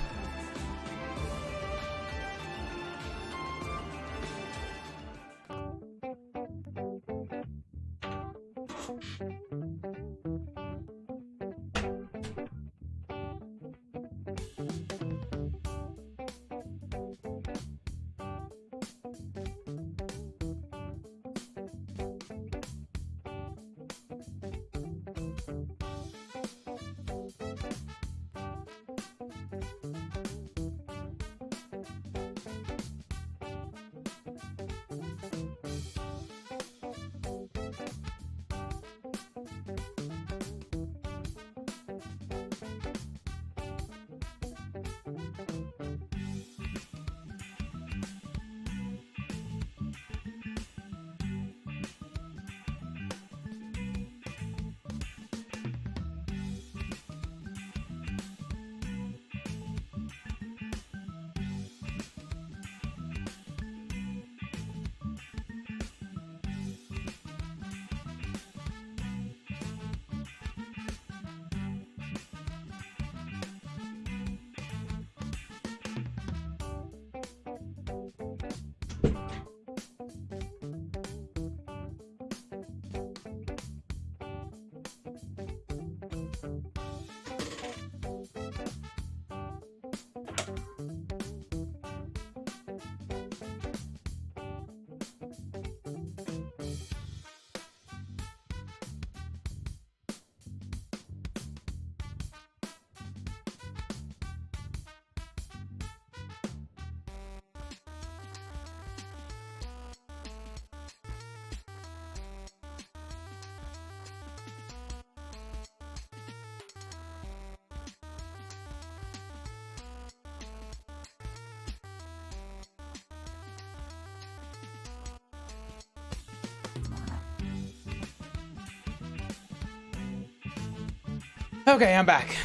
Okay, I'm back.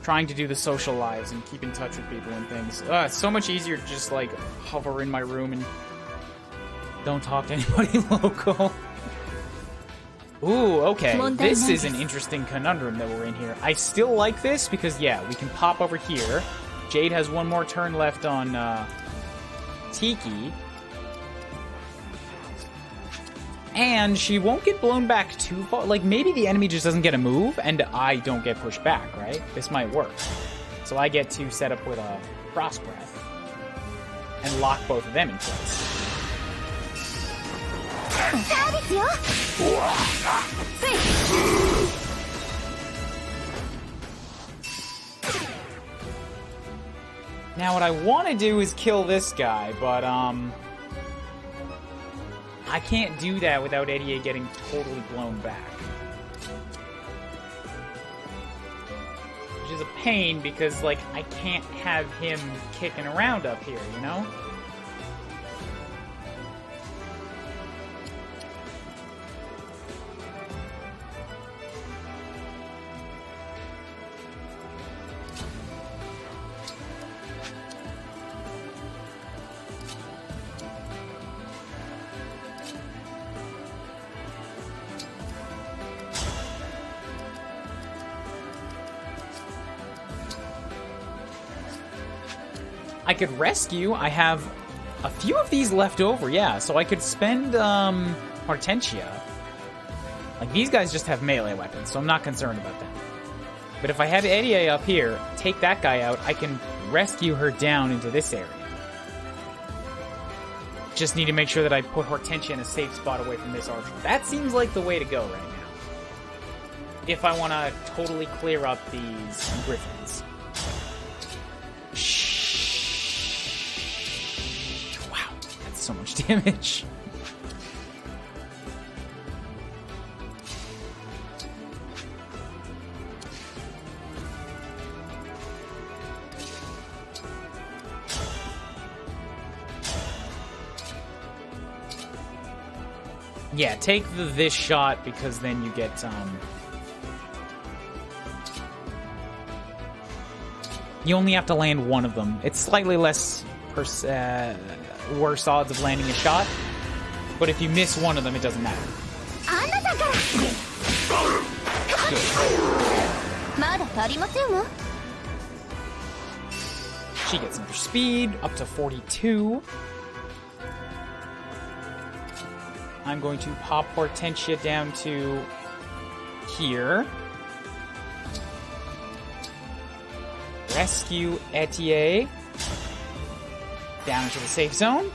Trying to do the social lives and keep in touch with people and things. It's so much easier to just, like, hover in my room and don't talk to anybody local. Ooh, okay. This is an interesting conundrum that we're in here. I still like this because, yeah, we can pop over here. Jade has one more turn left on Tiki. And she won't get blown back too far. Like, maybe the enemy just doesn't get a move, and I don't get pushed back, right? This might work. So I get to set up with a Frost Breath and lock both of them in place. Now, what I want to do is kill this guy, but, I can't do that without Eddie getting totally blown back. Which is a pain because, like, I can't have him kicking around up here, you know? I could rescue. I have a few of these left over, yeah. So I could spend Hortensia. Like, these guys just have melee weapons, so I'm not concerned about them. But if I had Eddie up here, take that guy out, I can rescue her down into this area. Just need to make sure that I put Hortensia in a safe spot away from this archer. That seems like the way to go right now. If I want to totally clear up these griffins. Wow, that's so much damage. Yeah, take this shot because then you get you only have to land one of them. It's slightly less worse odds of landing a shot, but if you miss one of them, it doesn't matter. She gets another speed, up to 42. I'm going to pop Hortensia down to here. Rescue Etier down into the safe zone.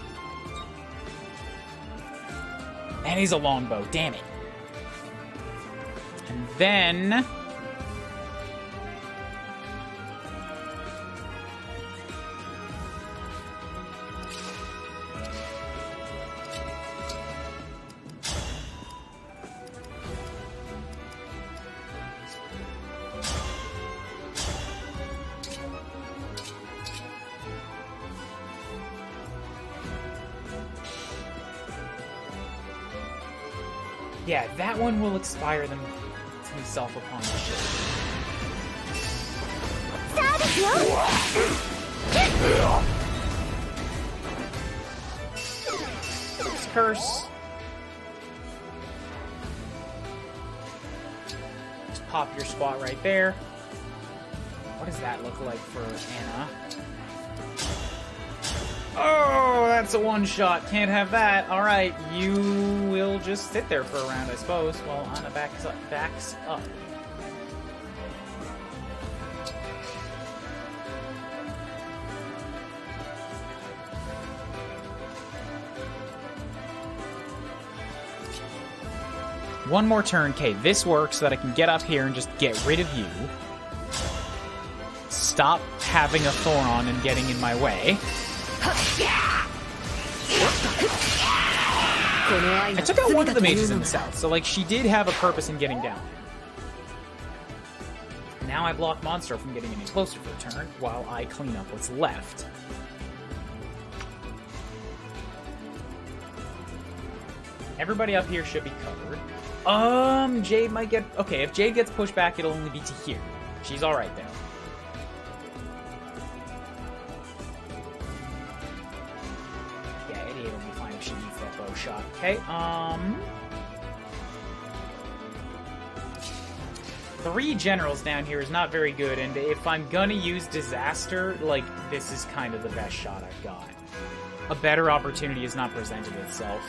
And he's a longbow, damn it. And then... yeah, that one will expire himself upon the ship. Curse. Just pop your squat right there. What does that look like for Anna? Oh, that's a one-shot. Can't have that. All right, you will just sit there for a round, I suppose, while Anna backs up. One more turn. Okay, this works so that I can get up here and just get rid of you. Stop having a Thoron and getting in my way. I took out one of the mages in the south, so like she did have a purpose in getting down. Now I block Monstro from getting any closer for a turn while I clean up what's left. Everybody up here should be covered. Jade might get... Okay, if Jade gets pushed back, it'll only be to here. She's alright there. Shot. Okay, 3 generals down here is not very good, and if I'm gonna use disaster, like, this is kind of the best shot I've got. A better opportunity has not presented itself.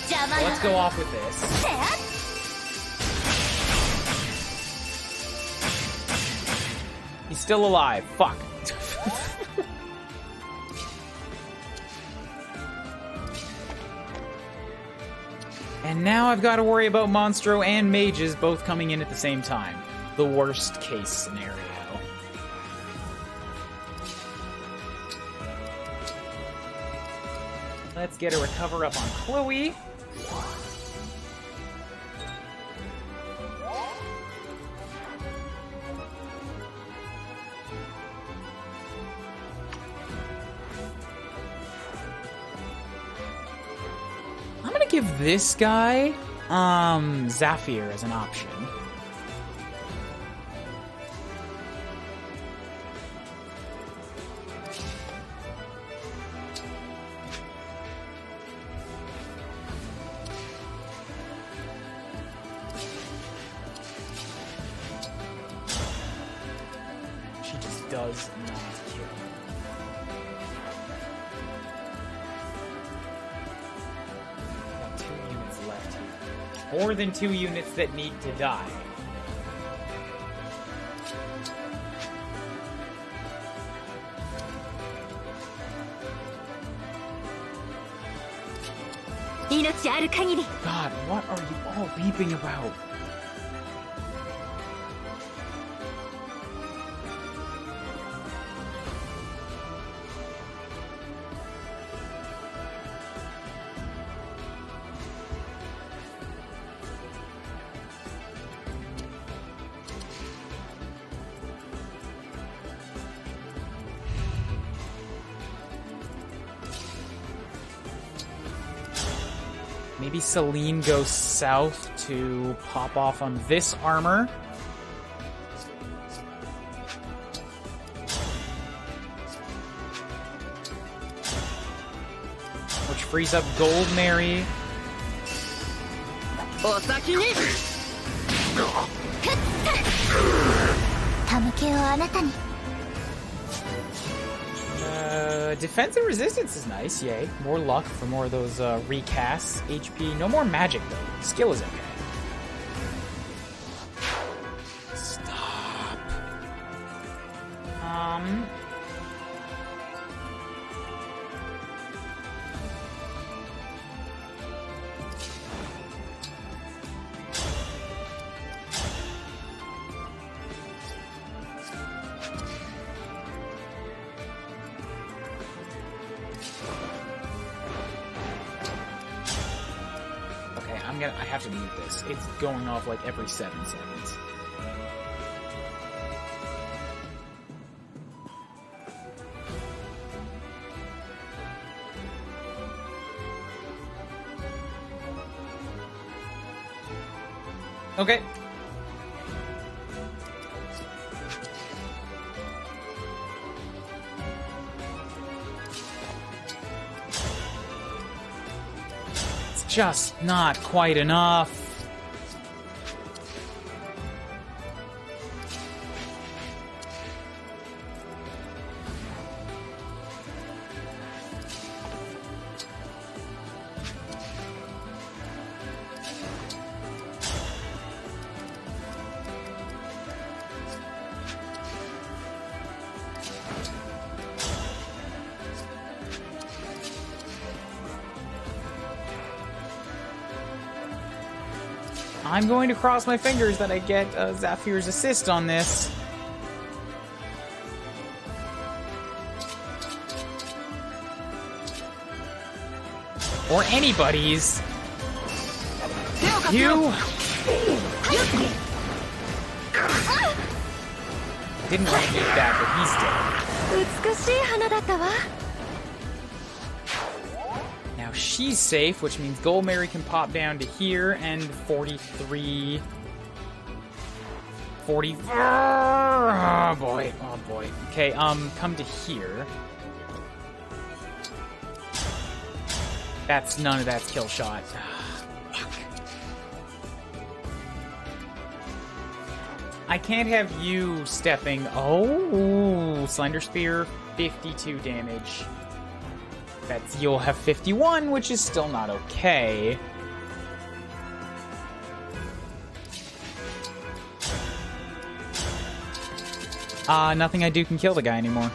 So let's go off with this. He's still alive. Fuck. And now I've got to worry about Monstro and Mages both coming in at the same time. The worst case scenario. Let's get a recover up on Chloe. I'm gonna give this guy, Zafir as an option. She just does not kill. More than 2 units that need to die. God, what are you all beeping about? Maybe Celine goes south to pop off on this armor. Which frees up Gold Mary. お先に。手向けをあなたに。 Defense and resistance is nice, yay. More luck for more of those recasts. HP, no more magic though. Skill is okay. Stop. I have to mute this. It's going off like every 7 seconds. Okay. Just not quite enough. I'm going to cross my fingers that I get Zafir's assist on this. Or anybody's. You! Didn't want to do that, but he's dead. 美しい花だったわ。 Now she's safe, which means Gold Mary can pop down to here, and 43... 40... Oh boy, oh boy. Okay, come to here. That's, none of that's kill shot. Fuck. I can't have you stepping... Oh, Slender Spear, 52 damage. That's, you'll have 51, which is still not okay. Nothing I do can kill the guy anymore.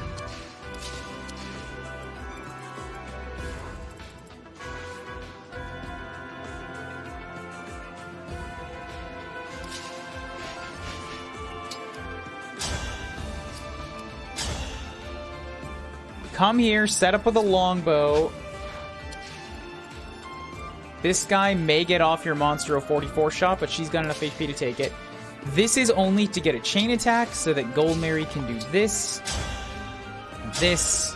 Come here, set up with a longbow. This guy may get off your Monstro 44 shot, but she's got enough HP to take it. This is only to get a chain attack so that Gold Mary can do this. This.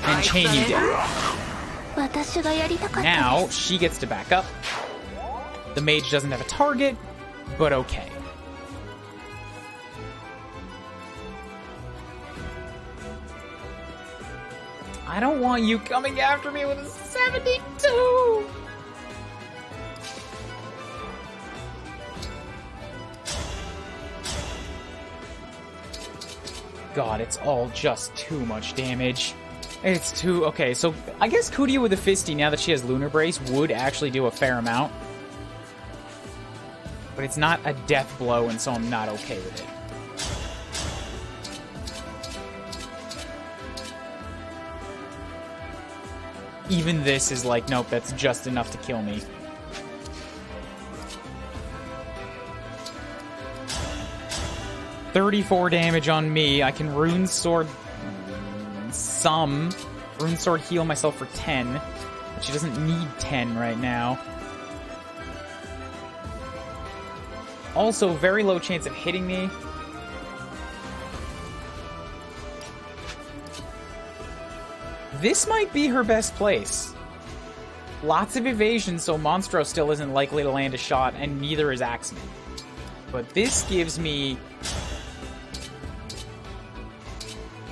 And chain you down. Now, she gets to back up. The mage doesn't have a target, but okay. I don't want you coming after me with a 72! God, it's all just too much damage. It's too... Okay, so I guess Kuuryuu with a Fisty, now that she has Lunar Brace, would actually do a fair amount. But it's not a death blow, and so I'm not okay with it. Even this is like, nope, that's just enough to kill me. $34 damage on me. I can Rune Sword some. Rune Sword heal myself for 10. But she doesn't need 10 right now. Also, very low chance of hitting me. This might be her best place. Lots of evasion, so Monstro still isn't likely to land a shot, and neither is Axeman. But this gives me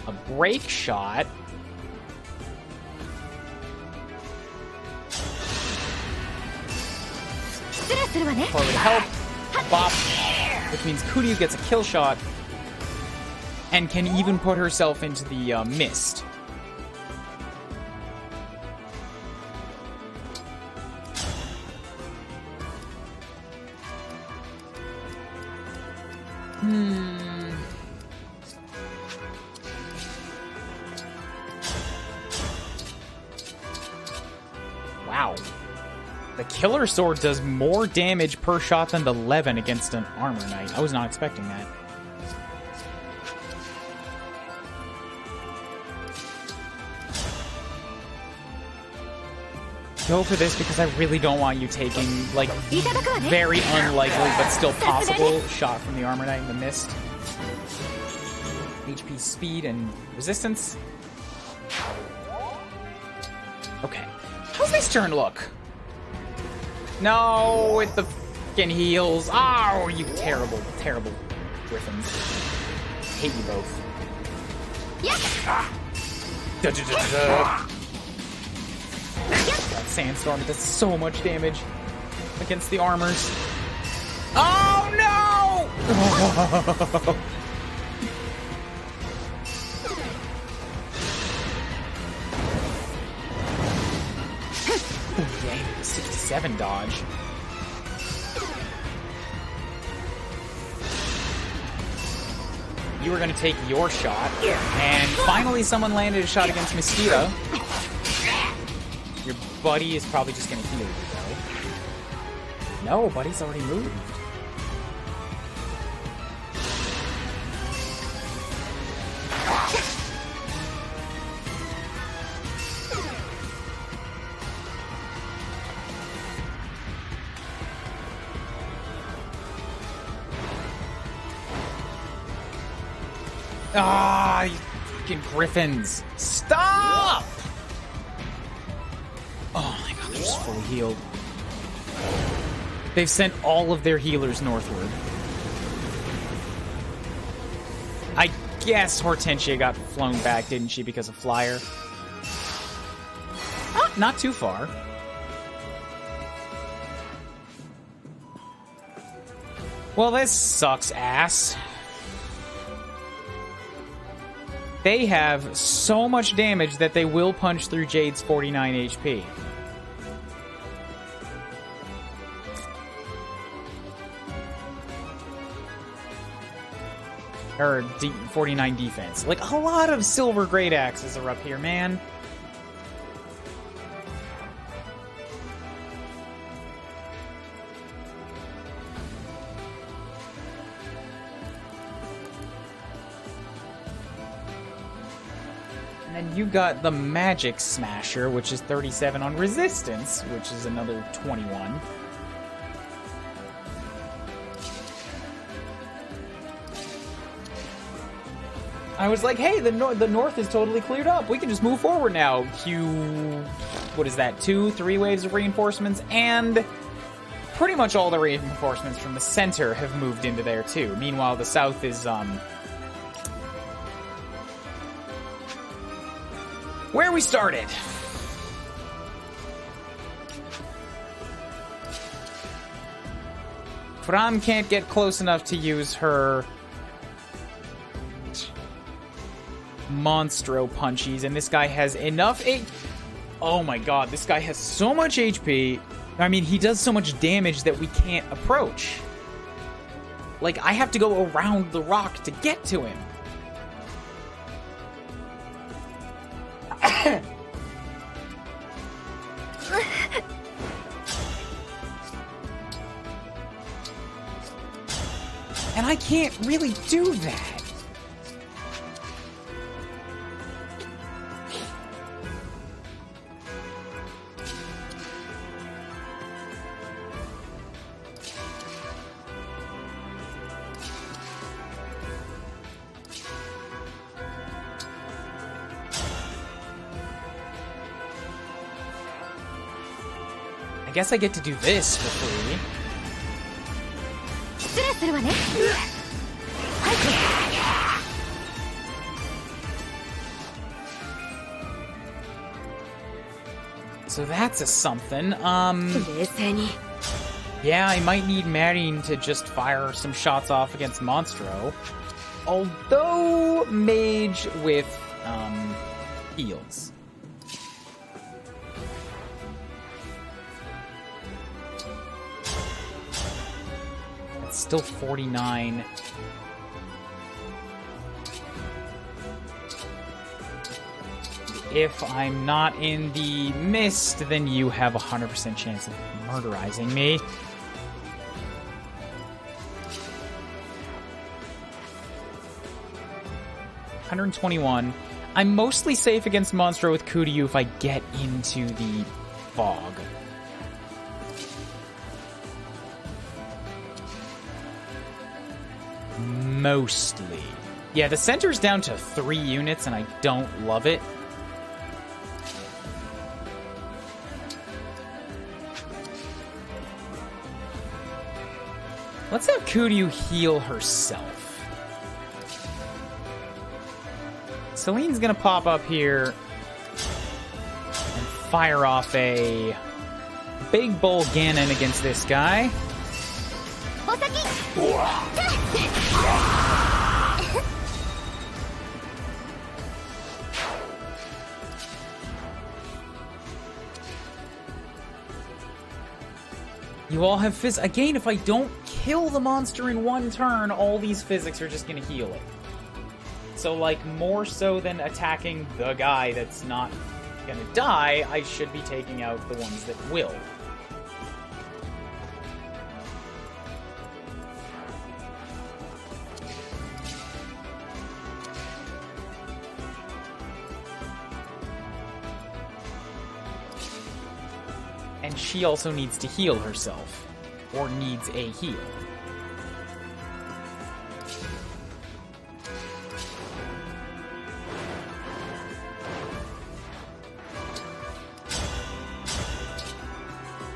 a break shot. Forward help. Bop. Which means Kuuryuu gets a kill shot and can even put herself into the mist. Wow. The Killer Sword does more damage per shot than the Levin against an Armor Knight. I was not expecting that. Go for this because I really don't want you taking, like, very unlikely but still possible shot from the Armor Knight in the mist. HP, speed, and resistance. Okay. How's this turn look? No, with the fucking heals. Oh, you terrible, terrible griffins. Hate you both. That sandstorm does so much damage against the armors. Oh no! Dang, 67 dodge. You were going to take your shot, and finally someone landed a shot against Mosquito. Your buddy is probably just going to heal you, though. No, buddy's already moved. Ah, you fucking griffins. Stop! Oh my god, they're just fully healed. They've sent all of their healers northward. I guess Hortensia got flown back, didn't she, because of Flyer? Oh, not too far. Well, this sucks ass. They have so much damage that they will punch through Jade's 49 HP. Or 49 defense. Like, a lot of silver great axes are up here, man. And you got the Magic Smasher, which is 37 on resistance, which is another 21. I was like, hey, the north is totally cleared up. We can just move forward now. What is that, 2-3 waves of reinforcements? And pretty much all the reinforcements from the center have moved into there, too. Meanwhile, the south is, where we started. Fram can't get close enough to use her Monstro punchies, and this guy has enough Oh my god, this guy has so much HP. I mean, he does so much damage that we can't approach. Like, I have to go around the rock to get to him. And I can't really do that. guess I get to do this for free. 失礼するわね。 So that's a something. 冷静に。 Yeah, I might need Marine to just fire some shots off against Monstro. Although Mage with heals. That's still 49. If I'm not in the mist, then you have a 100% chance of murderizing me. $121. I'm mostly safe against Monstro with Kuuryuu if I get into the fog. Mostly. Yeah, the center's down to 3 units, and I don't love it. Let's have Kuuryuu heal herself. Celine's gonna pop up here and fire off a big bull Ganon against this guy. You all have phys. Again, if I don't kill the monster in one turn, all these physics are just gonna heal it. So, like, more so than attacking the guy that's not gonna die, I should be taking out the ones that will. And she also needs to heal herself, or needs a heal.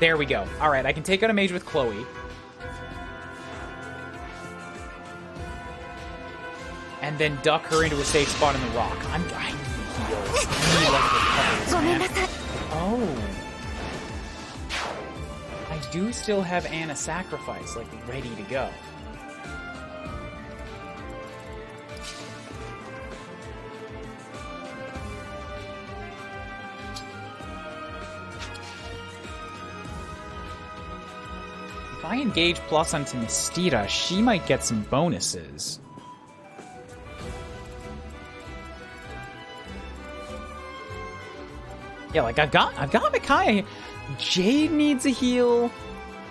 There we go. Alright, I can take out a mage with Chloe. And then duck her into a safe spot in the rock. I need heals. I need, like, recovers, man. Oh. I do still have Anna Sacrifice, like, ready to go. If I engage plus onto Mistira, she might get some bonuses. Yeah, like I've got Micaiah. Jade needs a heal.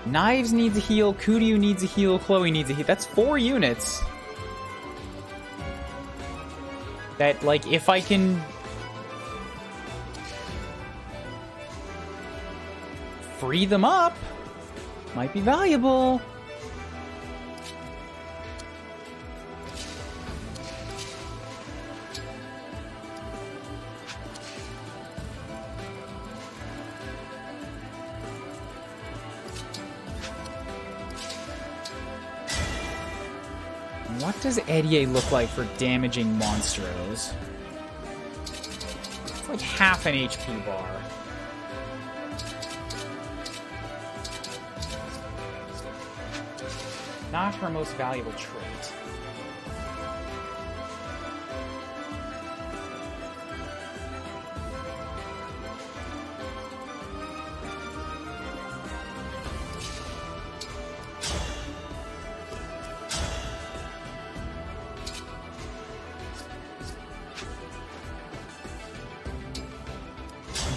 Knives needs a heal. Kuuryuu needs a heal. Chloe needs a heal. That's 4 units. That, like, if I can free them up, might be valuable. What does Eddie look like for damaging monstros? It's like half an HP bar. Not her most valuable trait.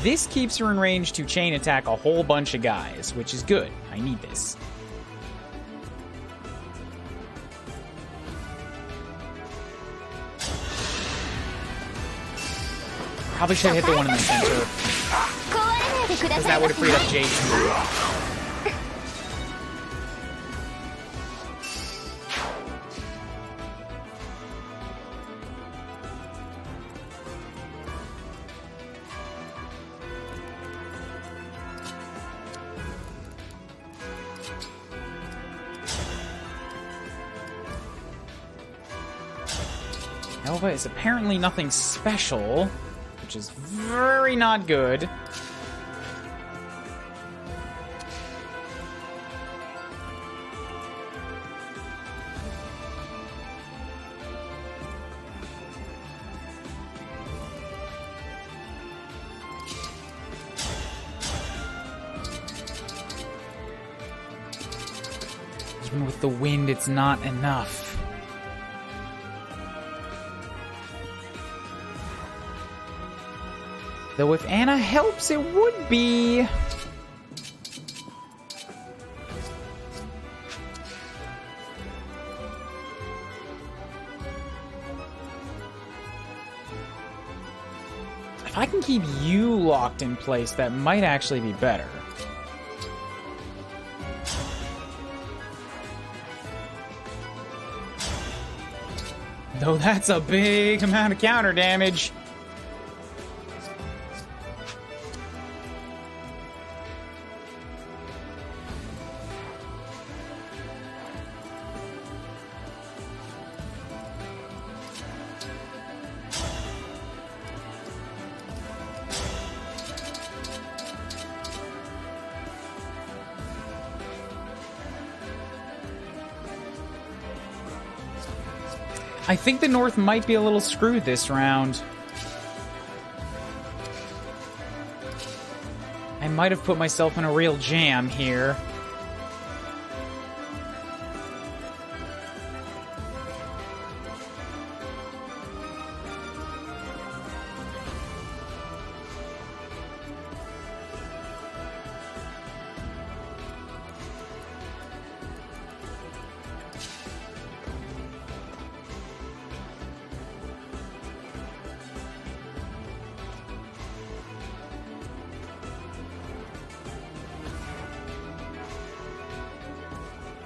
This keeps her in range to chain attack a whole bunch of guys, which is good. I need this. Probably should have hit the one in the center, because that would have freed up Jade. Nova is apparently nothing special, which is very not good. Even with the wind, it's not enough. Though if Anna helps, it would be... If I can keep you locked in place, that might actually be better. Though that's a big amount of counter damage. I think the North might be a little screwed this round. I might have put myself in a real jam here.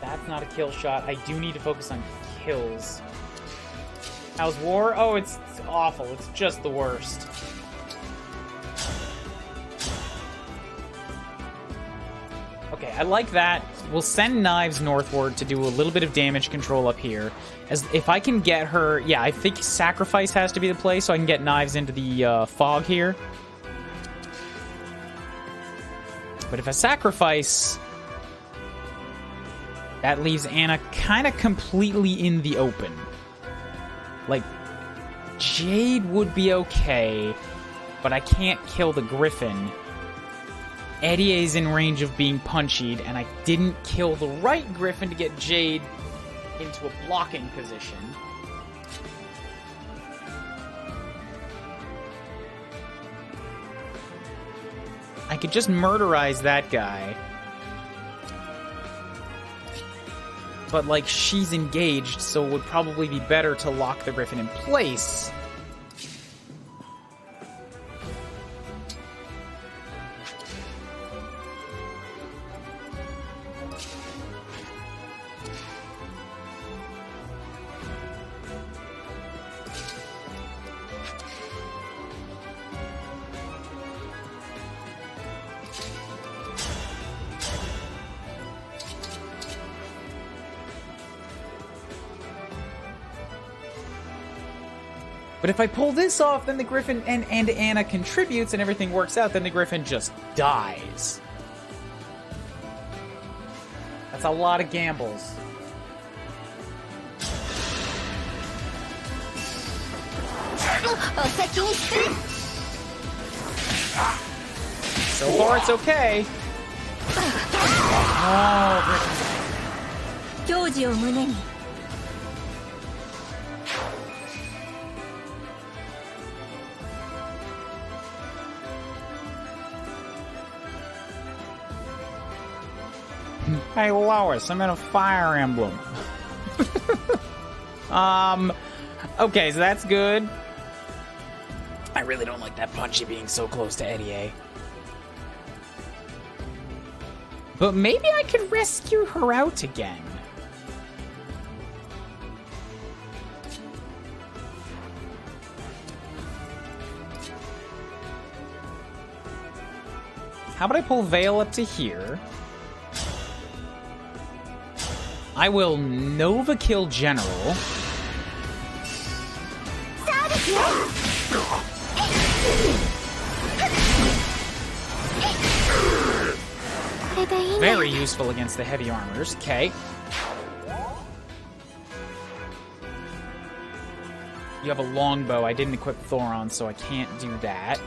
That's not a kill shot. I do need to focus on kills. How's war? Oh, it's awful. It's just the worst. Okay, I like that. We'll send Knives northward to do a little bit of damage control up here. As if I can get her... Yeah, I think Sacrifice has to be the play so I can get Knives into the fog here. But if I Sacrifice... That leaves Anna kind of completely in the open. Like, Jade would be okay, but I can't kill the Griffin. Edier's in range of being punchied, and I didn't kill the right Griffin to get Jade into a blocking position. I could just murderize that guy. But, like, she's engaged, so it would probably be better to lock the Griffin in place. But if I pull this off, then the Griffin and Anna contributes and everything works out, then the Griffin just dies. That's a lot of gambles. So far, it's okay. Oh, Griffin. Hey Lois, I'm in a Fire Emblem. Okay, so that's good. I really don't like that Punchy being so close to Edier. But maybe I could rescue her out again. How about I pull Vale up to here? I will Nova kill General. Very useful against the heavy armors. Okay. You have a longbow. I didn't equip Thoron, so I can't do that.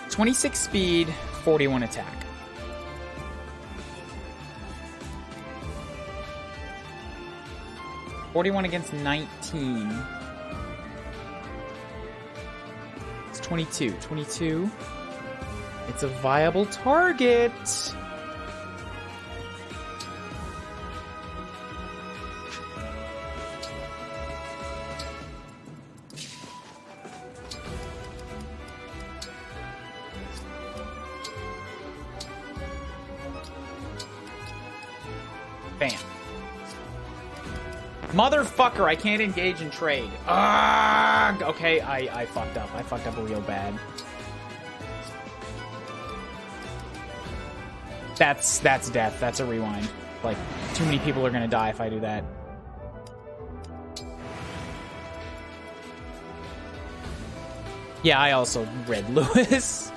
26 speed, 41 attack. (41 against 19). It's 22. 22. It's a viable target. Bam. Motherfucker, I can't engage in trade. Okay, I fucked up. I fucked up real bad. That's death. That's a rewind. Like, too many people are gonna die if I do that. Yeah, I also read Lewis.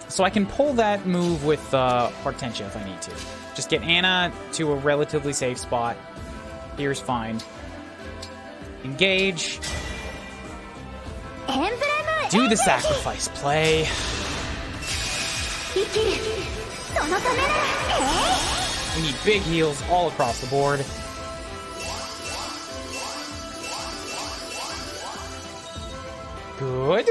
So I can pull that move with Hortensia if I need to. Just get Anna to a relatively safe spot. Here's fine. Engage. Do the sacrifice play. We need big heals all across the board. Good.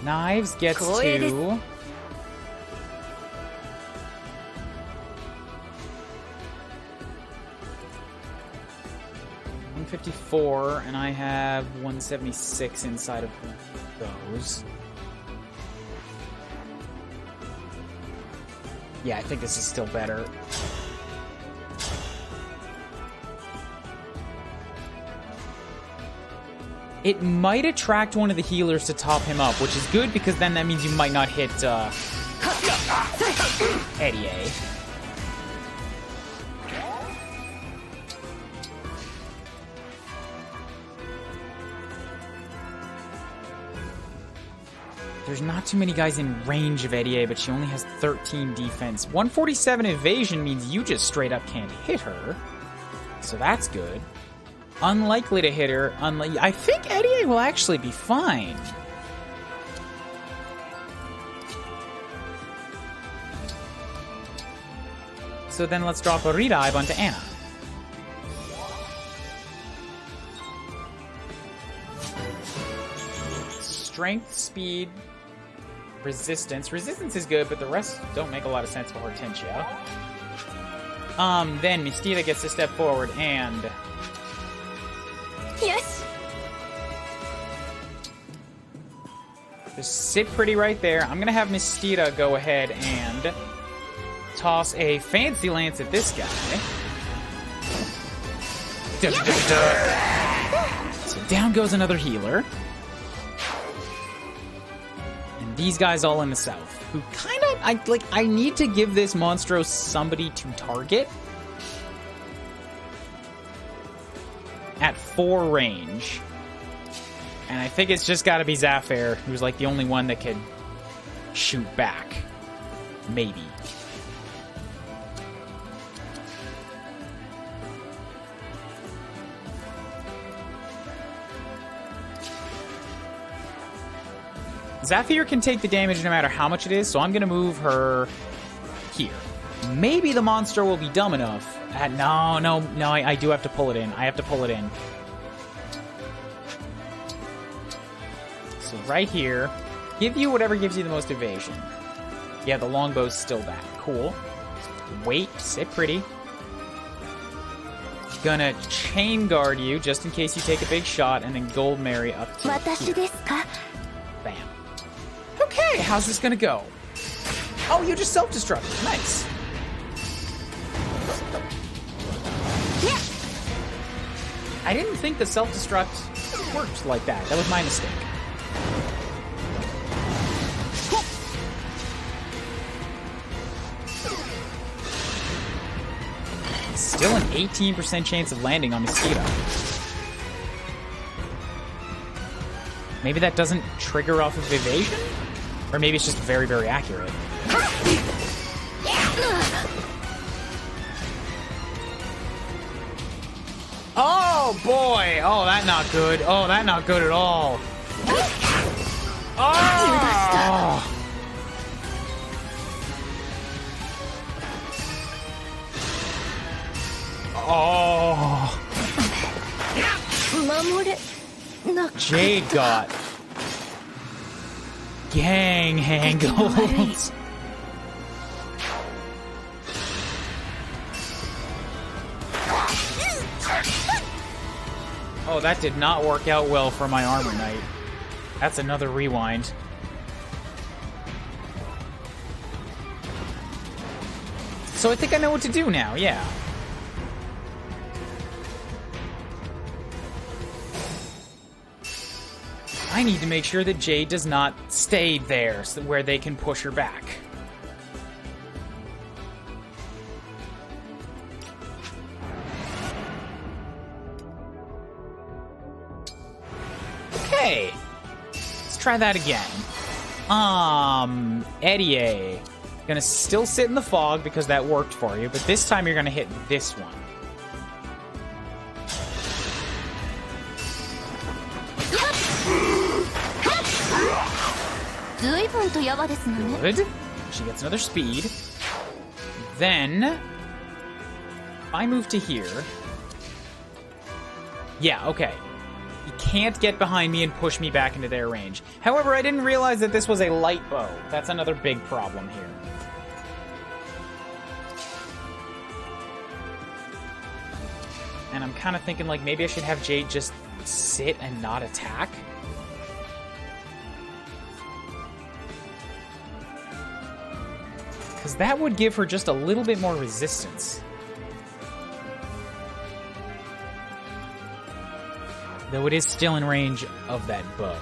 Knives gets to... $154, and I have 176 inside of those. Yeah, I think this is still better. It might attract one of the healers to top him up, which is good because then that means you might not hit Eddie A. There's not too many guys in range of Eddie A, but she only has 13 defense. 147 evasion means you just straight up can't hit her. So that's good. Unlikely to hit her. I think Eddie A will actually be fine. So then let's drop a redive onto Anna. Strength, speed, resistance. Resistance is good, but the rest don't make a lot of sense for Hortensia. Then Mistita gets to step forward and... Yes. Just sit pretty right there. I'm gonna have Mistita go ahead and toss a fancy lance at this guy. So down goes another healer. And these guys all in the south, who kind of I need to give this Monstro somebody to target at 4 range. And I think it's just got to be Zafir, who's like the only one that could shoot back. Maybe. Zafir can take the damage no matter how much it is, so I'm going to move her here. Maybe the monster will be dumb enough. No, I do have to pull it in. I have to pull it in. So right here, give you whatever gives you the most evasion. Yeah, the longbow's still back. Cool. Wait, sit pretty. Gonna chain guard you just in case you take a big shot, and then Gold Mary up to here. Bam. Okay, how's this gonna go? Oh, you just self-destructed. Nice. I didn't think the self-destruct worked like that. That was my mistake. Still an 18% chance of landing on Mosquito. Maybe that doesn't trigger off of evasion? Or maybe it's just very, very accurate. Oh, boy! Oh, that not good. Oh, that not good at all. Oh! Oh! Jade got gang hangles. Oh, that did not work out well for my armor knight. That's another rewind. So I think I know what to do now, yeah. I need to make sure that Jade does not stay there so where they can push her back. Okay. Let's try that again. Eddie. Gonna still sit in the fog because that worked for you, but this time you're gonna hit this one. Good. She gets another speed. Then, if I move to here. Yeah, okay. You can't get behind me and push me back into their range. However, I didn't realize that this was a light bow. That's another big problem here. And I'm kind of thinking, like, maybe I should have Jade just sit and not attack. Because that would give her just a little bit more resistance. Though it is still in range of that bow.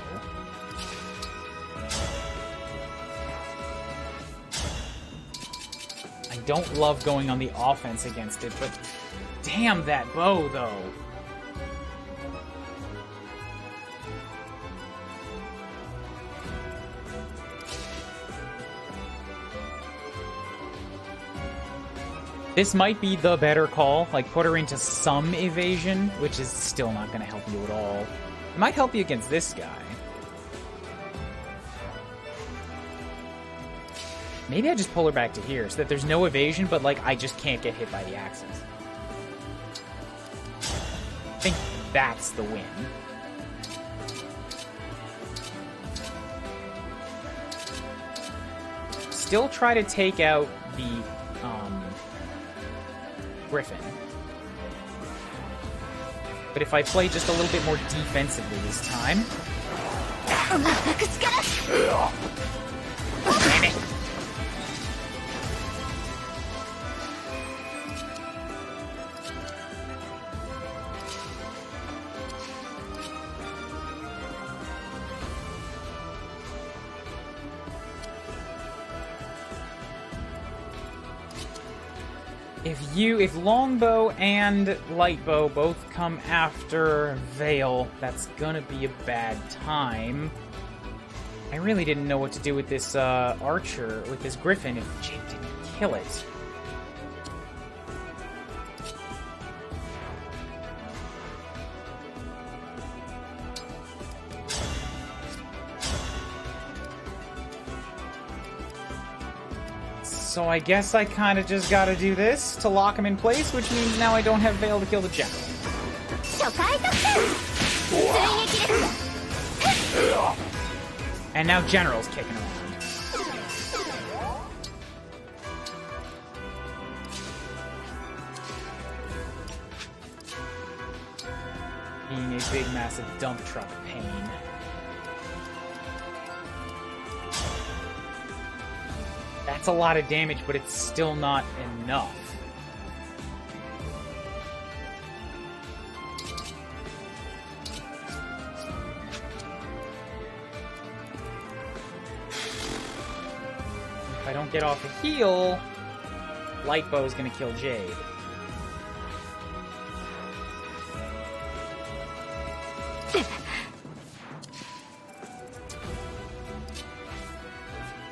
I don't love going on the offense against it, but damn that bow, though. This might be the better call. Like, put her into some evasion, which is still not going to help you at all. It might help you against this guy. Maybe I just pull her back to here so that there's no evasion, but, like, I just can't get hit by the axes. I think that's the win. Still try to take out the, Griffin. But if I play just a little bit more defensively this time... Damn it! If longbow and lightbow both come after Veil, that's gonna be a bad time. I really didn't know what to do with this archer, with this griffin, if Jade didn't kill it. So I guess I kind of just gotta do this to lock him in place, which means now I don't have Veil to kill the general. And now General's kicking around. Being a big, massive dump truck pain. That's a lot of damage, but it's still not enough. If I don't get off a heal, Light Bow is gonna kill Jade.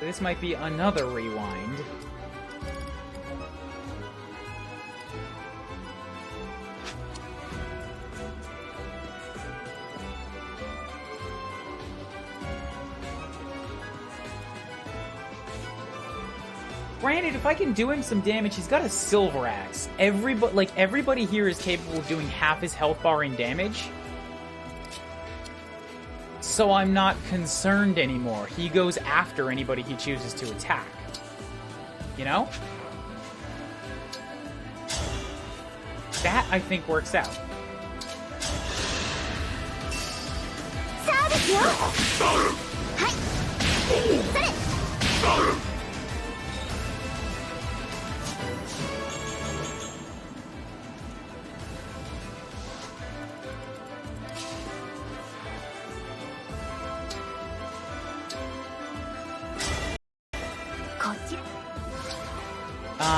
This might be another rewind. Granted, if I can do him some damage, he's got a Silver Axe. Everybody here is capable of doing half his health bar in damage. So I'm not concerned anymore. He goes after anybody he chooses to attack. You know? That, I think, works out.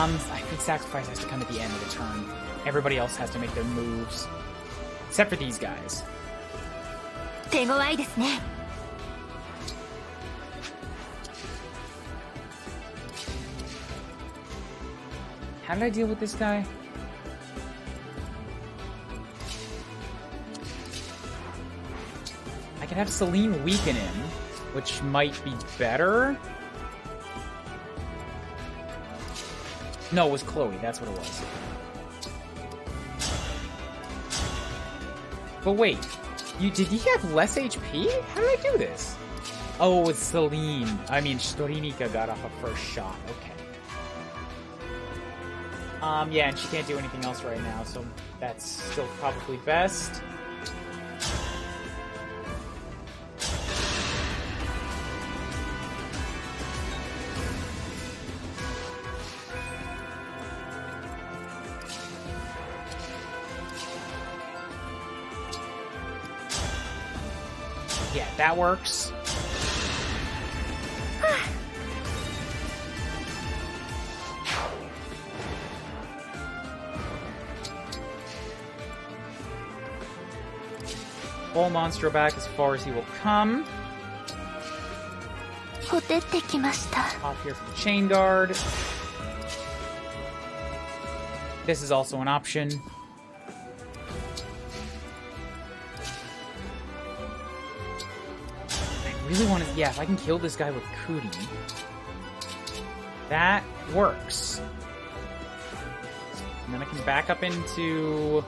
I think sacrifice has to come at the end of the turn. Everybody else has to make their moves. Except for these guys. How did I deal with this guy? I could have Celine weaken him, which might be better. No, it was Chloe. That's what it was. But wait, did he have less HP? How did I do this? Oh, it's Celine. I mean, Storinika got off a first shot. Okay. Yeah, and she can't do anything else right now, so that's still probably best. Yeah, that works. Full monster back as far as he will come. Off here for the chain guard. This is also an option. Really want to, yeah, if I can kill this guy with Kuuryuu, that works. And then I can back up into...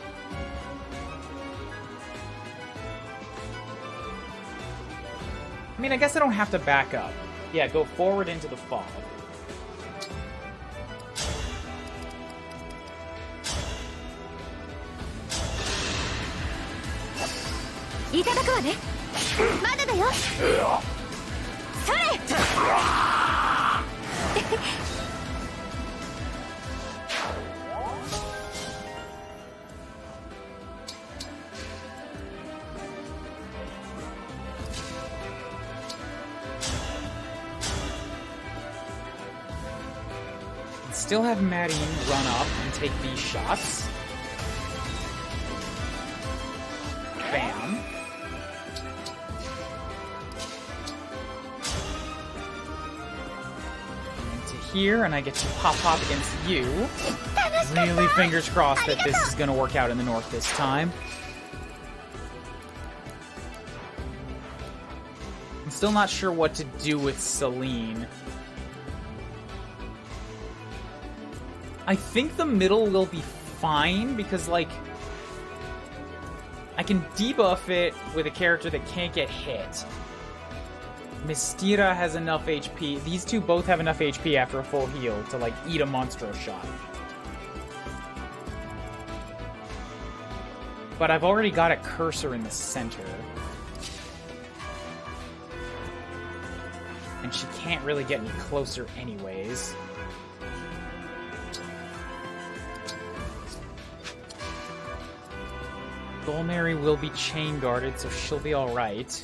I mean, I guess I don't have to back up. Yeah, go forward into the fog. Still have Maddening run up and take these shots. Bam. Into here, and I get to pop against you. Really fingers crossed that this is going to work out in the north this time. I'm still not sure what to do with Celine. I think the middle will be fine, because, like, I can debuff it with a character that can't get hit. Mystira has enough HP. These two both have enough HP after a full heal to, like, eat a Monstro shot. But I've already got a cursor in the center. And she can't really get any closer anyways. Dolmary will be chain guarded, so she'll be alright.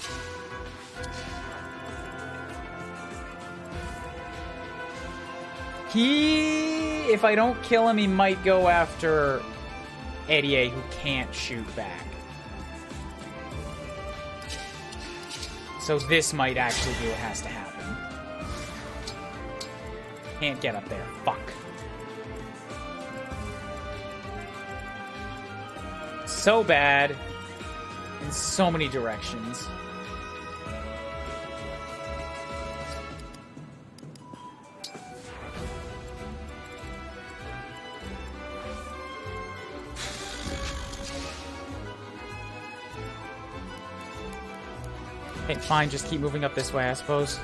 If I don't kill him, he might go after Eddie, who can't shoot back. So this might actually be what has to happen. Can't get up there. Fuck. So bad in so many directions. Okay, fine, just keep moving up this way, I suppose.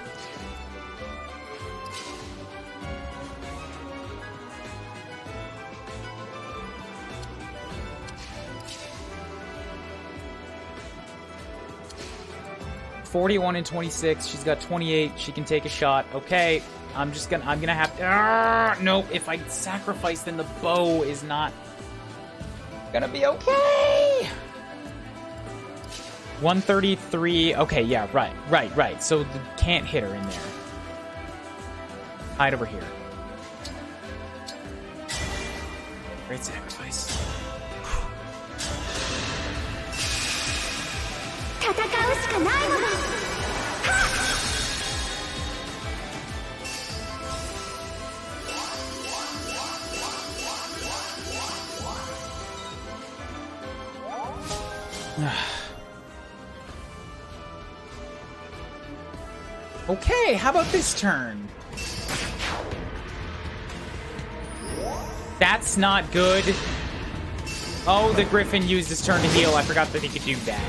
(41 and 26). She's got 28. She can take a shot. Okay, I'm gonna have to. Nope. If I sacrifice, then the bow is not gonna be okay. 133. Okay, yeah, right. So can't hit her in there. Hide over here. Great sacrifice. 戦うしかないもの。 Okay, how about this turn? That's not good. Oh, the Griffin used his turn to heal. I forgot that he could do that.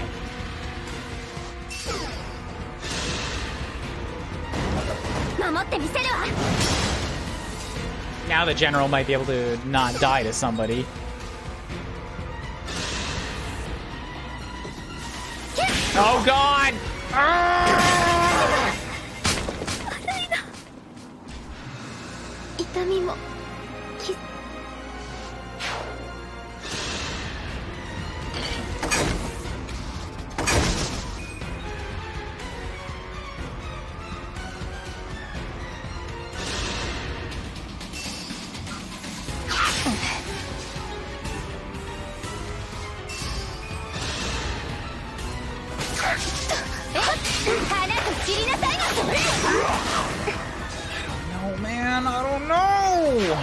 Now the general might be able to not die to somebody. Oh god! No, man, I don't know.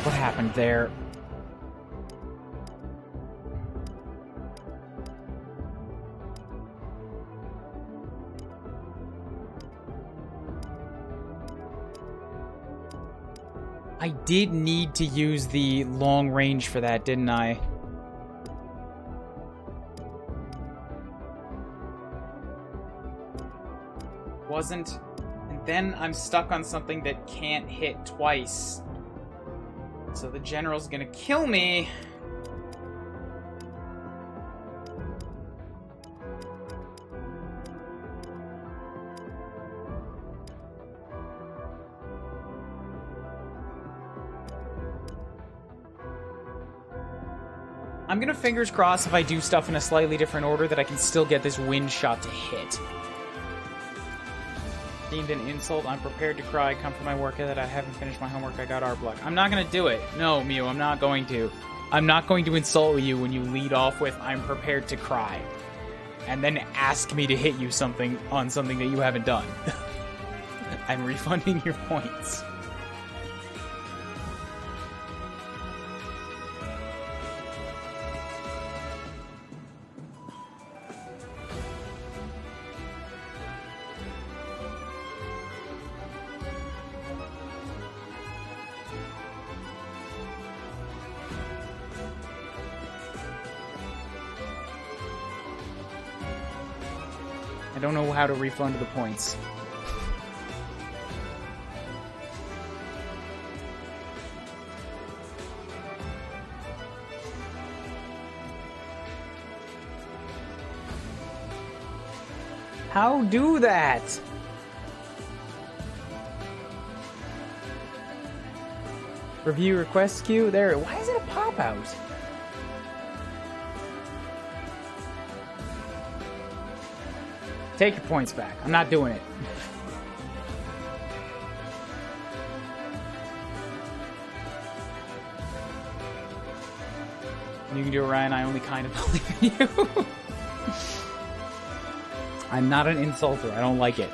What happened there? I did need to use the long range for that, didn't I? Wasn't. And then I'm stuck on something that can't hit twice. So the general's gonna kill me. I'm gonna fingers crossed if I do stuff in a slightly different order that I can still get this wind shot to hit. Deemed an insult. I'm prepared to cry. Come from my work that I haven't finished my homework. I got art block. I'm not gonna do it. No, Mew, I'm not going to. I'm not going to insult you when you lead off with I'm prepared to cry. And then ask me to hit you something on something that you haven't done. I'm refunding your points. I don't know how to refund the points. How do that? Review request queue. There. Why is it a pop out? Take your points back. I'm not doing it. You can do it, Ryan. I only kind of believe in you. I'm not an insulter. I don't like it.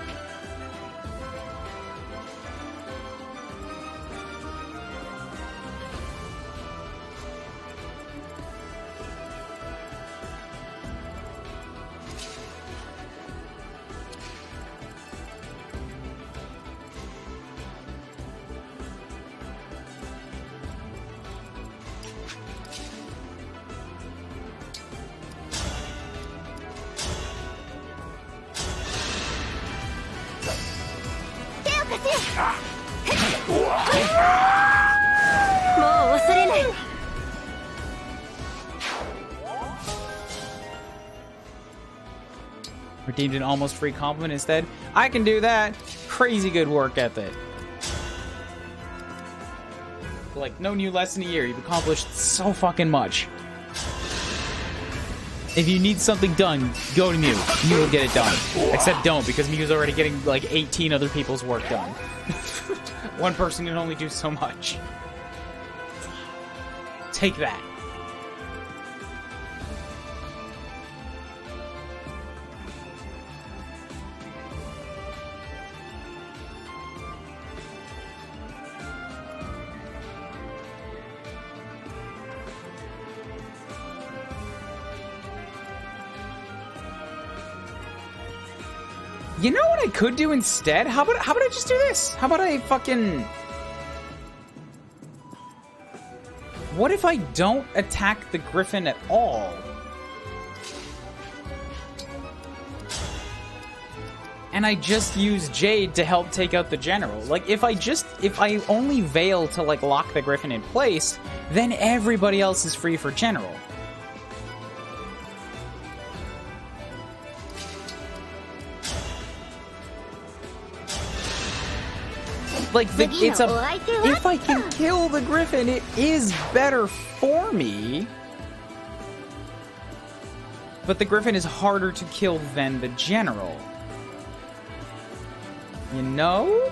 Redeemed an almost free compliment instead. I can do that. Crazy good work ethic. Like, no new lesson a year. You've accomplished so fucking much. If you need something done, go to Mew. Mew will get it done. Except don't, because Mew's already getting like 18 other people's work done. One person can only do so much. Take that. You know what I could do instead? How about I just do this? How about I fucking... What if I don't attack the Griffin at all? And I just use Jade to help take out the General. Like, if I only Veil to, like, lock the Griffin in place, then everybody else is free for General. Like, if I can kill the Griffin, it is better for me. But the Griffin is harder to kill than the General. You know?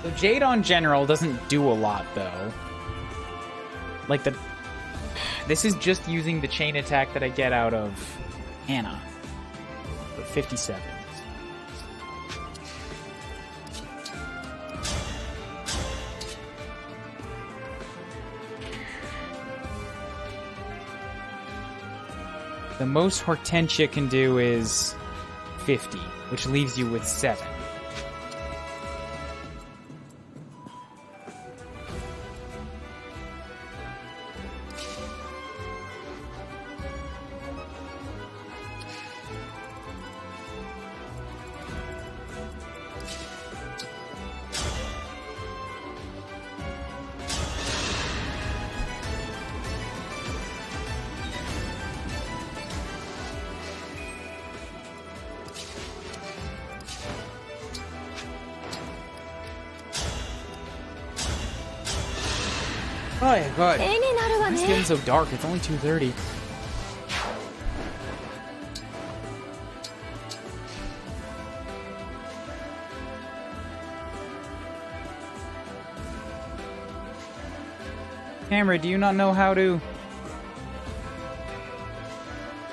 So Jade on General doesn't do a lot, though. Like, this is just using the chain attack that I get out of Anna. For 57. The most Hortensia can do is 50, which leaves you with 7. Oh, God. 絵になるわ It's ね getting so dark. It's only 2:30. Camera, do you not know how to...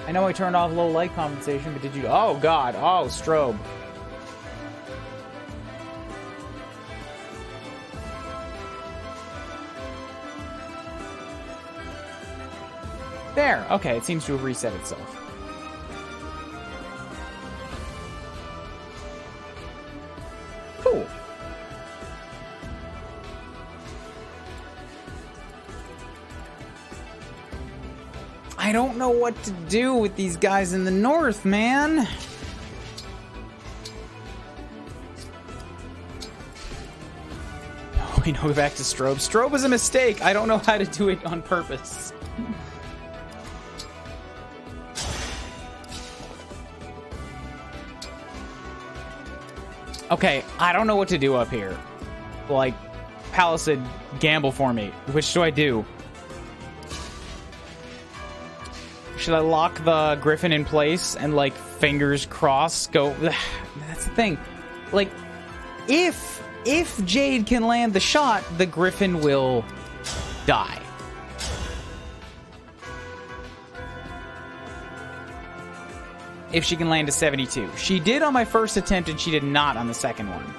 I know I turned off low light compensation, but did you... Oh, God. Oh, strobe. There. Okay, it seems to have reset itself. Cool. I don't know what to do with these guys in the north, man. Oh, we know back to strobe. Strobe was a mistake. I don't know how to do it on purpose. Okay, I don't know what to do up here. Like, Palisade, gamble for me. Which do I do? Should I lock the Griffin in place and, like, fingers crossed go... That's the thing. Like, if Jade can land the shot, the Griffin will die. If she can land a 72. She did on my first attempt, and she did not on the second one.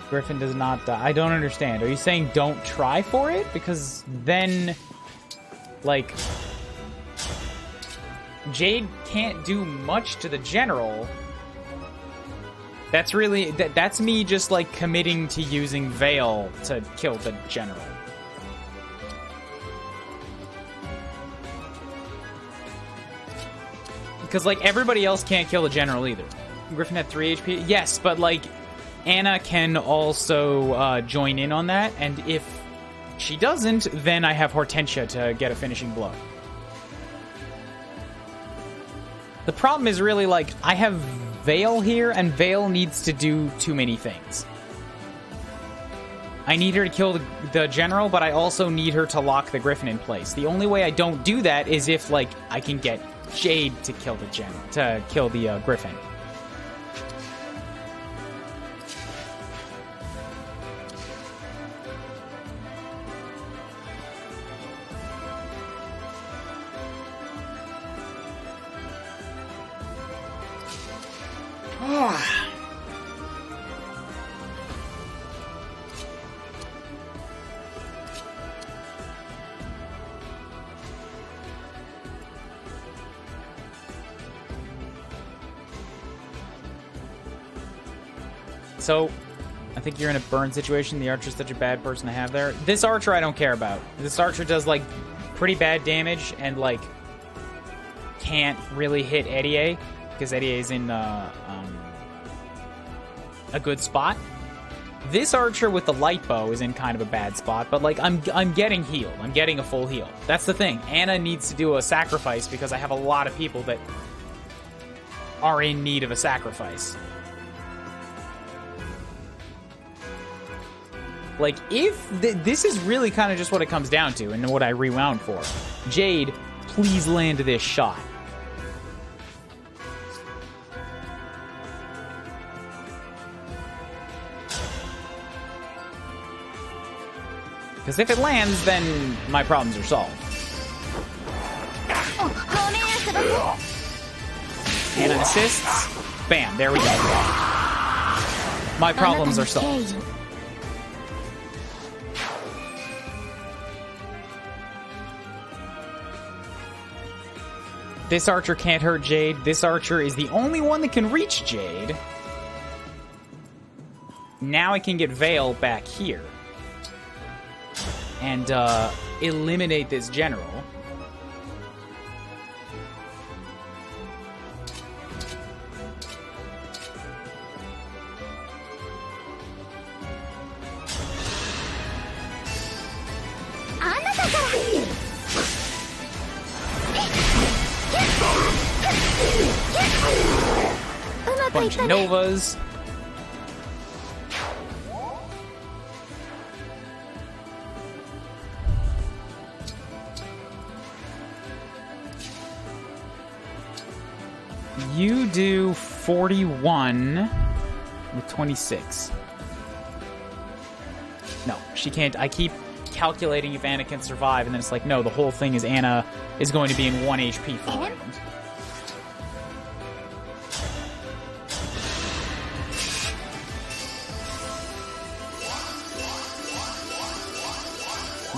Griffin does not die. I don't understand. Are you saying don't try for it? Because then, like, Jade can't do much to the general. That's really... That's me just, like, committing to using Veil to kill the general. Because, like, everybody else can't kill the general either. Griffin had 3 HP? Yes, but, like... Anna can also join in on that, and if she doesn't, then I have Hortensia to get a finishing blow. The problem is really, like, I have Veil here, and Veil needs to do too many things. I need her to kill the general, but I also need her to lock the Griffin in place. The only way I don't do that is if, like, I can get Jade to kill the Griffin. So, I think you're in a burn situation. The Archer's such a bad person to have there. This Archer I don't care about. This Archer does, like, pretty bad damage and, like, can't really hit Eddie because Eddie is in a good spot. This Archer with the light bow is in kind of a bad spot, but, like, I'm getting healed. I'm getting a full heal. That's the thing. Anna needs to do a sacrifice because I have a lot of people that are in need of a sacrifice. Like, if... this is really kind of just what it comes down to, and what I rewound for. Jade, please land this shot. Because if it lands, then my problems are solved. Anna assists. Bam, there we go. My problems are solved. This Archer can't hurt Jade. This Archer is the only one that can reach Jade. Now I can get Veil back here. And eliminate this general. Bunch of Novas. You do 41 with 26. No, she can't. I keep calculating if Anna can survive, and then it's like, no, the whole thing is Anna is going to be in 1 HP for a round.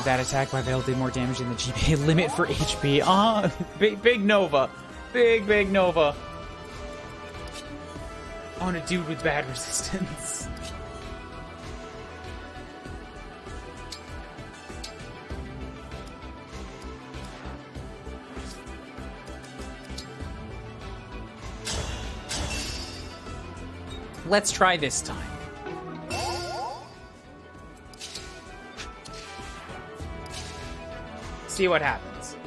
That attack by Veil did more damage than the GP limit for HP. Ah, big Nova. Big Nova. On a dude with bad resistance. Let's try this time. See what happens.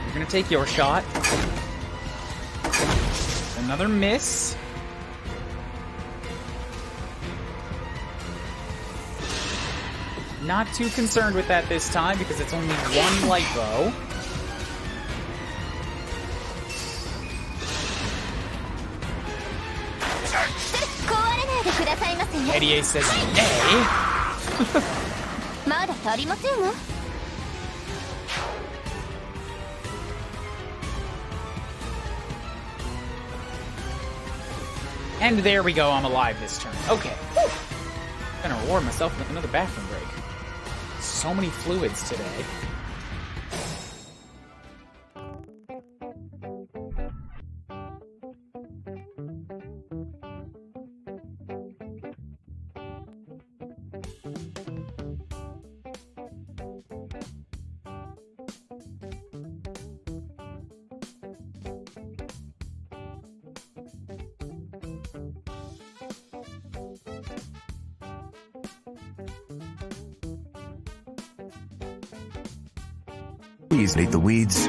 You're gonna take your shot. Another miss. Not too concerned with that this time because it's only one light bow. Eddie says nay. And there we go, I'm alive this turn. Okay. Whew. I'm gonna reward myself with another bathroom break. So many fluids today. Please eat the weeds.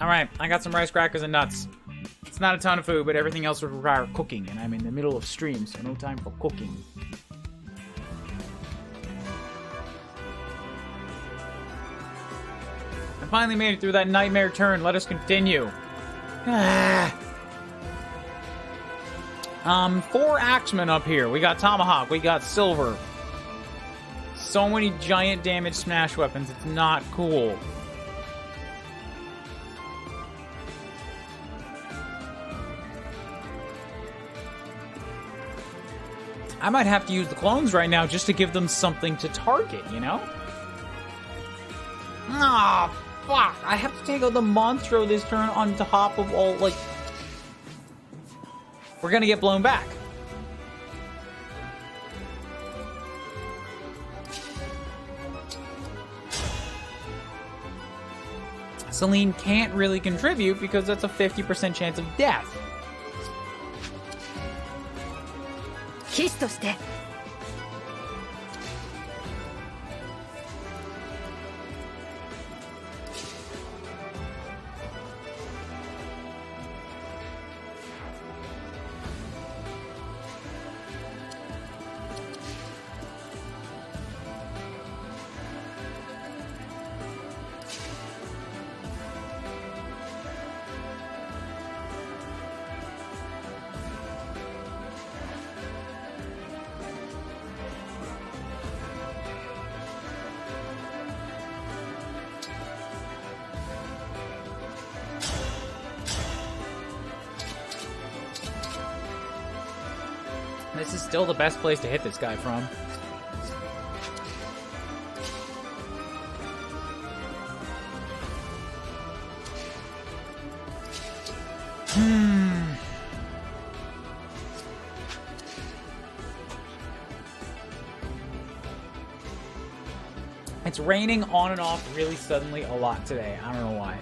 Alright, I got some rice crackers and nuts. It's not a ton of food, but everything else would require cooking, and I'm in the middle of stream, so no time for cooking. I finally made it through that nightmare turn. Let us continue. 4 axemen up here. We got tomahawk. We got silver. So many giant damage smash weapons. It's not cool. I might have to use the clones right now just to give them something to target, you know? Ah, fuck. I have to take out the Monstro this turn on top of all, like... We're gonna get blown back. Celine can't really contribute because that's a 50% chance of death. 騎士として This is still the best place to hit this guy from. It's raining on and off really suddenly a lot today. I don't know why.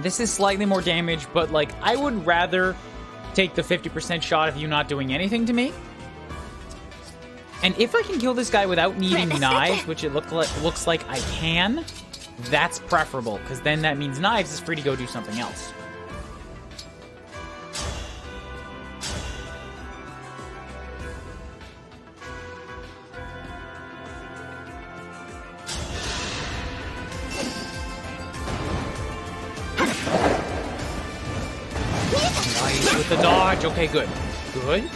This is slightly more damage, but, like, I would rather take the 50% shot of you not doing anything to me. And if I can kill this guy without needing knives, which it looks like I can, that's preferable, because then that means knives is free to go do something else. Nice with the dodge. Okay, good. Good.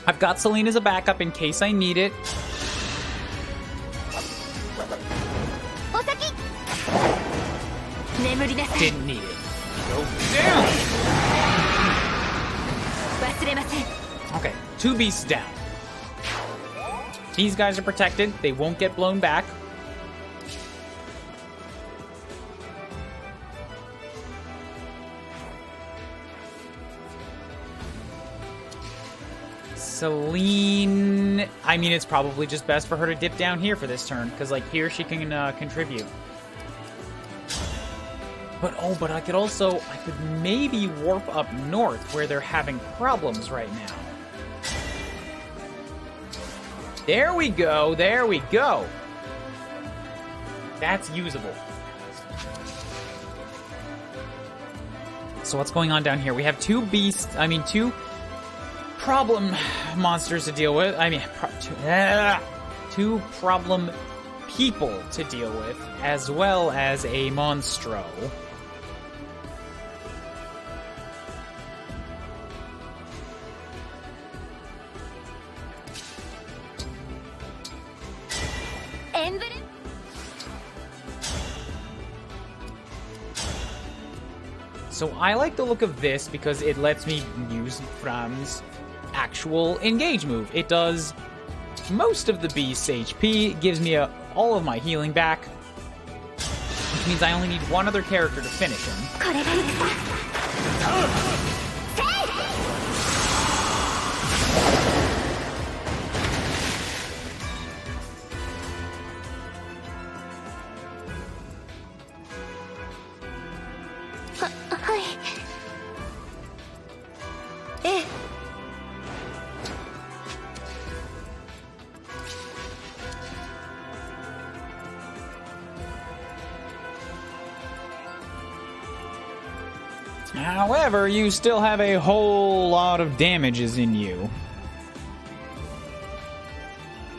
I've got Celine as a backup in case I need it. Didn't need it. Go down! Okay, 2 beasts down. These guys are protected. They won't get blown back. Celine... I mean, it's probably just best for her to dip down here for this turn, because, like, here she can contribute. But, oh, but I could maybe warp up north where they're having problems right now. There we go, there we go. That's usable. So what's going on down here? We have 2 beasts, I mean, 2 problem monsters to deal with. I mean, 2 problem people to deal with, as well as a monstro. So I like the look of this because it lets me use Franz actual engage move. It does most of the beast's HP, gives me all of my healing back, which means I only need one other character to finish him. However, you still have a whole lot of damages in you.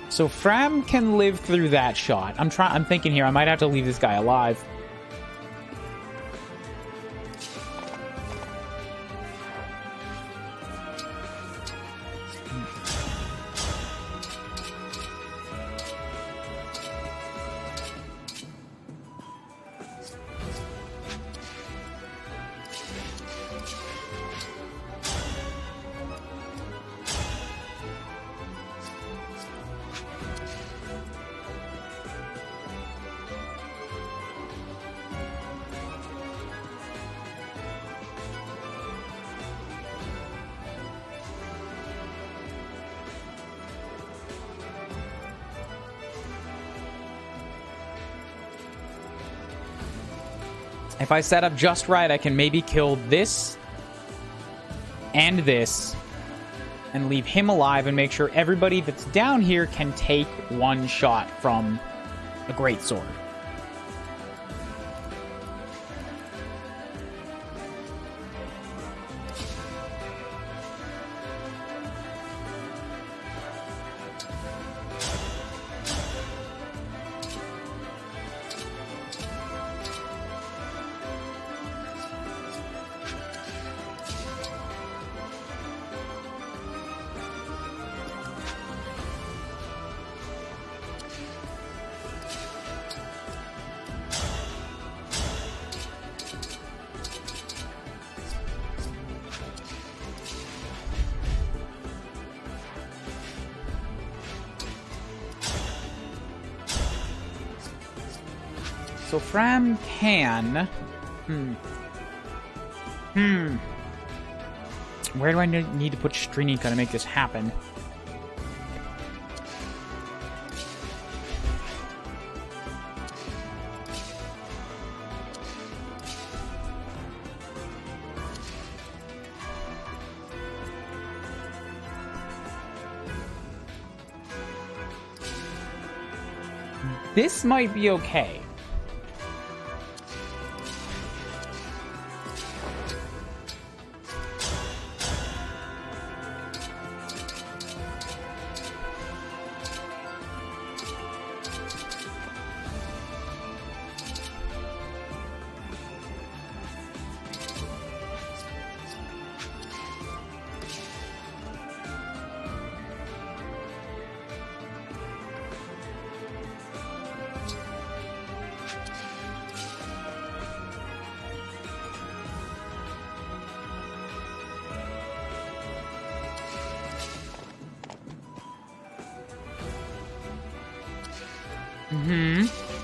So Fram can live through that shot. I'm thinking here I might have to leave this guy alive. If I set up just right, I can maybe kill this and this and leave him alive and make sure everybody that's down here can take one shot from a greatsword. So Fram can... Where do I need to put Strinika to make this happen? This might be okay.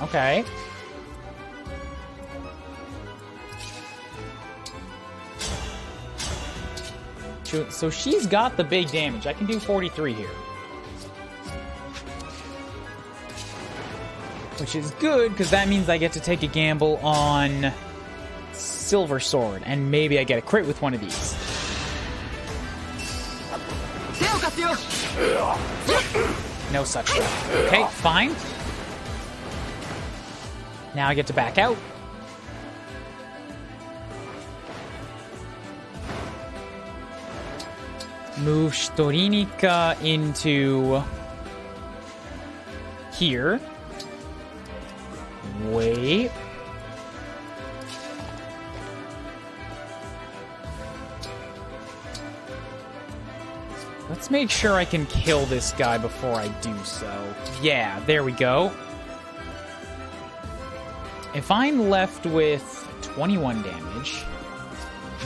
Okay. So she's got the big damage. I can do 43 here. Which is good, because that means I get to take a gamble on Silver Sword, and maybe I get a crit with one of these. No such thing. Okay, fine. Now I get to back out. Move Strinika into here. Wait. Let's make sure I can kill this guy before I do so. Yeah, there we go. If I'm left with 21 damage,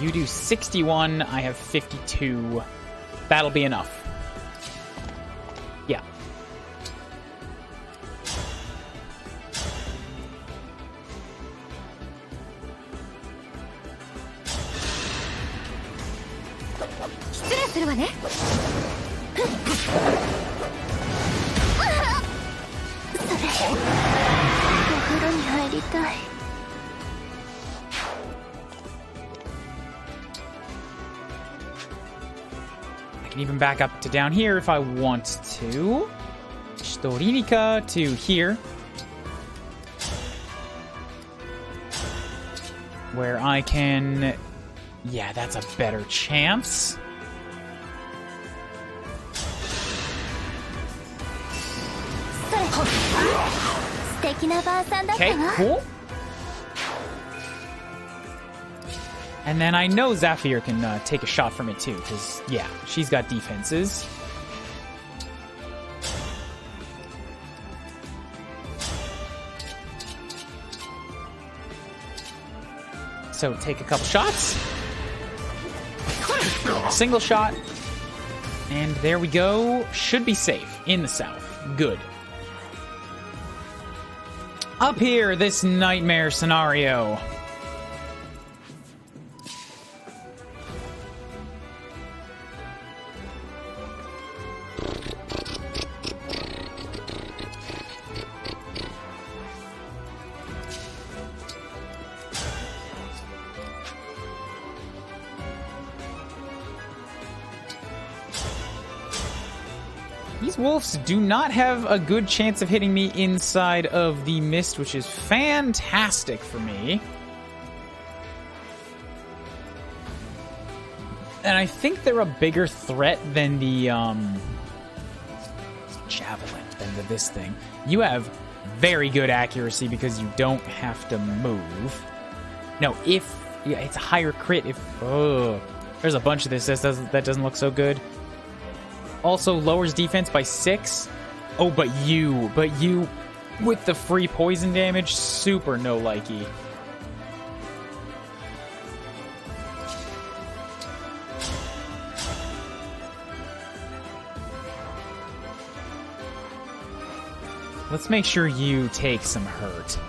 you do 61, I have 52. That'll be enough. Yeah. I can even back up to down here if I want to. Storinika to here. Where I can... Yeah, that's a better chance. Okay, cool. And then I know Zafir can take a shot from it too, because, yeah, she's got defenses. So take a couple shots. A single shot. And there we go. Should be safe in the south. Good. Up here, this nightmare scenario. These wolves do not have a good chance of hitting me inside of the mist, which is fantastic for me. And I think they're a bigger threat than the javelin, than this thing. You have very good accuracy because you don't have to move. No, if... Yeah, it's a higher crit if... Oh, there's a bunch of this. That doesn't look so good. Also lowers defense by 6. Oh, but you with the free poison damage, super no likey. Let's make sure you take some hurt.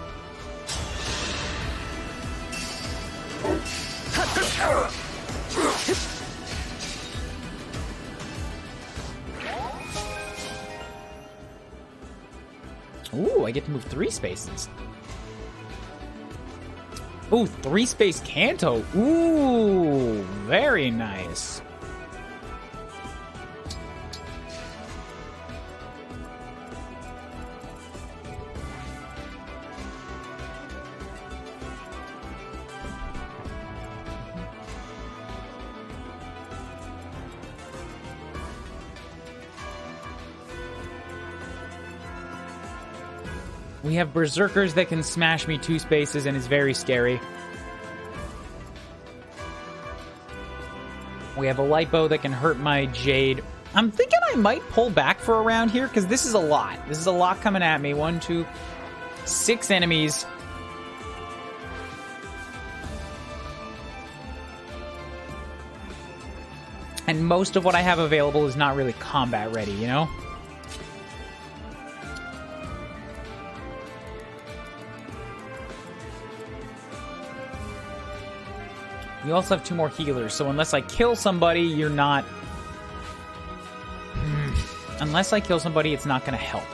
Ooh, I get to move 3 spaces. Ooh, 3-space Kanto. Ooh, very nice. We have berserkers that can smash me 2 spaces and is very scary. We have a light bow that can hurt my Jade. I'm thinking I might pull back for a round here because this is a lot. This is a lot coming at me. 1, 2, 6 enemies. And most of what I have available is not really combat ready, you know? You also have 2 more healers, so unless I kill somebody, you're not... Unless I kill somebody, it's not going to help.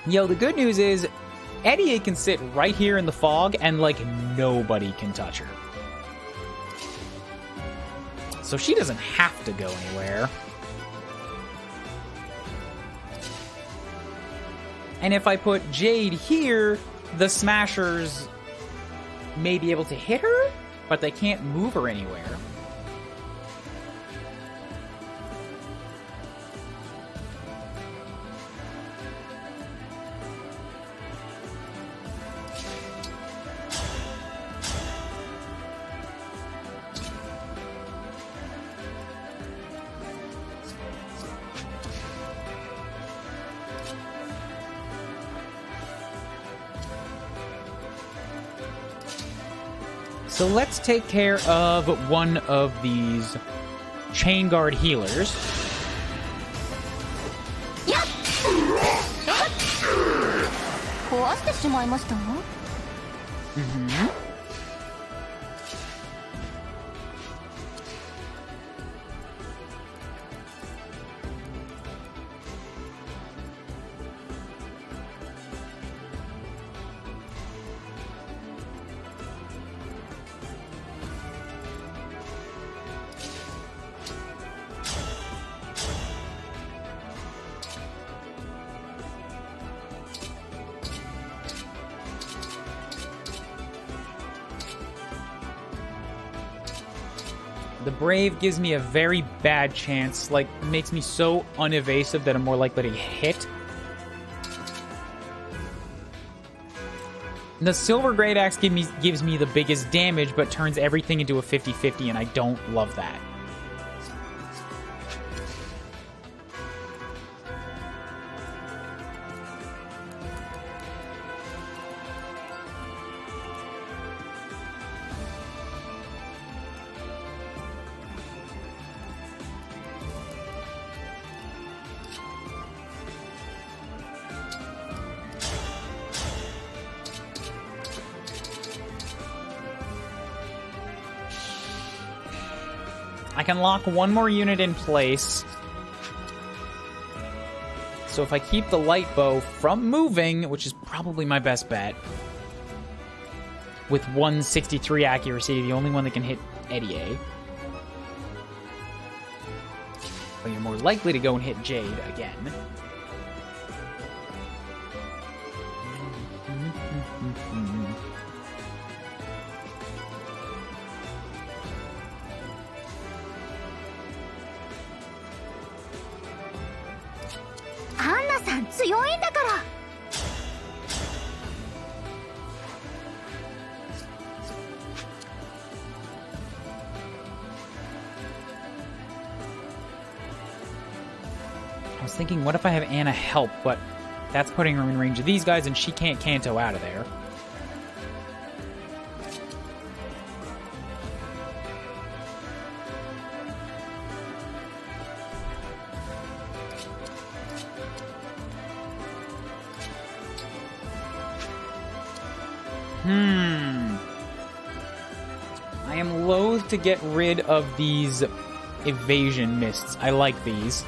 Yo, the good news is, Eddie can sit right here in the fog, and, like, nobody can touch her. So she doesn't have to go anywhere. And if I put Jade here, the Smashers may be able to hit her, but they can't move her anywhere. So let's take care of one of these chain guard healers. The Brave gives me a very bad chance, like, makes me so unevasive that I'm more likely to hit. The Silver Great Axe gives me the biggest damage, but turns everything into a 50-50, and I don't love that. I can lock one more unit in place. So if I keep the light bow from moving, which is probably my best bet, with 163 accuracy, the only one that can hit Eddie. But you're more likely to go and hit Jade again. I was thinking, what if I have Anna help, but that's putting her in range of these guys, and she can't Kanto out of there. I am loath to get rid of these evasion mists. I like these.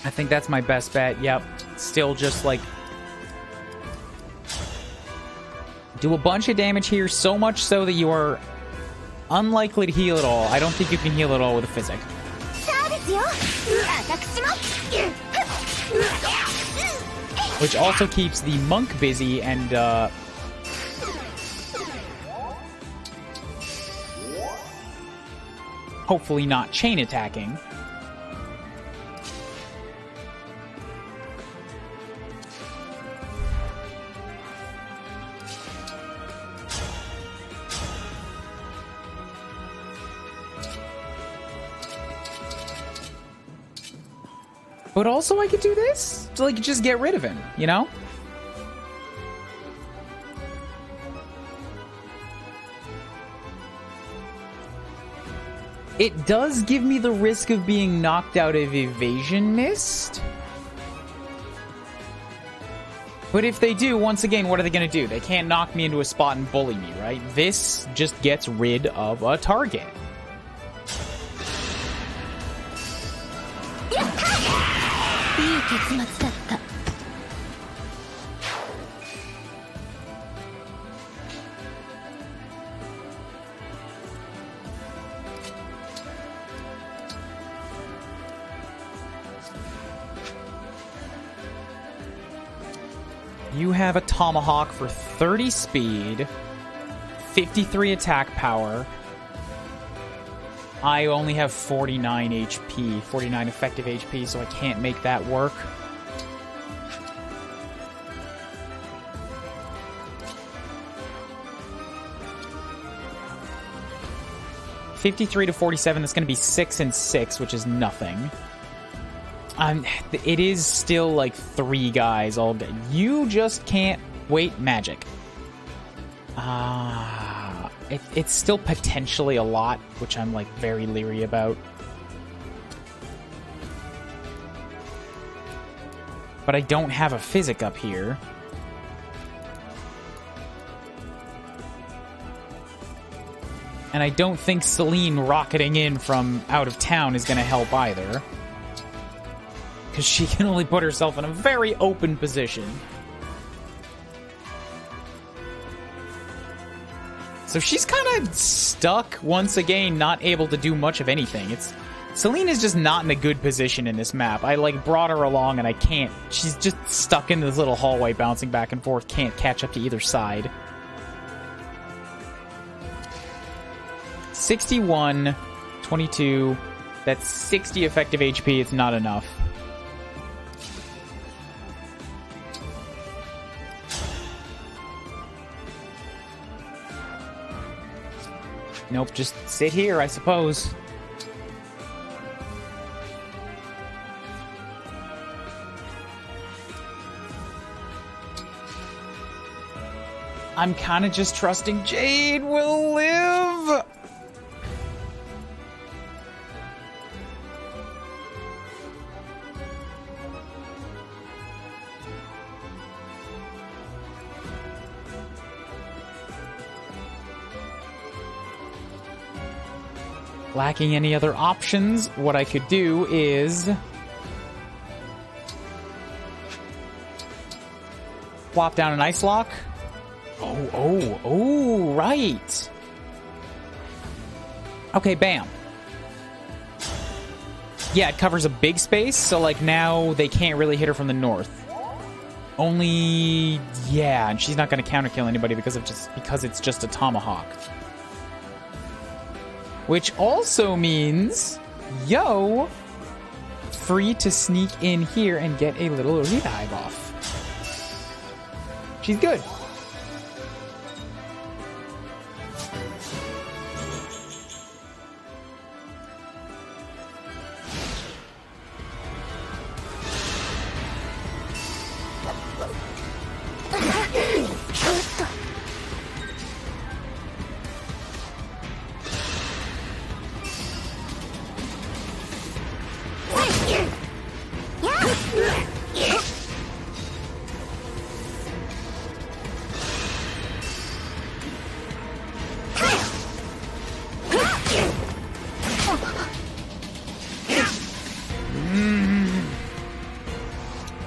I think that's my best bet. Yep. Still just, like, do a bunch of damage here, so much so that you are unlikely to heal at all. I don't think you can heal at all with a physic. Which also keeps the monk busy and, hopefully not chain attacking. But also I could do this to, like, just get rid of him, you know? It does give me the risk of being knocked out of Evasion Mist. But if they do, once again, what are they going to do? They can't knock me into a spot and bully me, right? This just gets rid of a target. You have a tomahawk for 30 speed, 53 attack power. I only have 49 HP, 49 effective HP, so I can't make that work. $53 to $47, that's going to be 6 and 6, which is nothing. It is still like 3 guys all day. You just can't wait magic. It's still potentially a lot, which I'm like very leery about. But I don't have a physic up here. And I don't think Celine rocketing in from out of town is going to help either. Because she can only put herself in a very open position. So she's kind of stuck once again, not able to do much of anything. Celine is just not in a good position in this map. I like brought her along and I can't. She's just stuck in this little hallway bouncing back and forth. Can't catch up to either side. 61, 22. That's 60 effective HP. It's not enough. Nope, just sit here, I suppose. I'm kind of just trusting Jade will live. Lacking any other options, what I could do is plop down an ice lock. Oh, right. Okay, bam. Yeah, it covers a big space, so like now they can't really hit her from the north. Only, yeah, and she's not going to counterkill anybody because it's just a tomahawk. Which also means, yo, free to sneak in here and get a little revive off. She's good.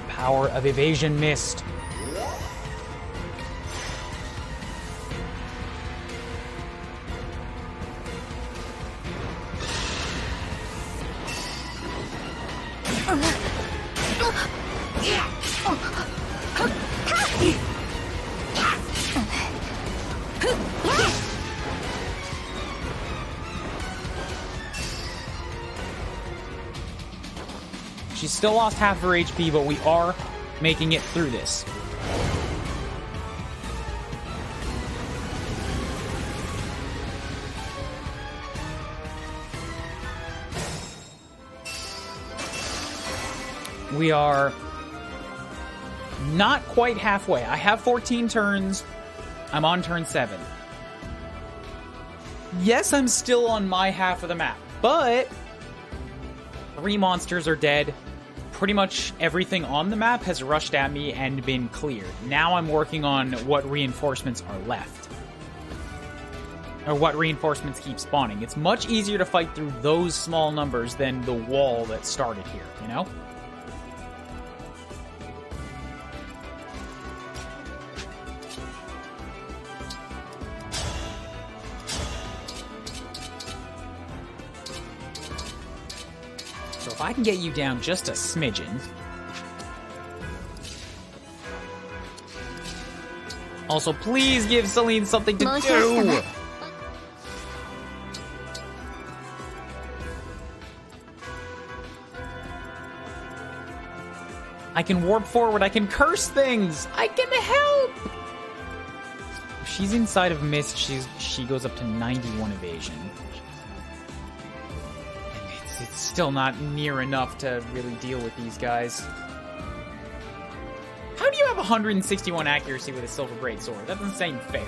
Power of evasion missed. She's still lost half her HP, but we are making it through this. We are not quite halfway. I have 14 turns. I'm on turn 7. Yes, I'm still on my half of the map, but 3 monsters are dead. Pretty much everything on the map has rushed at me and been cleared. Now I'm working on what reinforcements are left. Or what reinforcements keep spawning. It's much easier to fight through those small numbers than the wall that started here, you know? If I can get you down just a smidgen. Also, please give Celine something to Most do. awesome. I can warp forward. I can curse things. I can help. If she's inside of Mist, she goes up to 91 evasion. And it's still not near enough to really deal with these guys. How do you have 161 accuracy with a Silver Braid Sword? That doesn't seem fair.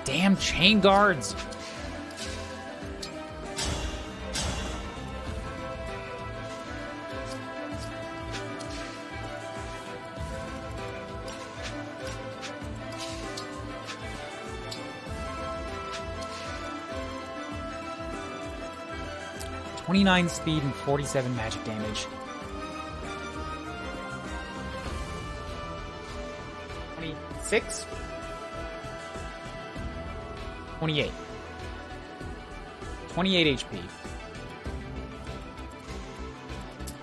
Damn chain guards. .29 speed and 47 magic damage. 26? 28. 28 HP.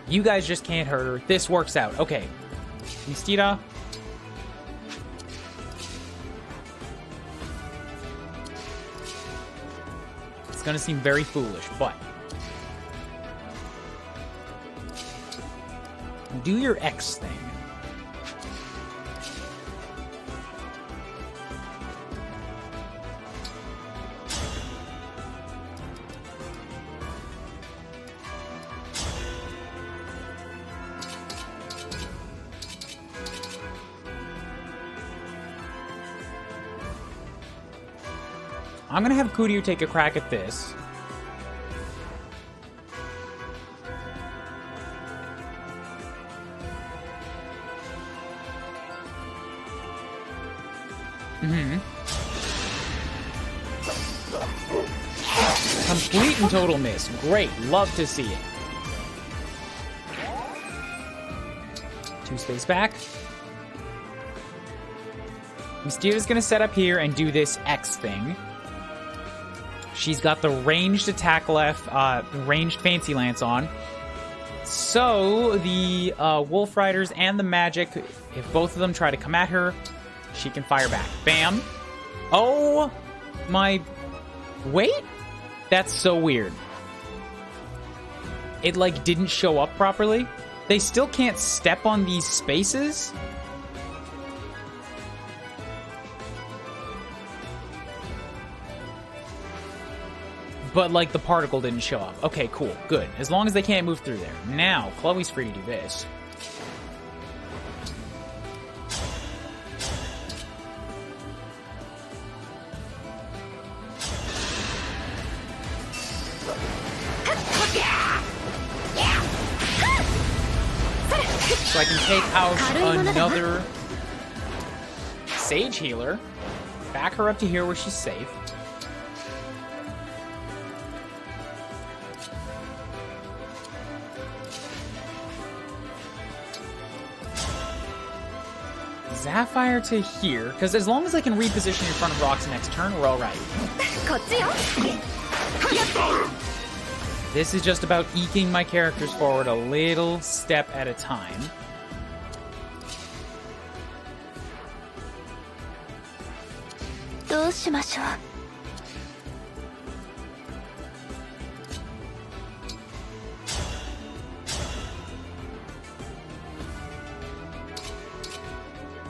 You guys just can't hurt her. This works out. Okay. Mistira. It's gonna seem very foolish, but do your X thing. I'm gonna have Kuuryuu take a crack at this. Complete and total miss. Great. Love to see it. 2 space back. Mistira's gonna set up here and do this X thing. She's got the ranged attack left, ranged Fancy Lance on. So the Wolf Riders and the magic, if both of them try to come at her, she can fire back. Bam. Oh my... Wait? That's so weird. It, like, didn't show up properly. They still can't step on these spaces. But, like, the particle didn't show up. Okay, cool. Good. As long as they can't move through there. Now, Chloe's free to do this. So I can take out another Sage Healer. Back her up to here where she's safe. Sapphire to here, because as long as I can reposition in front of rocks next turn, we're alright. This is just about eking my characters forward a little step at a time.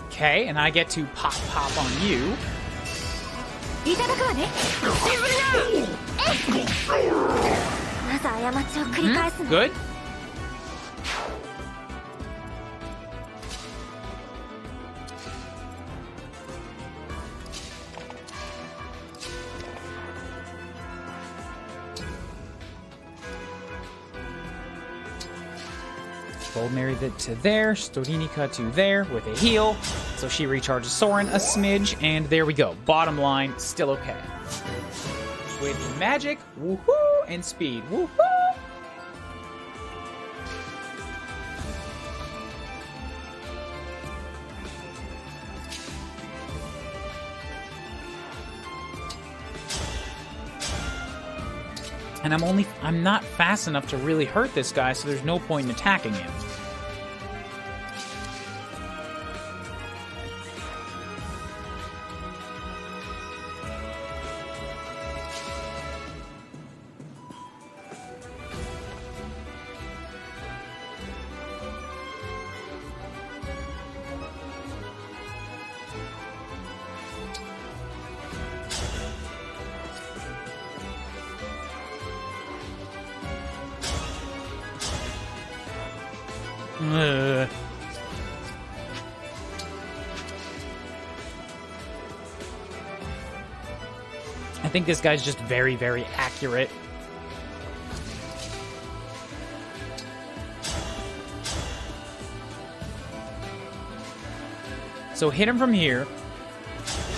Okay, and I get to pop on you. まず過ちを繰り返すの。 Good. Gold Mary to there, Stodinika to there with a heal. So she recharges Soren a smidge, and there we go. Bottom line, still okay. With magic, woohoo, and speed, woohoo! And I'm not fast enough to really hurt this guy, so there's no point in attacking him. I think this guy's just very, very accurate. So hit him from here.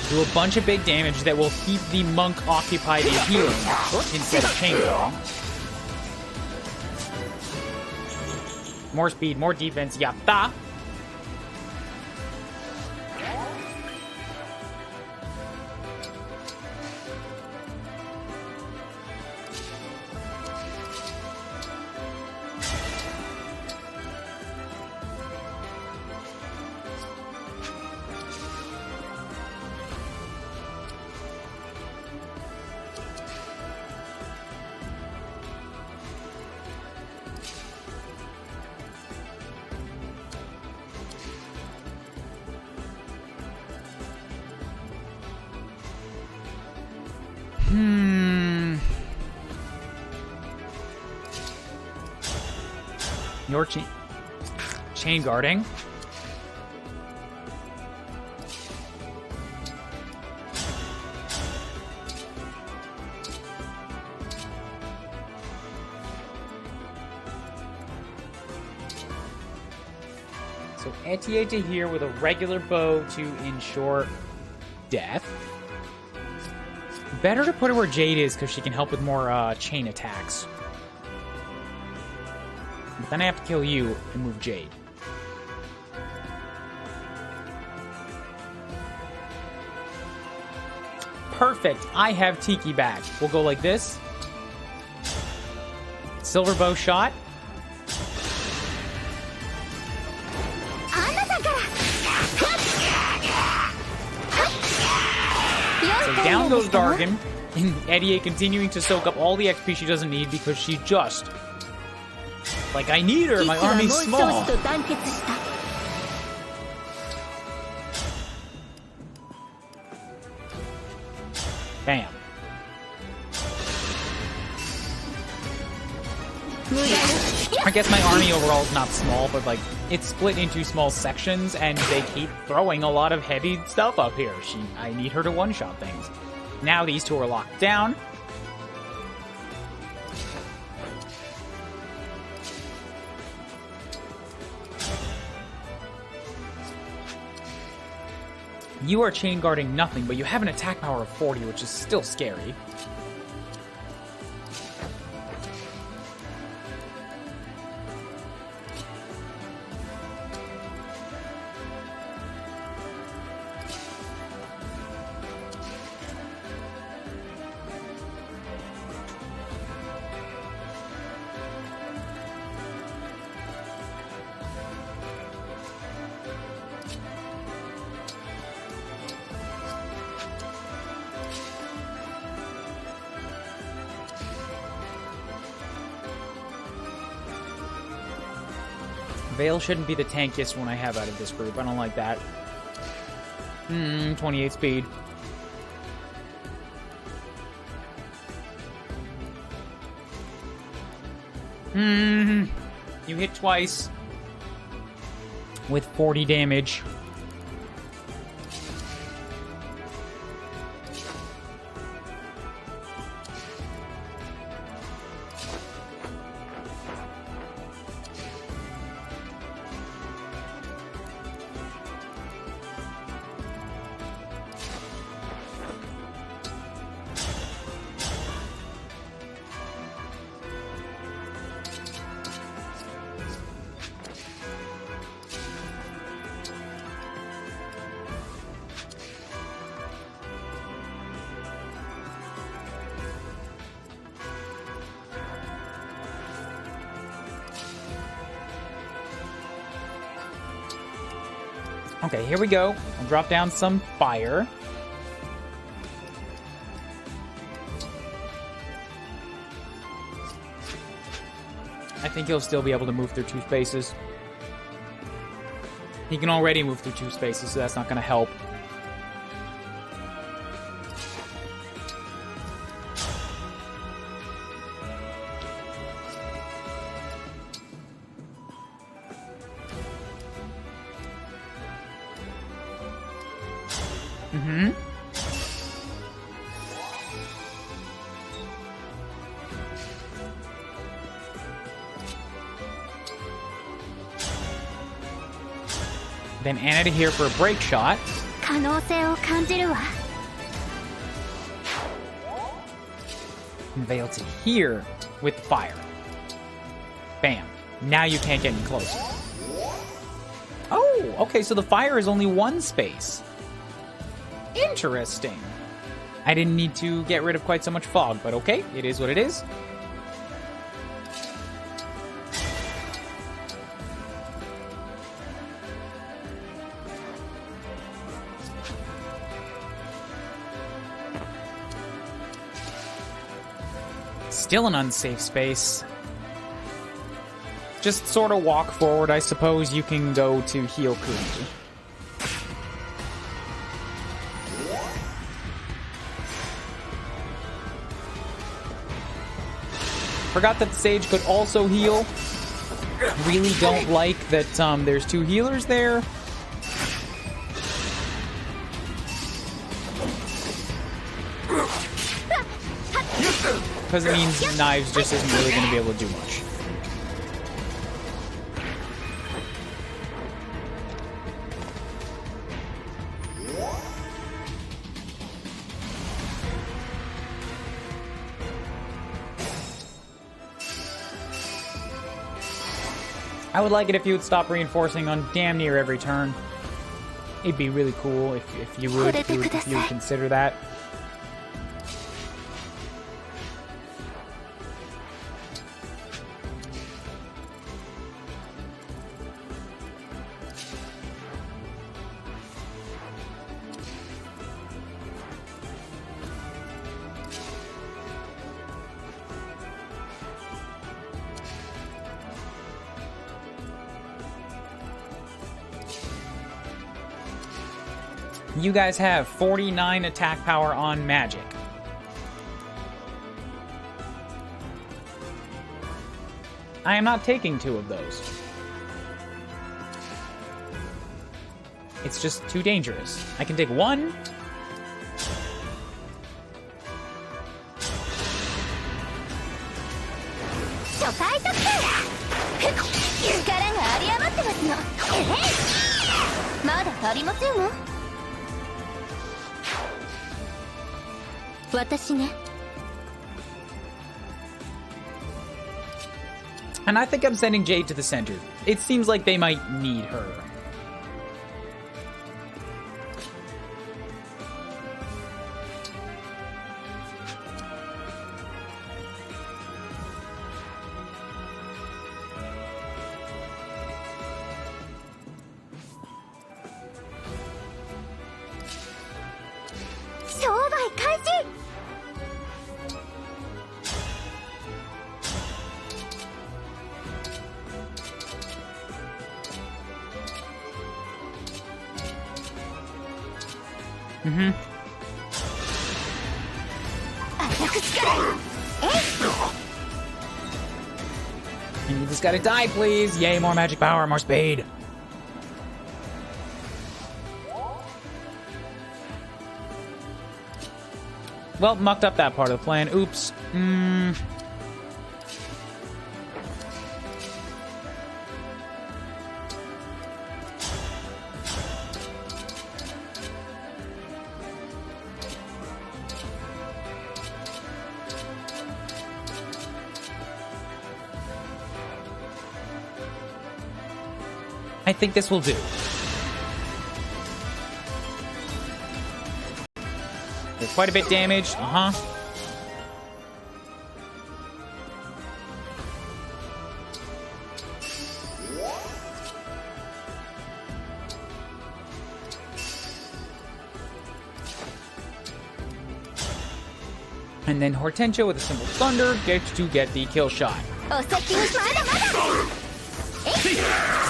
Do a bunch of big damage that will keep the monk occupied in healing instead of chain going. More speed, more defense, yatta! Your chain guarding. So Etier to here with a regular bow to ensure death. Better to put her where Jade is because she can help with more chain attacks. But then I have to kill you and move Jade. Perfect. I have Tiki back. We'll go like this. Silver bow shot. So down goes Dargan. And Etier continuing to soak up all the XP she doesn't need because she just... Like, I need her, my army's small. Bam. I guess my army overall is not small, but like, it's split into small sections, and they keep throwing a lot of heavy stuff up here. I need her to one-shot things. Now these two are locked down. You are chain guarding nothing, but you have an attack power of 40, which is still scary. Vale shouldn't be the tankiest one I have out of this group. I don't like that. 28 speed. You hit twice with 40 damage. Okay, here we go. I'll drop down some fire. I think he'll still be able to move through 2 spaces. He can already move through 2 spaces, so that's not going to help. Then Anna to here for a break shot. 可能性を感じるわ。 And Veil to here with fire. Bam. Now you can't get any closer. Oh, okay, so the fire is only 1 space. Interesting. I didn't need to get rid of quite so much fog, but okay, it is what it is. Still an unsafe space. Just sort of walk forward, I suppose. You can go to heal Kuuryuu. Forgot that the Sage could also heal. Really don't like that there's 2 healers there. Because it means Knives just isn't really going to be able to do much. I would like it if you would stop reinforcing on damn near every turn. It'd be really cool if you would consider that. You guys have 49 attack power on magic. I am not taking 2 of those. It's just too dangerous. I can take 1. And I think I'm sending Jade to the center. It seems like they might need her. I need this guy to die, please. Yay, more magic power, more speed. Well, mucked up that part of the plan. Oops. I think this will do. There's quite a bit damaged. And then Hortensio with a simple thunder gets to get the kill shot.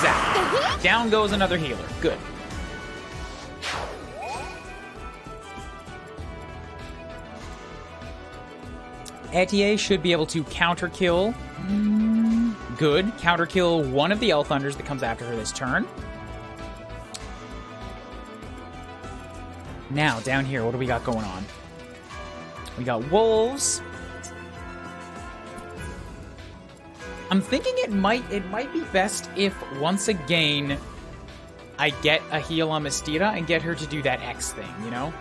Zap. Down goes another healer. Good. Etier should be able to counter kill. Good. Counter kill one of the L Thunders that comes after her this turn. Now, down here, what do we got going on? We got wolves. I'm thinking it might be best if, once again, I get a heal on Mistira and get her to do that X thing, you know?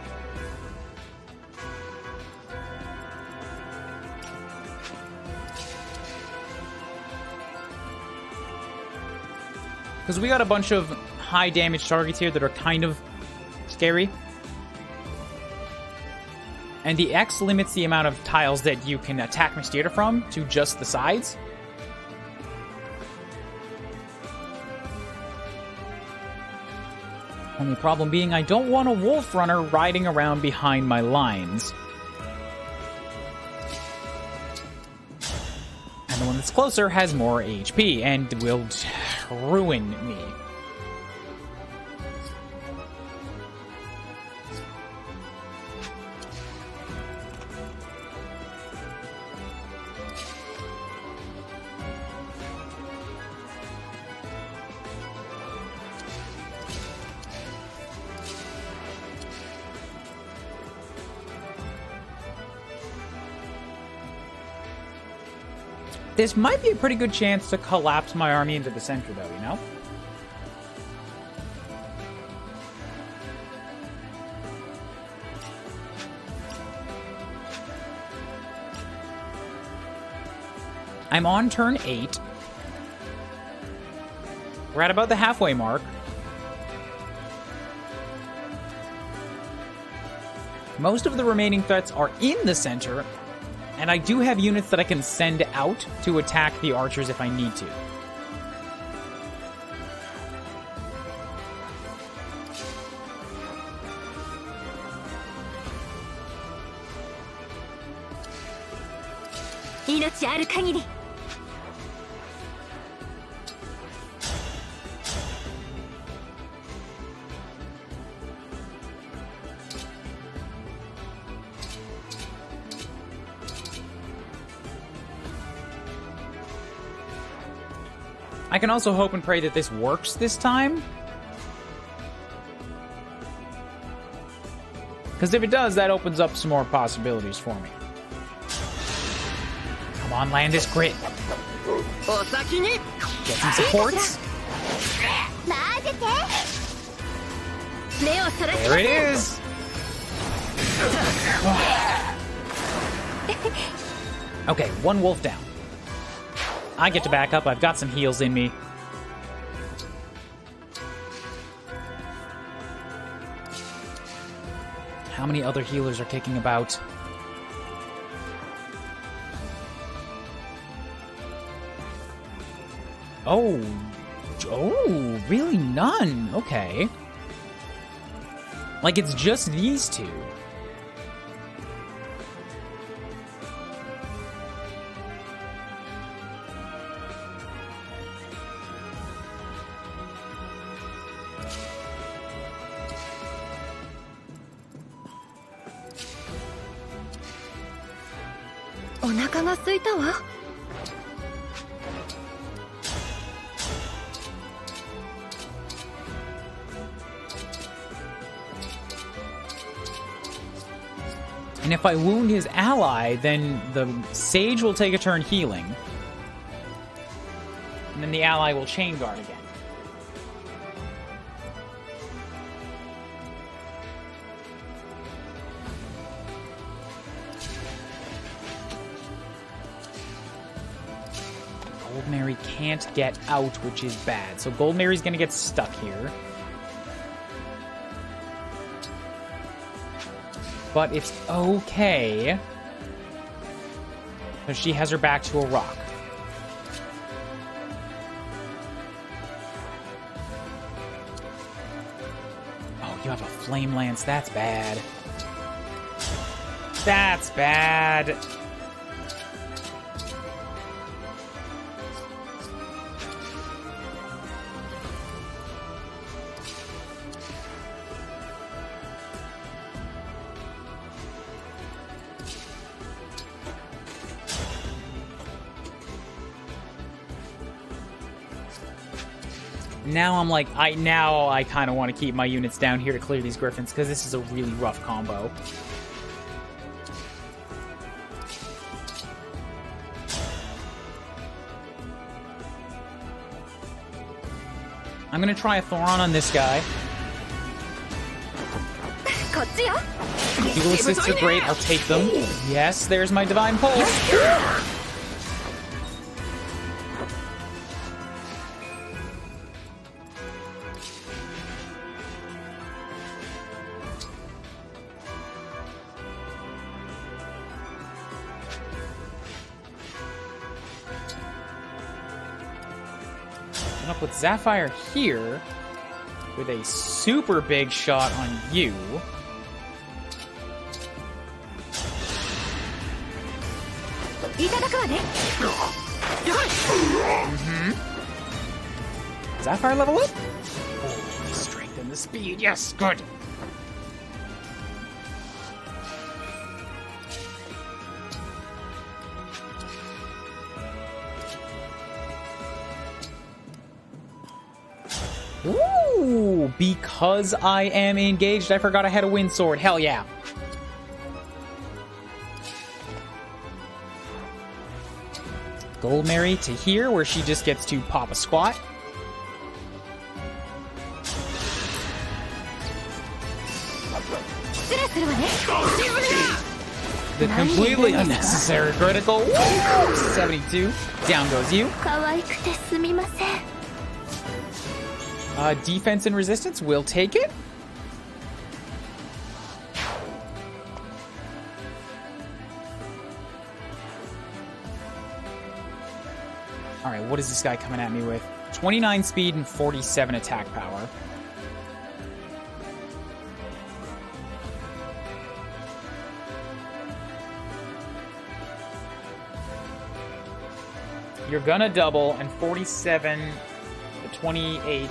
Because we got a bunch of high damage targets here that are kind of scary. And the X limits the amount of tiles that you can attack Mistira from to just the sides. Only problem being I don't want a wolf runner riding around behind my lines. And the one that's closer has more HP and will ruin me. This might be a pretty good chance to collapse my army into the center, though, you know? I'm on turn 8. We're at about the halfway mark. Most of the remaining threats are in the center, and I do have units that I can send out to attack the archers if I need to. I can also hope and pray that this works this time. Because if it does, that opens up some more possibilities for me. Come on, land this crit. Get some supports. There it is. Okay, one wolf down. I get to back up. I've got some heals in me. How many other healers are kicking about? Oh, really? None? Okay. Like, it's just these two. And if I wound his ally, then the Sage will take a turn healing. And then the ally will chain guard again. Gold Mary can't get out, which is bad. So Gold Mary's gonna get stuck here. But it's okay, because she has her back to a rock. Oh, you have a Flame Lance. That's bad. That's bad. Now I'm like, I kind of want to keep my units down here to clear these Griffins, because this is a really rough combo. I'm going to try a Thoron on this guy. Dual assists are great. I'll take them. Yes, there's my Divine Pulse. With Sapphire here, with a super big shot on you. Sapphire level up? Oh, the strength and the speed, yes, good. Ooh, because I am engaged, I forgot I had a wind sword. Hell yeah. Gold Mary to here, where she just gets to pop a squat. The completely unnecessary critical. Woo! 72. Down goes you. Defense and resistance, we'll take it. Alright, what is this guy coming at me with? 29 speed and 47 attack power. You're gonna double, and 47 to 28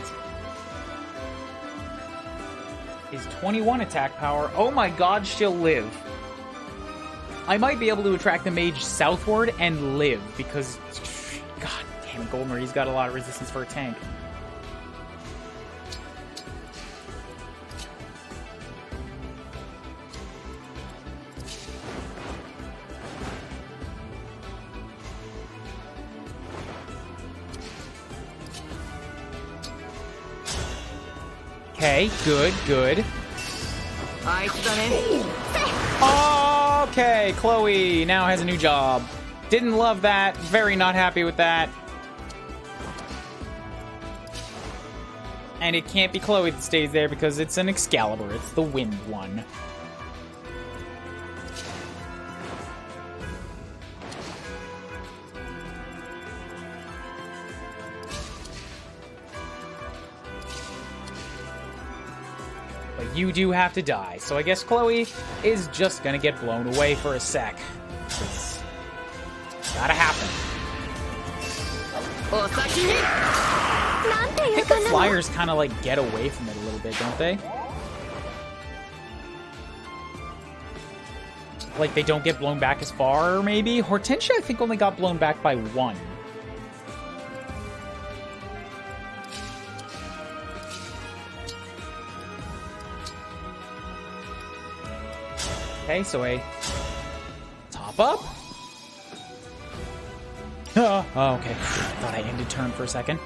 is 21 attack power. Oh my god, she'll live. I might be able to attract the mage southward and live, because... God damn it, Gold Marie's got a lot of resistance for a tank. Okay, good, good. Okay, Chloe now has a new job. Didn't love that. Very not happy with that. And it can't be Chloe that stays there because it's an Excalibur. It's the wind one. But you do have to die. So I guess Chloe is just gonna get blown away for a sec. It's gotta happen. I think the Flyers kind of like get away from it a little bit, don't they? Like they don't get blown back as far, maybe? Hortensia, I think, only got blown back by 1. Okay, so a top up. Oh, okay. Thought I ended turn for a second.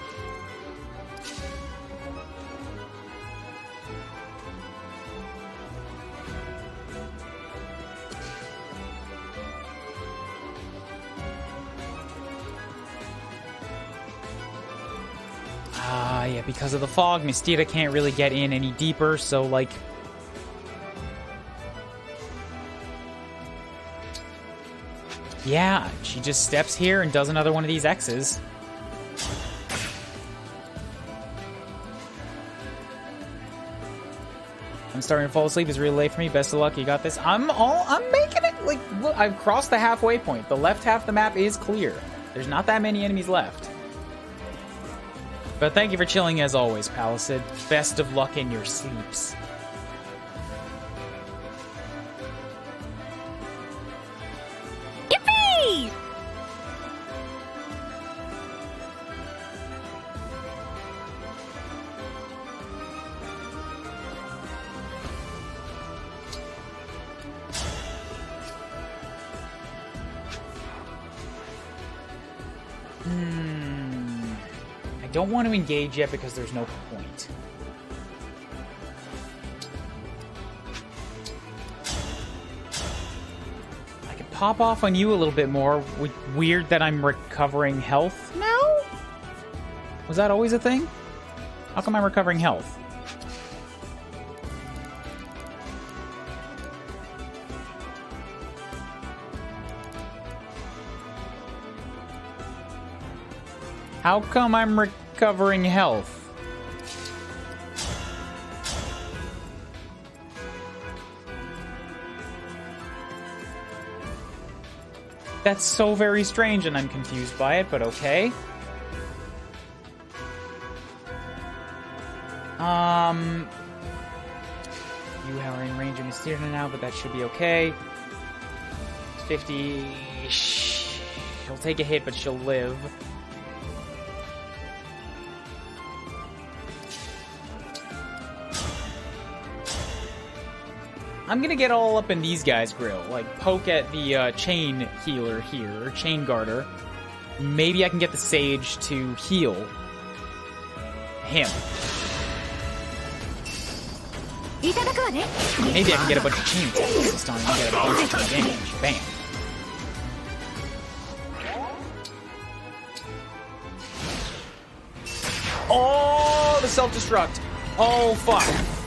Yeah, because of the fog, Mystira can't really get in any deeper, so, like... Yeah, she just steps here and does another one of these X's. I'm starting to fall asleep. It's really late for me. Best of luck. You got this. I'm making it, like, look, I've crossed the halfway point. The left half of the map is clear. There's not that many enemies left. But thank you for chilling as always, Palisade. Best of luck in your sleeps. Yippee! I don't want to engage yet because there's no point. I could pop off on you a little bit more. Weird that I'm recovering health now? Was that always a thing? How come I'm recovering health? How come I'm recovering health? That's so very strange and I'm confused by it, but okay. You are in range of Mystira now, but that should be okay. 50... She'll take a hit, but she'll live. I'm gonna get all up in these guys' grill. Like, poke at the chain healer here, chain garter. Maybe I can get the sage to heal him. Maybe I can get a bunch of chain attacks this time and get a bunch of damage. Bam. Oh, the self-destruct. Oh, fuck.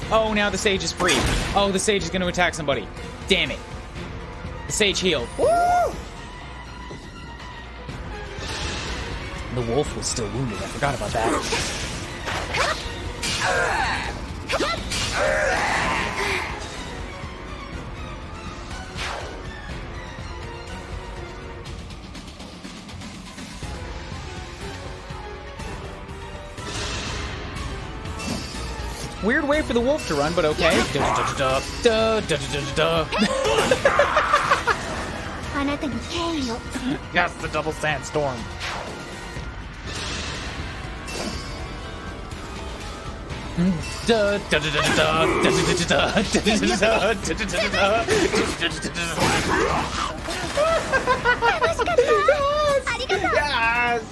Oh, now the sage is free. Oh, the sage is going to attack somebody. Damn it. The sage healed. Woo! The wolf was still wounded. I forgot about that. Weird way for the wolf to run, but okay. Yes, the double sandstorm. Yes!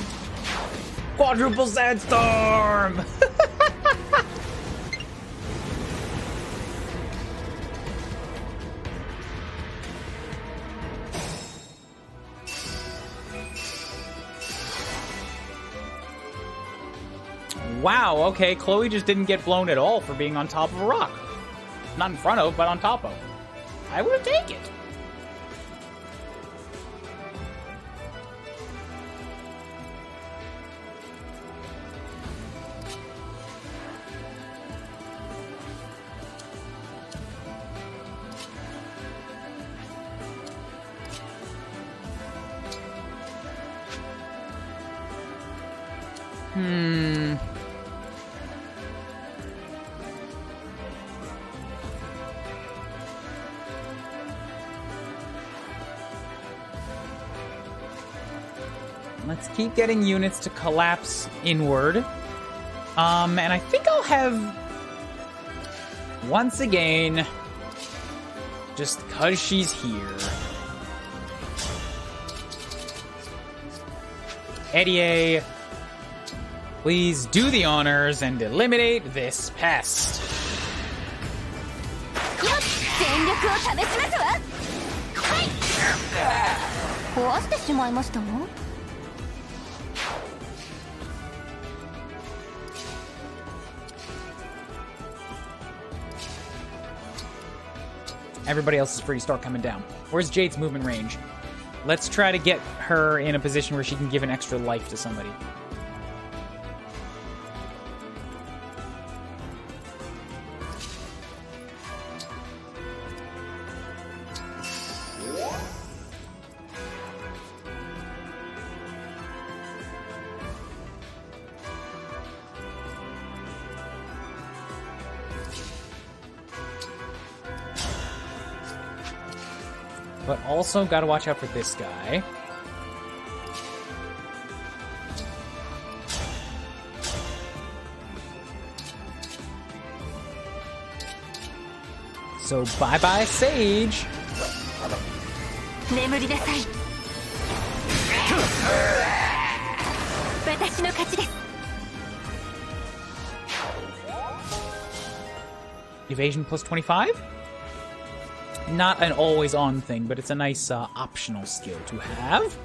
Quadruple sandstorm! Wow, okay, Chloe just didn't get blown at all for being on top of a rock. Not in front of, but on top of. I would take it. Let's keep getting units to collapse inward. And I think I'll have, once again, just because she's here. Eddie, please do the honors and eliminate this pest. 全力を試しますわ。はい。壊してしまいましたの？ Everybody else is free to start coming down. Where's Jade's movement range? Let's try to get her in a position where she can give an extra life to somebody. But also gotta watch out for this guy. So bye-bye, Sage. 眠りなさい。私の勝ちです。 Evasion plus 25? Not an always-on thing, but it's a nice optional skill to have.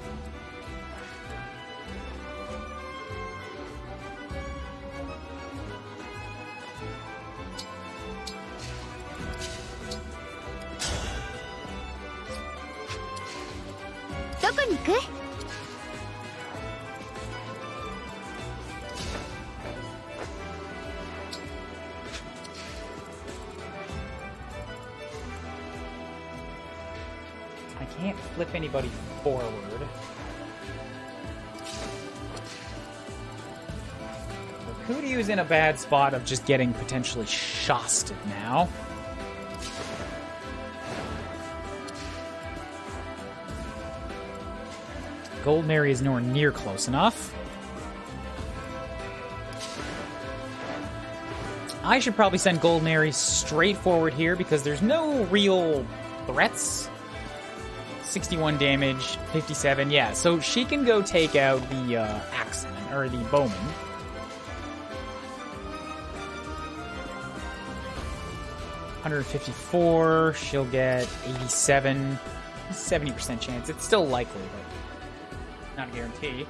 I can't flip anybody forward. Kuuryuu's in a bad spot of just getting potentially shosted now. Gold Mary is nowhere near close enough. I should probably send Gold Mary straight forward here because there's no real threats. 61 damage, 57, yeah. So she can go take out the Axeman, or the Bowman. $154, she'll get 87, 70% chance. It's still likely, but not a guarantee.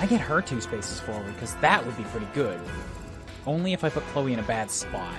I get her 2 spaces forward, because that would be pretty good. Only if I put Chloe in a bad spot.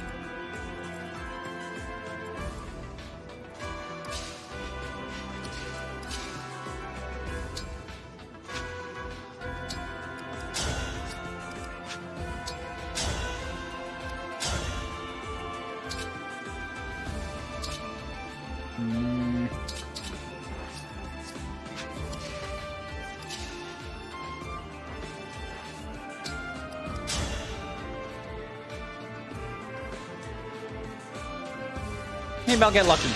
Maybe I'll get lucky.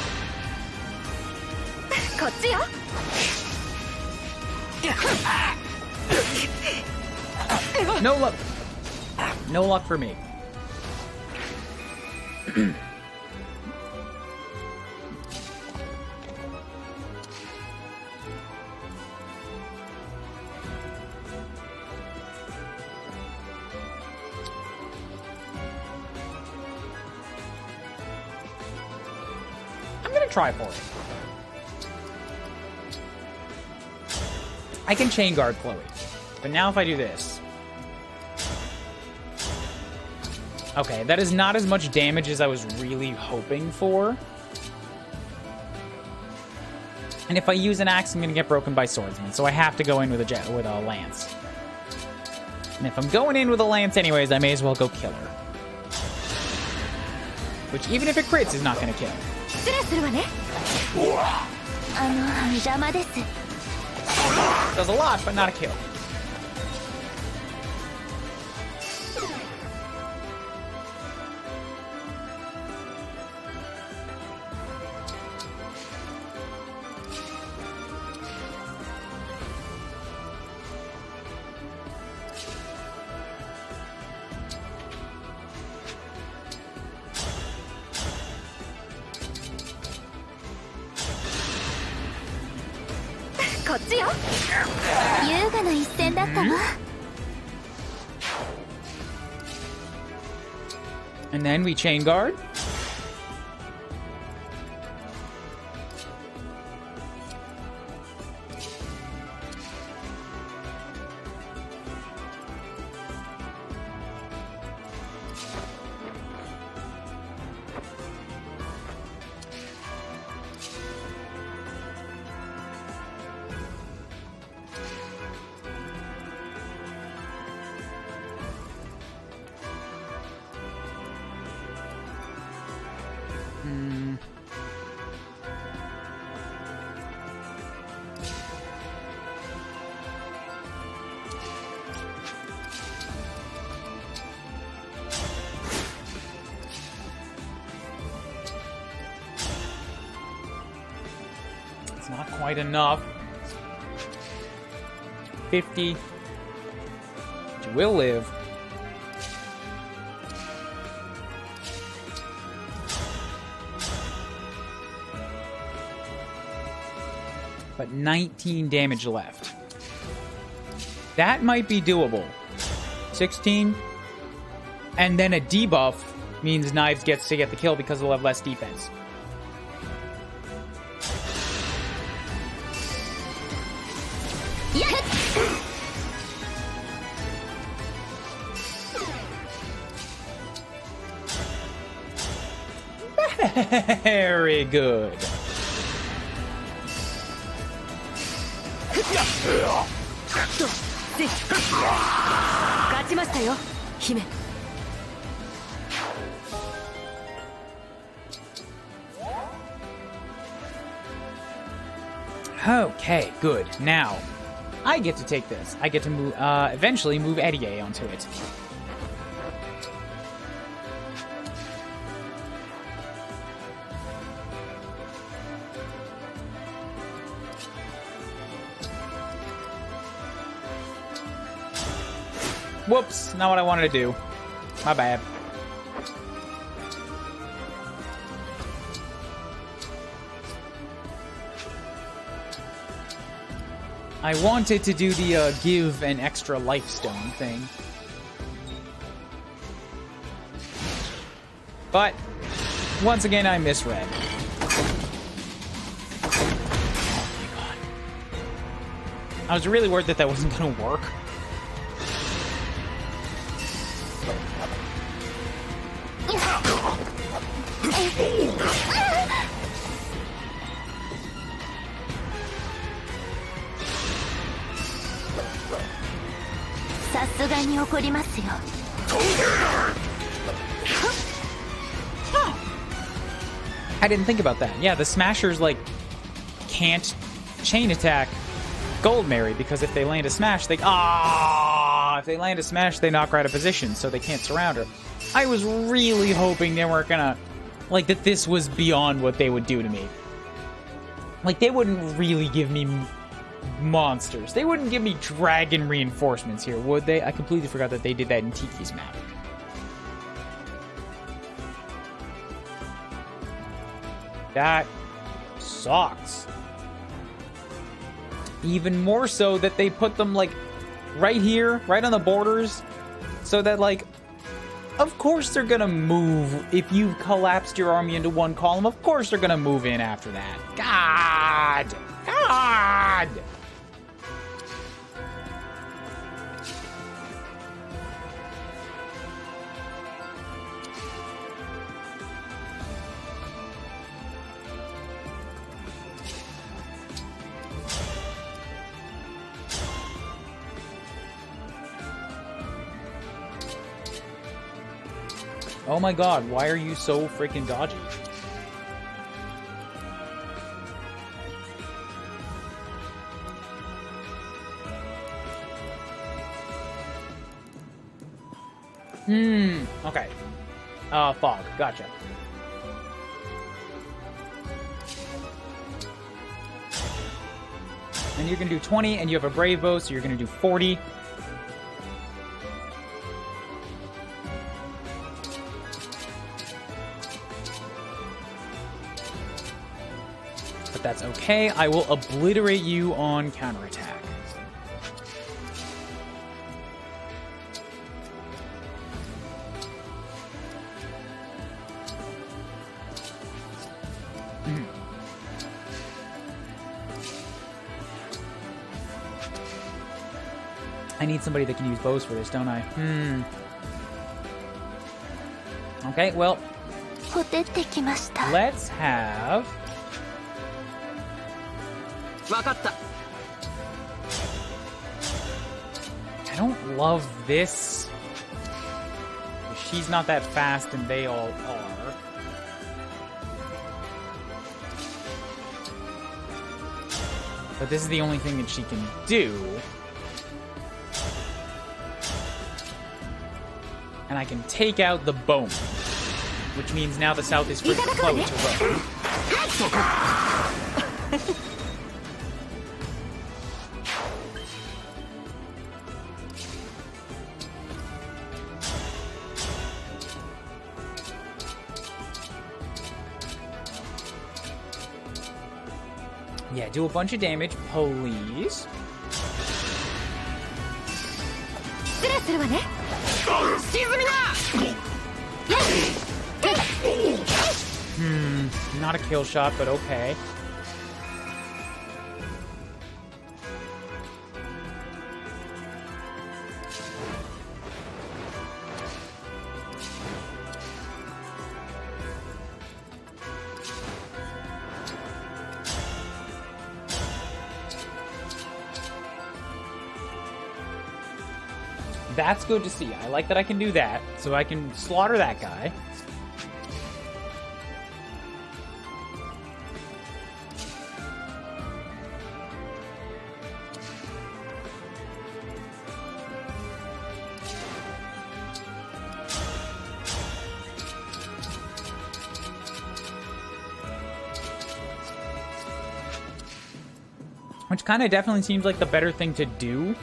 No luck. No luck for me. Try for it. I can chain guard Chloe, but now if I do this, okay, that is not as much damage as I was really hoping for. And if I use an axe, I'm gonna get broken by swordsman, so I have to go in with a lance. And if I'm going in with a lance anyways, I may as well go kill her. which even if it crits is not gonna kill. 失礼するわね。邪魔です。 Does a lot, but not a kill. And then we chain guard. Not quite enough. 50. But you will live. But 19 damage left. That might be doable. 16. And then a debuff means Knives gets to get the kill because they'll have less defense. Very good. Okay, good. Now, I get to take this. I get to move, eventually move Eddie onto it. Whoops, not what I wanted to do. My bad. I wanted to do the give an extra life stone thing. But, once again, I misread. Oh my god. I was really worried that that wasn't gonna work. I didn't think about that. Yeah, the Smashers, like, can't chain attack Gold Mary because if they land a smash, they... if they land a smash, they knock her out of position, so they can't surround her. I was really hoping they weren't gonna... Like, that this was beyond what they would do to me. Like, they wouldn't really give me monsters. They wouldn't give me dragon reinforcements here, would they? I completely forgot that they did that in Tiki's map. That sucks. Even more so that they put them, like, right here, right on the borders, so that, like, of course they're gonna move. If you've collapsed your army into one column, of course they're gonna move in after that. God! God! Oh my god, why are you so freaking dodgy? Okay. Fog. Gotcha. And you're gonna do 20, and you have a brave bow, so you're gonna do 40. But that's okay. I will obliterate you on counterattack. I need somebody that can use bows for this, don't I? Okay, well, let's have... I don't love this. She's not that fast and they all are. But this is the only thing that she can do. And I can take out the bone, which means now the south is free to float to row. Yeah, do a bunch of damage, please. Not a kill shot, but okay. That's good to see. I like that I can do that, so I can slaughter that guy. Which kind of definitely seems like the better thing to do.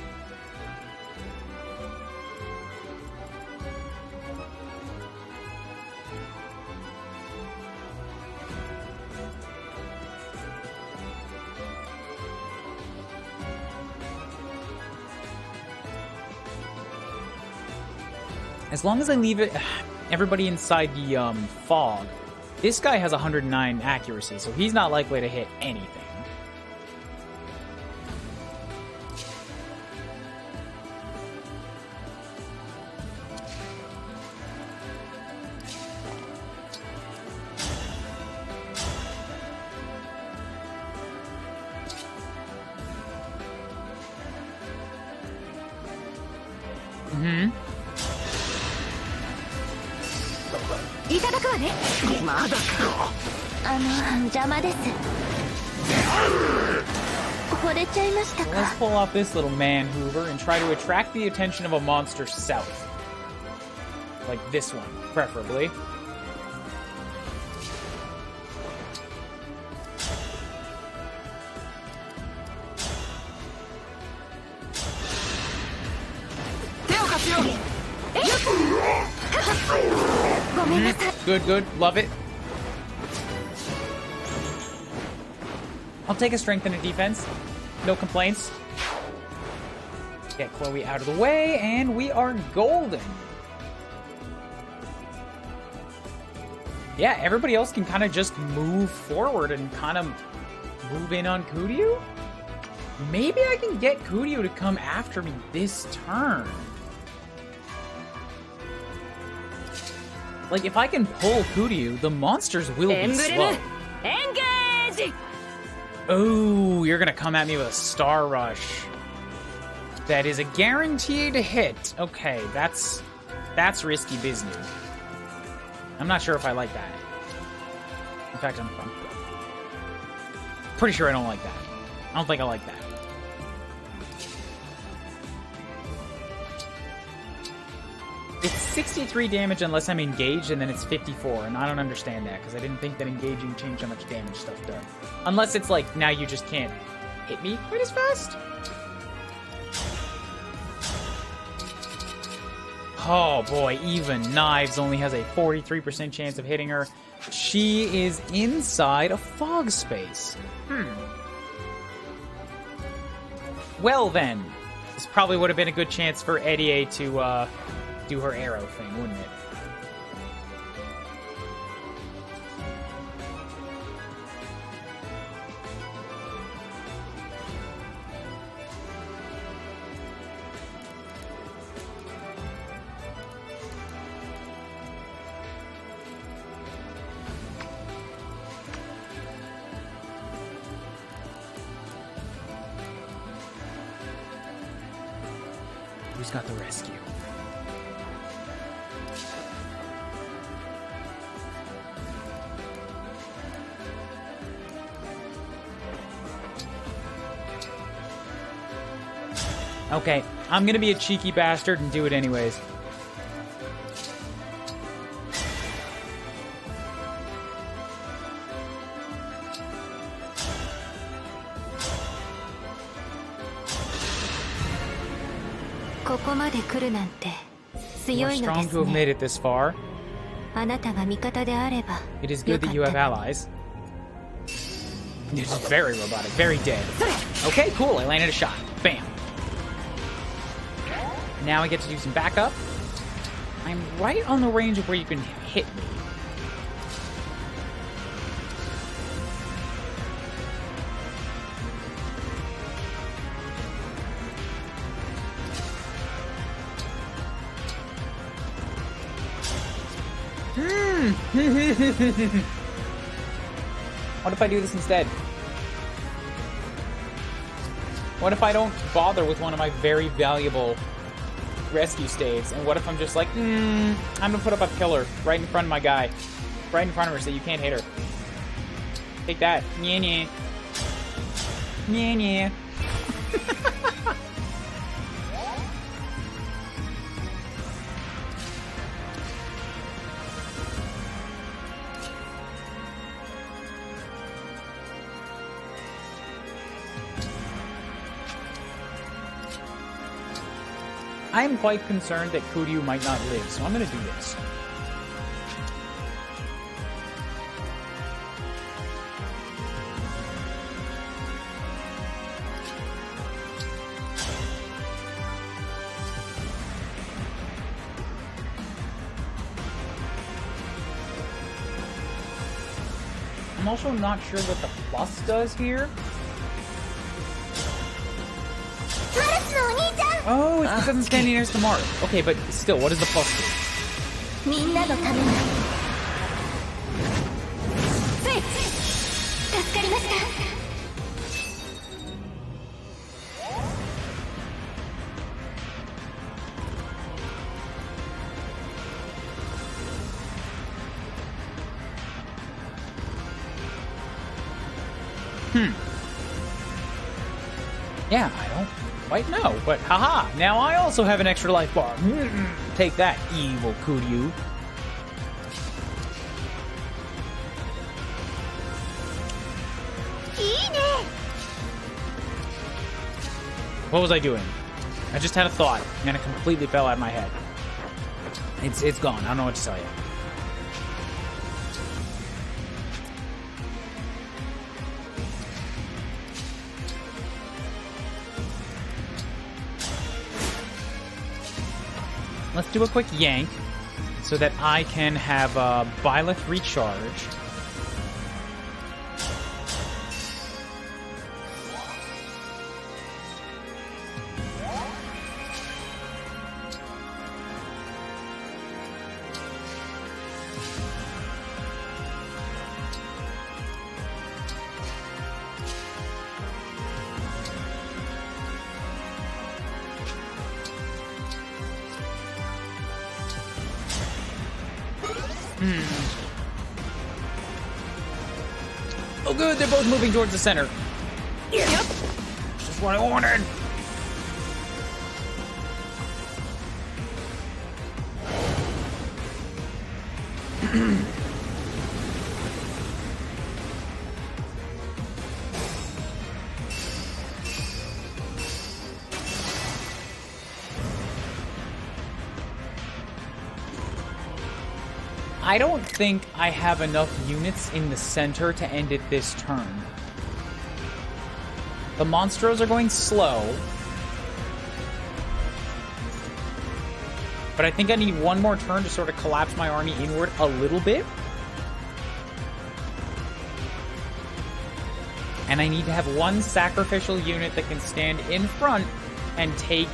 As long as I leave it, everybody inside the fog, this guy has 109 accuracy, so he's not likely to hit anything. Let's pull off this little man hoover and try to attract the attention of a monster south. Like this one, preferably. Good, good. Love it. I'll take a strength and a defense. No complaints. Get Chloe out of the way, and we are golden. Yeah, everybody else can kind of just move forward and kind of move in on Kuuryuu. Maybe I can get Kuuryuu to come after me this turn. Like, if I can pull Kuuryuu, the monsters will be slow. Engage! Oh, you're gonna come at me with a Star Rush. That is a guaranteed hit. Okay, that's risky business. I'm not sure if I like that. In fact, I'm pretty sure I don't like that. I don't think I like that. It's 63 damage unless I'm engaged, and then it's 54, and I don't understand that, because I didn't think that engaging changed how much damage stuff does. Unless it's like, now you just can't hit me quite as fast? Oh boy, even Knives only has a 43% chance of hitting her. She is inside a fog space. Well then, this probably would have been a good chance for Eddie to do her arrow thing, wouldn't it? Who's got the rescue? Okay, I'm gonna be a cheeky bastard and do it anyways. You're strong to have made it this far. It is good that you have allies. This is very robotic, very dead. Okay, cool, I landed a shot. Bam. Now I get to do some backup. I'm right on the range of where you can hit me. What if I do this instead? What if I don't bother with one of my very valuable rescue staves? And what if I'm just like, I'm gonna put up a pillar right in front of my guy. Right in front of her so you can't hit her. Take that. Nyeh, nyeh. Nyeh, nyeh. I am quite concerned that Kuuryuu might not live, so I'm gonna do this. I'm also not sure what the plus does here. Oh, it's because I'm standing next to Mark. Okay, but still, what does the plus do? Yeah, I don't quite know, but haha, now I also have an extra life bar. Take that, evil Kuuryuu. What was I doing? I just had a thought, and it completely fell out of my head. It's gone. I don't know what to tell you. Let's do a quick yank so that I can have a Byleth recharge. Oh good, they're both moving towards the center. Yep. Just what I wanted. I don't think I have enough units in the center to end it this turn. The Monstros are going slow. But I think I need one more turn to sort of collapse my army inward a little bit. And I need to have one sacrificial unit that can stand in front and take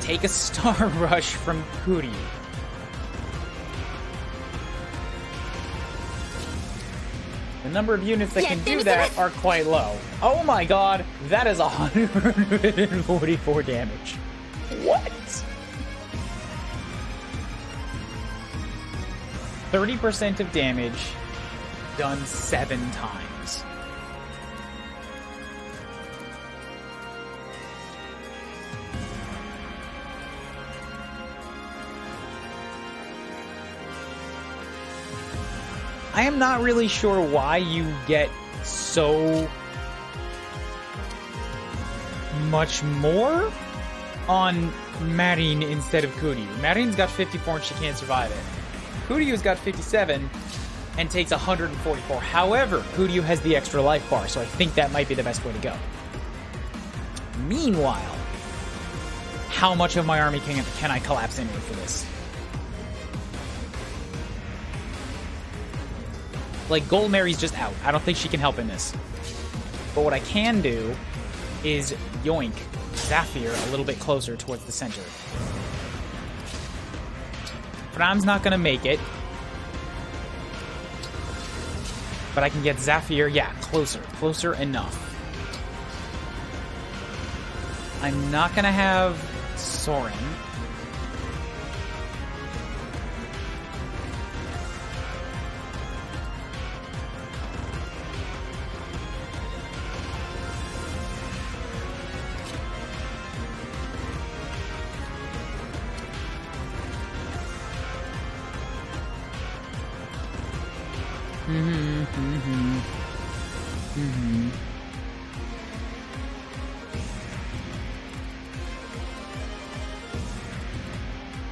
a Star Rush from Kuuryuu. The number of units that can do that are quite low. Oh my god, that is 144 damage. What? 30% of damage done 7 times. I am not really sure why you get so much more on Maddening instead of Kuuryuu. Maddening's got 54 and she can't survive it. Kuuryuu's got 57 and takes 144. However, Kuuryuu has the extra life bar, so I think that might be the best way to go. Meanwhile, how much of my army can I collapse inward for this? Like, Gold Mary's just out. I don't think she can help in this. But what I can do is yoink Zafir a little bit closer towards the center. Fram's not going to make it. But I can get Zafir, yeah, closer. Closer enough. I'm not going to have Soren.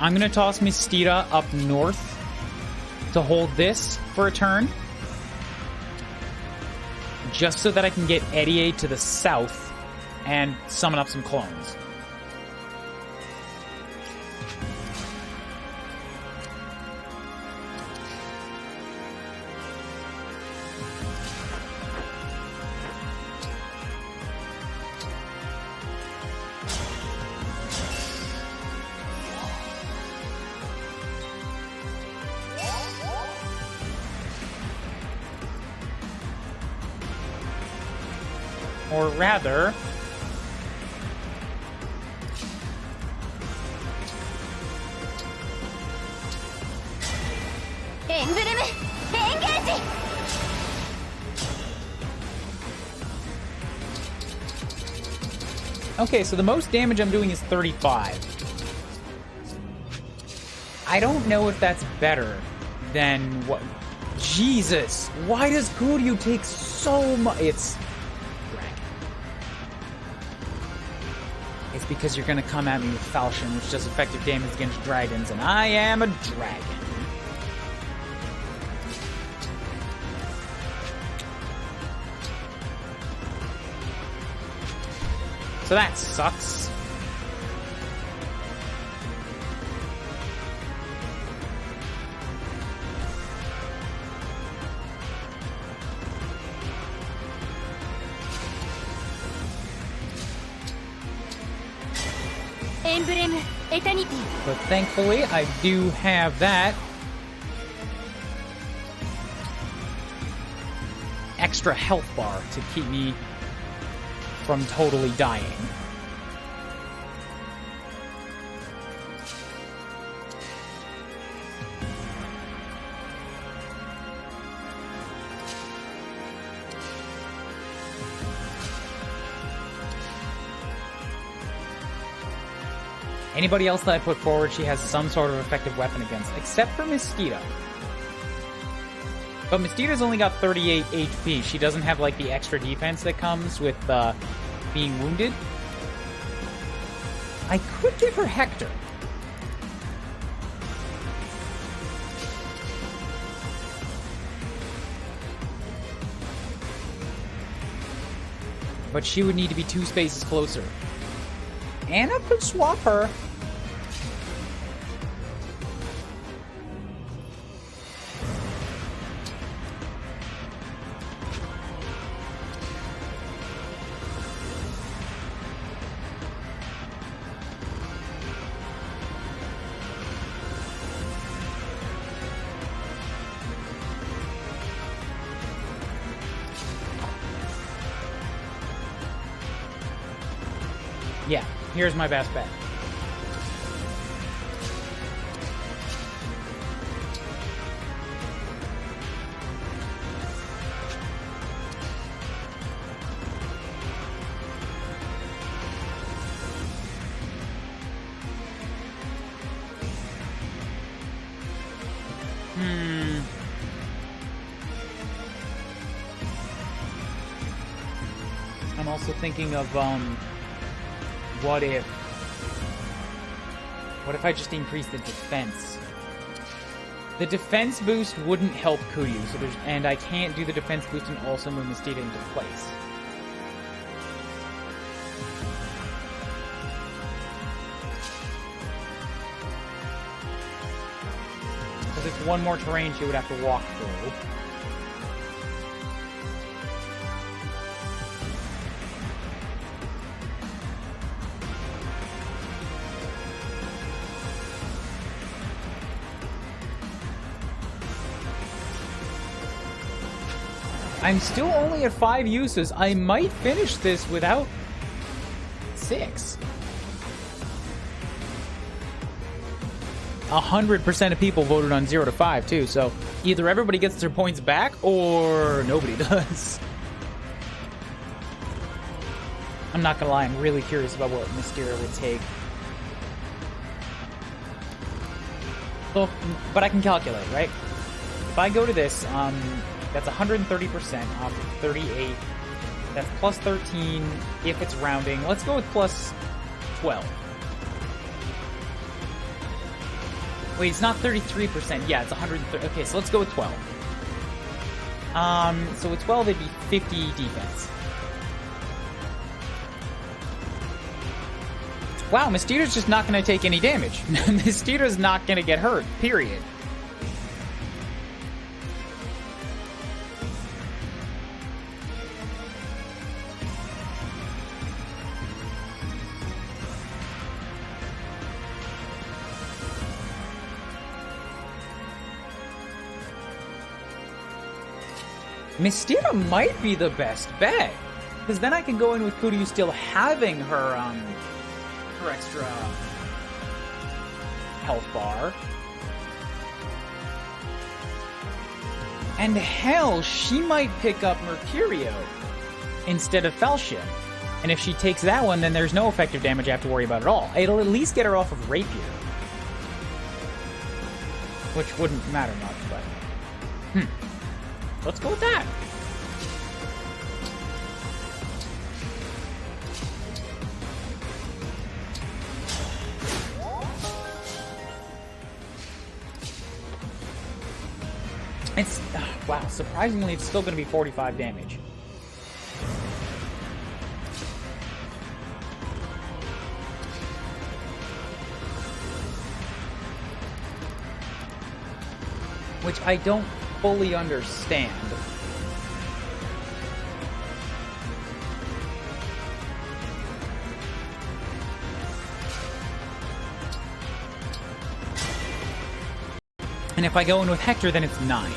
I'm going to toss Mystira up north to hold this for a turn. Just so that I can get Eddie to the south and summon up some clones. Or rather, okay, so the most damage I'm doing is 35. I don't know if that's better than what... Jesus! Why does Kuuryuu take so much? It's because you're going to come at me with Falchion, which does effective damage against dragons, and I am a dragon. So that sucks. But thankfully, I do have that extra health bar to keep me from totally dying. Anybody else that I put forward, she has some sort of effective weapon against, except for Mosquito. But Mosquito's only got 38 HP. She doesn't have, like, the extra defense that comes with being wounded. I could give her Hector. But she would need to be 2 spaces closer. Anna could swap her. Yeah, here's my best bet. I'm also thinking of, what if I just increase the defense? The defense boost wouldn't help Kuuryuu, so and I can't do the defense boost and also move Mosquito into place. Because it's one more terrain she would have to walk through. I'm still only at 5 uses. I might finish this without 6. 100% of people voted on 0 to 5 too, so either everybody gets their points back or nobody does. I'm not gonna lie, I'm really curious about what Mysteria would take. So, but I can calculate, right? If I go to this, that's 130% off of 38. That's plus 13 if it's rounding. Let's go with plus 12. Wait, it's not 33%. Yeah, it's 130. Okay, so let's go with 12. So with 12, it'd be 50 defense. Wow, Mosquito's just not going to take any damage. Mosquito's not going to get hurt, period. Mysteria might be the best bet, because then I can go in with Kuuryuu still having her extra health bar. And hell, she might pick up Mercurio instead of Falchion. And if she takes that one, then there's no effective damage I have to worry about at all. It'll at least get her off of Rapier, which wouldn't matter much, but let's go with that. It's wow, surprisingly it's still going to be 45 damage. Which I don't fully understand. And if I go in with Hector, then it's 9.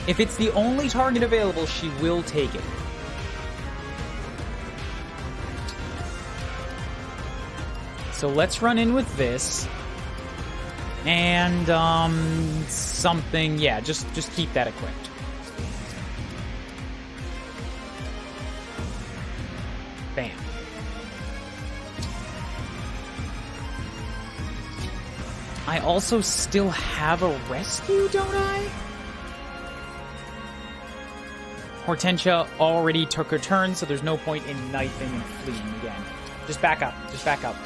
If it's the only target available, she will take it. So let's run in with this. And, something, yeah, just keep that equipped. Bam. I also still have a rescue, don't I? Hortensia already took her turn, so there's no point in knifing and fleeing again. Just back up. Just back up.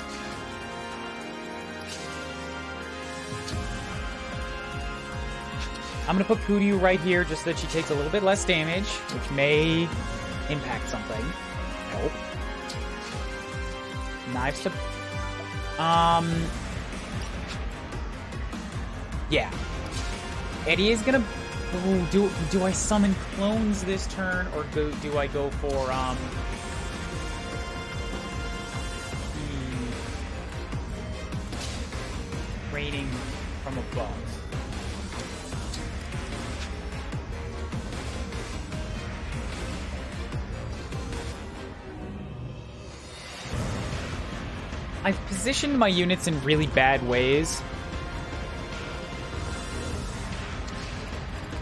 I'm going to put Kuuryuu right here just so that she takes a little bit less damage, which may impact something. Nope. Knives to... Yeah. Eddie is going to... Do I summon clones this turn, or do I go for, raining from above? I've positioned my units in really bad ways.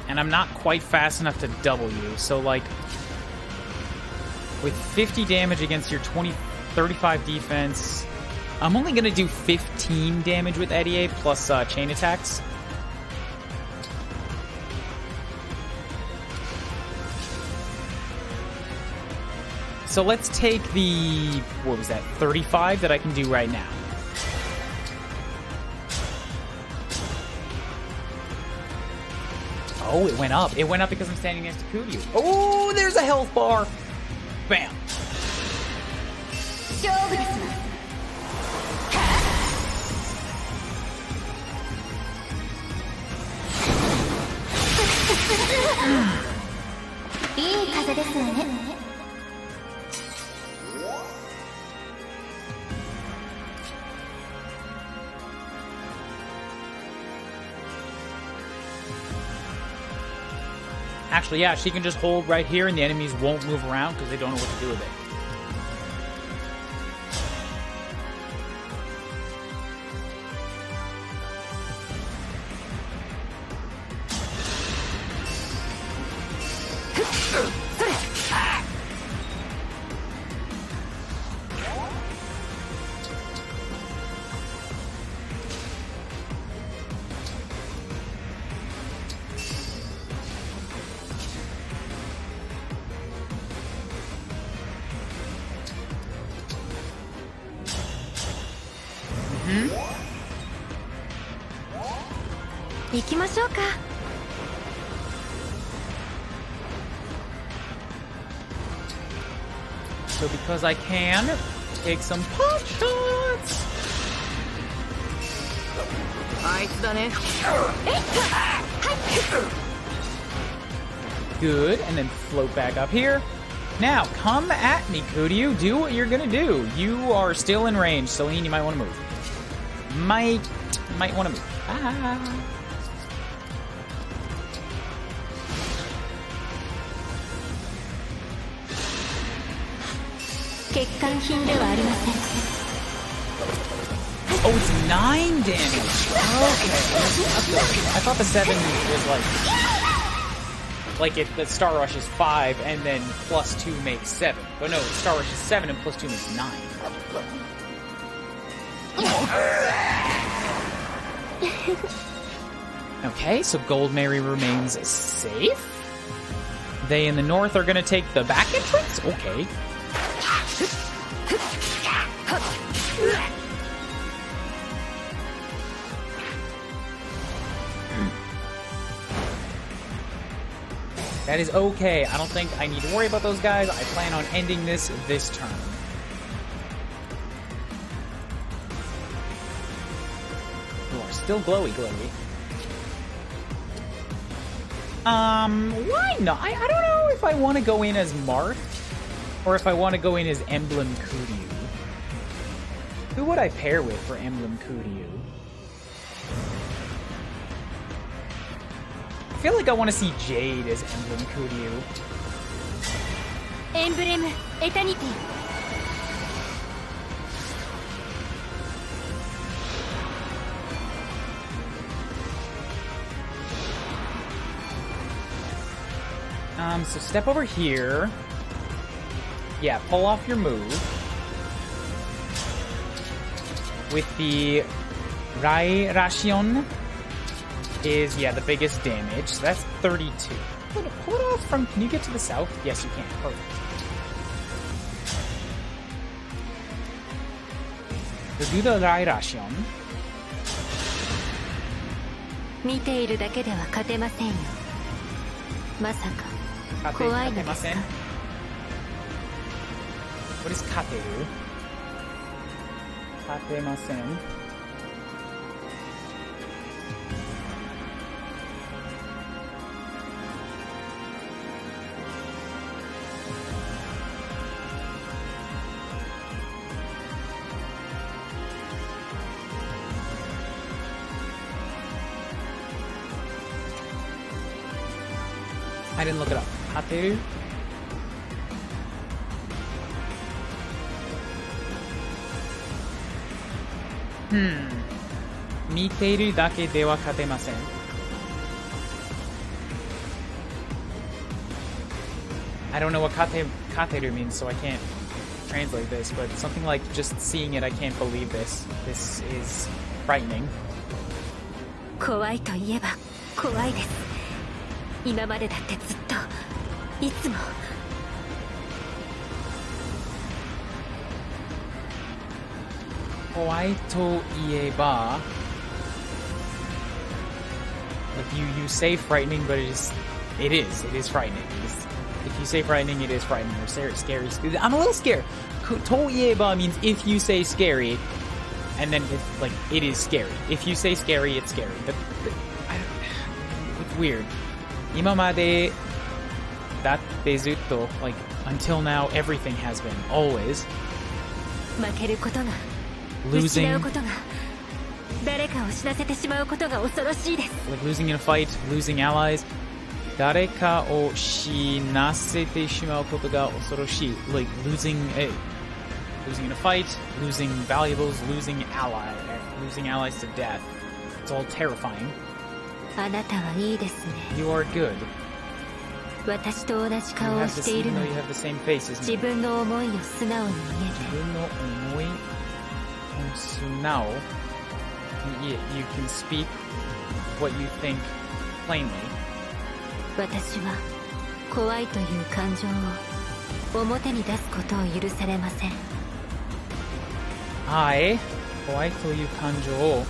And I'm not quite fast enough to double you. So, like, with 50 damage against your 35 defense, I'm only going to do 15 damage with Eddie plus chain attacks. So let's take the, what was that, 35 that I can do right now. Oh, it went up. It went up because I'm standing next to Kuuryuu. Oh, there's a health bar. Bam. Actually, yeah, she can just hold right here and the enemies won't move around because they don't know what to do with it. So because I can, take some pot shots! Good, and then float back up here. Now, come at me, Kuuryuu. Do what you're gonna do. You are still in range. Celine, you might want to move. Might want to move. Ah. Oh, it's 9 damage. Okay. I thought the 7 was like if the Star Rush is 5 and then plus 2 makes 7. But no, Star Rush is 7 and plus 2 makes 9. Okay, so Gold Mary remains safe. They in the north are going to take the back entrance? Okay. That is okay. I don't think I need to worry about those guys. I plan on ending this turn. You are still glowy. Why not? I don't know if I want to go in as Marth or if I want to go in as Emblem Kuuryuu. Who would I pair with for Emblem Kuuryuu? I feel like I want to see Jade as Emblem Kuuryuu. Emblem Eternity. So step over here. Yeah, pull off your move. With the Rai Ration is, yeah, the biggest damage. So that's 32. Pull it off from... Can you get to the south? Yes, you can. Perfect. So do the Rai Ration. 見ているだけでは勝てませんよ。まさか怖いのですか？ What is kateru? Katemasen. I didn't look it up. Kateru? Miteiru dake de wa katemasen. I don't know what kateru means, so I can't translate this, but something like just seeing it, I can't believe this. This is frightening. 怖いといえば怖いです。今までだってずっといつも。Kawaii to ieba. Like you say frightening, but it is frightening. If you say frightening, it is frightening. Or scary. I'm a little scared. To ieba means if you say scary, and then it's like it is scary. If you say scary, it's scary. But it's weird. Imamade datte zutto, like until now, everything has been always. 負けることが Losing, 失うことが誰かを死なせてしまうことが恐ろしいです。 like losing in a fight, losing allies. 誰かを死なせてしまうことが恐ろしい. Like losing in a fight, losing valuables, losing allies to death. It's all terrifying. あなたはいいですね。 You are good. 私と同じ You 顔を have し this, てい even るの though に you have the same face as 自 me. 分の思いを素直に言えて So now you can speak what you think plainly. 私は怖いという感情を表に出すことを許されません。 I, kawaii to you kanjo,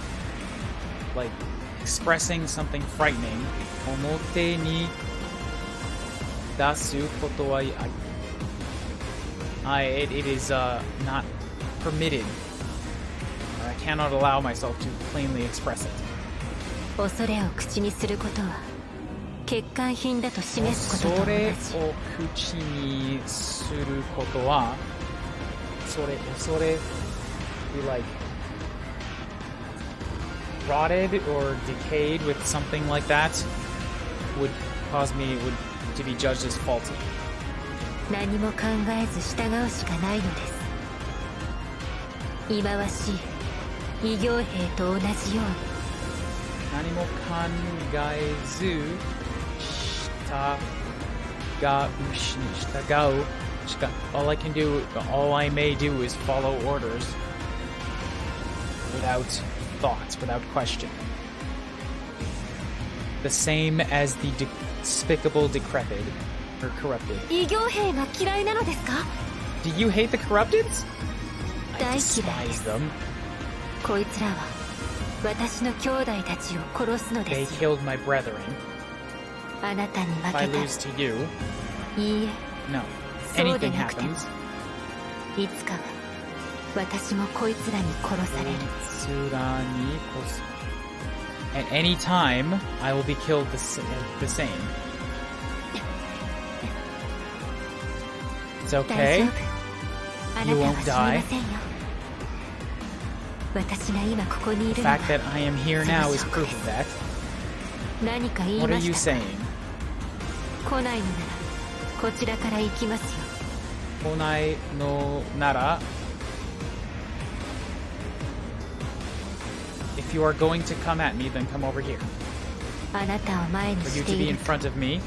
like expressing something frightening, omote ni dasu koto wa it is not permitted. I cannot allow myself to plainly express it. 恐れを口にすることは欠陥品だと示すことと同じ。それを口にすることは、それ be like rotted or decayed with something like that would cause me to be judged as faulty. 何も考えず従うしかないのです。忌まわしい異形兵と同じように。何も考えず従う。All I may do is follow orders without thoughts, without question. The same as the despicable decrepit or corrupted. 異形兵が嫌いなのですか？ Do you hate the corrupteds? I 大嫌いで despise す。 them. こいつらは私の兄弟たちを殺すの They ですよ。 killed my brethren. あなたに負 If け I たら。 lose to you, いいえ、 no. そうで Anything なくても happens. いつかは私もこいつらに殺される。 At any time, I will be killed the same. It's 大 okay. 丈夫。あなた You は won't 死にませんよ。私が今ここにい The るのは fact that I am here now is proof of that. 何か言い What are ま you したか？ saying? 来ないのならこちらから行きますよ。 Konai no nara. If you are going to come at me, then come over here. あなたを前に For し you て to い be る in front of me.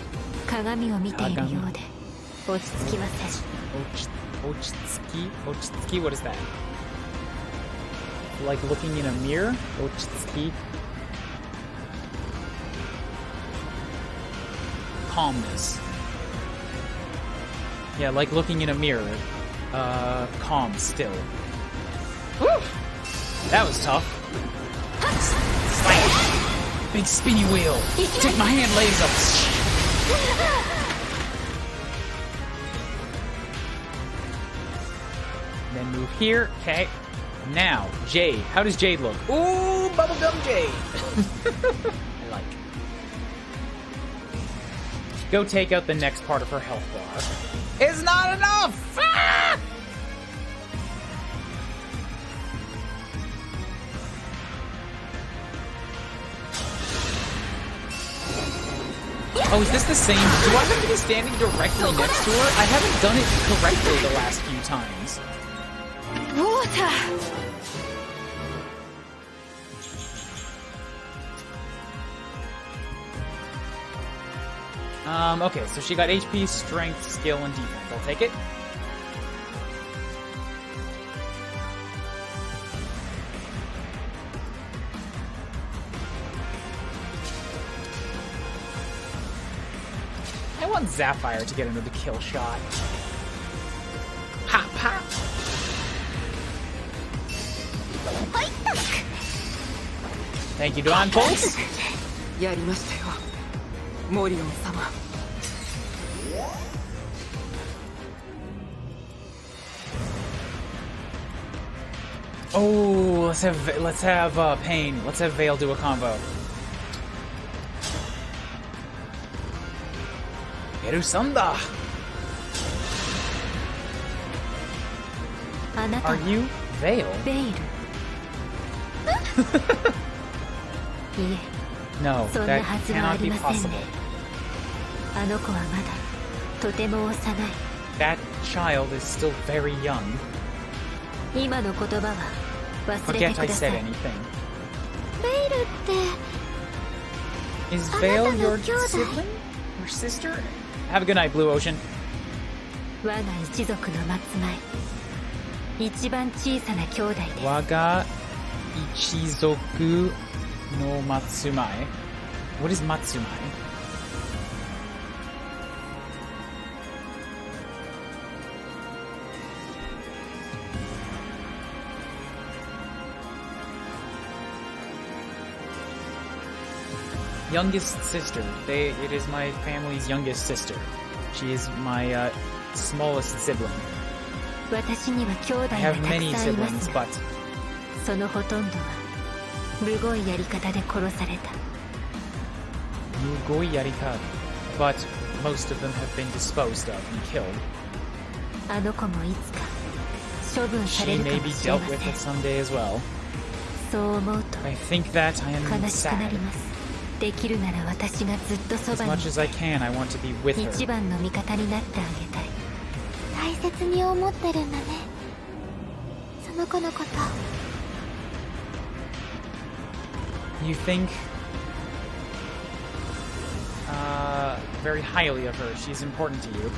鏡を見ているようで落ち着きません。 Ochitsuki? What is that? like looking in a mirror. Calmness. Yeah, like looking in a mirror. Calm still. Woo! That was tough. Slash! Big spinny wheel. Take my hand, laser. Then move here. Okay. Now, Jade. How does Jade look? Ooh, bubblegum Jade. I like. Go take out the next part of her health bar. It's not enough! Ah! Oh, is this the same? Do I have to be standing directly next to her? I haven't done it correctly the last few times. Water! Okay, so she got HP, strength, skill, and defense. I'll take it. I want Sapphire to get another kill shot. Pop, pop. Thank you, Dawn Pulse. やりましたよ、モリオン様。Oh, let's have Pain. Let's have Vale do a combo. Erusanda. Are you Vale? No, that cannot be possible. That child is still very young. Forget I said anything. Is Vale your sibling? Your sister? Have a good night, Blue Ocean. Waga Ichizoku no Matsumai. What is Matsumai? Youngest sister. It is my family's youngest sister. She is my smallest sibling. I have many siblings, but Mugoi yarikata. But most of them have been disposed of and killed. She may be dealt with it someday as well. I think that I am sad. As much as I can, I want to be with her. You think very highly of her. She's important to you.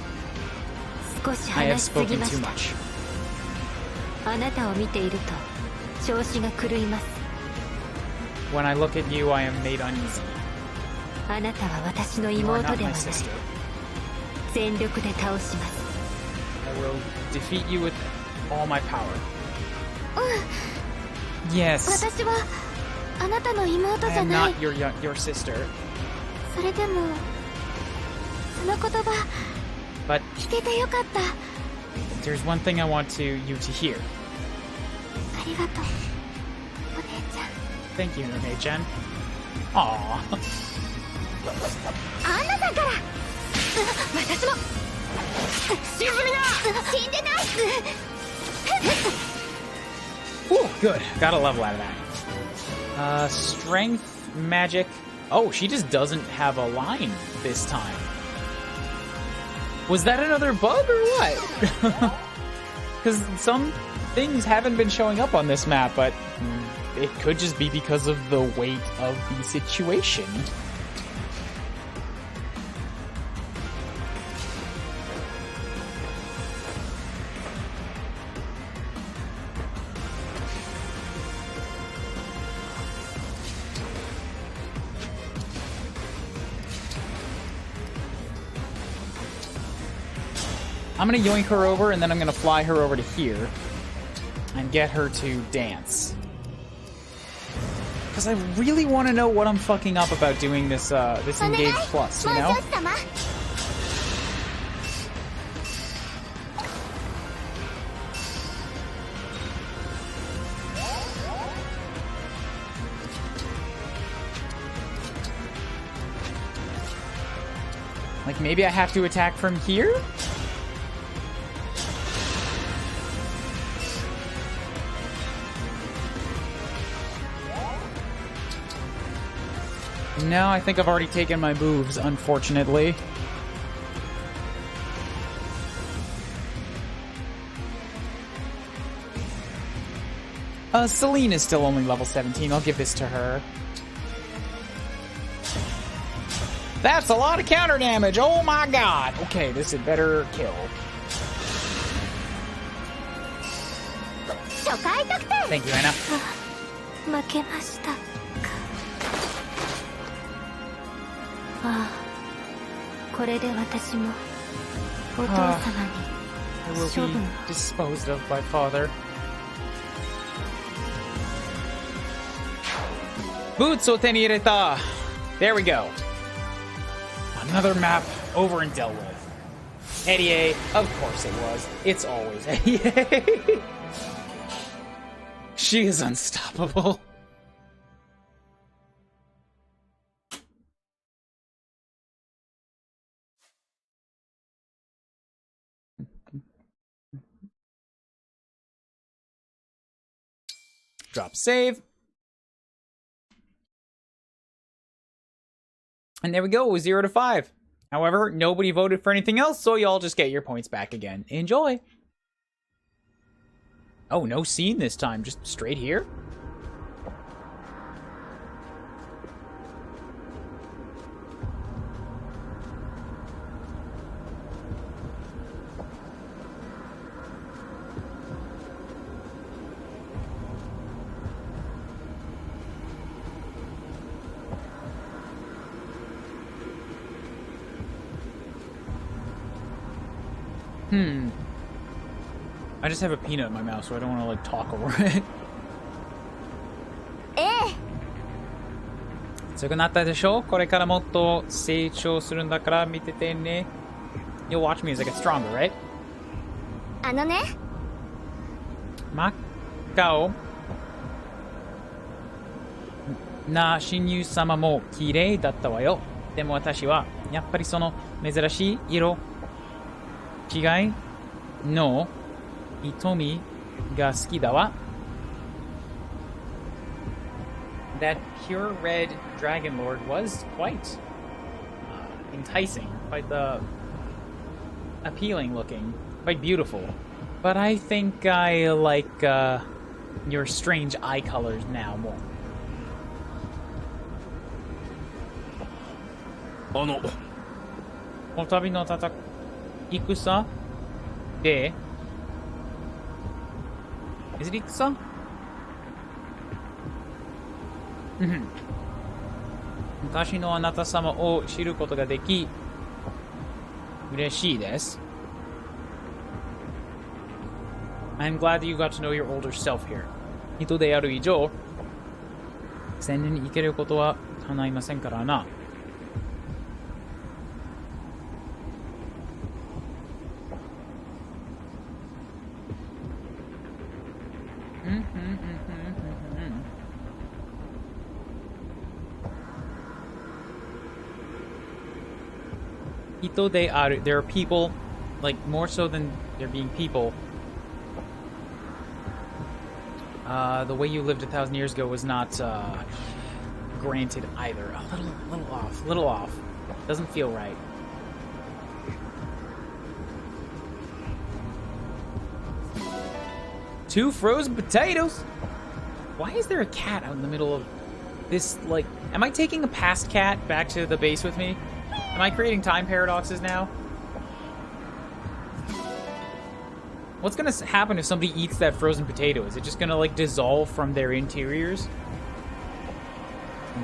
I have spoken too much. When I look at you, I am made uneasy. You are not my sister. I will defeat you with all my power. Yes. I am not your sister. But there's one thing I want you to hear. Thank you, Nune-chan. Aww. Ooh, good. Got a level out of that. Strength, magic. Oh, she just doesn't have a line this time. Was that another bug or what? Because some things haven't been showing up on this map, but it could just be because of the weight of the situation. I'm gonna yoink her over, and then I'm gonna fly her over to here and get her to dance. Because I really want to know what I'm fucking up about doing this this engage plus, you know? Like, maybe I have to attack from here? No, I think I've already taken my moves, unfortunately. Celine is still only level 17. I'll give this to her. That's a lot of counter damage. Oh my god. Okay, this had better kill. Thank you, Anna. 負けましたか。ああ、これで私もお父様 I に will 処 be 分。 disposed of by father. Boots o teni ireta. There we go. Another map over and dealt with. Eddie, of course it was. It's always Eddie. She is unstoppable. Drop save. And there we go, 0 to 5. However, nobody voted for anything else, so y'all just get your points back again. Enjoy! Oh, no scene this time, just straight here? I just have a peanut in my mouth, so I don't want to, like, talk over it. 強くなったでしょ？これからもっと成長するんだから見ててね。You'll watch me as I get stronger, right? あのね。真っ赤な親友様も綺麗だったわよ。でも私はやっぱりその珍しい色違いの瞳が好きだわ。That pure red dragon lord was quite enticing, quite appealing looking, quite beautiful. But I think I like your strange eye colors now more. この旅の戦で Is it 戦? 昔のあなた様を知ることができ嬉しいです。I'm glad that you got to know your older self here. 人である以上、戦年に生きることは叶いませんからな。There are people, like, more so than there being people. The way you lived 1,000 years ago was not granted either. A little off. Doesn't feel right. Two frozen potatoes? Why is there a cat out in the middle of this, like... Am I taking a past cat back to the base with me? Am I creating time paradoxes now? What's gonna happen if somebody eats that frozen potato? Is it just gonna, like, dissolve from their interiors?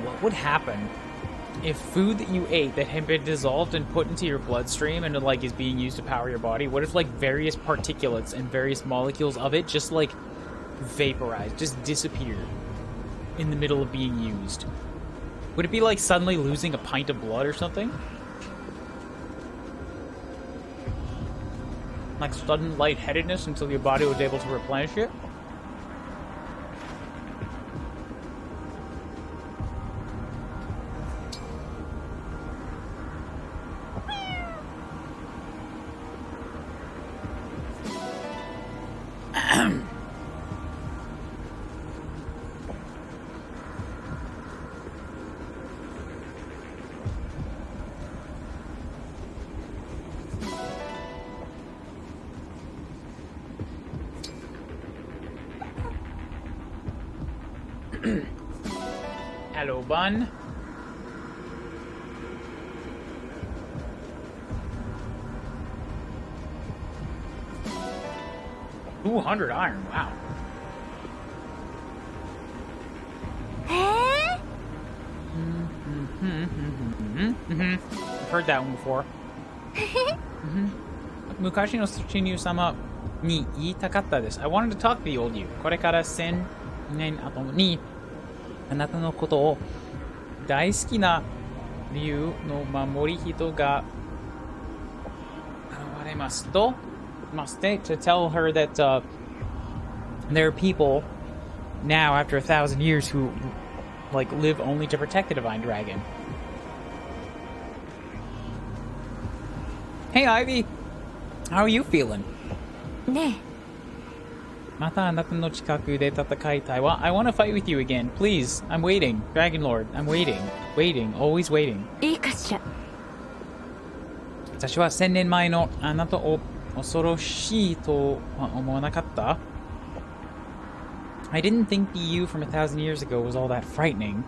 What would happen if food that you ate that had been dissolved and put into your bloodstream and like is being used to power your body, what if like various particulates and various molecules of it just like vaporized, just disappeared in the middle of being used? Would it be like suddenly losing a pint of blood or something? Like sudden lightheadedness until your body was able to replenish it? Hello, bun. $200 iron, wow. I've heard that one before. Mukashi no Shinyu sama ni iitakatta desu. I wanted to talk to the old you. これから1000年後にあなたのことを大好きな竜の守り人が現れますと to tell her that there are people now after 1,000 years who like live only to protect the divine dragon. Hey Ivy, how are you feeling? ねまたあなたの近くで戦いたいわ。I want to fight with you again. Please. I'm waiting. Dragon Lord. I'm waiting. Waiting. Always waiting. え、いいかしら。私は1000年前のあなたを恐ろしいとは思わなかった。I didn't think the you from 1,000 years ago was all that frightening.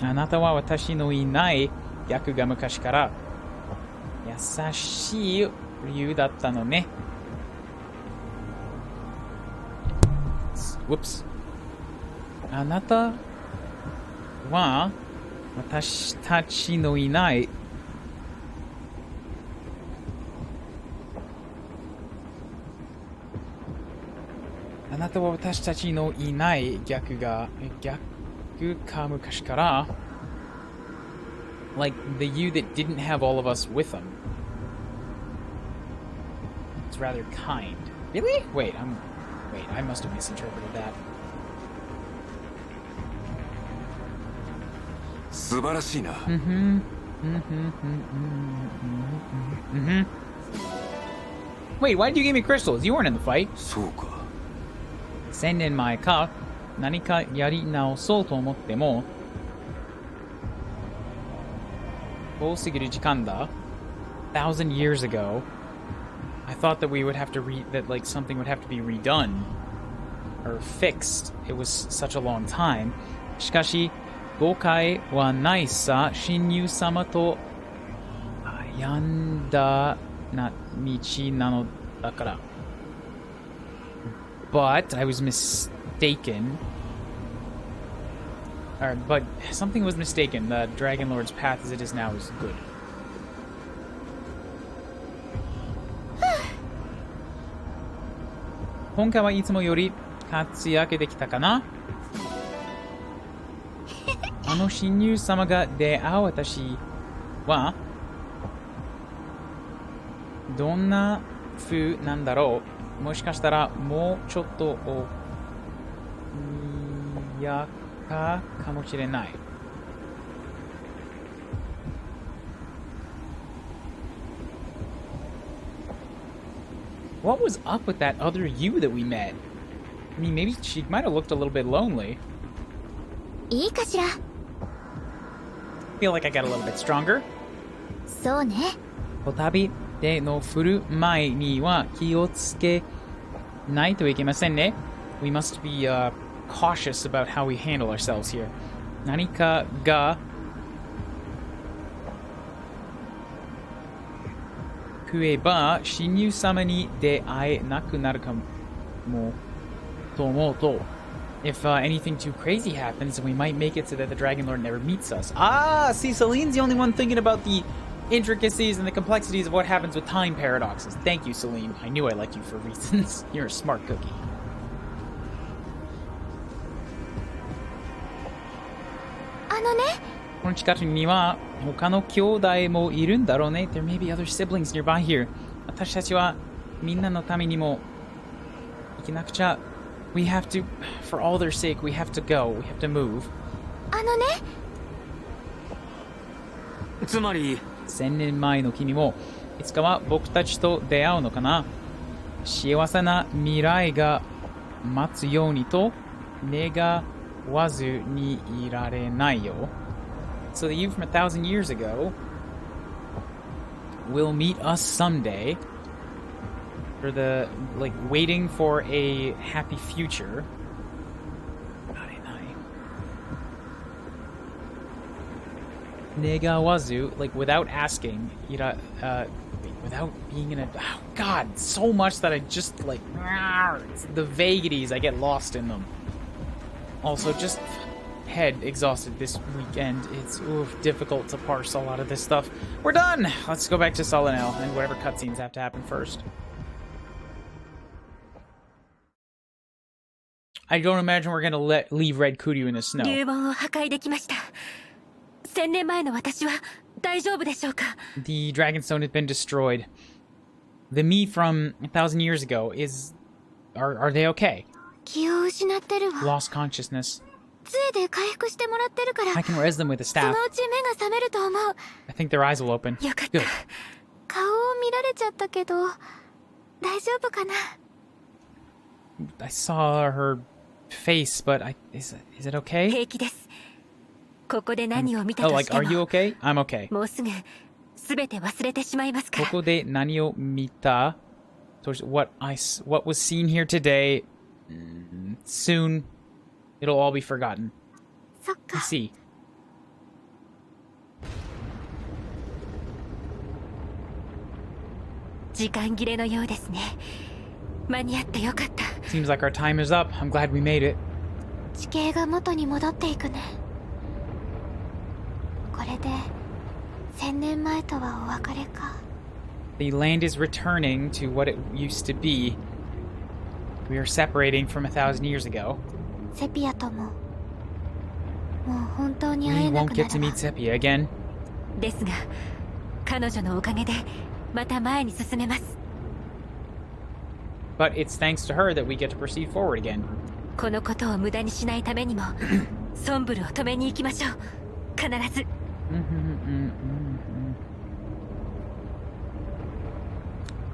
あなたは私のいない逆が昔から優しい理由だったのね。Whoops. あなたは私たちのいないあなたは私たちのいない逆か昔から like the you that didn't have all of us with them. It's rather kind. Really? Wait, I must have misinterpreted that. 素晴らしいな。Wait, why did you give me crystals? You weren't in the fight. そうか。1000年前か何かやり直そうと思っても多すぎる時間だ。1,000 years ago, I thought that we would have to that like something would have to be redone or fixed. It was such a long time. しかし誤解はないさ。親友様と歩んだな道なのだから。But I was mistaken. But something was mistaken. The Dragon Lord's path as it is now is good. Honkaiはいつもより活躍できたかな？あの親友様が出会う私はどんな風なんだろう？もしかしたらもうちょっと嫌かもしれない。What was up with that other you that we met? I mean, maybe she might have looked a little bit lonely. いいかしら。Feel like I got a little bit stronger. そうね。お旅での振る舞いには気をつけないといけませんね。We must be cautious about how we handle ourselves here. 何かが食えば親友様に出会えなくなるかもと思うと if anything too crazy happens, then we might make it so that the Dragon Lord never meets us. Ah, see, Celine's the only one thinking about the intricacies and the complexities of what happens with time paradoxes. Thank you, Celine. I knew I liked you for reasons. You're a smart cookie. There may be other siblings nearby here. We have to, for all their sake, we have to go. We have to move. つまり1000年前の君もいつかは僕たちと出会うのかな。幸せな未来が待つようにと願わずにいられないよ。So that you from 1,000 years ago will meet us someday. For the, like, waiting for a happy future. Negawazu, like, without asking, without being in a... Oh, God, so much that I just, like... The vagaries, I get lost in them. Also, just... Head exhausted this weekend. It's difficult to parse a lot of this stuff. We're done! Let's go back to Solanel and whatever cutscenes have to happen first. I don't imagine we're gonna leave Red Kuuryuu in the snow. The Dragonstone has been destroyed. The me from 1,000 years ago is... Are they okay? Lost consciousness. I can res them with a staff. I think their eyes will open. Good. I saw her face, but is it okay? Oh, like, are you okay? I'm okay. ここで何を見た? What was seen here today, soon it'll all be forgotten. I see. Seems like our time is up. I'm glad we made it. The land is returning to what it used to be. We are separating from 1,000 years ago. We won't get to meet Sepia again. But it's thanks to her that we get to proceed forward again.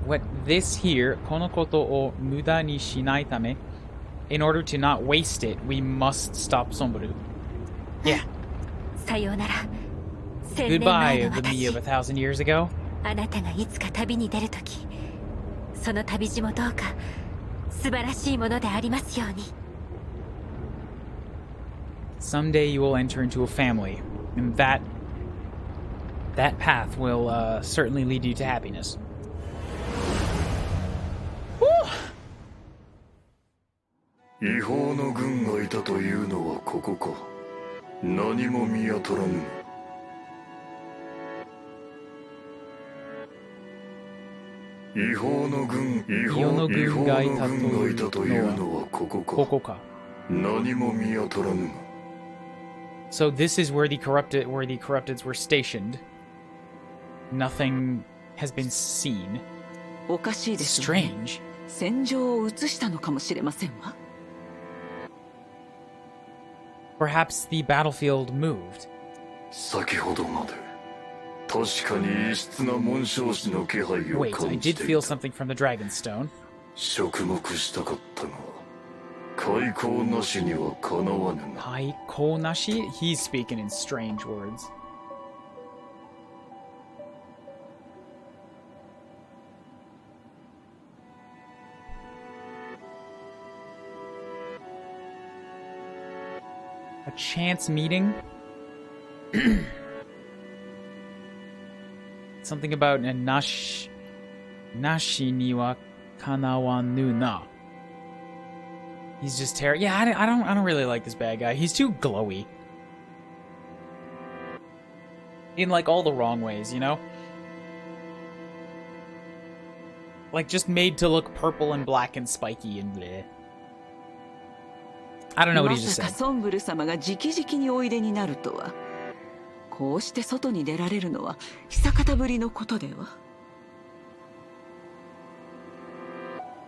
What this here, このことを無駄にしないため, in order to not waste it, we must stop Somburu. Yeah. Goodbye, the me of 1,000 years ago. Someday you will enter into a family, and that path will certainly lead you to happiness. Woo! 違法の軍がいたというのはここか。何も見当たらぬ。違法の軍がいたというのはここか。何も見当たらぬ。So this is where the corrupteds were stationed. Nothing has been seen. Strange. 戦場を移したのかもしれませんわ。Perhaps the battlefield moved. 先ほどまで確かに異質な紋章師の気配を Wait, I 感じ did てい feel た。 something from the Dragonstone. 触目したかったが開口なしにはかなわぬな。 Haiko Nashi? He's speaking in strange words. A chance meeting? Something about a nashi ni wa kanawanu na. He's just terrible. Yeah, I don't really like this bad guy. He's too glowy. In like all the wrong ways, you know? Like just made to look purple and black and spiky and bleh. I don't know what he just said. まさかソンブル様が直々においでになるとは。こうして外に出られるのは久方ぶりのことでは。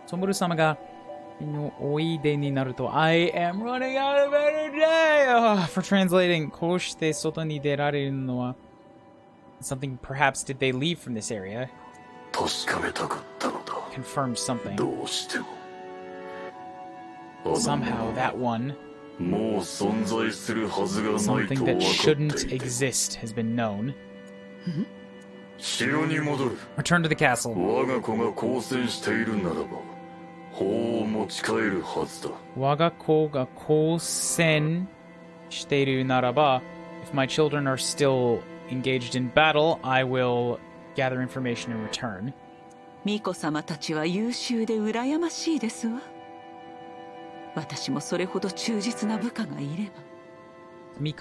ソンブル様がおいでになると I am running out of energy! For translating, こうして外に出られるのは something perhaps did they leave from this area? 確かめたかったのだ。 Confirmed something. どうしても。 Somehow that one, もう存在するはずがないと something 分 that かって shouldn't いて。 exist has been known. 城に戻る。 Return to the castle. 我が子が交戦しているならば、砲を持ち帰るはずだ。我が子が交戦しているならば if my children are still engaged in battle, I will gather information and return. 巫女様たちは優秀で羨ましいですわ。私もそれほど忠実な部下がいれば。巫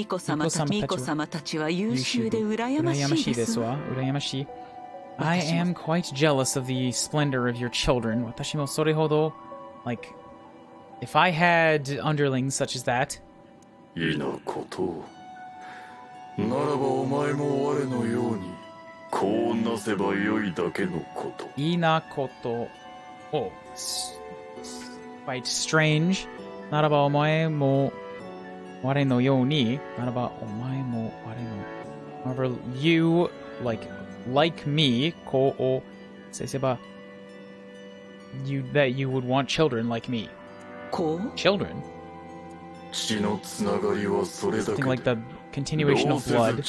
女様たちは優秀で羨ましいですわ。羨ましい。I am quite jealous of the splendor of your children. 私もそれほど like if I had underlings such as that. いなこと。ならばお前も我のようにこうなせばよいだけのこと。いなこと。Oh, quite strange. ならばお前も我のように。ならばお前も我の。However, you like me. こうをせせば that you would want children like me. こう Children? 血のつながりはそれだけ Something like the continuation of blood.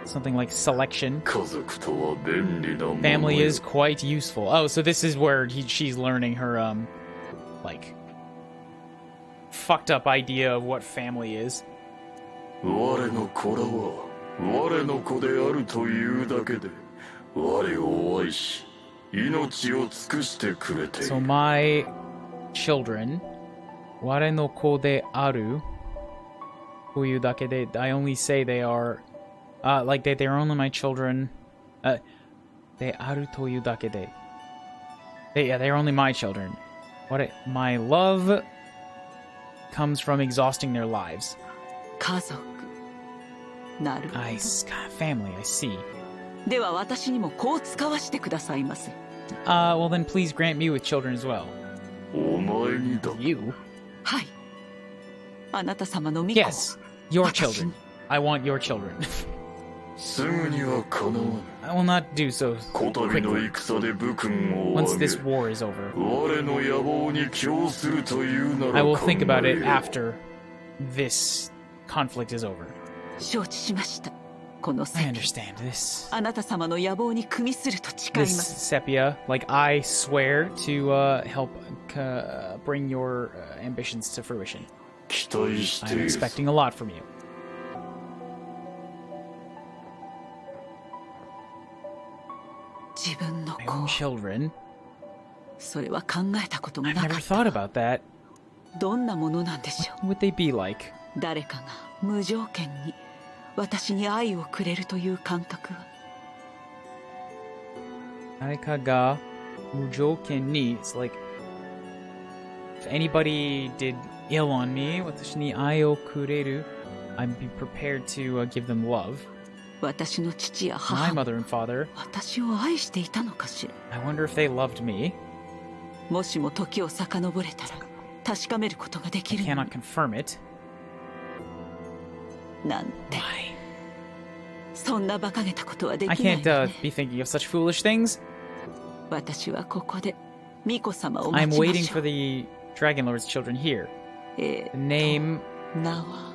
Something like selection. Family is quite useful. Oh, so this is where she's learning her, like, fucked up idea of what family is. So my children, 我の子である というだけで I only say they are like they're only my children であるというだけで they're only my children. My love comes from exhausting their lives. 家族なるほど。Family, I see. では私にもこう使わしてくださいませ。Well then please grant me with children as well. You? はい。あなた様の巫女。Yes, your children. I want your children. すぐにはかなわぬ。 I will not do so こたびの戦で武君を once 挙げ this war is over. 我の野望に供するというなら I will think about 考え it よ after this conflict is over. 承知しました。この I セ understand this. あなた様の野望に組みすると誓いま This す。 sepia, like I swear to help bring your ambitions to fruition. 期待して I'm いる。 expecting a lot from you. 自分の My 子 own children. それは考えたことが I've な never かっ thought た。 about that. どんなものなんでしょう。 What would they be like? 誰かが無条件に私に愛をくれるという感覚は。誰かが無条件に It's like if anybody did ill on me, 私に愛をくれる I'd be prepared to give them love. 私の父や My 母も mother and father, 私を愛していたのかしら。 I wonder if they loved me. もしも時を遡れたら確かめることができ I るの cannot confirm it. なんて Why? そんな馬鹿げたことはで I きない can't わね。 be thinking of such foolish things. 私はここで巫女様を I'm 待ちま waiting しょ for う。 the Dragon Lord's children here. え The name... 名は。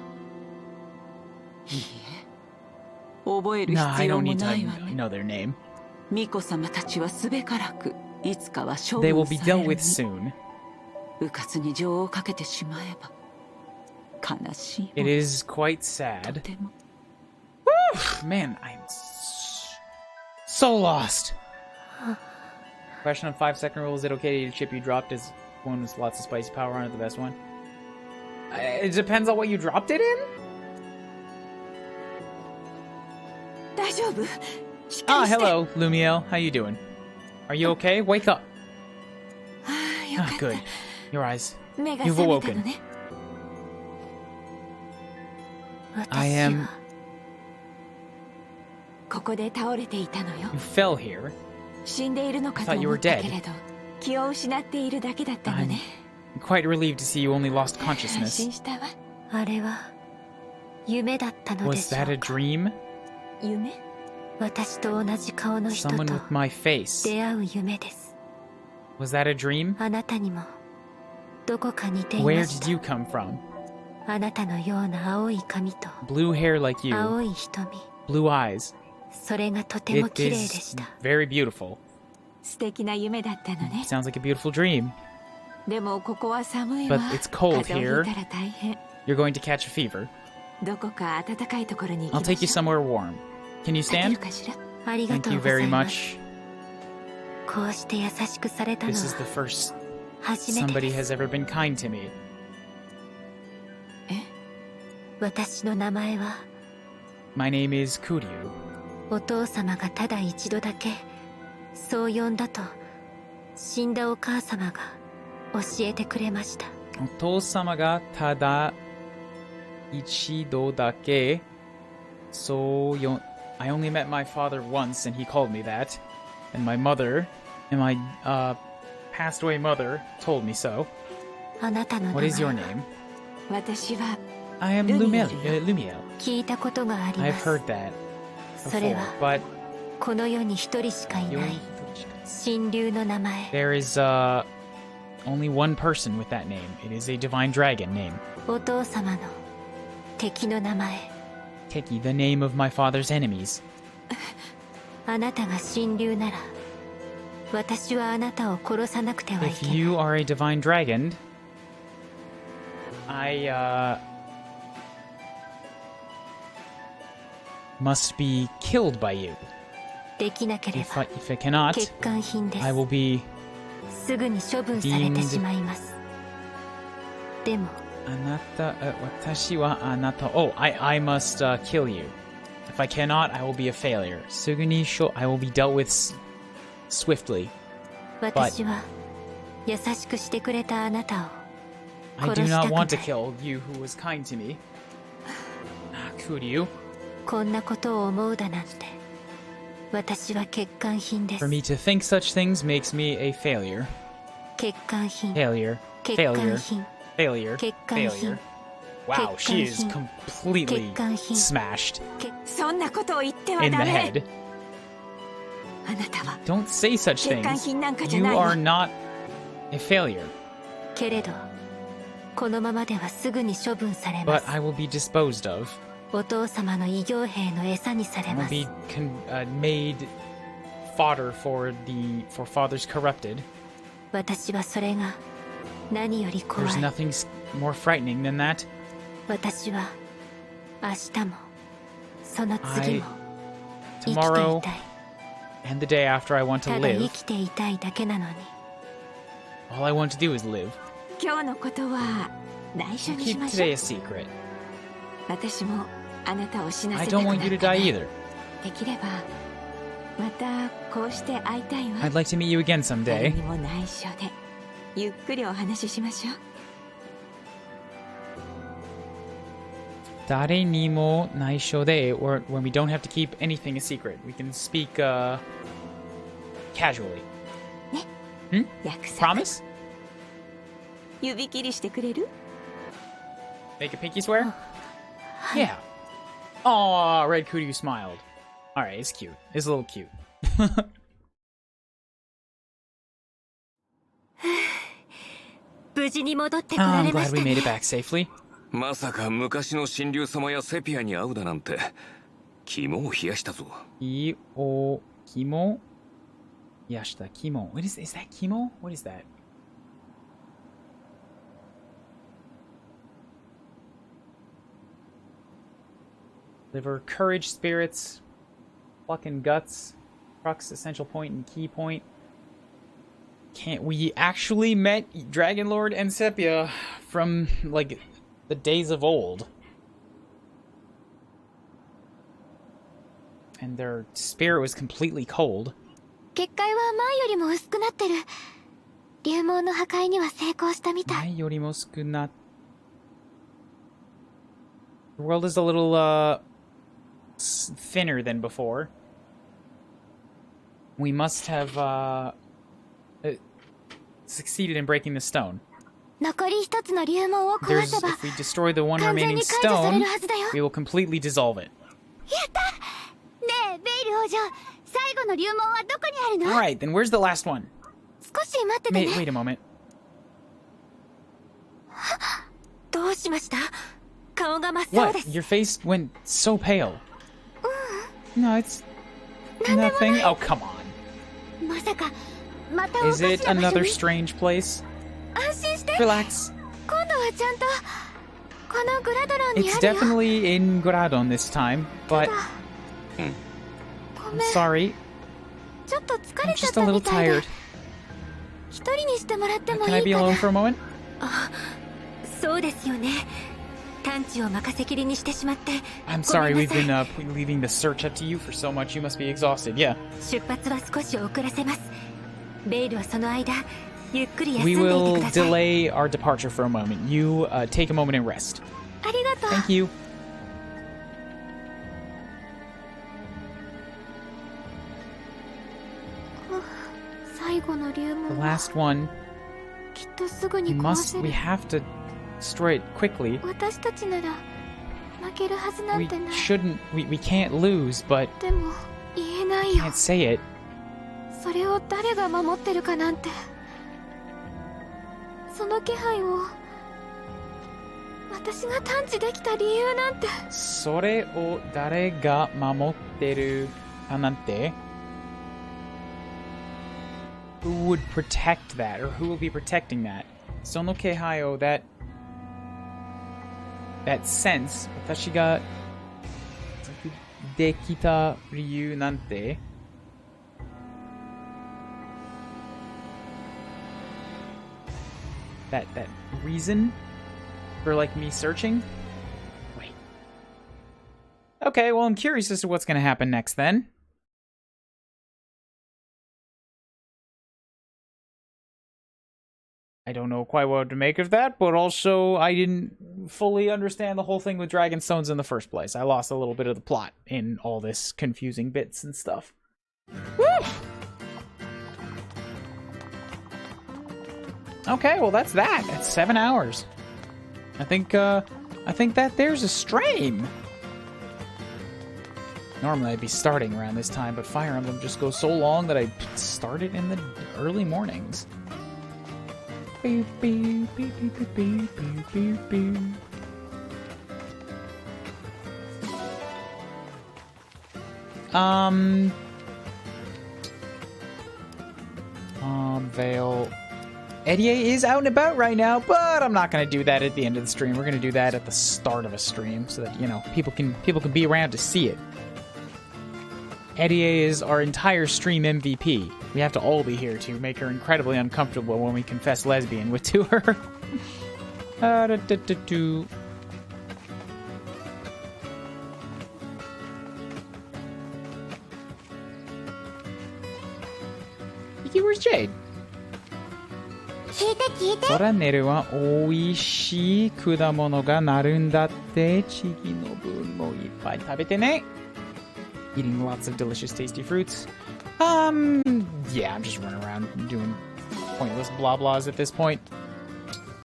いいえ、覚える No, 必 I 要 don't も need to ないわね。 know their name. 巫女様たちはすべからくいつかは処 They will 分 be され dealt る with に。 soon. うかつに情をかけてしまえば悲しいも It の。 is quite と sad. ても Man, I'm so lost. Question on 5-second rule. Is it okay to eat a chip you dropped as One with lots of spicy power on it, the best one. It depends on what you dropped it in? Ah, hello, Lumiel. How you doing? Are you okay? Wake up. Ah, good. Your eyes. You've awoken. I am... You fell here. I thought you were dead. I'm quite relieved to see you only lost consciousness. Was that a dream? Someone with my face. Was that a dream? Where did you come from? Blue hair like you. Blue eyes. It is very beautiful. Sounds like a beautiful dream. But it's cold here. You're going to catch a fever. I'll take you somewhere warm. Can you stand? Thank you very much. This is the first somebody has ever been kind to me. My name is Kuuryuu. お父様がただ一度だけそう呼んだと死んだお母様が教えてくれました。お父様がただ一度だけそう呼ん I only met my father once and he called me that. And my mother, and my passed away mother told me so. What is your name? I am Lumiel. I've heard that before, but there is only one person with that name. It is a divine dragon name. Teki, the name of my father's enemies. If you are a divine dragon, I must be killed by you. If I cannot, I will be deemed... Oh, I must kill you. If I cannot, I will be a failure. I will be dealt with swiftly. But I do not want to kill you who was kind to me. Kuuryuu. For me to think such things makes me a failure. Failure. Wow, she is completely smashed in the head. Don't say such things. You are not a failure. But I will be disposed of. I will be made fodder for fathers corrupted. There's nothing more frightening than that. Tomorrow and the day after, I want to live. All I want to do is live. Keep today a secret. I don't want you to die either. I'd like to meet you again someday. Dare ni mo naisho de, or when we don't have to keep anything a secret. We can speak casually. Promise? Make a pinky swear? Yeah. Aw, Red Kuuryuu smiled. Alright, it's cute. It's a little cute. I'm glad we made it back safely. まさか昔の神竜様やセピアに会うだなんて肝を冷やしたぞ。肝冷やした。肝。What is that kimo? What is that? Liver, courage, spirits, pluck and guts, crux, essential point, and key point. We actually met Dragon Lord and Sepia from, like, the days of old. And their spirit was completely cold. 結界は前よりも薄くなってる。竜網の破壊には成功したみたい。前よりも薄くなっ... The world is a little, thinner than before. We must have, succeeded in breaking the stone. 残り一つの竜網を壊せば、 If we destroy the one remaining stone, we will completely dissolve it. やった！ねえ、ベイル王女、最後の竜網はどこにあるの？ Alright, then where's the last one? 少し待っててね。Wait a moment. どうしました？顔が真っ青です。 What? Your face went so pale. No, it's nothing. Oh, come on. まさか、またおか Is しな it 場所に？ another strange place? 安心して。 Relax. 今度はちゃんとこのグラドロンに It's あるよ。 definitely in Gradon this time, but ご I'm めん。 sorry. ちょっと疲 I'm れちゃっ just た a み little たいで。 tired. 一人にしてもらっても Can I い be いか alone な？ for a moment? あ、そうですよね。探知を任せきりにしてしまって。 I'm ごめ sorry ん we've なさい。 been leaving the search up to you for so much. You must be exhausted. Yeah. 出発は少し遅らせます。ベイルはその間、ゆっくり休ん We でいて will ください。 delay our departure for a moment. You take a moment and rest. ありがとう。 Thank you. 最後の竜 The 網は last one. きっとすぐ We に壊せ must. る。 We have to destroy it quickly. 私たちなら負けるはずなん We てない。 shouldn't. We can't lose, but でも言えないよ。 can't say it. それを誰が守ってるかなんて。その気配を私が探知できた理由なんて。それを誰が守ってるかなんて? Who would protect that, or who will be protecting that? その気配を that sense 私ができた理由なんて? That reason for like me searching? Wait. Okay, well I'm curious as to what's gonna happen next then. I don't know quite what to make of that, but also I didn't fully understand the whole thing with Dragonstones in the first place. I lost a little bit of the plot in all this confusing bits and stuff. Woo! Okay, well that's that. That's 7 hours. I think that there's a stream. Normally I'd be starting around this time, but Fire Emblem just goes so long that I start it in the early mornings. Beep, beep, beep, beep, beep, beep, beep, beep. Vale. Eddie is out and about right now, but I'm not gonna do that at the end of the stream. We're gonna do that at the start of a stream so that, you know, people can be around to see it. Eddie is our entire stream MVP. We have to all be here to make her incredibly uncomfortable when we confess lesbian to her. Iki, where's Jade? 聞いて聞いて。ソラネルは美味しい果物がなるんだって。チギの分もいっぱい食べてね。Eating lots of delicious, tasty fruits. Yeah, I'm just running around doing pointless blah blahs at this point.